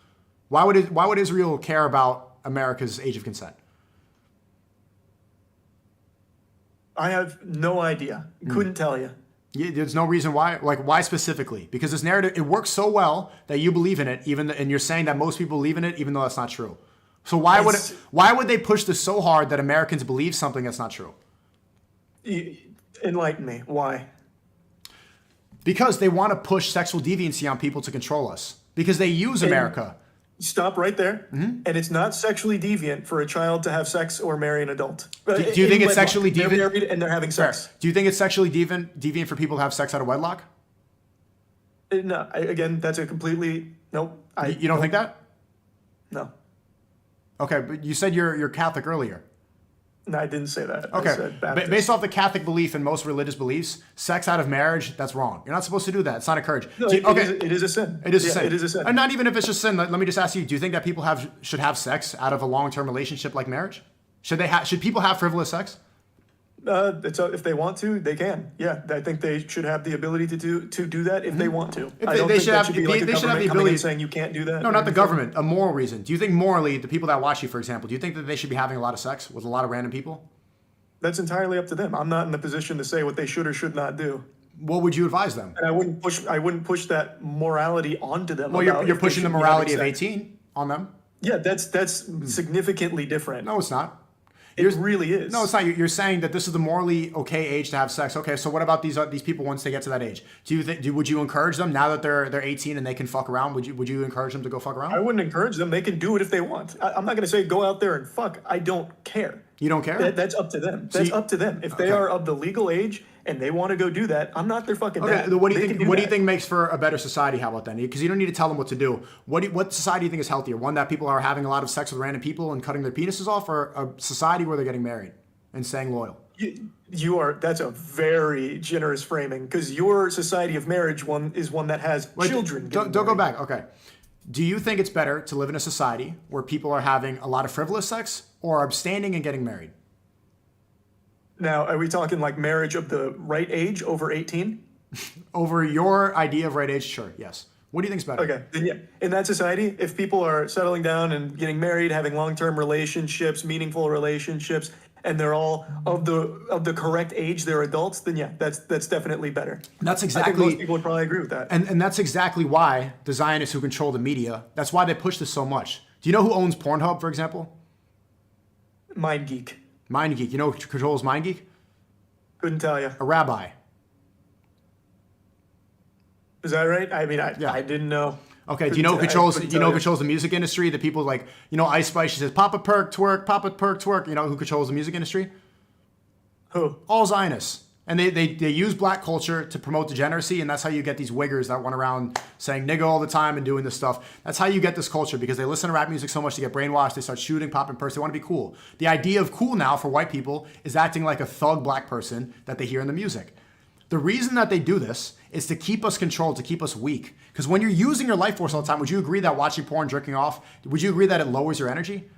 Speaker 2: Why would Israel care about America's age of consent?
Speaker 12: I have no idea. Couldn't tell you.
Speaker 2: Yeah, there's no reason why. Like, why specifically? Because this narrative, it works so well that you believe in it, and you're saying that most people believe in it, even though that's not true. So why would they push this so hard that Americans believe something that's not true?
Speaker 12: Enlighten me. Why?
Speaker 2: Because they want to push sexual deviancy on people to control us. Because they use America.
Speaker 12: Stop right there. And it's not sexually deviant for a child to have sex or marry an adult.
Speaker 2: Do you think it's sexually deviant?
Speaker 12: They're married and they're having sex.
Speaker 2: Do you think it's sexually deviant for people to have sex out of wedlock?
Speaker 12: No. Again, that's a completely nope.
Speaker 2: You don't think that?
Speaker 12: No.
Speaker 2: Okay, but you said you're Catholic earlier.
Speaker 12: No, I didn't say that.
Speaker 2: Okay.
Speaker 12: I said Baptist.
Speaker 2: Based off the Catholic belief and most religious beliefs, sex out of marriage, that's wrong. You're not supposed to do that. It's not encouraged.
Speaker 12: No, it is a sin.
Speaker 2: It is a sin.
Speaker 12: It is a sin.
Speaker 2: And not even if it's just sin. Let me just ask you, do you think that people should have sex out of a long-term relationship like marriage? Should people have frivolous sex?
Speaker 12: If they want to, they can. Yeah, I think they should have the ability to do that if they want to.
Speaker 2: If
Speaker 12: I don't
Speaker 2: they
Speaker 12: think
Speaker 2: should
Speaker 12: that
Speaker 2: have
Speaker 12: should be like a
Speaker 2: they should have the
Speaker 12: government coming
Speaker 2: ability
Speaker 12: and saying you can't do that.
Speaker 2: No, not the government. A moral reason. Do you think morally, the people that watch you, for example, do you think that they should be having a lot of sex with a lot of random people?
Speaker 12: That's entirely up to them. I'm not in the position to say what they should or should not do.
Speaker 2: What would you advise them?
Speaker 12: And I wouldn't push that morality onto them.
Speaker 2: Well, you're pushing the morality of 18 on them.
Speaker 12: Yeah, that's significantly different.
Speaker 2: No, it's not.
Speaker 12: It really is.
Speaker 2: No, it's not. You're saying that this is the morally okay age to have sex. Okay, so what about these people once they get to that age? Would you encourage them now that they're 18 and they can fuck around? Would you encourage them to go fuck around?
Speaker 12: I wouldn't encourage them. They can do it if they want. I'm not going to say go out there and fuck. I don't care.
Speaker 2: You don't care?
Speaker 12: That's up to them. That's up to them. If they are of the legal age and they want to go do that, I'm not their fucking dad.
Speaker 2: What do you think makes for a better society? How about then? Because you don't need to tell them what to do. What society do you think is healthier? One that people are having a lot of sex with random people and cutting their penises off, or a society where they're getting married and staying loyal?
Speaker 12: That's a very generous framing, because your society of marriage is one that has children.
Speaker 2: Don't go back. Okay. Do you think it's better to live in a society where people are having a lot of frivolous sex or abstaining and getting married?
Speaker 12: Now, are we talking like marriage of the right age over 18?
Speaker 2: Over your idea of right age, sure, yes. What do you think is better?
Speaker 12: Okay, then yeah. In that society, if people are settling down and getting married, having long-term relationships, meaningful relationships, and they're all of the correct age, they're adults, then yeah, that's definitely better.
Speaker 2: That's exactly.
Speaker 12: I think most people would probably agree with that.
Speaker 2: And that's exactly why the Zionists who control the media, that's why they push this so much. Do you know who owns Pornhub, for example?
Speaker 12: MindGeek.
Speaker 2: MindGeek. You know who controls MindGeek?
Speaker 12: Couldn't tell you.
Speaker 2: A rabbi.
Speaker 12: Is that right? I mean, I didn't know.
Speaker 2: Okay, do you know who controls the music industry? The people like, Ice Spice, she says, Papa Perk twerk, Papa Perk twerk. You know who controls the music industry?
Speaker 12: Who?
Speaker 2: All Zionists. And they use black culture to promote degeneracy, and that's how you get these wiggers that run around saying nigga all the time and doing this stuff. That's how you get this culture, because they listen to rap music so much, they get brainwashed, they start shooting, popping perks, they want to be cool. The idea of cool now for white people is acting like a thug black person that they hear in the music. The reason that they do this is to keep us controlled, to keep us weak. Because when you're using your life force all the time, would you agree that watching porn, jerking off, would you agree that it lowers your energy?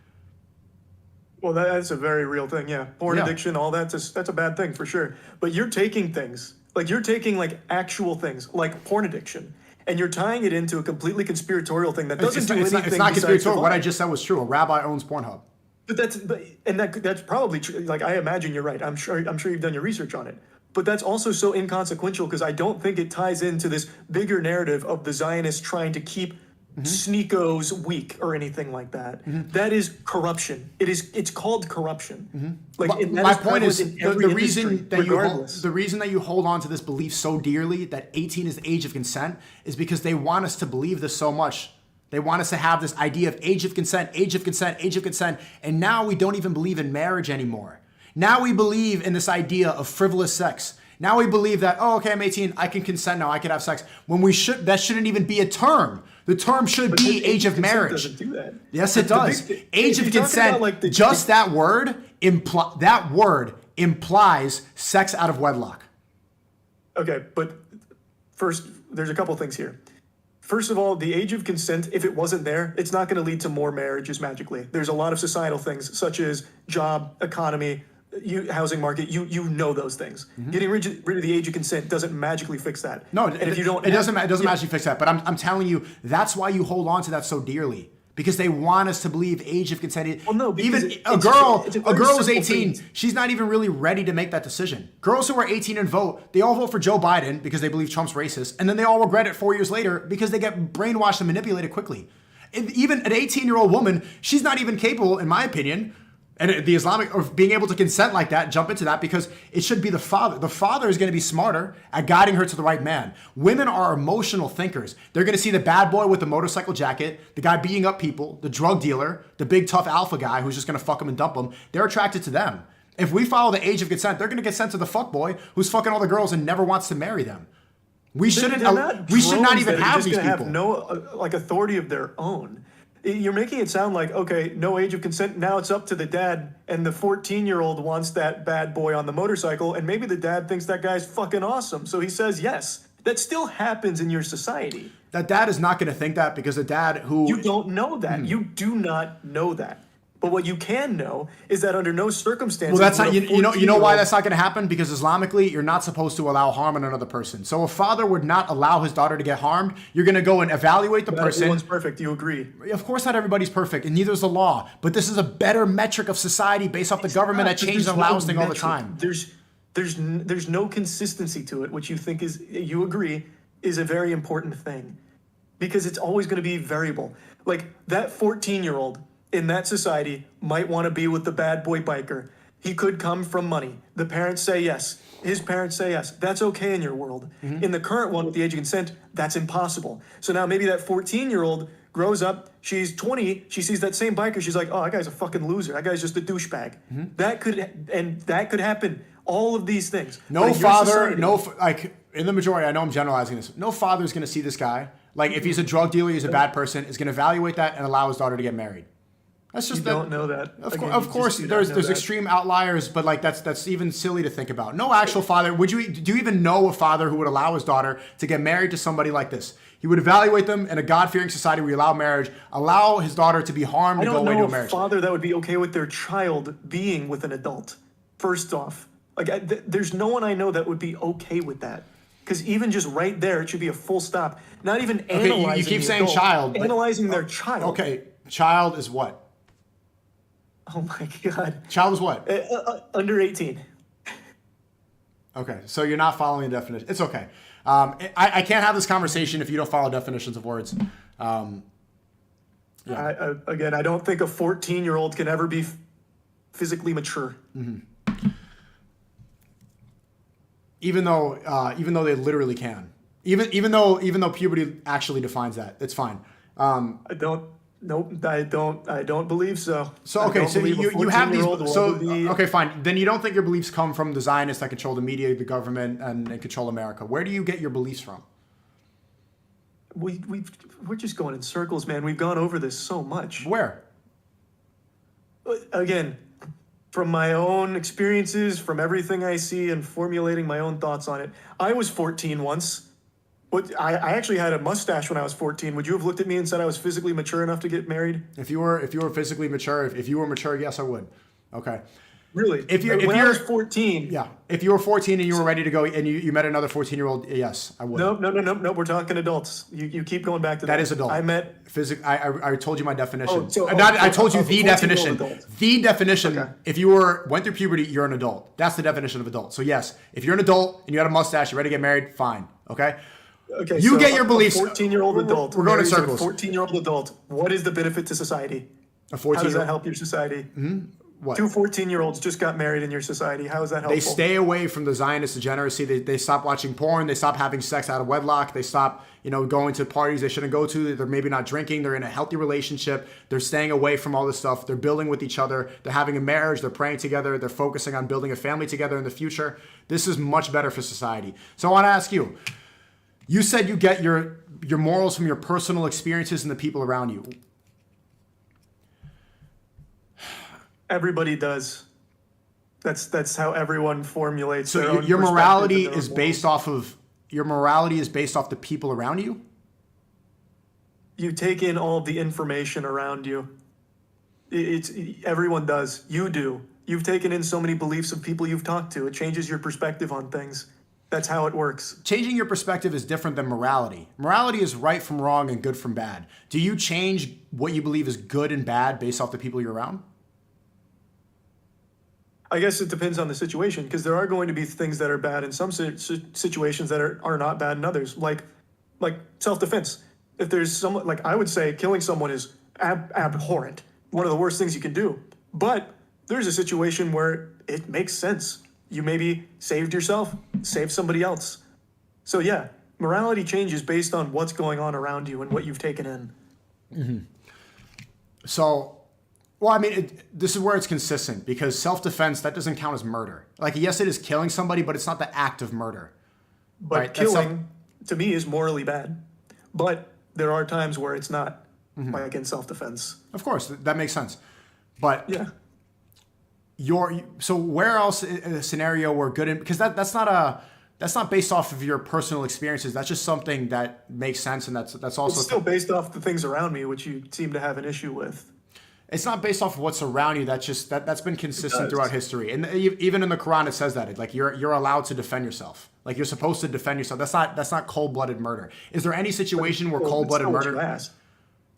Speaker 12: Well, that's a very real thing, yeah. Porn addiction, all that's a bad thing for sure. But you're taking things, you're taking actual things, like porn addiction, and you're tying it into a completely conspiratorial thing that doesn't do anything.
Speaker 2: It's not conspiratorial. What I just said was true. A rabbi owns Pornhub.
Speaker 12: But that's probably true. I imagine you're right. I'm sure you've done your research on it. But that's also so inconsequential, because I don't think it ties into this bigger narrative of the Zionists trying to keep Sneakos weak or anything like that. That is corruption. It's called corruption.
Speaker 2: My point is the reason that you hold on to this belief so dearly that 18 is the age of consent is because they want us to believe this so much. They want us to have this idea of age of consent, age of consent, age of consent, and now we don't even believe in marriage anymore. Now we believe in this idea of frivolous sex. Now we believe that, okay, I'm 18, I can consent now, I can have sex. When that shouldn't even be a term. The term should be age of marriage.
Speaker 12: Doesn't do that.
Speaker 2: Yes, it does. Age of consent, that word implies sex out of wedlock.
Speaker 12: Okay, but first, there's a couple things here. First of all, the age of consent, if it wasn't there, it's not going to lead to more marriages magically. There's a lot of societal things, such as job, economy, housing market, you know those things. Getting rid of the age of consent doesn't magically fix that.
Speaker 2: No,
Speaker 12: and if you don't,
Speaker 2: it doesn't magically fix that. But I'm telling you, that's why you hold on to that so dearly. Because they want us to believe age of consent.
Speaker 12: Well, no,
Speaker 2: even a girl who's 18, she's not even really ready to make that decision. Girls who are 18 and vote, they all vote for Joe Biden because they believe Trump's racist, and then they all regret it 4 years later because they get brainwashed and manipulated quickly. And even an 18-year-old woman, she's not even capable, in my opinion, and the Islamic, of being able to consent like that, jump into that, because it should be the father. The father is going to be smarter at guiding her to the right man. Women are emotional thinkers. They're going to see the bad boy with the motorcycle jacket, the guy beating up people, the drug dealer, the big tough alpha guy who's just going to fuck them and dump them. They're attracted to them. If we follow the age of consent, they're going to get sent to the fuck boy who's fucking all the girls and never wants to marry them. We should not even have these people.
Speaker 12: Have no authority of their own. You're making it sound like, okay, no age of consent. Now it's up to the dad, and the 14-year-old wants that bad boy on the motorcycle, and maybe the dad thinks that guy's fucking awesome, so he says yes. That still happens in your society.
Speaker 2: That dad is not going to think that, because the dad who...
Speaker 12: You don't know that. You do not know that. But what you can know is that under no circumstances...
Speaker 2: Well, that's not, you know why that's not going to happen? Because Islamically, you're not supposed to allow harm on another person. So a father would not allow his daughter to get harmed. You're going to go and evaluate the person.
Speaker 12: Everyone's perfect. You agree?
Speaker 2: Of course not everybody's perfect, and neither is the law. But this is a better metric of society based off the government that changes and allows things all the time.
Speaker 12: There's no consistency to it, which you think is, you agree, is a very important thing. Because it's always going to be variable. Like, that 14-year-old... in that society might want to be with the bad boy biker. He could come from money. The parents say yes. His parents say yes. That's okay in your world. In the current one with the age of consent, that's impossible. So now maybe that 14-year-old grows up, she's 20, she sees that same biker, she's like, oh, that guy's a fucking loser. That guy's just a douchebag. That could happen. All of these things.
Speaker 2: No father, in the majority, I know I'm generalizing this, no father is going to see this guy. Like, if he's a drug dealer, he's a bad person, is going to evaluate that and allow his daughter to get married. That's just
Speaker 12: don't know that.
Speaker 2: Of course, there's extreme outliers, but like that's even silly to think about. No actual father. Do you even know a father who would allow his daughter to get married to somebody like this? He would evaluate them in a God-fearing society where we allow marriage, allow his daughter to be harmed to go away to a marriage.
Speaker 12: I don't know a father that would be okay with their child being with an adult. First off, there's no one I know that would be okay with that. Because even just right there, it should be a full stop. Not even analyzing.
Speaker 2: You keep saying child.
Speaker 12: Analyzing their child.
Speaker 2: Okay, child is what?
Speaker 12: Oh my God.
Speaker 2: Child is what?
Speaker 12: Under 18.
Speaker 2: Okay, so you're not following the definition. It's okay. I can't have this conversation if you don't follow definitions of words.
Speaker 12: Again, I don't think a 14-year-old can ever be physically mature.
Speaker 2: Even though they literally can. Even though puberty actually defines that, it's fine.
Speaker 12: Nope, I don't believe so.
Speaker 2: So okay, so you have these. So okay, fine. Then you don't think your beliefs come from the Zionists that control the media, the government, and control America. Where do you get your beliefs from?
Speaker 12: We're just going in circles, man. We've gone over this so much.
Speaker 2: Where?
Speaker 12: Again, from my own experiences, from everything I see, and formulating my own thoughts on it. I was 14 once. I actually had a mustache when I was 14. Would you have looked at me and said I was physically mature enough to get married?
Speaker 2: If you were physically mature, if you were mature, yes, I would. Okay.
Speaker 12: Really? When I was 14.
Speaker 2: Yeah. If you were 14 and you were ready to go and you met another 14-year-old, yes, I would.
Speaker 12: No. We're talking adults. You keep going back to that.
Speaker 2: That is adult.
Speaker 12: I met...
Speaker 2: I told you my definition.
Speaker 12: I
Speaker 2: told you the definition.
Speaker 12: Adult.
Speaker 2: The definition, okay. If you went through puberty, you're an adult. That's the definition of adult. So yes, if you're an adult and you had a mustache, you're ready to get married, fine. Okay?
Speaker 12: Okay,
Speaker 2: you get your beliefs.
Speaker 12: A 14-year-old adult.
Speaker 2: We're going in circles.
Speaker 12: A 14-year-old adult. What is the benefit to society?
Speaker 2: A 14-year-old.
Speaker 12: How does that help your society?
Speaker 2: Mm-hmm. What?
Speaker 12: 2 14-year-olds just got married in your society. How is that helpful?
Speaker 2: They stay away from the Zionist degeneracy. They stop watching porn. They stop having sex out of wedlock. They stop, going to parties they shouldn't go to. They're maybe not drinking. They're in a healthy relationship. They're staying away from all this stuff. They're building with each other. They're having a marriage. They're praying together. They're focusing on building a family together in the future. This is much better for society. So I want to ask you. You said you get your morals from your personal experiences and the people around you.
Speaker 12: Everybody does. That's how everyone formulates.
Speaker 2: So
Speaker 12: their own
Speaker 2: your morality
Speaker 12: perspective
Speaker 2: is based off of the people around you?
Speaker 12: You take in all of the information around you. Everyone does. You do. You've taken in so many beliefs of people you've talked to. It changes your perspective on things. That's how it works.
Speaker 2: Changing your perspective is different than morality. Morality is right from wrong and good from bad. Do you change what you believe is good and bad based off the people you're around?
Speaker 12: I guess it depends on the situation, because there are going to be things that are bad in some situations that are not bad in others, like self-defense. If there's someone, like I would say killing someone is abhorrent, one of the worst things you can do. But there's a situation where it makes sense. You maybe saved yourself, saved somebody else. So yeah, morality changes based on what's going on around you and what you've taken in.
Speaker 2: Mm-hmm. So, well, I mean, this is where it's consistent, because self-defense, that doesn't count as murder. Like, yes, it is killing somebody, but it's not the act of murder.
Speaker 12: But
Speaker 2: right?
Speaker 12: killing, to me, is morally bad. But there are times where it's not, like in self-defense.
Speaker 2: Of course, that makes sense. But
Speaker 12: yeah,
Speaker 2: so where else in a scenario where good, because that's not based off of your personal experiences. That's just something that makes sense, and that's also
Speaker 12: it's still based off the things around me, which you seem to have an issue with.
Speaker 2: It's not based off of what's around you. That's been consistent throughout history, and even in the Quran it says that like you're allowed to defend yourself. Like you're supposed to defend yourself. That's not cold-blooded murder. Is there any situation where cold-blooded murder?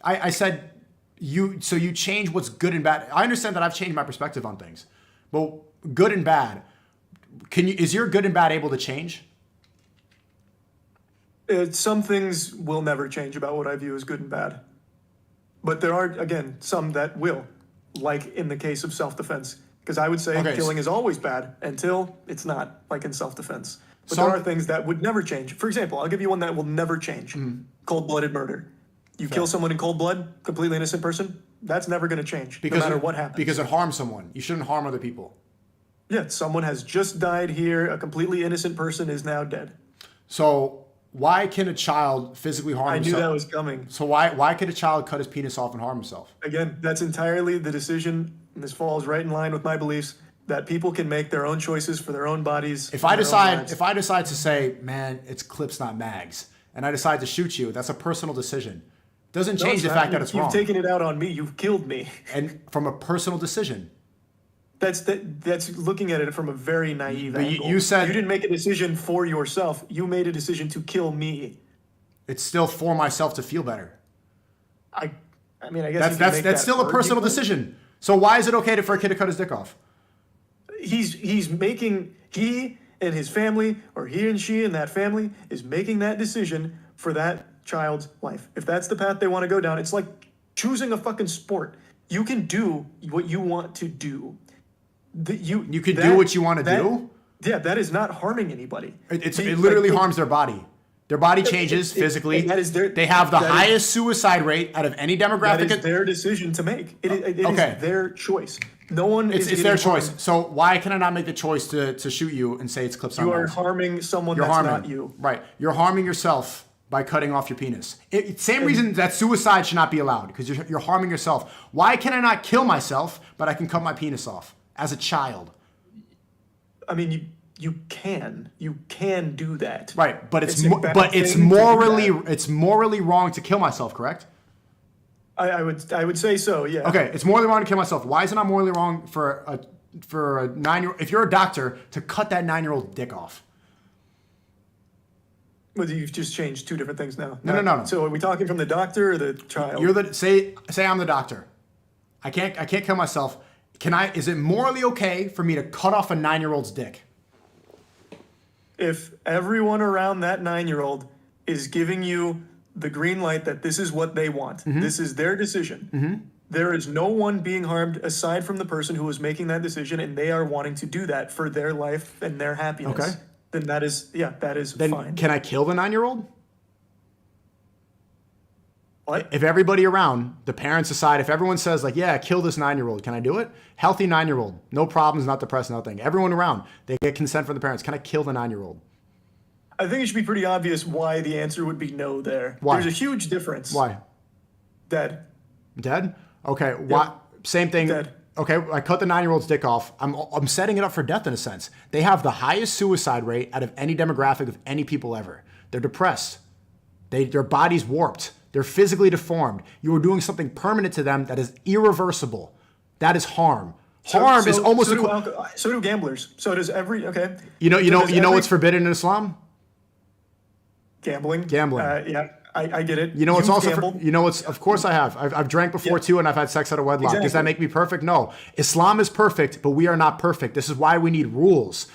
Speaker 2: I said you change what's good and bad. I understand that I've changed my perspective on things, but good and bad. Is your good and bad able to change?
Speaker 12: Some things will never change about what I view as good and bad. But there are, again, some that will, like in the case of self-defense. Because I would say killing is always bad until it's not, like in self-defense. But there are things that would never change. For example, I'll give you one that will never change. Cold-blooded murder. You kill someone in cold blood, completely innocent person, that's never going to change, no matter what happens.
Speaker 2: Because it harms someone. You shouldn't harm other people.
Speaker 12: Yeah, someone has just died here. A completely innocent person is now dead.
Speaker 2: So why can a child physically harm himself?
Speaker 12: I knew that was coming.
Speaker 2: So why could a child cut his penis off and harm himself?
Speaker 12: Again, that's entirely the decision, and this falls right in line with my beliefs, that people can make their own choices for their own bodies.
Speaker 2: If I decide to say, man, it's clips, not mags, and I decide to shoot you, that's a personal decision. Doesn't change the fact that it's wrong.
Speaker 12: You've taken it out on me. You've killed me.
Speaker 2: And from a personal decision.
Speaker 12: That's looking at it from a very naive angle.
Speaker 2: You said
Speaker 12: you didn't make a decision for yourself. You made a decision to kill me.
Speaker 2: It's still for myself to feel better.
Speaker 12: I mean, I guess
Speaker 2: that's still a personal decision. So why is it okay for a kid to cut his dick off?
Speaker 12: He and his family, or he and she and that family, is making that decision for that child's life. If that's the path they want to go down, it's like choosing a fucking sport. You can do what you want to do.
Speaker 2: You can do what you want to do?
Speaker 12: Yeah, that is not harming anybody.
Speaker 2: It literally harms their body. Their body changes physically. They have the highest suicide rate out of any demographic.
Speaker 12: That is their decision to make. It is their choice. No one is.
Speaker 2: It's their choice. So why can I not make the choice to shoot you and say it's clips on
Speaker 12: You are harming someone that's not you.
Speaker 2: Right. You're harming yourself by cutting off your penis. Same reason that suicide should not be allowed, because you're harming yourself. Why can I not kill myself, but I can cut my penis off as a child?
Speaker 12: I mean, you can do that.
Speaker 2: Right, but it's morally wrong to kill myself, correct?
Speaker 12: I would say so, yeah.
Speaker 2: Okay, it's morally wrong to kill myself. Why is it not morally wrong for a 9-year-old, if you're a doctor, to cut that 9-year-old dick off?
Speaker 12: Well, you've just changed two different things now.
Speaker 2: No.
Speaker 12: So are we talking from the doctor or the child?
Speaker 2: Say I'm the doctor. I can't kill myself. Is it morally okay for me to cut off a 9-year-old's dick?
Speaker 12: If everyone around that 9-year-old is giving you the green light that this is what they want, this is their decision. There is no one being harmed aside from the person who is making that decision, and they are wanting to do that for their life and their happiness.
Speaker 2: Okay.
Speaker 12: Then that is fine.
Speaker 2: Can I kill the 9-year-old?
Speaker 12: What?
Speaker 2: If everybody around, the parents decide, if everyone says like, yeah, kill this 9-year-old, can I do it? Healthy 9-year-old, no problems, not depressed, nothing. Everyone around, they get consent from the parents. Can I kill the 9-year-old?
Speaker 12: I think it should be pretty obvious why the answer would be no there.
Speaker 2: Why?
Speaker 12: There's a huge difference.
Speaker 2: Why?
Speaker 12: Dead.
Speaker 2: Dead? Okay. Why? Same thing.
Speaker 12: Dead.
Speaker 2: Okay, I cut the 9-year-old's dick off. I'm setting it up for death in a sense. They have the highest suicide rate out of any demographic of any people ever. They're depressed. Their body's warped. They're physically deformed. You are doing something permanent to them that is irreversible. That is harm. Harm is almost
Speaker 12: so do gamblers. So does every
Speaker 2: You know what's forbidden in Islam?
Speaker 12: Gambling. Yeah, I get it.
Speaker 2: You know what's also
Speaker 12: gambled?
Speaker 2: of course I have. I've drank before too, and I've had sex out of wedlock. Exactly. Does that make me perfect? No. Islam is perfect, but we are not perfect. This is why we need rules.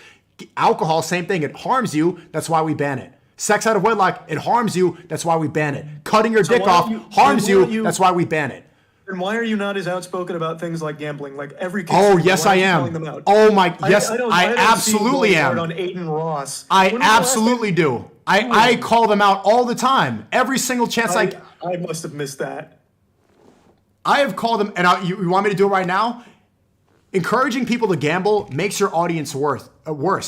Speaker 2: Alcohol, same thing. It harms you. That's why we ban it. Sex out of wedlock, it harms you. That's why we ban it. Cutting your dick off harms you. That's why we ban it.
Speaker 12: And why are you not as outspoken about things like gambling? Like every kid.
Speaker 2: Oh, yes, I am. Oh my, yes, I absolutely am.
Speaker 12: On Aiden Ross.
Speaker 2: I absolutely do. I call them out all the time. Every single chance I
Speaker 12: must have missed that.
Speaker 2: I have called them, and you want me to do it right now? Encouraging people to gamble makes your audience worse.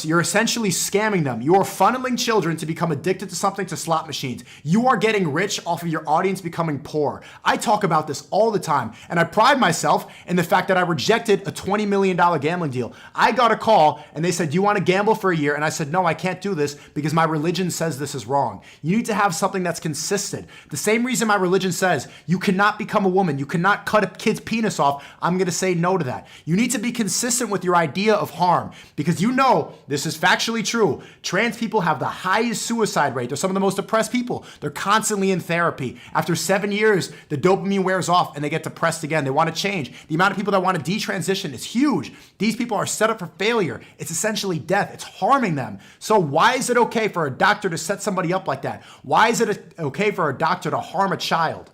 Speaker 2: You're essentially scamming them. You are funneling children to become addicted to something, to slot machines. You are getting rich off of your audience becoming poor. I talk about this all the time, and I pride myself in the fact that I rejected a $20 million gambling deal. I got a call, and they said, do you want to gamble for a year? And I said, no, I can't do this because my religion says this is wrong. You need to have something that's consistent. The same reason my religion says you cannot become a woman, you cannot cut a kid's penis off, I'm going to say no to that. You need to be consistent with your idea of harm because you know this is factually true. Trans people have the highest suicide rate. They're some of the most depressed people. They're constantly in therapy. After 7 years, the dopamine wears off and they get depressed again. They want to change. The amount of people that want to detransition is huge. These people are set up for failure. It's essentially death. It's harming them. So why is it okay for a doctor to set somebody up like that? Why is it okay for a doctor to harm a child?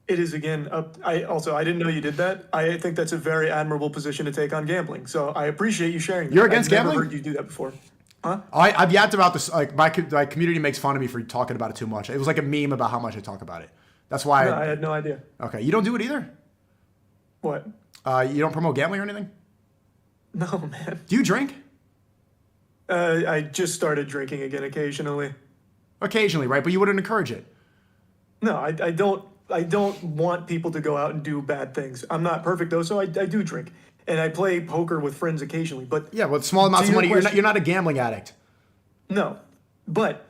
Speaker 12: It is, again, I didn't know you did that. I think that's a very admirable position to take on gambling. So I appreciate you sharing that.
Speaker 2: You're against gambling?
Speaker 12: I've never heard you do that before. Huh?
Speaker 2: I've yapped about this. Like my community makes fun of me for talking about it too much. It was like a meme about how much I talk about it. That's why.
Speaker 12: No, I had no idea.
Speaker 2: Okay. You don't do it either?
Speaker 12: What?
Speaker 2: You don't promote gambling or anything?
Speaker 12: No, man.
Speaker 2: Do you drink?
Speaker 12: I just started drinking again occasionally.
Speaker 2: Occasionally, right? But you wouldn't encourage it?
Speaker 12: No, I don't want people to go out and do bad things. I'm not perfect though, so I do drink. And I play poker with friends occasionally. But
Speaker 2: yeah, with small amounts of money, you're not a gambling addict.
Speaker 12: No. But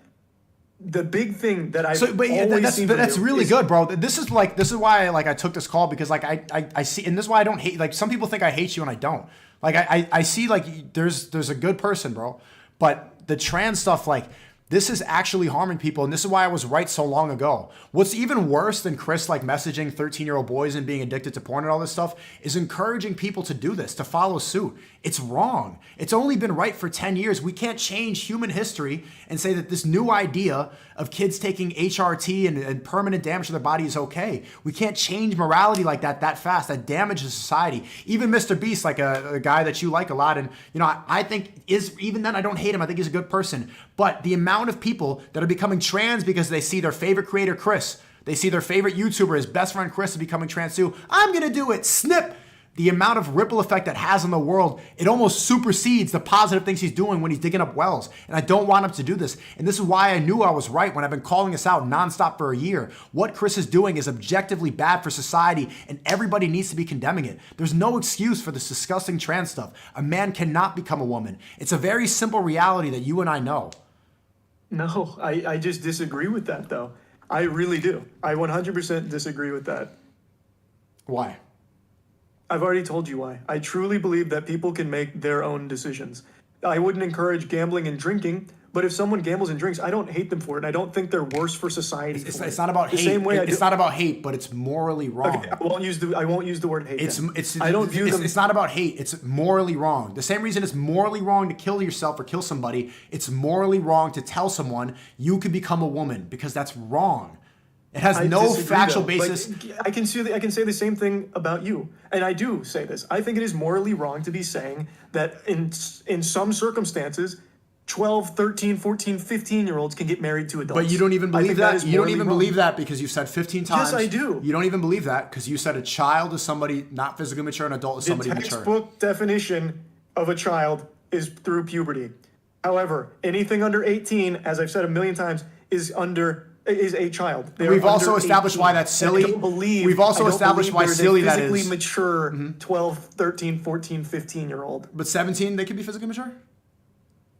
Speaker 12: the big thing that
Speaker 2: that's really good, bro. This is why I took this call because I see, and this is why I don't hate, like some people think I hate you and I don't. Like I see like there's a good person, bro. But the trans stuff, like this is actually harming people, and this is why I was right so long ago. What's even worse than Chris like messaging 13-year-old boys and being addicted to porn and all this stuff is encouraging people to do this, to follow suit. It's wrong. It's only been right for 10 years. We can't change human history and say that this new idea of kids taking HRT and permanent damage to their body is okay. We can't change morality like that fast. That damages society. Even Mr. Beast, like a guy that you like a lot, and you know, I think even then I don't hate him. I think he's a good person. But the amount of people that are becoming trans because they see their favorite creator, Chris, they see their favorite YouTuber, his best friend Chris, is becoming trans too. I'm gonna do it. Snip. The amount of ripple effect that has on the world, it almost supersedes the positive things he's doing when he's digging up wells. And I don't want him to do this. And this is why I knew I was right when I've been calling this out nonstop for a year. What Chris is doing is objectively bad for society, and everybody needs to be condemning it. There's no excuse for this disgusting trans stuff. A man cannot become a woman. It's a very simple reality that you and I know.
Speaker 12: No, I just disagree with that, though. I really do. I 100% disagree with that.
Speaker 2: Why?
Speaker 12: I've already told you why. I truly believe that people can make their own decisions. I wouldn't encourage gambling and drinking, but if someone gambles and drinks, I don't hate them for it, and I don't think they're worse for society.
Speaker 2: It's not about hate. It's not about hate, but it's morally wrong.
Speaker 12: Okay, I won't use the word hate.
Speaker 2: I don't view them. It's not about hate. It's morally wrong. The same reason it's morally wrong to kill yourself or kill somebody. It's morally wrong to tell someone you could become a woman because that's wrong. It has no factual basis.
Speaker 12: Like, I can say the same thing about you, and I do say this. I think it is morally wrong to be saying that in some circumstances, 12, 13, 14, 15-year-olds can get married to adults.
Speaker 2: But you don't even believe that? You don't even believe that because you said 15 times.
Speaker 12: Yes, I do.
Speaker 2: You don't even believe that because you said a child is somebody not physically mature, an adult is somebody mature.
Speaker 12: The textbook definition of a child is through puberty. However, anything under 18, as I've said a million times, is a child.
Speaker 2: We've also established
Speaker 12: 18.
Speaker 2: why that's silly. We've also established why silly that is.
Speaker 12: Physically mature 12, 13, 14, 15-year-old.
Speaker 2: But 17, they can be physically mature?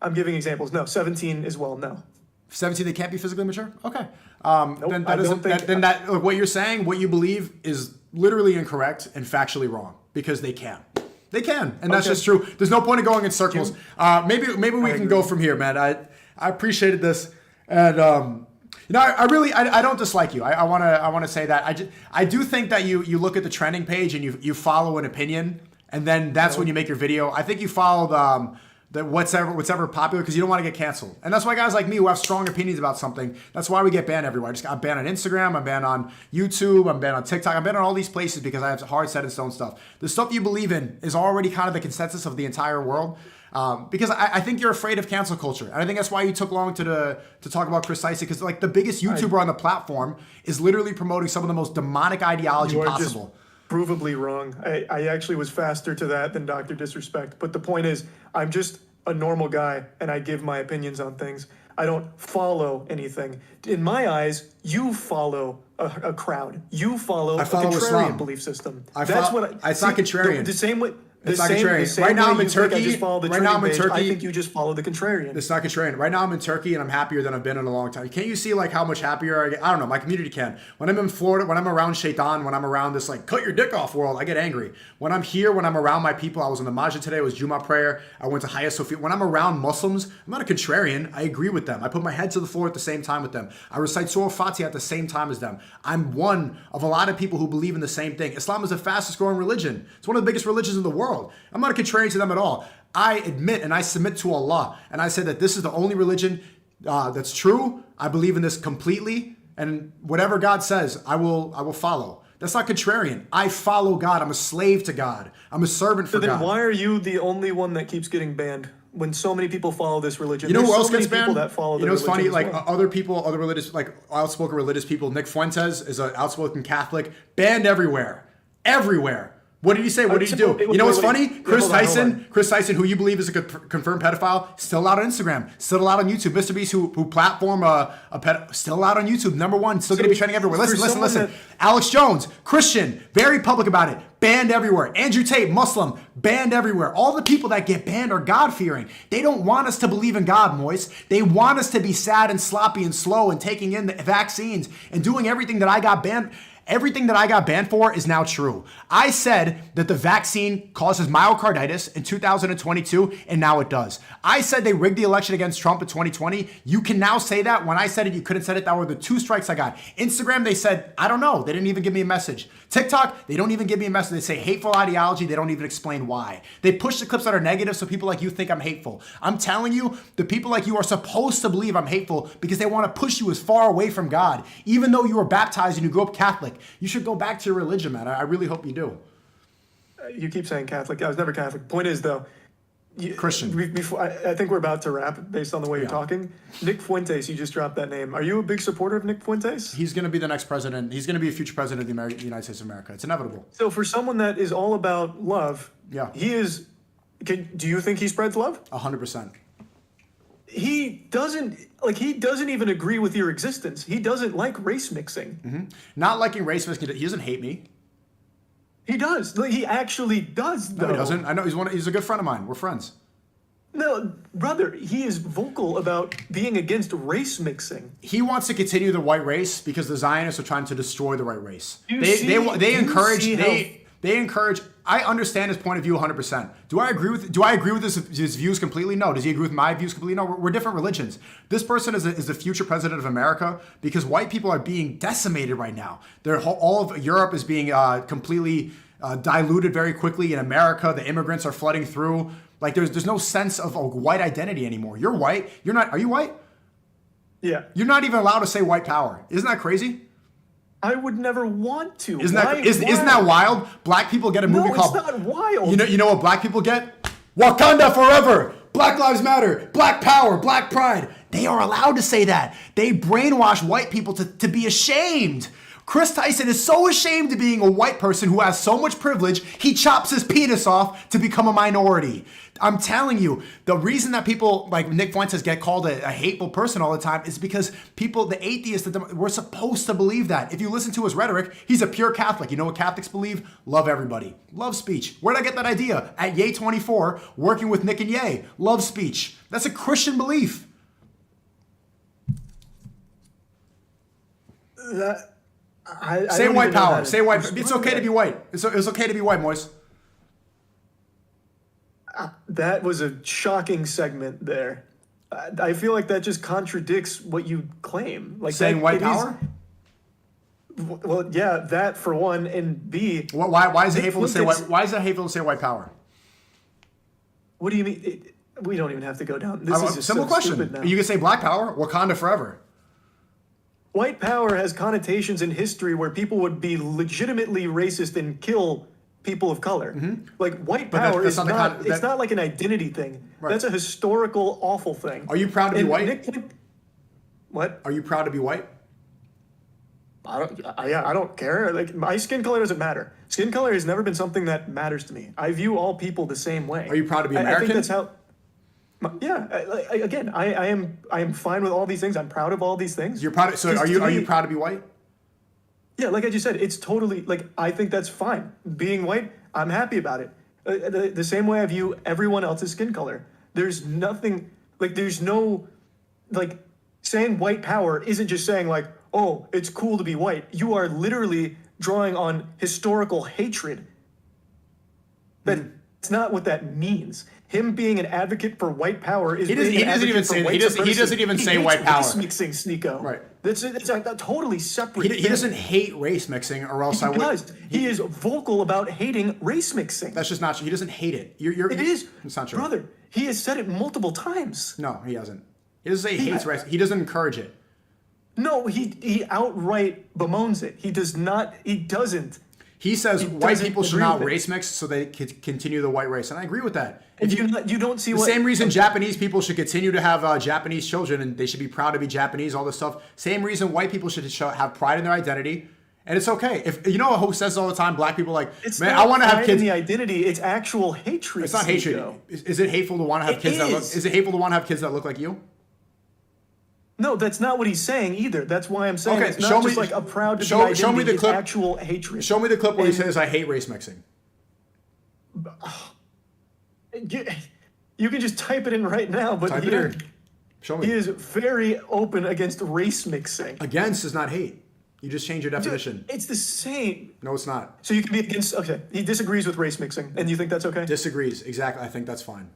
Speaker 12: I'm giving examples. No, 17 as well, no.
Speaker 2: 17, they can't be physically mature? Okay.
Speaker 12: Nope,
Speaker 2: what you're saying, what you believe is literally incorrect and factually wrong because they can. They can, and that's just true. There's no point in going in circles. Maybe we can go from here, man. I appreciated this, and I don't dislike you. I want to say that I do think that you look at the trending page and you follow an opinion, and then that's when you make your video. I think you follow the whatever popular because you don't want to get canceled, and that's why guys like me who have strong opinions about something. That's why we get banned everywhere. I'm banned on Instagram. I'm banned on YouTube. I'm banned on TikTok. I'm banned on all these places because I have hard set in stone stuff. The stuff you believe in is already kind of the consensus of the entire world. Because I think you're afraid of cancel culture, and I think that's why you took long to talk about Cr1TiKaL's, because like the biggest YouTuber on the platform is literally promoting some of the most demonic ideology possible.
Speaker 12: Provably wrong. I actually was faster to that than Dr. Disrespect. But the point is, I'm just a normal guy, and I give my opinions on things. I don't follow anything. In my eyes, you follow a crowd. You follow a contrarian
Speaker 2: Islam
Speaker 12: belief system.
Speaker 2: It's not contrarian.
Speaker 12: The same way.
Speaker 2: It's not contrarian. Right now I'm in Turkey.
Speaker 12: Right now I'm in Turkey. I think you just follow the contrarian.
Speaker 2: It's not contrarian. Right now I'm in Turkey and I'm happier than I've been in a long time. Can't you see like how much happier I get? I don't know. My community can. When I'm in Florida, when I'm around Shaitan, when I'm around this like cut your dick off world, I get angry. When I'm here, when I'm around my people, I was in the masjid today. It was Jummah prayer. I went to Hagia Sophia. When I'm around Muslims, I'm not a contrarian. I agree with them. I put my head to the floor at the same time with them. I recite Surah Fatiha at the same time as them. I'm one of a lot of people who believe in the same thing. Islam is the fastest growing religion. It's one of the biggest religions in the world. I'm not a contrarian to them at all. I admit and I submit to Allah, and I say that this is the only religion that's true. I believe in this completely, and whatever God says, I will follow. That's not contrarian. I follow God. I'm a slave to God. I'm a servant for God.
Speaker 12: So then why are you the only one that keeps getting banned when so many people follow this religion?
Speaker 2: You know who else gets
Speaker 12: people
Speaker 2: banned?
Speaker 12: That follow
Speaker 2: you know what's funny? Like
Speaker 12: well.
Speaker 2: other people, other religious, like outspoken religious people. Nick Fuentes is an outspoken Catholic, banned everywhere. Everywhere. What did he say? What did he do? You know what's funny? Cr1TiKaL's, who you believe is a confirmed pedophile, still allowed on Instagram, still allowed on YouTube. Mr. Beast, who platform still allowed on YouTube. Number one, still going to be trending everywhere. Listen. Alex Jones, Christian, very public about it, banned everywhere. Andrew Tate, Muslim, banned everywhere. All the people that get banned are God-fearing. They don't want us to believe in God, Moise. They want us to be sad and sloppy and slow and taking in the vaccines and doing everything that I got banned. Everything that I got banned for is now true. I said that the vaccine causes myocarditis in 2022, and now it does. I said they rigged the election against Trump in 2020. You can now say that. When I said it, you couldn't say it. That were the two strikes I got. Instagram, they said, I don't know. They didn't even give me a message. TikTok, they don't even give me a message. They say hateful ideology. They don't even explain why. They push the clips that are negative so people like you think I'm hateful. I'm telling you, the people like you are supposed to believe I'm hateful because they want to push you as far away from God. Even though you were baptized and you grew up Catholic, you should go back to your religion, man. I really hope you do.
Speaker 12: You keep saying Catholic. I was never Catholic. Point is, though,
Speaker 2: Christian.
Speaker 12: I think we're about to wrap based on the way you're talking. Nick Fuentes, you just dropped that name. Are you a big supporter of Nick Fuentes?
Speaker 2: He's going to be the next president. He's going to be a future president of the United States of America. It's inevitable.
Speaker 12: So for someone that is all about love, he is. Do you think he spreads love?
Speaker 2: 100%.
Speaker 12: He doesn't even agree with your existence. He doesn't like race mixing.
Speaker 2: Mm-hmm. Not liking race mixing. He doesn't hate me.
Speaker 12: He does. He actually does, though.
Speaker 2: No, he doesn't. I know he's a good friend of mine. We're friends.
Speaker 12: No, brother, he is vocal about being against race mixing.
Speaker 2: He wants to continue the white race because the Zionists are trying to destroy the white race. They encourage. I understand his point of view 100%. Do I agree with his views completely? No. Does he agree with my views completely? No. We're different religions. This person is the future president of America because white people are being decimated right now. All of Europe is being completely diluted very quickly. In America, the immigrants are flooding through. Like there's no sense of a white identity anymore. You're white. You're not. Are you white?
Speaker 12: Yeah.
Speaker 2: You're not even allowed to say white power. Isn't that crazy?
Speaker 12: I would never want to.
Speaker 2: Isn't that wild? Black people get a movie called.
Speaker 12: No, it's not wild.
Speaker 2: You know what black people get? Wakanda forever. Black Lives Matter. Black Power. Black Pride. They are allowed to say that. They brainwash white people to be ashamed. Cr1TiKaL is so ashamed of being a white person who has so much privilege, he chops his penis off to become a minority. I'm telling you, the reason that people like Nick Fuentes get called a hateful person all the time is because the atheists, we're supposed to believe that. If you listen to his rhetoric, he's a pure Catholic. You know what Catholics believe? Love everybody. Love speech. Where'd I get that idea? At Ye24, working with Nick and Ye. Love speech. That's a Christian belief. Say white power. Say white. It's okay to be white. It's okay to be white, Moise.
Speaker 12: That was a shocking segment there. I feel like that just contradicts what you claim. Like
Speaker 2: saying
Speaker 12: that,
Speaker 2: white power?
Speaker 12: Well, yeah, that for one, and B.
Speaker 2: Why is it hateful to say white? Why is it hateful to say white power?
Speaker 12: What do you mean? We don't even have to go down. This is just
Speaker 2: simple
Speaker 12: so
Speaker 2: question.
Speaker 12: stupid now.
Speaker 2: You can say black power, Wakanda forever.
Speaker 12: White power has connotations in history where people would be legitimately racist and kill people of color. Like white power is not. It's not like an identity thing. Right. That's a historical awful thing.
Speaker 2: Are you proud to be white?
Speaker 12: What?
Speaker 2: Are you proud to be white?
Speaker 12: I don't care. Like my skin color doesn't matter. Skin color has never been something that matters to me. I view all people the same way.
Speaker 2: Are you proud to be American?
Speaker 12: I think that's how. Again, I am fine with all these things. I'm proud of all these things.
Speaker 2: You're proud. So are you proud to be white?
Speaker 12: Yeah, like I just said, it's totally like I think that's fine. Being white, I'm happy about it. The same way I view everyone else's skin color. There's nothing like there's no like saying white power isn't just saying like, oh, it's cool to be white. You are literally drawing on historical hatred. That's not what that means. Him being an advocate for white power is he doesn't even say
Speaker 2: white power.
Speaker 12: Race mixing, Sneako.
Speaker 2: Right.
Speaker 12: That's a totally separate.
Speaker 2: He doesn't hate race mixing, or else I would.
Speaker 12: He is vocal about hating race mixing.
Speaker 2: That's just not true. He doesn't hate it.
Speaker 12: It is.
Speaker 2: It's not true,
Speaker 12: brother. He has said it multiple times.
Speaker 2: No, he hasn't. He doesn't say he hates race. He doesn't encourage it.
Speaker 12: No, he outright bemoans it. He does not. He doesn't.
Speaker 2: He says white people should not race mix so they could continue the white race, and I agree with that.
Speaker 12: If you don't see
Speaker 2: the same reason Japanese people should continue to have Japanese children and they should be proud to be Japanese, all this stuff. Same reason white people should have pride in their identity, and it's okay. If you know who says all the time, black people like, man, I want to have kids.
Speaker 12: The identity, it's actual hatred.
Speaker 2: It's not hatred. Is it hateful to want to have kids that look? Is it hateful to want to have kids that look like you?
Speaker 12: No, that's not what he's saying either. That's why I'm saying it's not just like a proud to be identity.
Speaker 2: Show me the clip.
Speaker 12: Actual hatred.
Speaker 2: Show me the clip where he says, "I hate race mixing."
Speaker 12: You can just type it in right now, but
Speaker 2: type it in. Show me.
Speaker 12: He is very open against race mixing.
Speaker 2: Against is not hate. You just change your definition.
Speaker 12: Dude, it's the same.
Speaker 2: No, it's not.
Speaker 12: So you can be against. Okay, he disagrees with race mixing, and you think that's okay?
Speaker 2: Disagrees. Exactly. I think that's fine.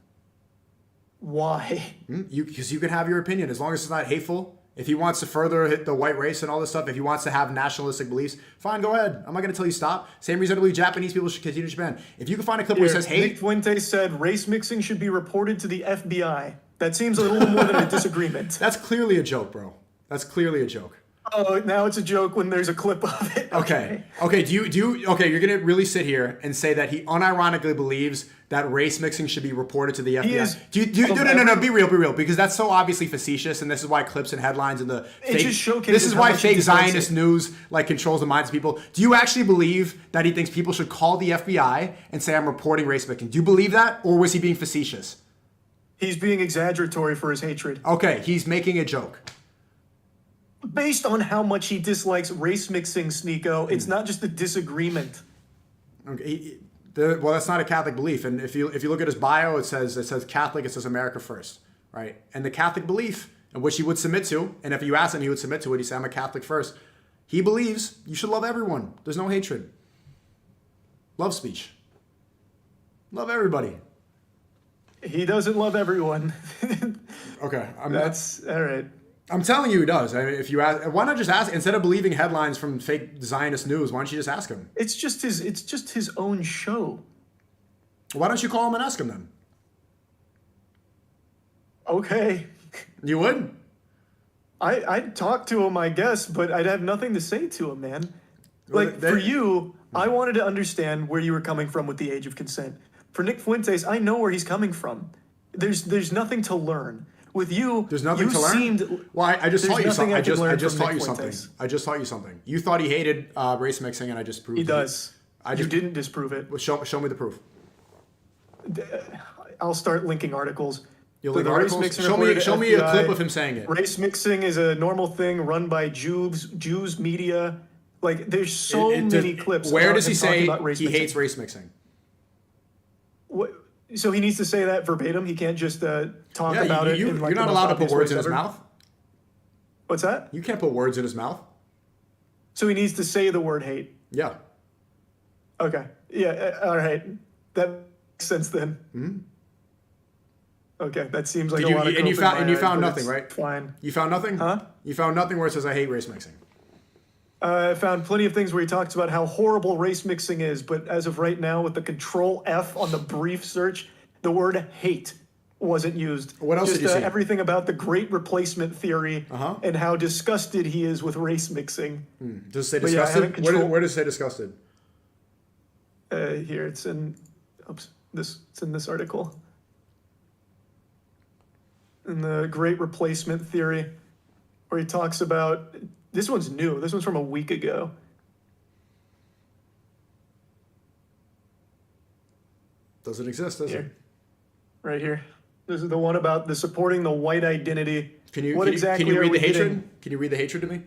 Speaker 12: Why?
Speaker 2: Because you can have your opinion as long as it's not hateful. If he wants to further hit the white race and all this stuff, if he wants to have nationalistic beliefs, fine, go ahead. I'm not going to tell you stop. Same reason I believe Japanese people should continue to Japan. If you can find a clip where he says hate.
Speaker 12: Nick Fuentes said race mixing should be reported to the FBI. That seems a little more than a disagreement.
Speaker 2: That's clearly a joke, bro. That's clearly a joke.
Speaker 12: Oh, now it's a joke when there's a clip of it.
Speaker 2: Okay. Okay. Do you? Okay. You're gonna really sit here and say that he unironically believes that race mixing should be reported to the FBI? No. Be real. Because that's so obviously facetious, and this is why clips and headlines and the this is why fake Zionist news like controls the minds of people. Do you actually believe that he thinks people should call the FBI and say I'm reporting race mixing? Do you believe that, or was he being facetious?
Speaker 12: He's being exaggeratory for his hatred.
Speaker 2: Okay. He's making a joke.
Speaker 12: Based on how much he dislikes race mixing, Sneako, it's not just a disagreement.
Speaker 2: Okay, well, that's not a Catholic belief, and if you look at his bio, it says Catholic, it says America first, right? And the Catholic belief, and which he would submit to, and if you ask him, he would submit to it. He said, "I'm a Catholic first." He believes you should love everyone. There's no hatred. Love speech. Love everybody.
Speaker 12: He doesn't love everyone.
Speaker 2: Okay,
Speaker 12: that's all right.
Speaker 2: I'm telling you, he does. I mean, if you ask, why not just ask instead of believing headlines from fake Zionist news? Why don't you just ask him?
Speaker 12: It's just his own show.
Speaker 2: Why don't you call him and ask him then?
Speaker 12: Okay.
Speaker 2: You would?
Speaker 12: I'd talk to him, I guess, but I'd have nothing to say to him, man. Like for you, I wanted to understand where you were coming from with the age of consent. For Nick Fuentes, I know where he's coming from. There's nothing to learn. With you,
Speaker 2: there's nothing to learn. Well, I just taught you something. I just taught you something. I just taught you something. You thought he hated race mixing, and I just proved
Speaker 12: he does. You didn't disprove it.
Speaker 2: Well, show me the proof.
Speaker 12: I'll start linking articles.
Speaker 2: You'll link articles. Show me a clip of him saying it.
Speaker 12: Race mixing is a normal thing run by Jews media. Like there's so many clips.
Speaker 2: Where does he say he hates race mixing?
Speaker 12: What? So he needs to say that verbatim. He can't just talk about it.
Speaker 2: You're not allowed to put words in his mouth.
Speaker 12: What's that?
Speaker 2: You can't put words in his mouth.
Speaker 12: So he needs to say the word hate.
Speaker 2: Yeah.
Speaker 12: Okay. Yeah. All right. That makes sense then.
Speaker 2: Mm-hmm.
Speaker 12: Okay, that seems like
Speaker 2: Did
Speaker 12: a lot of
Speaker 2: and you
Speaker 12: coke in
Speaker 2: found
Speaker 12: my eyes,
Speaker 2: nothing,
Speaker 12: but it's
Speaker 2: right?
Speaker 12: Fine.
Speaker 2: You found nothing?
Speaker 12: Huh?
Speaker 2: You found nothing where it says I hate race mixing.
Speaker 12: I found plenty of things where he talks about how horrible race mixing is, but as of right now, with the Control F on the brief search, the word hate wasn't used.
Speaker 2: What else
Speaker 12: Just,
Speaker 2: did you see?
Speaker 12: Everything about the great replacement theory and how disgusted he is with race mixing.
Speaker 2: Does it say
Speaker 12: But yeah, I
Speaker 2: disgusted?
Speaker 12: haven't control-
Speaker 2: Where does it say disgusted?
Speaker 12: Here, it's in it's in this article. In the great replacement theory, where he talks about, this one's new. This one's from a week ago.
Speaker 2: Doesn't exist, does it?
Speaker 12: Here. Right here. This is the one about the supporting the white identity.
Speaker 2: Can you
Speaker 12: What
Speaker 2: can
Speaker 12: exactly
Speaker 2: you
Speaker 12: are
Speaker 2: read
Speaker 12: we
Speaker 2: the hatred?
Speaker 12: getting?
Speaker 2: Can you read the hatred to me?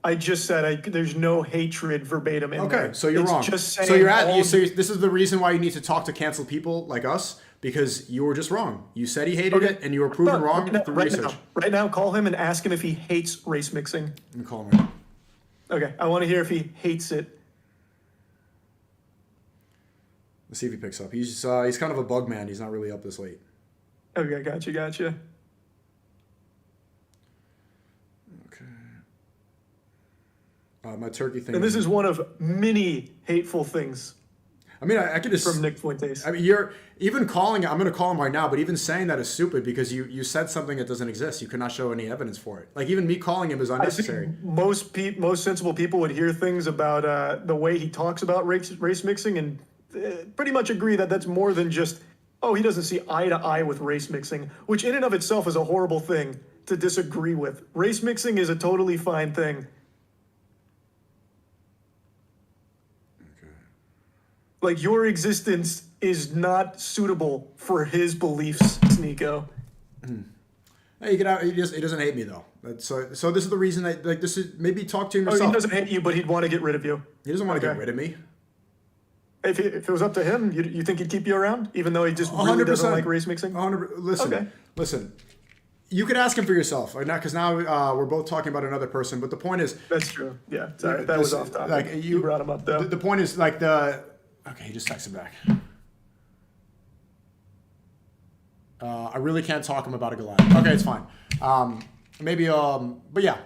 Speaker 12: I just said there's no hatred verbatim in there.
Speaker 2: Okay, so you're
Speaker 12: It's
Speaker 2: wrong.
Speaker 12: Just
Speaker 2: So
Speaker 12: saying
Speaker 2: you're at
Speaker 12: all-
Speaker 2: you. So this is the reason why you need to talk to cancel people like us, because you were just wrong. You said he hated it, and you were proven
Speaker 12: No,
Speaker 2: wrong through research.
Speaker 12: Right now, call him and ask him if he hates race mixing.
Speaker 2: Let me call him. Right now.
Speaker 12: Okay, I want to hear if he hates it.
Speaker 2: Let's see if he picks up. He's kind of a bug man. He's not really up this late.
Speaker 12: Okay, gotcha.
Speaker 2: Okay. My turkey thing.
Speaker 12: And this is one of many hateful things
Speaker 2: I mean, I could just
Speaker 12: from Nick Fuentes.
Speaker 2: I mean, you're even calling. I'm going to call him right now, but even saying that is stupid because you said something that doesn't exist. You could not show any evidence for it. Like even me calling him is
Speaker 12: I
Speaker 2: unnecessary.
Speaker 12: think most sensible people would hear things about the way he talks about race mixing and pretty much agree that that's more than just, oh, he doesn't see eye to eye with race mixing, which in and of itself is a horrible thing to disagree with. Race mixing is a totally fine thing. Like, your existence is not suitable for his beliefs, Sneako.
Speaker 2: Hey, he doesn't hate me though. So this is the reason that like this is maybe talk to him
Speaker 12: Oh,
Speaker 2: yourself.
Speaker 12: he doesn't hate you, but he'd want to get rid of you.
Speaker 2: He doesn't want to
Speaker 12: Okay.
Speaker 2: get rid of me.
Speaker 12: If it was up to him, you think he'd keep you around, even though he just really doesn't like race mixing?
Speaker 2: 100. Listen,
Speaker 12: Okay.
Speaker 2: listen. You could ask him for yourself, right now, because now we're both talking about another person. But the point is,
Speaker 12: That's true. Yeah, sorry, that was off topic.
Speaker 2: like
Speaker 12: you brought him up though.
Speaker 2: the point is like okay, he just texted back. I really can't talk him about a Goliath. Okay, it's fine. But yeah,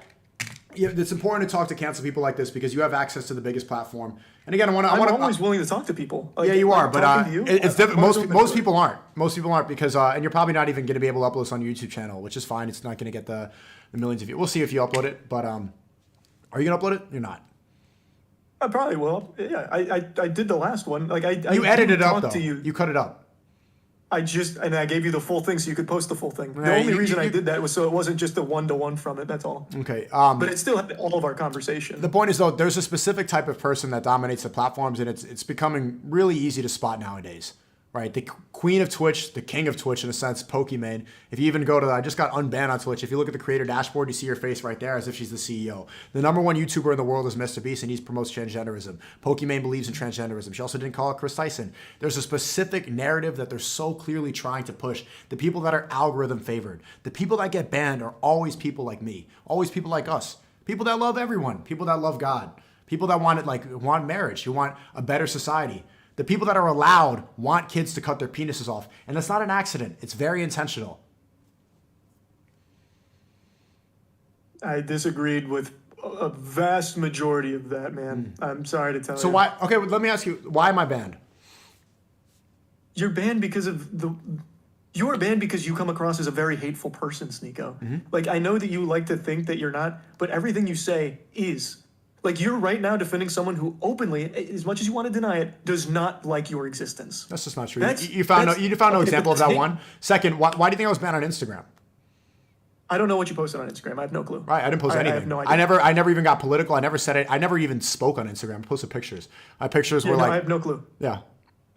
Speaker 2: it's important to talk to cancel people like this because you have access to the biggest platform. And again,
Speaker 12: I'm always willing to talk to people. Like,
Speaker 2: yeah, you are, but
Speaker 12: talking to you,
Speaker 2: it's
Speaker 12: I'm
Speaker 2: different.
Speaker 12: always open
Speaker 2: Most
Speaker 12: to it.
Speaker 2: people aren't. Most people aren't because, and you're probably not even going to be able to upload this on your YouTube channel, which is fine. It's not going to get the millions of views. We'll see if you upload it, but are you going to upload it? You're not.
Speaker 12: I probably will. Yeah, I did the last one. Like
Speaker 2: You edited it up
Speaker 12: talked
Speaker 2: though.
Speaker 12: to you.
Speaker 2: You cut it up.
Speaker 12: I gave you the full thing so you could post the full thing. The
Speaker 2: Yeah,
Speaker 12: only
Speaker 2: you-
Speaker 12: reason I
Speaker 2: you-
Speaker 12: did that was so it wasn't just a one-to-one from it. That's all.
Speaker 2: Okay.
Speaker 12: But it still had all of our conversation.
Speaker 2: The point is though, there's a specific type of person that dominates the platforms, and it's becoming really easy to spot nowadays, right? The queen of Twitch, the king of Twitch in a sense, Pokimane. If you even go to I just got unbanned on Twitch. If you look at the creator dashboard, you see her face right there as if she's the CEO. The number one YouTuber in the world is Mr. Beast, and he promotes transgenderism. Pokimane believes in transgenderism. She also didn't call it Chris Tyson. There's a specific narrative that they're so clearly trying to push. The people that are algorithm favored, the people that get banned are always people like me, always people like us, people that love everyone, people that love God, people that want marriage, who want a better society. The people that are allowed want kids to cut their penises off. And that's not an accident. It's very intentional.
Speaker 12: I disagreed with a vast majority of that, man. I'm sorry to tell you.
Speaker 2: So why? Okay, well, let me ask you. Why am I banned?
Speaker 12: You're banned because of You're banned because you come across as a very hateful person, Sneako. Like, I know that you like to think that you're not, but everything you say is. Like, you're right now defending someone who openly, as much as you want to deny it, does not like your existence.
Speaker 2: That's just not true.
Speaker 12: That's-
Speaker 2: You found
Speaker 12: that's-
Speaker 2: no
Speaker 12: okay,
Speaker 2: example of
Speaker 12: but
Speaker 2: that
Speaker 12: Sneak-
Speaker 2: one. Second, why do you think I was banned on Instagram?
Speaker 12: I don't know what you posted on Instagram. I have no clue.
Speaker 2: Right, I didn't post anything.
Speaker 12: I have no idea.
Speaker 2: I never even got political. I never said it. I never even spoke on Instagram. I posted pictures. My pictures
Speaker 12: Yeah,
Speaker 2: were
Speaker 12: no,
Speaker 2: like,
Speaker 12: I have no clue.
Speaker 2: yeah.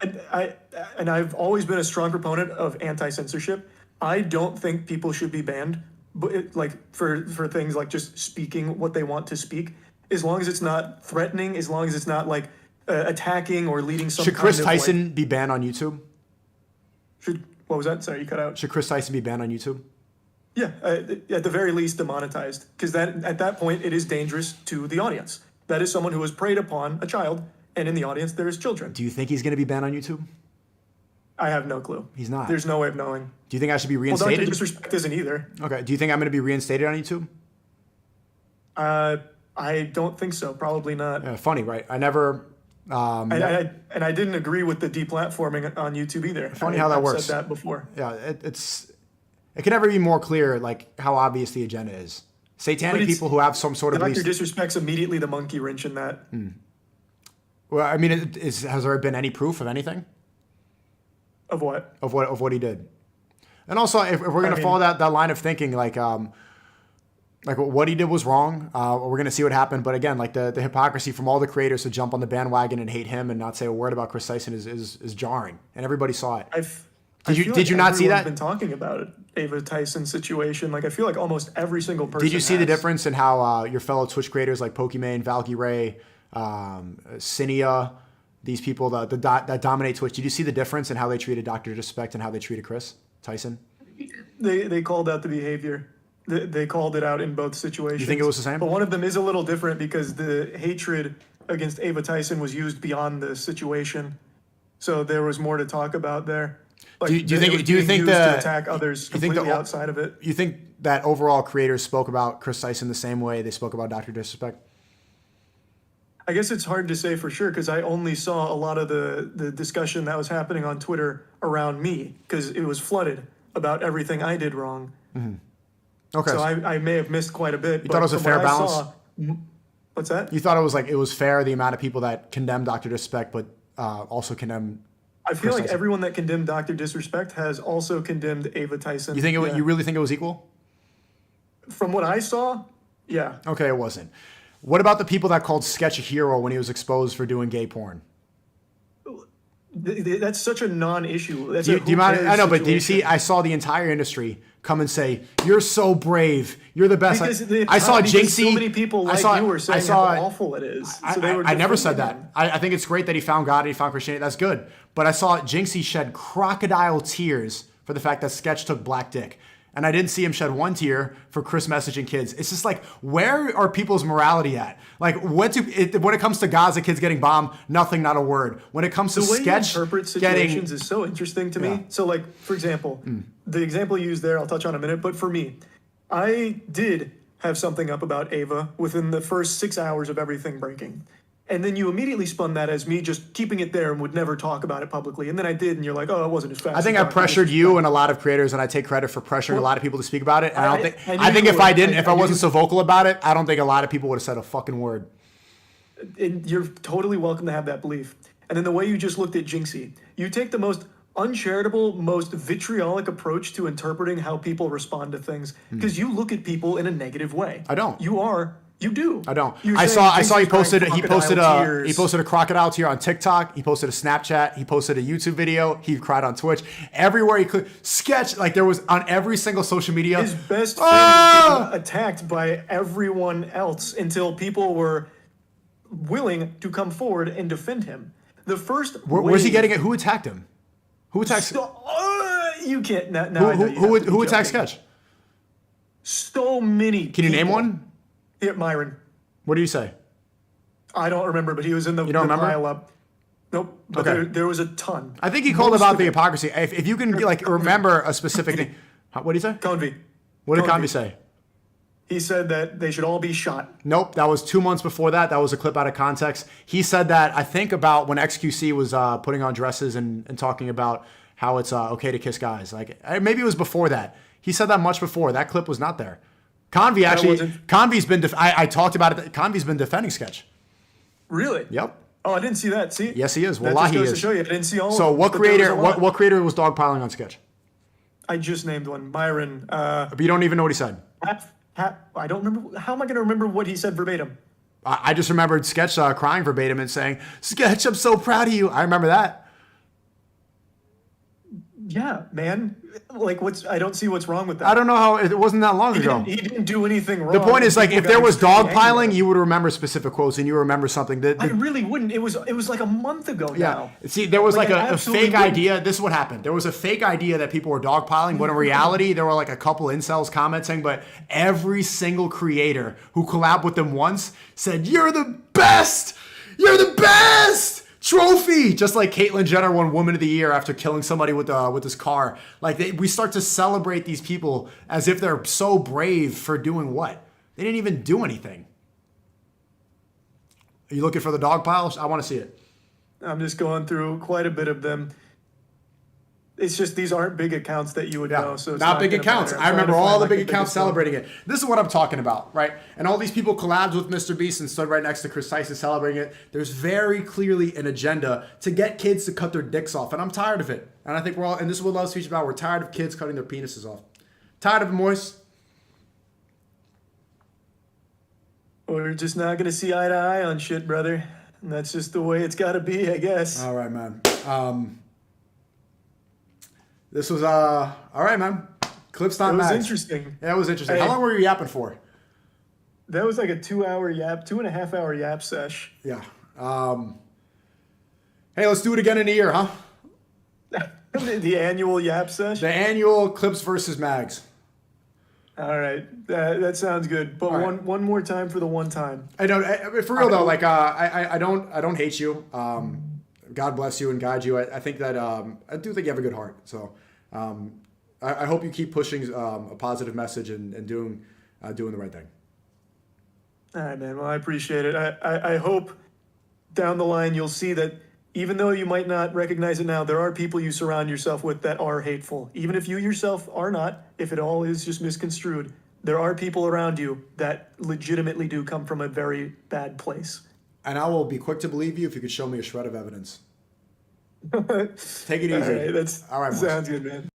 Speaker 12: And I've always been a strong proponent of anti-censorship. I don't think people should be banned, but for things like just speaking what they want to speak, as long as it's not threatening, as long as it's not like attacking or leading some.
Speaker 2: Should Chris
Speaker 12: kind of,
Speaker 2: Tyson be banned on YouTube?
Speaker 12: What was that? Sorry, you cut out.
Speaker 2: Should Chris Tyson be banned on YouTube?
Speaker 12: Yeah, at the very least demonetized, because at that point it is dangerous to the audience. That is someone who has preyed upon a child, and in the audience there is children.
Speaker 2: Do you think he's going to be banned on YouTube?
Speaker 12: I have no clue.
Speaker 2: He's not.
Speaker 12: There's no way of knowing.
Speaker 2: Do you think I should be
Speaker 12: Well,
Speaker 2: reinstated?
Speaker 12: Dr. Disrespect isn't either.
Speaker 2: Okay. Do you think I'm going to be reinstated on YouTube?
Speaker 12: I don't think so. Probably not.
Speaker 2: Yeah, funny, right? I never.
Speaker 12: And I didn't agree with the deplatforming on YouTube either.
Speaker 2: Funny how that works.
Speaker 12: I've said that before.
Speaker 2: Yeah, it can never be more clear, like how obvious the agenda is. Satanic people who have some sort of
Speaker 12: Dr.
Speaker 2: beliefs.
Speaker 12: Disrespect's immediately the monkey wrench in that.
Speaker 2: Well, I mean, has there been any proof of anything?
Speaker 12: Of what?
Speaker 2: Of what he did. And also, if we're going to follow that line of thinking, like what he did was wrong, we're going to see what happened. But again, like the hypocrisy from all the creators to jump on the bandwagon and hate him and not say a word about Chris Tyson is jarring. And everybody saw it. Did you not see that?
Speaker 12: I've been talking about it. Ava Tyson situation. Like, I feel like almost every single person.
Speaker 2: Did you see the difference in how your fellow Twitch creators like Pokimane, Valky Ray, Cinia, these people that dominate Twitch, did you see the difference in how they treated Dr. Disrespect and how they treated Chris Tyson?
Speaker 12: They called out the behavior. They called it out in both situations.
Speaker 2: You think it was the same?
Speaker 12: But one of them is a little different because the hatred against Ava Tyson was used beyond the situation. So there was more to talk about there. Like,
Speaker 2: Do you think
Speaker 12: to attack others completely outside of it?
Speaker 2: You think that overall creators spoke about Chris Tyson the same way they spoke about Dr. Disrespect?
Speaker 12: I guess it's hard to say for sure because I only saw a lot of the discussion that was happening on Twitter around me because it was flooded about everything I did wrong.
Speaker 2: Mm-hmm. Okay.
Speaker 12: So I may have missed quite a bit.
Speaker 2: You thought it was a fair balance?
Speaker 12: What's that?
Speaker 2: You thought it was fair, the amount of people that condemned Dr. Disrespect, but also condemned
Speaker 12: I feel like everyone that condemned Dr. Disrespect has also condemned Ava Tyson.
Speaker 2: You think you really think it was equal?
Speaker 12: From what I saw, yeah.
Speaker 2: Okay, it wasn't. What about the people that called Sketch a hero when he was exposed for doing gay porn?
Speaker 12: That's such a non-issue. That's
Speaker 2: do you mind? I know, but do you see? I saw the entire industry come and say, "You're so brave. You're the best." I saw Jinxie.
Speaker 12: So many people like you were saying how awful it is. So
Speaker 2: I never said that. I think it's great that he found God, he found Christianity. That's good. But I saw Jinxie shed crocodile tears for the fact that Sketch took black dick. And I didn't see him shed one tear for Chris messaging kids. It's just like, where are people's morality at? Like, when it comes to Gaza kids getting bombed, nothing, not a word. When it comes to Sketch,
Speaker 12: the way you interpret situations is so interesting to me. So, like, for example, the example you used there, I'll touch on in a minute. But for me, I did have something up about Ava within the first 6 hours of everything breaking. And then you immediately spun that as me just keeping it there and would never talk about it publicly. And then I did, and you're like, oh, it wasn't as fast.
Speaker 2: I think I pressured you and a lot of creators, and I take credit for pressuring a lot of people to speak about it. And I think if I wasn't so vocal about it, I don't think a lot of people would have said a fucking word.
Speaker 12: And you're totally welcome to have that belief. And then the way you just looked at Jinxie, you take the most uncharitable, most vitriolic approach to interpreting how people respond to things because you look at people in a negative way.
Speaker 2: I don't.
Speaker 12: You do.
Speaker 2: I don't. I saw he posted a crocodile tear on TikTok. He posted a Snapchat. He posted a YouTube video. He cried on Twitch. Everywhere he could. Sketch, like there was on every single social media.
Speaker 12: His best friend was getting attacked by everyone else until people were willing to come forward and defend him. The first
Speaker 2: where's he getting it? Who attacked him? Who attacked?
Speaker 12: You can't.
Speaker 2: Who attacked Sketch?
Speaker 12: So many.
Speaker 2: Can you name one?
Speaker 12: Yeah, Myron.
Speaker 2: What do you say?
Speaker 12: I don't remember, but he was in the pile up. Nope. But
Speaker 2: okay.
Speaker 12: There was a ton.
Speaker 2: I think he called about the hypocrisy. If you can like remember a specific thing. What did he say?
Speaker 12: Convy.
Speaker 2: What did Convy say?
Speaker 12: He said that they should all be shot.
Speaker 2: Nope. That was 2 months before that. That was a clip out of context. He said that, I think, about when XQC was putting on dresses and talking about how it's okay to kiss guys. Like maybe it was before that. He said that much before. That clip was not there. Convy's been. I talked about it. Convy's been defending Sketch.
Speaker 12: Really?
Speaker 2: Yep.
Speaker 12: Oh, I didn't see that. See?
Speaker 2: Yes, he is.
Speaker 12: Well,
Speaker 2: Wallahi
Speaker 12: he is.
Speaker 2: To
Speaker 12: show you. I didn't see all.
Speaker 2: So
Speaker 12: of them,
Speaker 2: what creator was dogpiling on Sketch?
Speaker 12: I just named one, Myron.
Speaker 2: But you don't even know what he said.
Speaker 12: I don't remember. How am I going to remember what he said verbatim?
Speaker 2: I just remembered Sketch crying verbatim and saying, "Sketch, I'm so proud of you." I remember that.
Speaker 12: Yeah, man. Like, I don't see what's wrong with that.
Speaker 2: I don't know how it wasn't that long ago.
Speaker 12: He didn't do anything wrong.
Speaker 2: The point is, like, if there was dogpiling, you would remember specific quotes and you remember something.
Speaker 12: I really wouldn't. It was like a month ago now.
Speaker 2: See, there was like a fake idea. This is what happened. There was a fake idea that people were dogpiling, but in reality, there were like a couple incels commenting, but every single creator who collabed with them once said, "You're the best! You're the best!" trophy, just like Caitlyn Jenner won Woman of the Year after killing somebody with this car. Like we start to celebrate these people as if they're so brave for doing what? They didn't even do anything. Are you looking for the dog piles? I want to see it.
Speaker 12: I'm just going through quite a bit of them. It's just these aren't big accounts that you would know. So it's
Speaker 2: not big
Speaker 12: gonna
Speaker 2: accounts.
Speaker 12: matter.
Speaker 2: I remember all the big
Speaker 12: biggest
Speaker 2: accounts
Speaker 12: one.
Speaker 2: celebrating it. This is what I'm talking about, right? And all these people collabed with Mr. Beast and stood right next to Chris Tyson celebrating it. There's very clearly an agenda to get kids to cut their dicks off, and I'm tired of it. And I think we're all, and this is what Love's speech about. We're tired of kids cutting their penises off. Tired of it, Moist.
Speaker 12: We're just not gonna see eye to eye on shit, brother. And that's just the way it's got to be, I guess.
Speaker 2: All right, man. This was all right, man. Clips not
Speaker 12: It was
Speaker 2: Max.
Speaker 12: interesting.
Speaker 2: Yeah, it was interesting.
Speaker 12: Hey.
Speaker 2: How long were you yapping for?
Speaker 12: That was like a 2.5 hour yap sesh.
Speaker 2: Yeah. Hey, let's do it again in a year, huh?
Speaker 12: The annual yap sesh.
Speaker 2: The annual Clips versus Mags.
Speaker 12: All right, that sounds good. But
Speaker 2: All right.
Speaker 12: one more time for the one time.
Speaker 2: I don't. For real though, like I don't hate you. God bless you and guide you. I think that I do think you have a good heart. So I hope you keep pushing a positive message and doing the right thing.
Speaker 12: All right, man. Well, I appreciate it. I hope down the line you'll see that even though you might not recognize it now, there are people you surround yourself with that are hateful. Even if you yourself are not, if it all is just misconstrued, there are people around you that legitimately do come from a very bad place.
Speaker 2: And I will be quick to believe you if you could show me a shred of evidence. Take it easy.
Speaker 12: All right,
Speaker 2: all right,
Speaker 12: sounds good, man.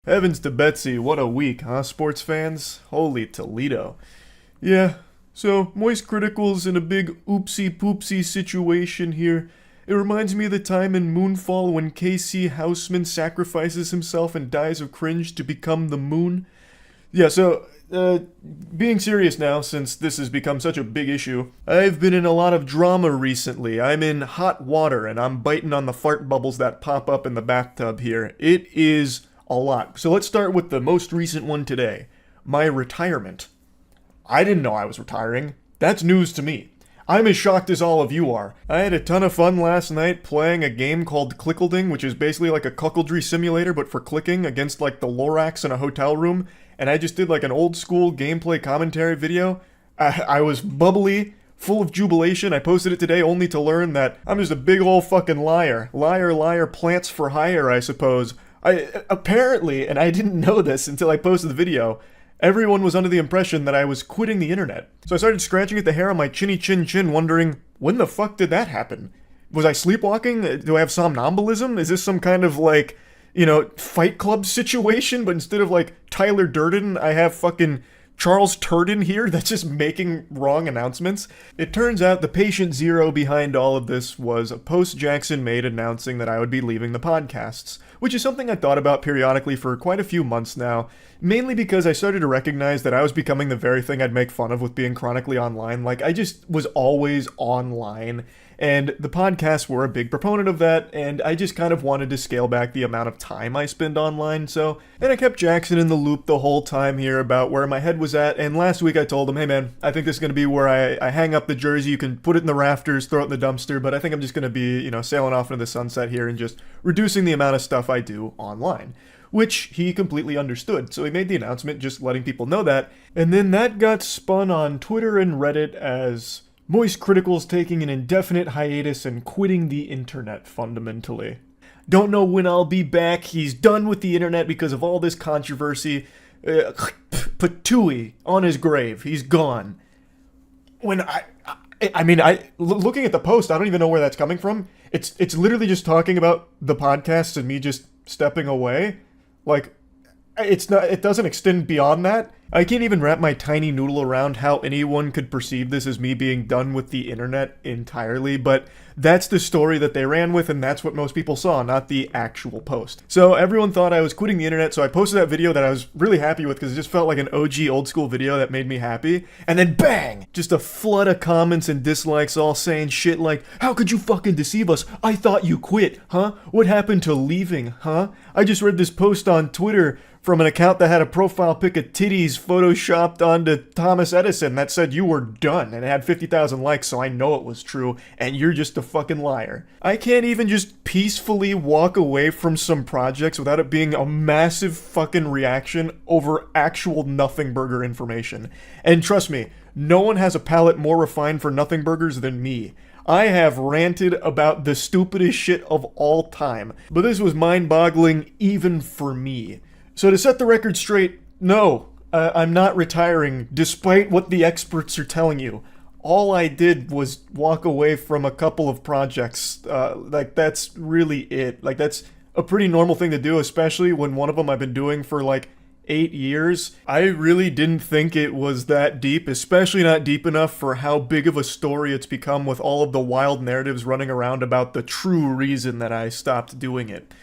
Speaker 1: Heavens to Betsy, what a week, huh, sports fans? Holy Toledo. Yeah, so Moist Critical's in a big oopsie-poopsie situation here. It reminds me of the time in Moonfall when KC Houseman sacrifices himself and dies of cringe to become the moon. Yeah, so, being serious now, since this has become such a big issue, I've been in a lot of drama recently. I'm in hot water, and I'm biting on the fart bubbles that pop up in the bathtub here. It is a lot. So let's start with the most recent one today. My retirement. I didn't know I was retiring. That's news to me. I'm as shocked as all of you are. I had a ton of fun last night playing a game called Clickleding, which is basically like a cuckoldry simulator, but for clicking against like the Lorax in a hotel room. And I just did like an old school gameplay commentary video. I was bubbly, full of jubilation. I posted it today only to learn that I'm just a big old fucking liar. Liar, liar, plants for hire, I suppose. Apparently, and I didn't know this until I posted the video, everyone was under the impression that I was quitting the internet. So I started scratching at the hair on my chinny chin, wondering, when the fuck did that happen? Was I sleepwalking? Do I have somnambulism? Is this some kind of like, Fight Club situation? But instead of like Tyler Durden, I have fucking Charles Turden here that's just making wrong announcements. It turns out the patient zero behind all of this was a post Jackson made announcing that I would be leaving the podcasts, which is something I thought about periodically for quite a few months now, mainly because I started to recognize that I was becoming the very thing I'd make fun of with being chronically online. Like, I just was always online, and the podcasts were a big proponent of that, and I just kind of wanted to scale back the amount of time I spend online, and I kept Jackson in the loop the whole time here about where my head was at, and last week I told him, hey man, I think this is going to be where I hang up the jersey, you can put it in the rafters, throw it in the dumpster, but I think I'm just going to be, sailing off into the sunset here and just reducing the amount of stuff I do online. Which he completely understood, so he made the announcement just letting people know that, and then that got spun on Twitter and Reddit as Moist Critical's taking an indefinite hiatus and quitting the internet, fundamentally. Don't know when I'll be back, he's done with the internet because of all this controversy. Patooey on his grave, he's gone. When looking at the post, I don't even know where that's coming from. It's literally just talking about the podcast and me just stepping away. Like, it doesn't extend beyond that. I can't even wrap my tiny noodle around how anyone could perceive this as me being done with the internet entirely, but that's the story that they ran with, and that's what most people saw, not the actual post. So everyone thought I was quitting the internet, so I posted that video that I was really happy with because it just felt like an OG old school video that made me happy, and then bang! Just a flood of comments and dislikes all saying shit like, how could you fucking deceive us? I thought you quit, huh? What happened to leaving, huh? I just read this post on Twitter from an account that had a profile pic of titties photoshopped onto Thomas Edison that said you were done, and it had 50,000 likes, so I know it was true, and you're just a fucking liar. I can't even just peacefully walk away from some projects without it being a massive fucking reaction over actual nothing burger information. And trust me, no one has a palate more refined for nothing burgers than me. I have ranted about the stupidest shit of all time, but this was mind-boggling even for me. So to set the record straight, no, I'm not retiring, despite what the experts are telling you. All I did was walk away from a couple of projects. Like, that's really it. Like, that's a pretty normal thing to do, especially when one of them I've been doing for, like, 8 years. I really didn't think it was that deep, especially not deep enough for how big of a story it's become with all of the wild narratives running around about the true reason that I stopped doing it.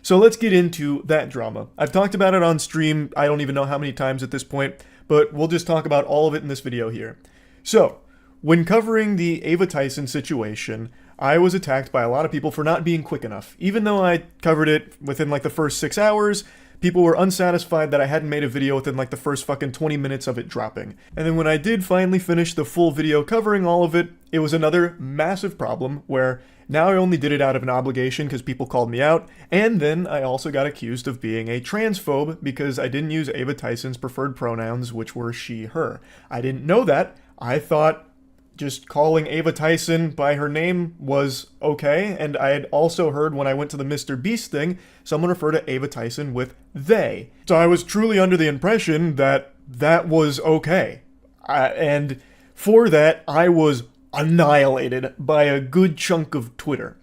Speaker 1: So let's get into that drama. I've talked about it on stream, I don't even know how many times at this point, but we'll just talk about all of it in this video here. So, when covering the Ava Tyson situation, I was attacked by a lot of people for not being quick enough. Even though I covered it within like the first 6 hours, people were unsatisfied that I hadn't made a video within like the first fucking 20 minutes of it dropping. And then when I did finally finish the full video covering all of it, it was another massive problem where now I only did it out of an obligation because people called me out, and then I also got accused of being a transphobe because I didn't use Ava Tyson's preferred pronouns, which were she, her. I didn't know that. I thought just calling Ava Tyson by her name was okay, and I had also heard when I went to the Mr. Beast thing, someone refer to Ava Tyson with they. So I was truly under the impression that that was okay. And for that, I was annihilated by a good chunk of Twitter.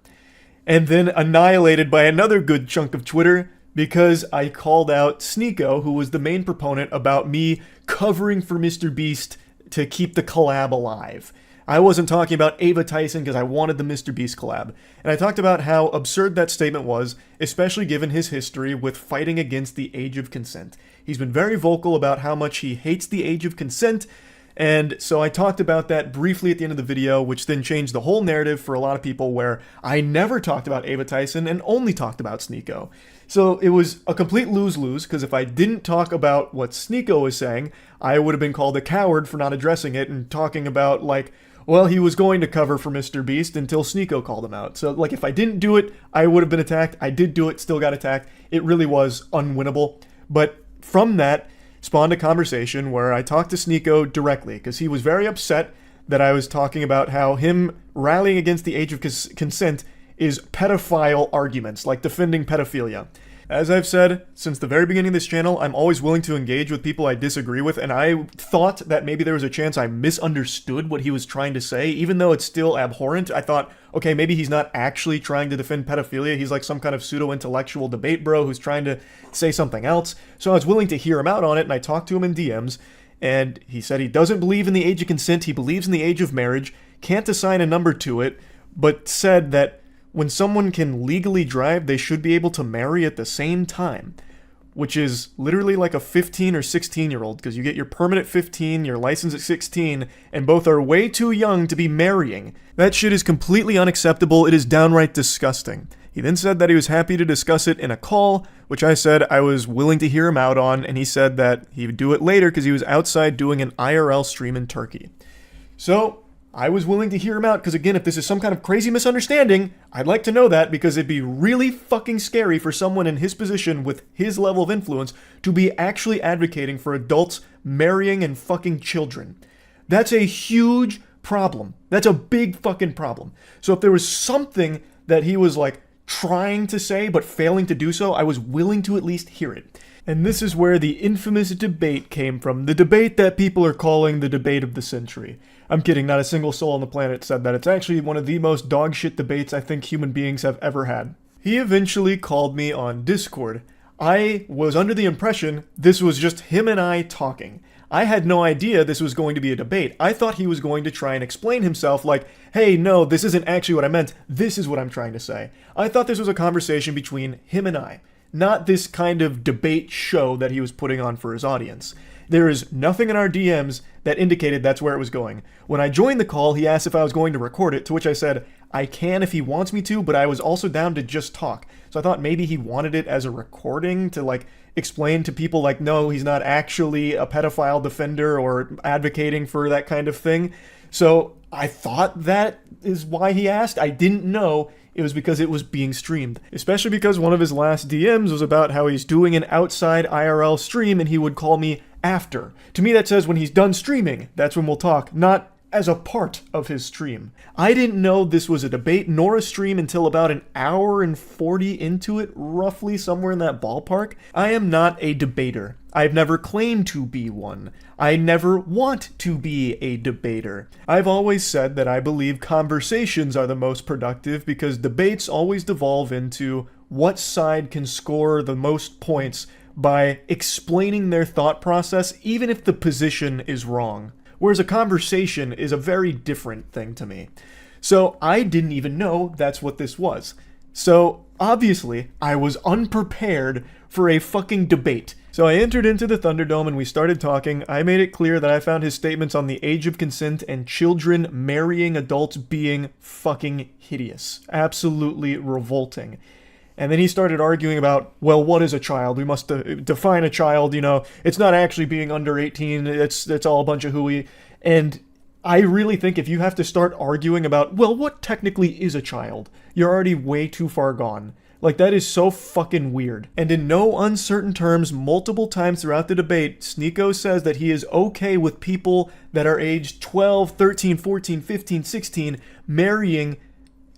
Speaker 1: And then annihilated by another good chunk of Twitter because I called out Sneako, who was the main proponent about me covering for Mr. Beast to keep the collab alive. I wasn't talking about Ava Tyson because I wanted the Mr. Beast collab. And I talked about how absurd that statement was, especially given his history with fighting against the age of consent. He's been very vocal about how much he hates the age of consent, and so I talked about that briefly at the end of the video, which then changed the whole narrative for a lot of people where I never talked about Ava Tyson and only talked about Sneako. So it was a complete lose-lose, because if I didn't talk about what Sneako was saying, I would have been called a coward for not addressing it and talking about, like, well, he was going to cover for Mr. Beast until Sneako called him out. So, like, if I didn't do it, I would have been attacked. I did do it, still got attacked. It really was unwinnable. But from that spawned a conversation where I talked to Sneako directly, because he was very upset that I was talking about how him rallying against the age of consent is pedophile arguments, like defending pedophilia. As I've said since the very beginning of this channel, I'm always willing to engage with people I disagree with, and I thought that maybe there was a chance I misunderstood what he was trying to say, even though it's still abhorrent. I thought, okay, maybe he's not actually trying to defend pedophilia, he's like some kind of pseudo-intellectual debate bro who's trying to say something else. So I was willing to hear him out on it, and I talked to him in DMs, and he said he doesn't believe in the age of consent, he believes in the age of marriage, can't assign a number to it, but said that when someone can legally drive, they should be able to marry at the same time, which is literally like a 15 or 16-year-old, because you get your permit at 15, your license at 16, and both are way too young to be marrying. That shit is completely unacceptable. It is downright disgusting. He then said that he was happy to discuss it in a call, which I said I was willing to hear him out on, and he said that he would do it later because he was outside doing an IRL stream in Turkey. So I was willing to hear him out because, again, if this is some kind of crazy misunderstanding, I'd like to know that, because it'd be really fucking scary for someone in his position with his level of influence to be actually advocating for adults marrying and fucking children. That's a huge problem. That's a big fucking problem. So if there was something that he was like trying to say but failing to do so, I was willing to at least hear it. And this is where the infamous debate came from. The debate that people are calling the debate of the century. I'm kidding, not a single soul on the planet said that. It's actually one of the most dogshit debates I think human beings have ever had. He eventually called me on Discord. I was under the impression this was just him and I talking. I had no idea this was going to be a debate. I thought he was going to try and explain himself like, hey, no, this isn't actually what I meant. This is what I'm trying to say. I thought this was a conversation between him and I, not this kind of debate show that he was putting on for his audience. There is nothing in our DMs that indicated that's where it was going. When I joined the call, he asked if I was going to record it, to which I said, I can if he wants me to, but I was also down to just talk. So I thought maybe he wanted it as a recording to like explain to people like, no, he's not actually a pedophile defender or advocating for that kind of thing. So I thought that is why he asked. I didn't know it was because it was being streamed. Especially because one of his last DMs was about how he's doing an outside IRL stream and he would call me after. To me that says when he's done streaming, that's when we'll talk, not as a part of his stream. I didn't know this was a debate nor a stream until about an hour and 40 into it, roughly somewhere in that ballpark. I am not a debater. I've never claimed to be one. I never want to be a debater. I've always said that I believe conversations are the most productive because debates always devolve into what side can score the most points by explaining their thought process even if the position is wrong. Whereas a conversation is a very different thing to me. So I didn't even know that's what this was. So obviously I was unprepared for a fucking debate. So I entered into the Thunderdome and we started talking. I made it clear that I found his statements on the age of consent and children marrying adults being fucking hideous. Absolutely revolting. And then he started arguing about, well, what is a child? We must define a child, you know. It's not actually being under 18. It's all a bunch of hooey. And I really think if you have to start arguing about, well, what technically is a child? You're already way too far gone. Like, that is so fucking weird. And in no uncertain terms, multiple times throughout the debate, Sneako says that he is okay with people that are aged 12, 13, 14, 15, 16 marrying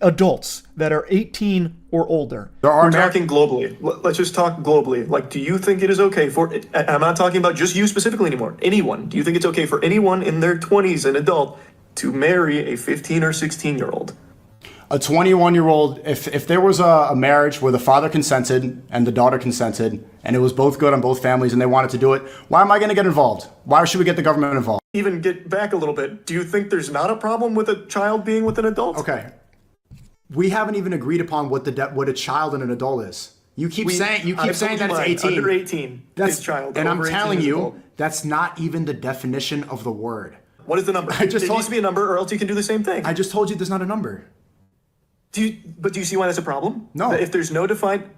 Speaker 1: adults that are 18 or older.
Speaker 12: We're talking globally. Let's just talk globally. Like, do you think it is okay for, I'm not talking about just you specifically anymore, anyone. Do you think it's okay for anyone in their 20s, an adult, to marry a 15 or 16-year-old?
Speaker 2: A 21-year-old, if there was a marriage where the father consented and the daughter consented, and it was both good on both families and they wanted to do it, why am I going to get involved? Why should we get the government involved?
Speaker 12: Even get back a little bit. Do you think there's not a problem with a child being with an adult?
Speaker 2: Okay. We haven't even agreed upon what a child and an adult is. You keep saying that it's 18.
Speaker 12: Under 18
Speaker 2: that's
Speaker 12: is child.
Speaker 2: And I'm telling you, that's not even the definition of the word.
Speaker 12: What is the number? It needs to be a number, or else you can do the same thing.
Speaker 2: I just told you there's not a number.
Speaker 12: Do you see why that's a problem?
Speaker 2: No.
Speaker 12: If there's no defined,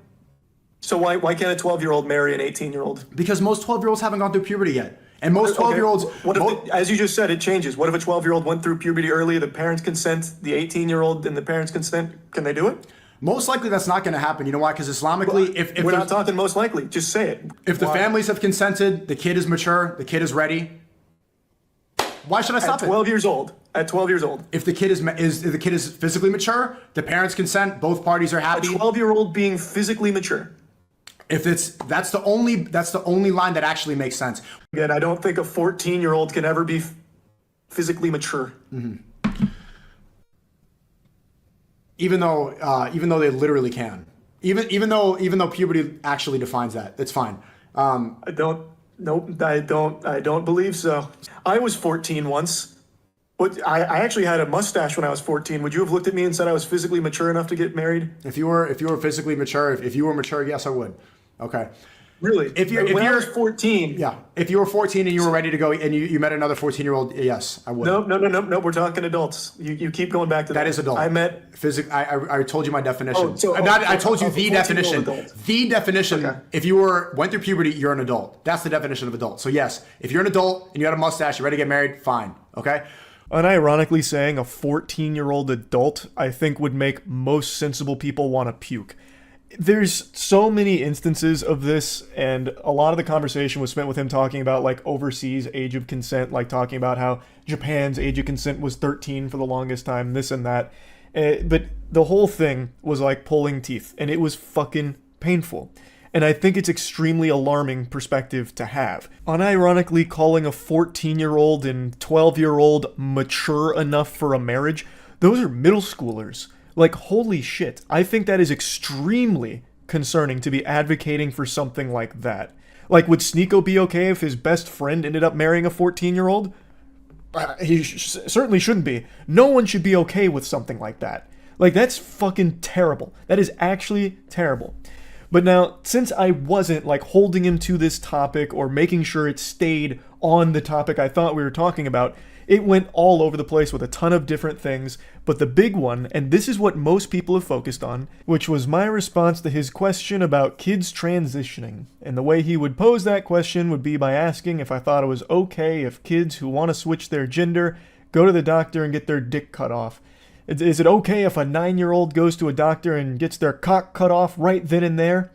Speaker 12: so why can't a 12-year-old marry an 18-year-old?
Speaker 2: Because most 12-year-olds haven't gone through puberty yet. And most 12-year-olds...
Speaker 12: What if, as you just said, it changes. What if a 12-year-old went through puberty early, the parents consent, the 18-year-old and the parents consent? Can they do it?
Speaker 2: Most likely that's not going to happen. You know why? Because Islamically, if
Speaker 12: we're not talking most likely, just say it.
Speaker 2: If the families have consented, the kid is mature, the kid is ready, why should I stop it?
Speaker 12: At 12 years old. At 12 years old.
Speaker 2: If the kid is physically mature, the parents consent, both parties are happy.
Speaker 12: A 12-year-old being physically mature.
Speaker 2: If that's the only line that actually makes sense.
Speaker 12: Again, I don't think a 14-year-old can ever be physically mature.
Speaker 2: Mm-hmm. Even though they literally can. Even though puberty actually defines that, it's fine.
Speaker 12: I don't believe so. I was 14 once. I actually had a mustache when I was 14. Would you have looked at me and said I was physically mature enough to get married?
Speaker 2: If you were physically mature, if you were mature, yes, I would. Okay.
Speaker 12: Really? When I was 14.
Speaker 2: Yeah. If you were 14 and you were ready to go and you met another 14-year-old, yes, I would.
Speaker 12: No. We're talking adults. You keep going back to that.
Speaker 2: That is adult.
Speaker 12: I met...
Speaker 2: I told you my definition.
Speaker 12: I
Speaker 2: told you the definition.
Speaker 12: Adult.
Speaker 2: The definition, okay. If you went through puberty, you're an adult. That's the definition of adult. So yes, if you're an adult and you had a mustache, you're ready to get married, fine. Okay?
Speaker 1: Unironically saying a 14-year-old adult, I think would make most sensible people want to puke. There's so many instances of this, and a lot of the conversation was spent with him talking about like overseas age of consent, like talking about how Japan's age of consent was 13 for the longest time, this and that. But the whole thing was like pulling teeth, and it was fucking painful. And I think it's extremely alarming perspective to have. Unironically calling a 14-year-old and 12-year-old mature enough for a marriage, those are middle schoolers. Like, holy shit. I think that is extremely concerning to be advocating for something like that. Like, would Sneako be okay if his best friend ended up marrying a 14-year-old? He certainly shouldn't be. No one should be okay with something like that. Like, that's fucking terrible. That is actually terrible. But now, since I wasn't like holding him to this topic or making sure it stayed on the topic I thought we were talking about, it went all over the place with a ton of different things. But the big one, and this is what most people have focused on, which was my response to his question about kids transitioning. And the way he would pose that question would be by asking if I thought it was okay if kids who want to switch their gender go to the doctor and get their dick cut off. Is it okay if a 9-year-old goes to a doctor and gets their cock cut off right then and there?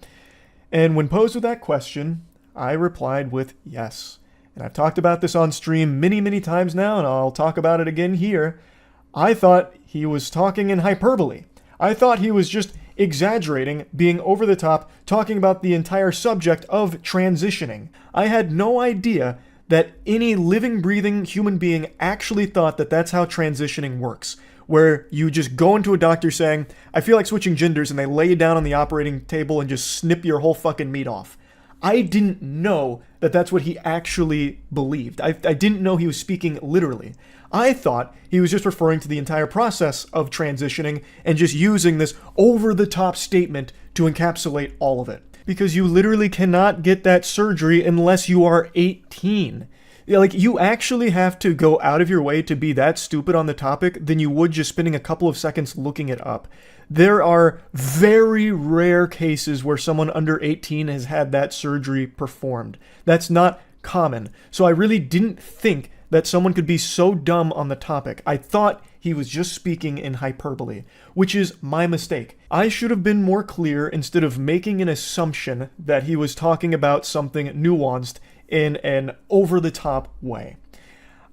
Speaker 1: And when posed with that question, I replied with yes. And I've talked about this on stream many, many times now, and I'll talk about it again here. I thought he was talking in hyperbole. I thought he was just exaggerating, being over the top, talking about the entire subject of transitioning. I had no idea that any living, breathing human being actually thought that that's how transitioning works, where you just go into a doctor saying, I feel like switching genders, and they lay you down on the operating table and just snip your whole fucking meat off. I didn't know that that's what he actually believed. I didn't know he was speaking literally. I thought he was just referring to the entire process of transitioning and just using this over-the-top statement to encapsulate all of it. Because you literally cannot get that surgery unless you are 18. Like, you actually have to go out of your way to be that stupid on the topic than you would just spending a couple of seconds looking it up. There are very rare cases where someone under 18 has had that surgery performed. That's not common. So I really didn't think that someone could be so dumb on the topic. I thought he was just speaking in hyperbole, which is my mistake. I should have been more clear instead of making an assumption that he was talking about something nuanced in an over-the-top way.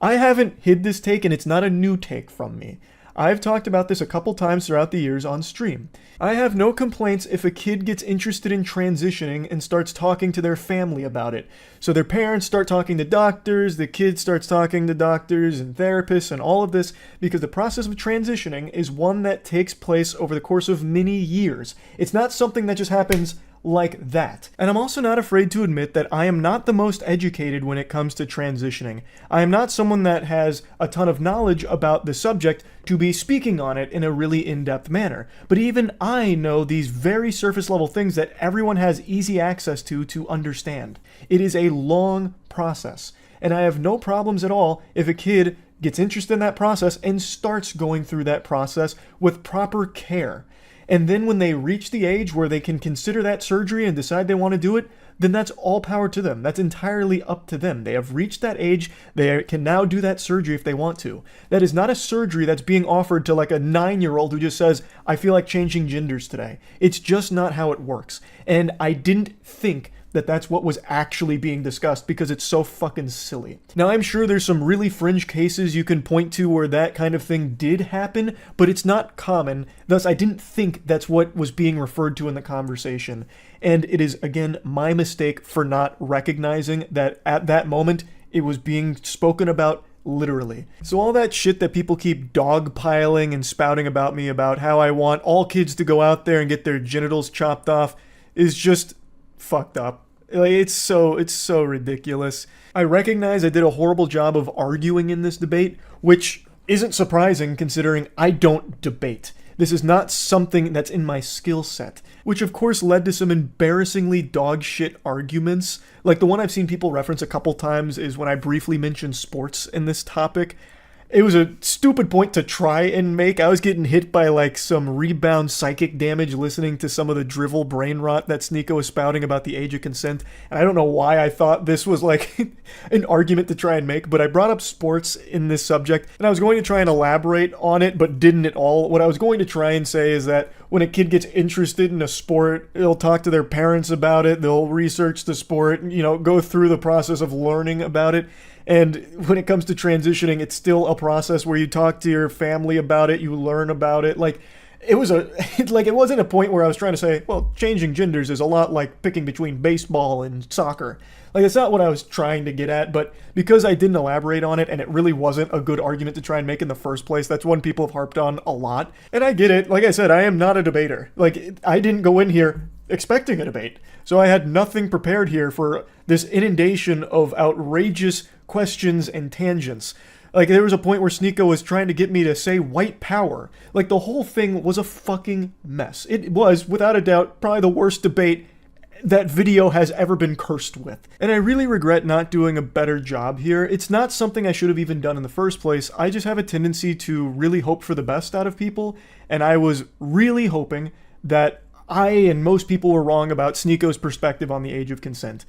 Speaker 1: I haven't hid this take, and it's not a new take from me. I've talked about this a couple times throughout the years on stream. I have no complaints if a kid gets interested in transitioning and starts talking to their family about it. So their parents start talking to doctors, the kid starts talking to doctors and therapists and all of this, because the process of transitioning is one that takes place over the course of many years. It's not something that just happens like that. And I'm also not afraid to admit that I am not the most educated when it comes to transitioning. I am not someone that has a ton of knowledge about the subject to be speaking on it in a really in-depth manner. But even I know these very surface level things that everyone has easy access to understand. It is a long process. And I have no problems at all if a kid gets interested in that process and starts going through that process with proper care. And then when they reach the age where they can consider that surgery and decide they want to do it, then that's all power to them. That's entirely up to them. They have reached that age. They can now do that surgery if they want to. That is not a surgery that's being offered to like a 9-year-old who just says, I feel like changing genders today. It's just not how it works. And I didn't think that that's what was actually being discussed because it's so fucking silly. Now, I'm sure there's some really fringe cases you can point to where that kind of thing did happen, but it's not common. Thus, I didn't think that's what was being referred to in the conversation. And it is, again, my mistake for not recognizing that at that moment, it was being spoken about literally. So all that shit that people keep dogpiling and spouting about me about how I want all kids to go out there and get their genitals chopped off is just fucked up. Like, it's so ridiculous. I recognize I did a horrible job of arguing in this debate, which isn't surprising considering I don't debate. This is not something that's in my skill set, which of course led to some embarrassingly dog shit arguments. Like the one I've seen people reference a couple times is when I briefly mentioned sports in this topic. It was a stupid point to try and make. I was getting hit by like some rebound psychic damage listening to some of the drivel brain rot that Sneako was spouting about the age of consent. And I don't know why I thought this was like an argument to try and make, but I brought up sports in this subject and I was going to try and elaborate on it, but didn't at all. What I was going to try and say is that when a kid gets interested in a sport, they'll talk to their parents about it, they'll research the sport, go through the process of learning about it. And when it comes to transitioning, it's still a process where you talk to your family about it, you learn about it. Like, it wasn't a point where I was trying to say, well, changing genders is a lot like picking between baseball and soccer. Like, that's not what I was trying to get at, but because I didn't elaborate on it and it really wasn't a good argument to try and make in the first place, that's one people have harped on a lot. And I get it. Like I said, I am not a debater. Like, I didn't go in here expecting a debate. So I had nothing prepared here for this inundation of outrageous questions and tangents. Like, there was a point where Sneako was trying to get me to say white power. Like, the whole thing was a fucking mess. It was, without a doubt, probably the worst debate that video has ever been cursed with. And I really regret not doing a better job here. It's not something I should have even done in the first place. I just have a tendency to really hope for the best out of people, and I was really hoping that I and most people were wrong about Sneako's perspective on the age of consent.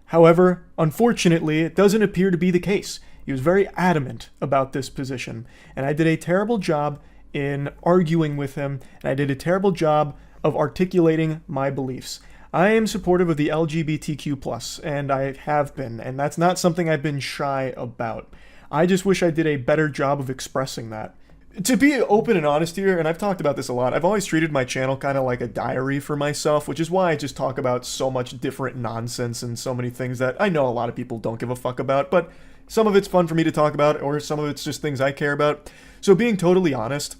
Speaker 1: However, unfortunately, it doesn't appear to be the case. He was very adamant about this position, and I did a terrible job in arguing with him, and I did a terrible job of articulating my beliefs. I am supportive of the LGBTQ+, and I have been, and that's not something I've been shy about. I just wish I did a better job of expressing that. To be open and honest here, and I've talked about this a lot, I've always treated my channel kind of like a diary for myself, which is why I just talk about so much different nonsense and so many things that I know a lot of people don't give a fuck about, but some of it's fun for me to talk about, or some of it's just things I care about. So being totally honest,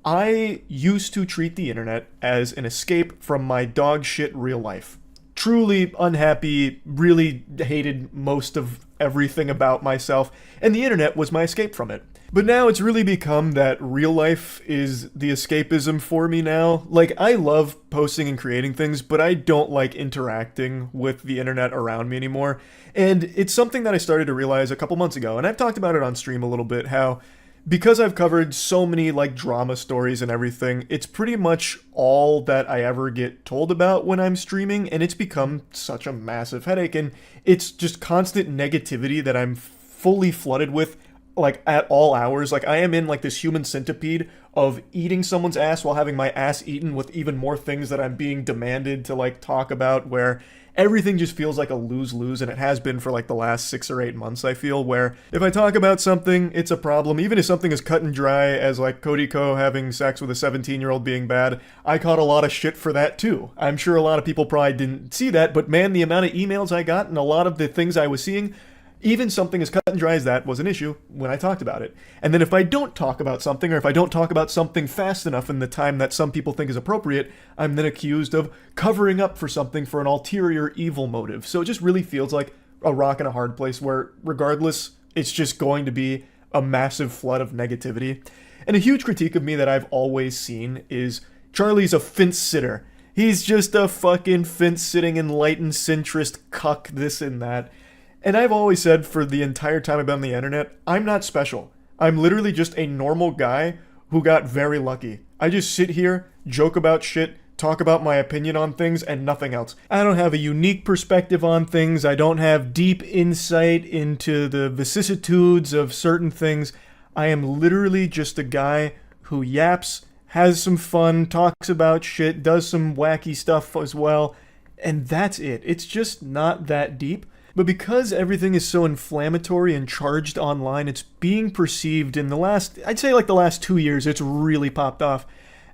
Speaker 1: I used to treat the internet as an escape from my dog shit real life. Truly unhappy, really hated most of everything about myself, and the internet was my escape from it. But now it's really become that real life is the escapism for me now. Like, I love posting and creating things, but I don't like interacting with the internet around me anymore. And it's something that I started to realize a couple months ago, and I've talked about it on stream a little bit, how because I've covered so many like drama stories and everything, it's pretty much all that I ever get told about when I'm streaming, and it's become such a massive headache, and it's just constant negativity that I'm fully flooded with, like at all hours. Like, I am in like this human centipede of eating someone's ass while having my ass eaten, with even more things that I'm being demanded to like talk about, where everything just feels like a lose-lose, and it has been for like the last 6 or 8 months, I feel, where if I talk about something, it's a problem. Even if something is cut and dry, as like Cr1TiKaL having sex with a 17-year-old being bad, I caught a lot of shit for that too. I'm sure a lot of people probably didn't see that, but man, the amount of emails I got and a lot of the things I was seeing, even something as cut and dry as that was an issue when I talked about it. And then if I don't talk about something, or if I don't talk about something fast enough in the time that some people think is appropriate, I'm then accused of covering up for something for an ulterior evil motive. So it just really feels like a rock and a hard place where, regardless, it's just going to be a massive flood of negativity. And a huge critique of me that I've always seen is Charlie's a fence sitter. He's just a fucking fence-sitting enlightened centrist cuck, this and that. And I've always said for the entire time I've been on the internet, I'm not special. I'm literally just a normal guy who got very lucky. I just sit here, joke about shit, talk about my opinion on things, and nothing else. I don't have a unique perspective on things. I don't have deep insight into the vicissitudes of certain things. I am literally just a guy who yaps, has some fun, talks about shit, does some wacky stuff as well, and that's it. It's just not that deep. But because everything is so inflammatory and charged online, it's being perceived in the last, I'd say like the last 2 years, it's really popped off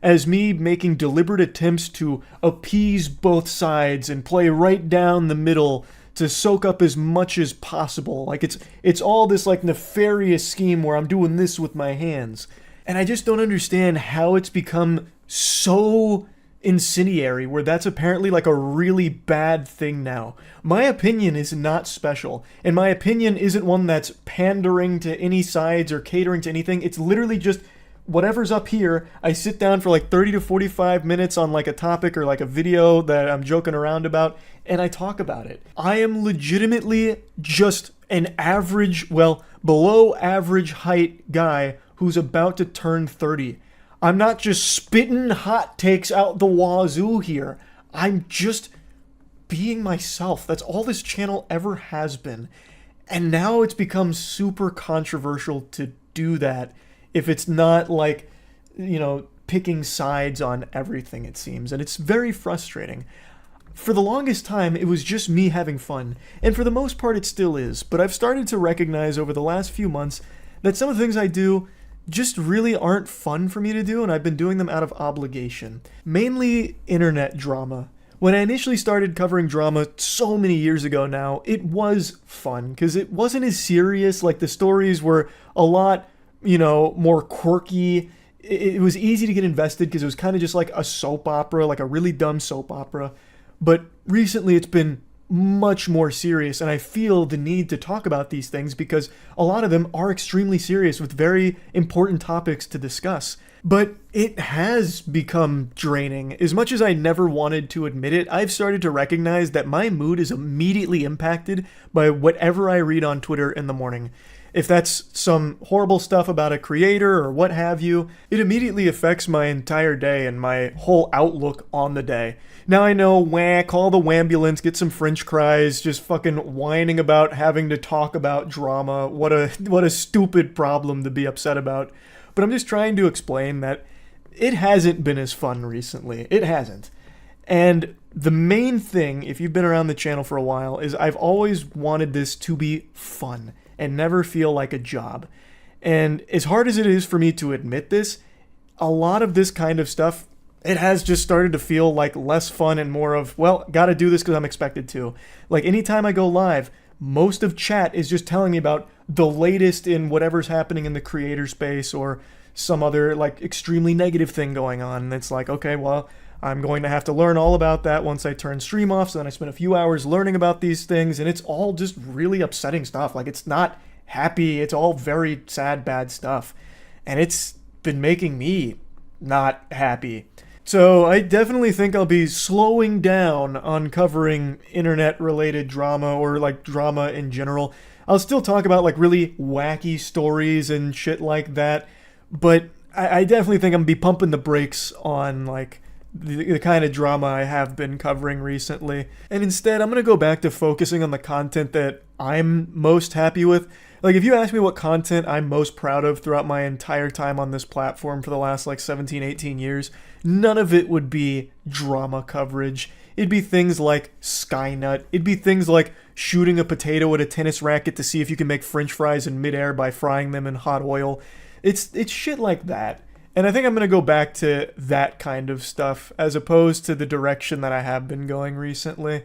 Speaker 1: as me making deliberate attempts to appease both sides and play right down the middle to soak up as much as possible. Like it's all this like nefarious scheme where I'm doing this with my hands. And I just don't understand how it's become so incendiary, where that's apparently like a really bad thing now. My opinion is not special, and my opinion isn't one that's pandering to any sides or catering to anything. It's literally just whatever's up here. I sit down for like 30 to 45 minutes on like a topic or like a video that I'm joking around about, and I talk about it. I am legitimately just an average, well, below average height guy who's about to turn 30. I'm not just spitting hot takes out the wazoo here. I'm just being myself. That's all this channel ever has been. And now it's become super controversial to do that if it's not like, you know, picking sides on everything, it seems. And it's very frustrating. For the longest time, it was just me having fun. And for the most part, it still is. But I've started to recognize over the last few months that some of the things I do just really aren't fun for me to do, and I've been doing them out of obligation. Mainly internet drama. When I initially started covering drama so many years ago now, it was fun, because it wasn't as serious. Like, the stories were a lot, you know, more quirky. It was easy to get invested because it was kind of just like a soap opera, like a really dumb soap opera. But recently it's been
Speaker 13: much more serious, and I feel the need to talk about these things because a lot of them are extremely serious with very important topics to discuss. But it has become draining. As much as I never wanted to admit it, I've started to recognize that my mood is immediately impacted by whatever I read on Twitter in the morning. If that's some horrible stuff about a creator or what have you, it immediately affects my entire day and my whole outlook on the day. Now I know, call the wambulance, get some French fries, just fucking whining about having to talk about drama. What a stupid problem to be upset about. But I'm just trying to explain that it hasn't been as fun recently. It hasn't. And the main thing, if you've been around the channel for a while, is I've always wanted this to be fun and never feel like a job. And as hard as it is for me to admit this, a lot of this kind of stuff, it has just started to feel like less fun and more of, well, gotta do this because I'm expected to. Like anytime I go live, most of chat is just telling me about the latest in whatever's happening in the creator space or some other like extremely negative thing going on. And it's like, okay, well, I'm going to have to learn all about that once I turn stream off. So then I spend a few hours learning about these things, and it's all just really upsetting stuff. Like, it's not happy. It's all very sad, bad stuff. And it's been making me not happy. So I definitely think I'll be slowing down on covering internet-related drama or like drama in general. I'll still talk about like really wacky stories and shit like that, but I definitely think I'm gonna be pumping the brakes on like the kind of drama I have been covering recently. And instead, I'm gonna go back to focusing on the content that I'm most happy with. Like, if you ask me what content I'm most proud of throughout my entire time on this platform for the last like 17, 18 years, none of it would be drama coverage. It'd be things like Skynut. It'd be things like shooting a potato at a tennis racket to see if you can make French fries in midair by frying them in hot oil. It's shit like that. And I think I'm going to go back to that kind of stuff as opposed to the direction that I have been going recently.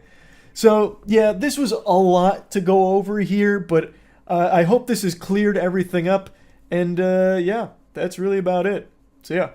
Speaker 13: So, yeah, this was a lot to go over here, but I hope this has cleared everything up. And, yeah, that's really about it. So, yeah.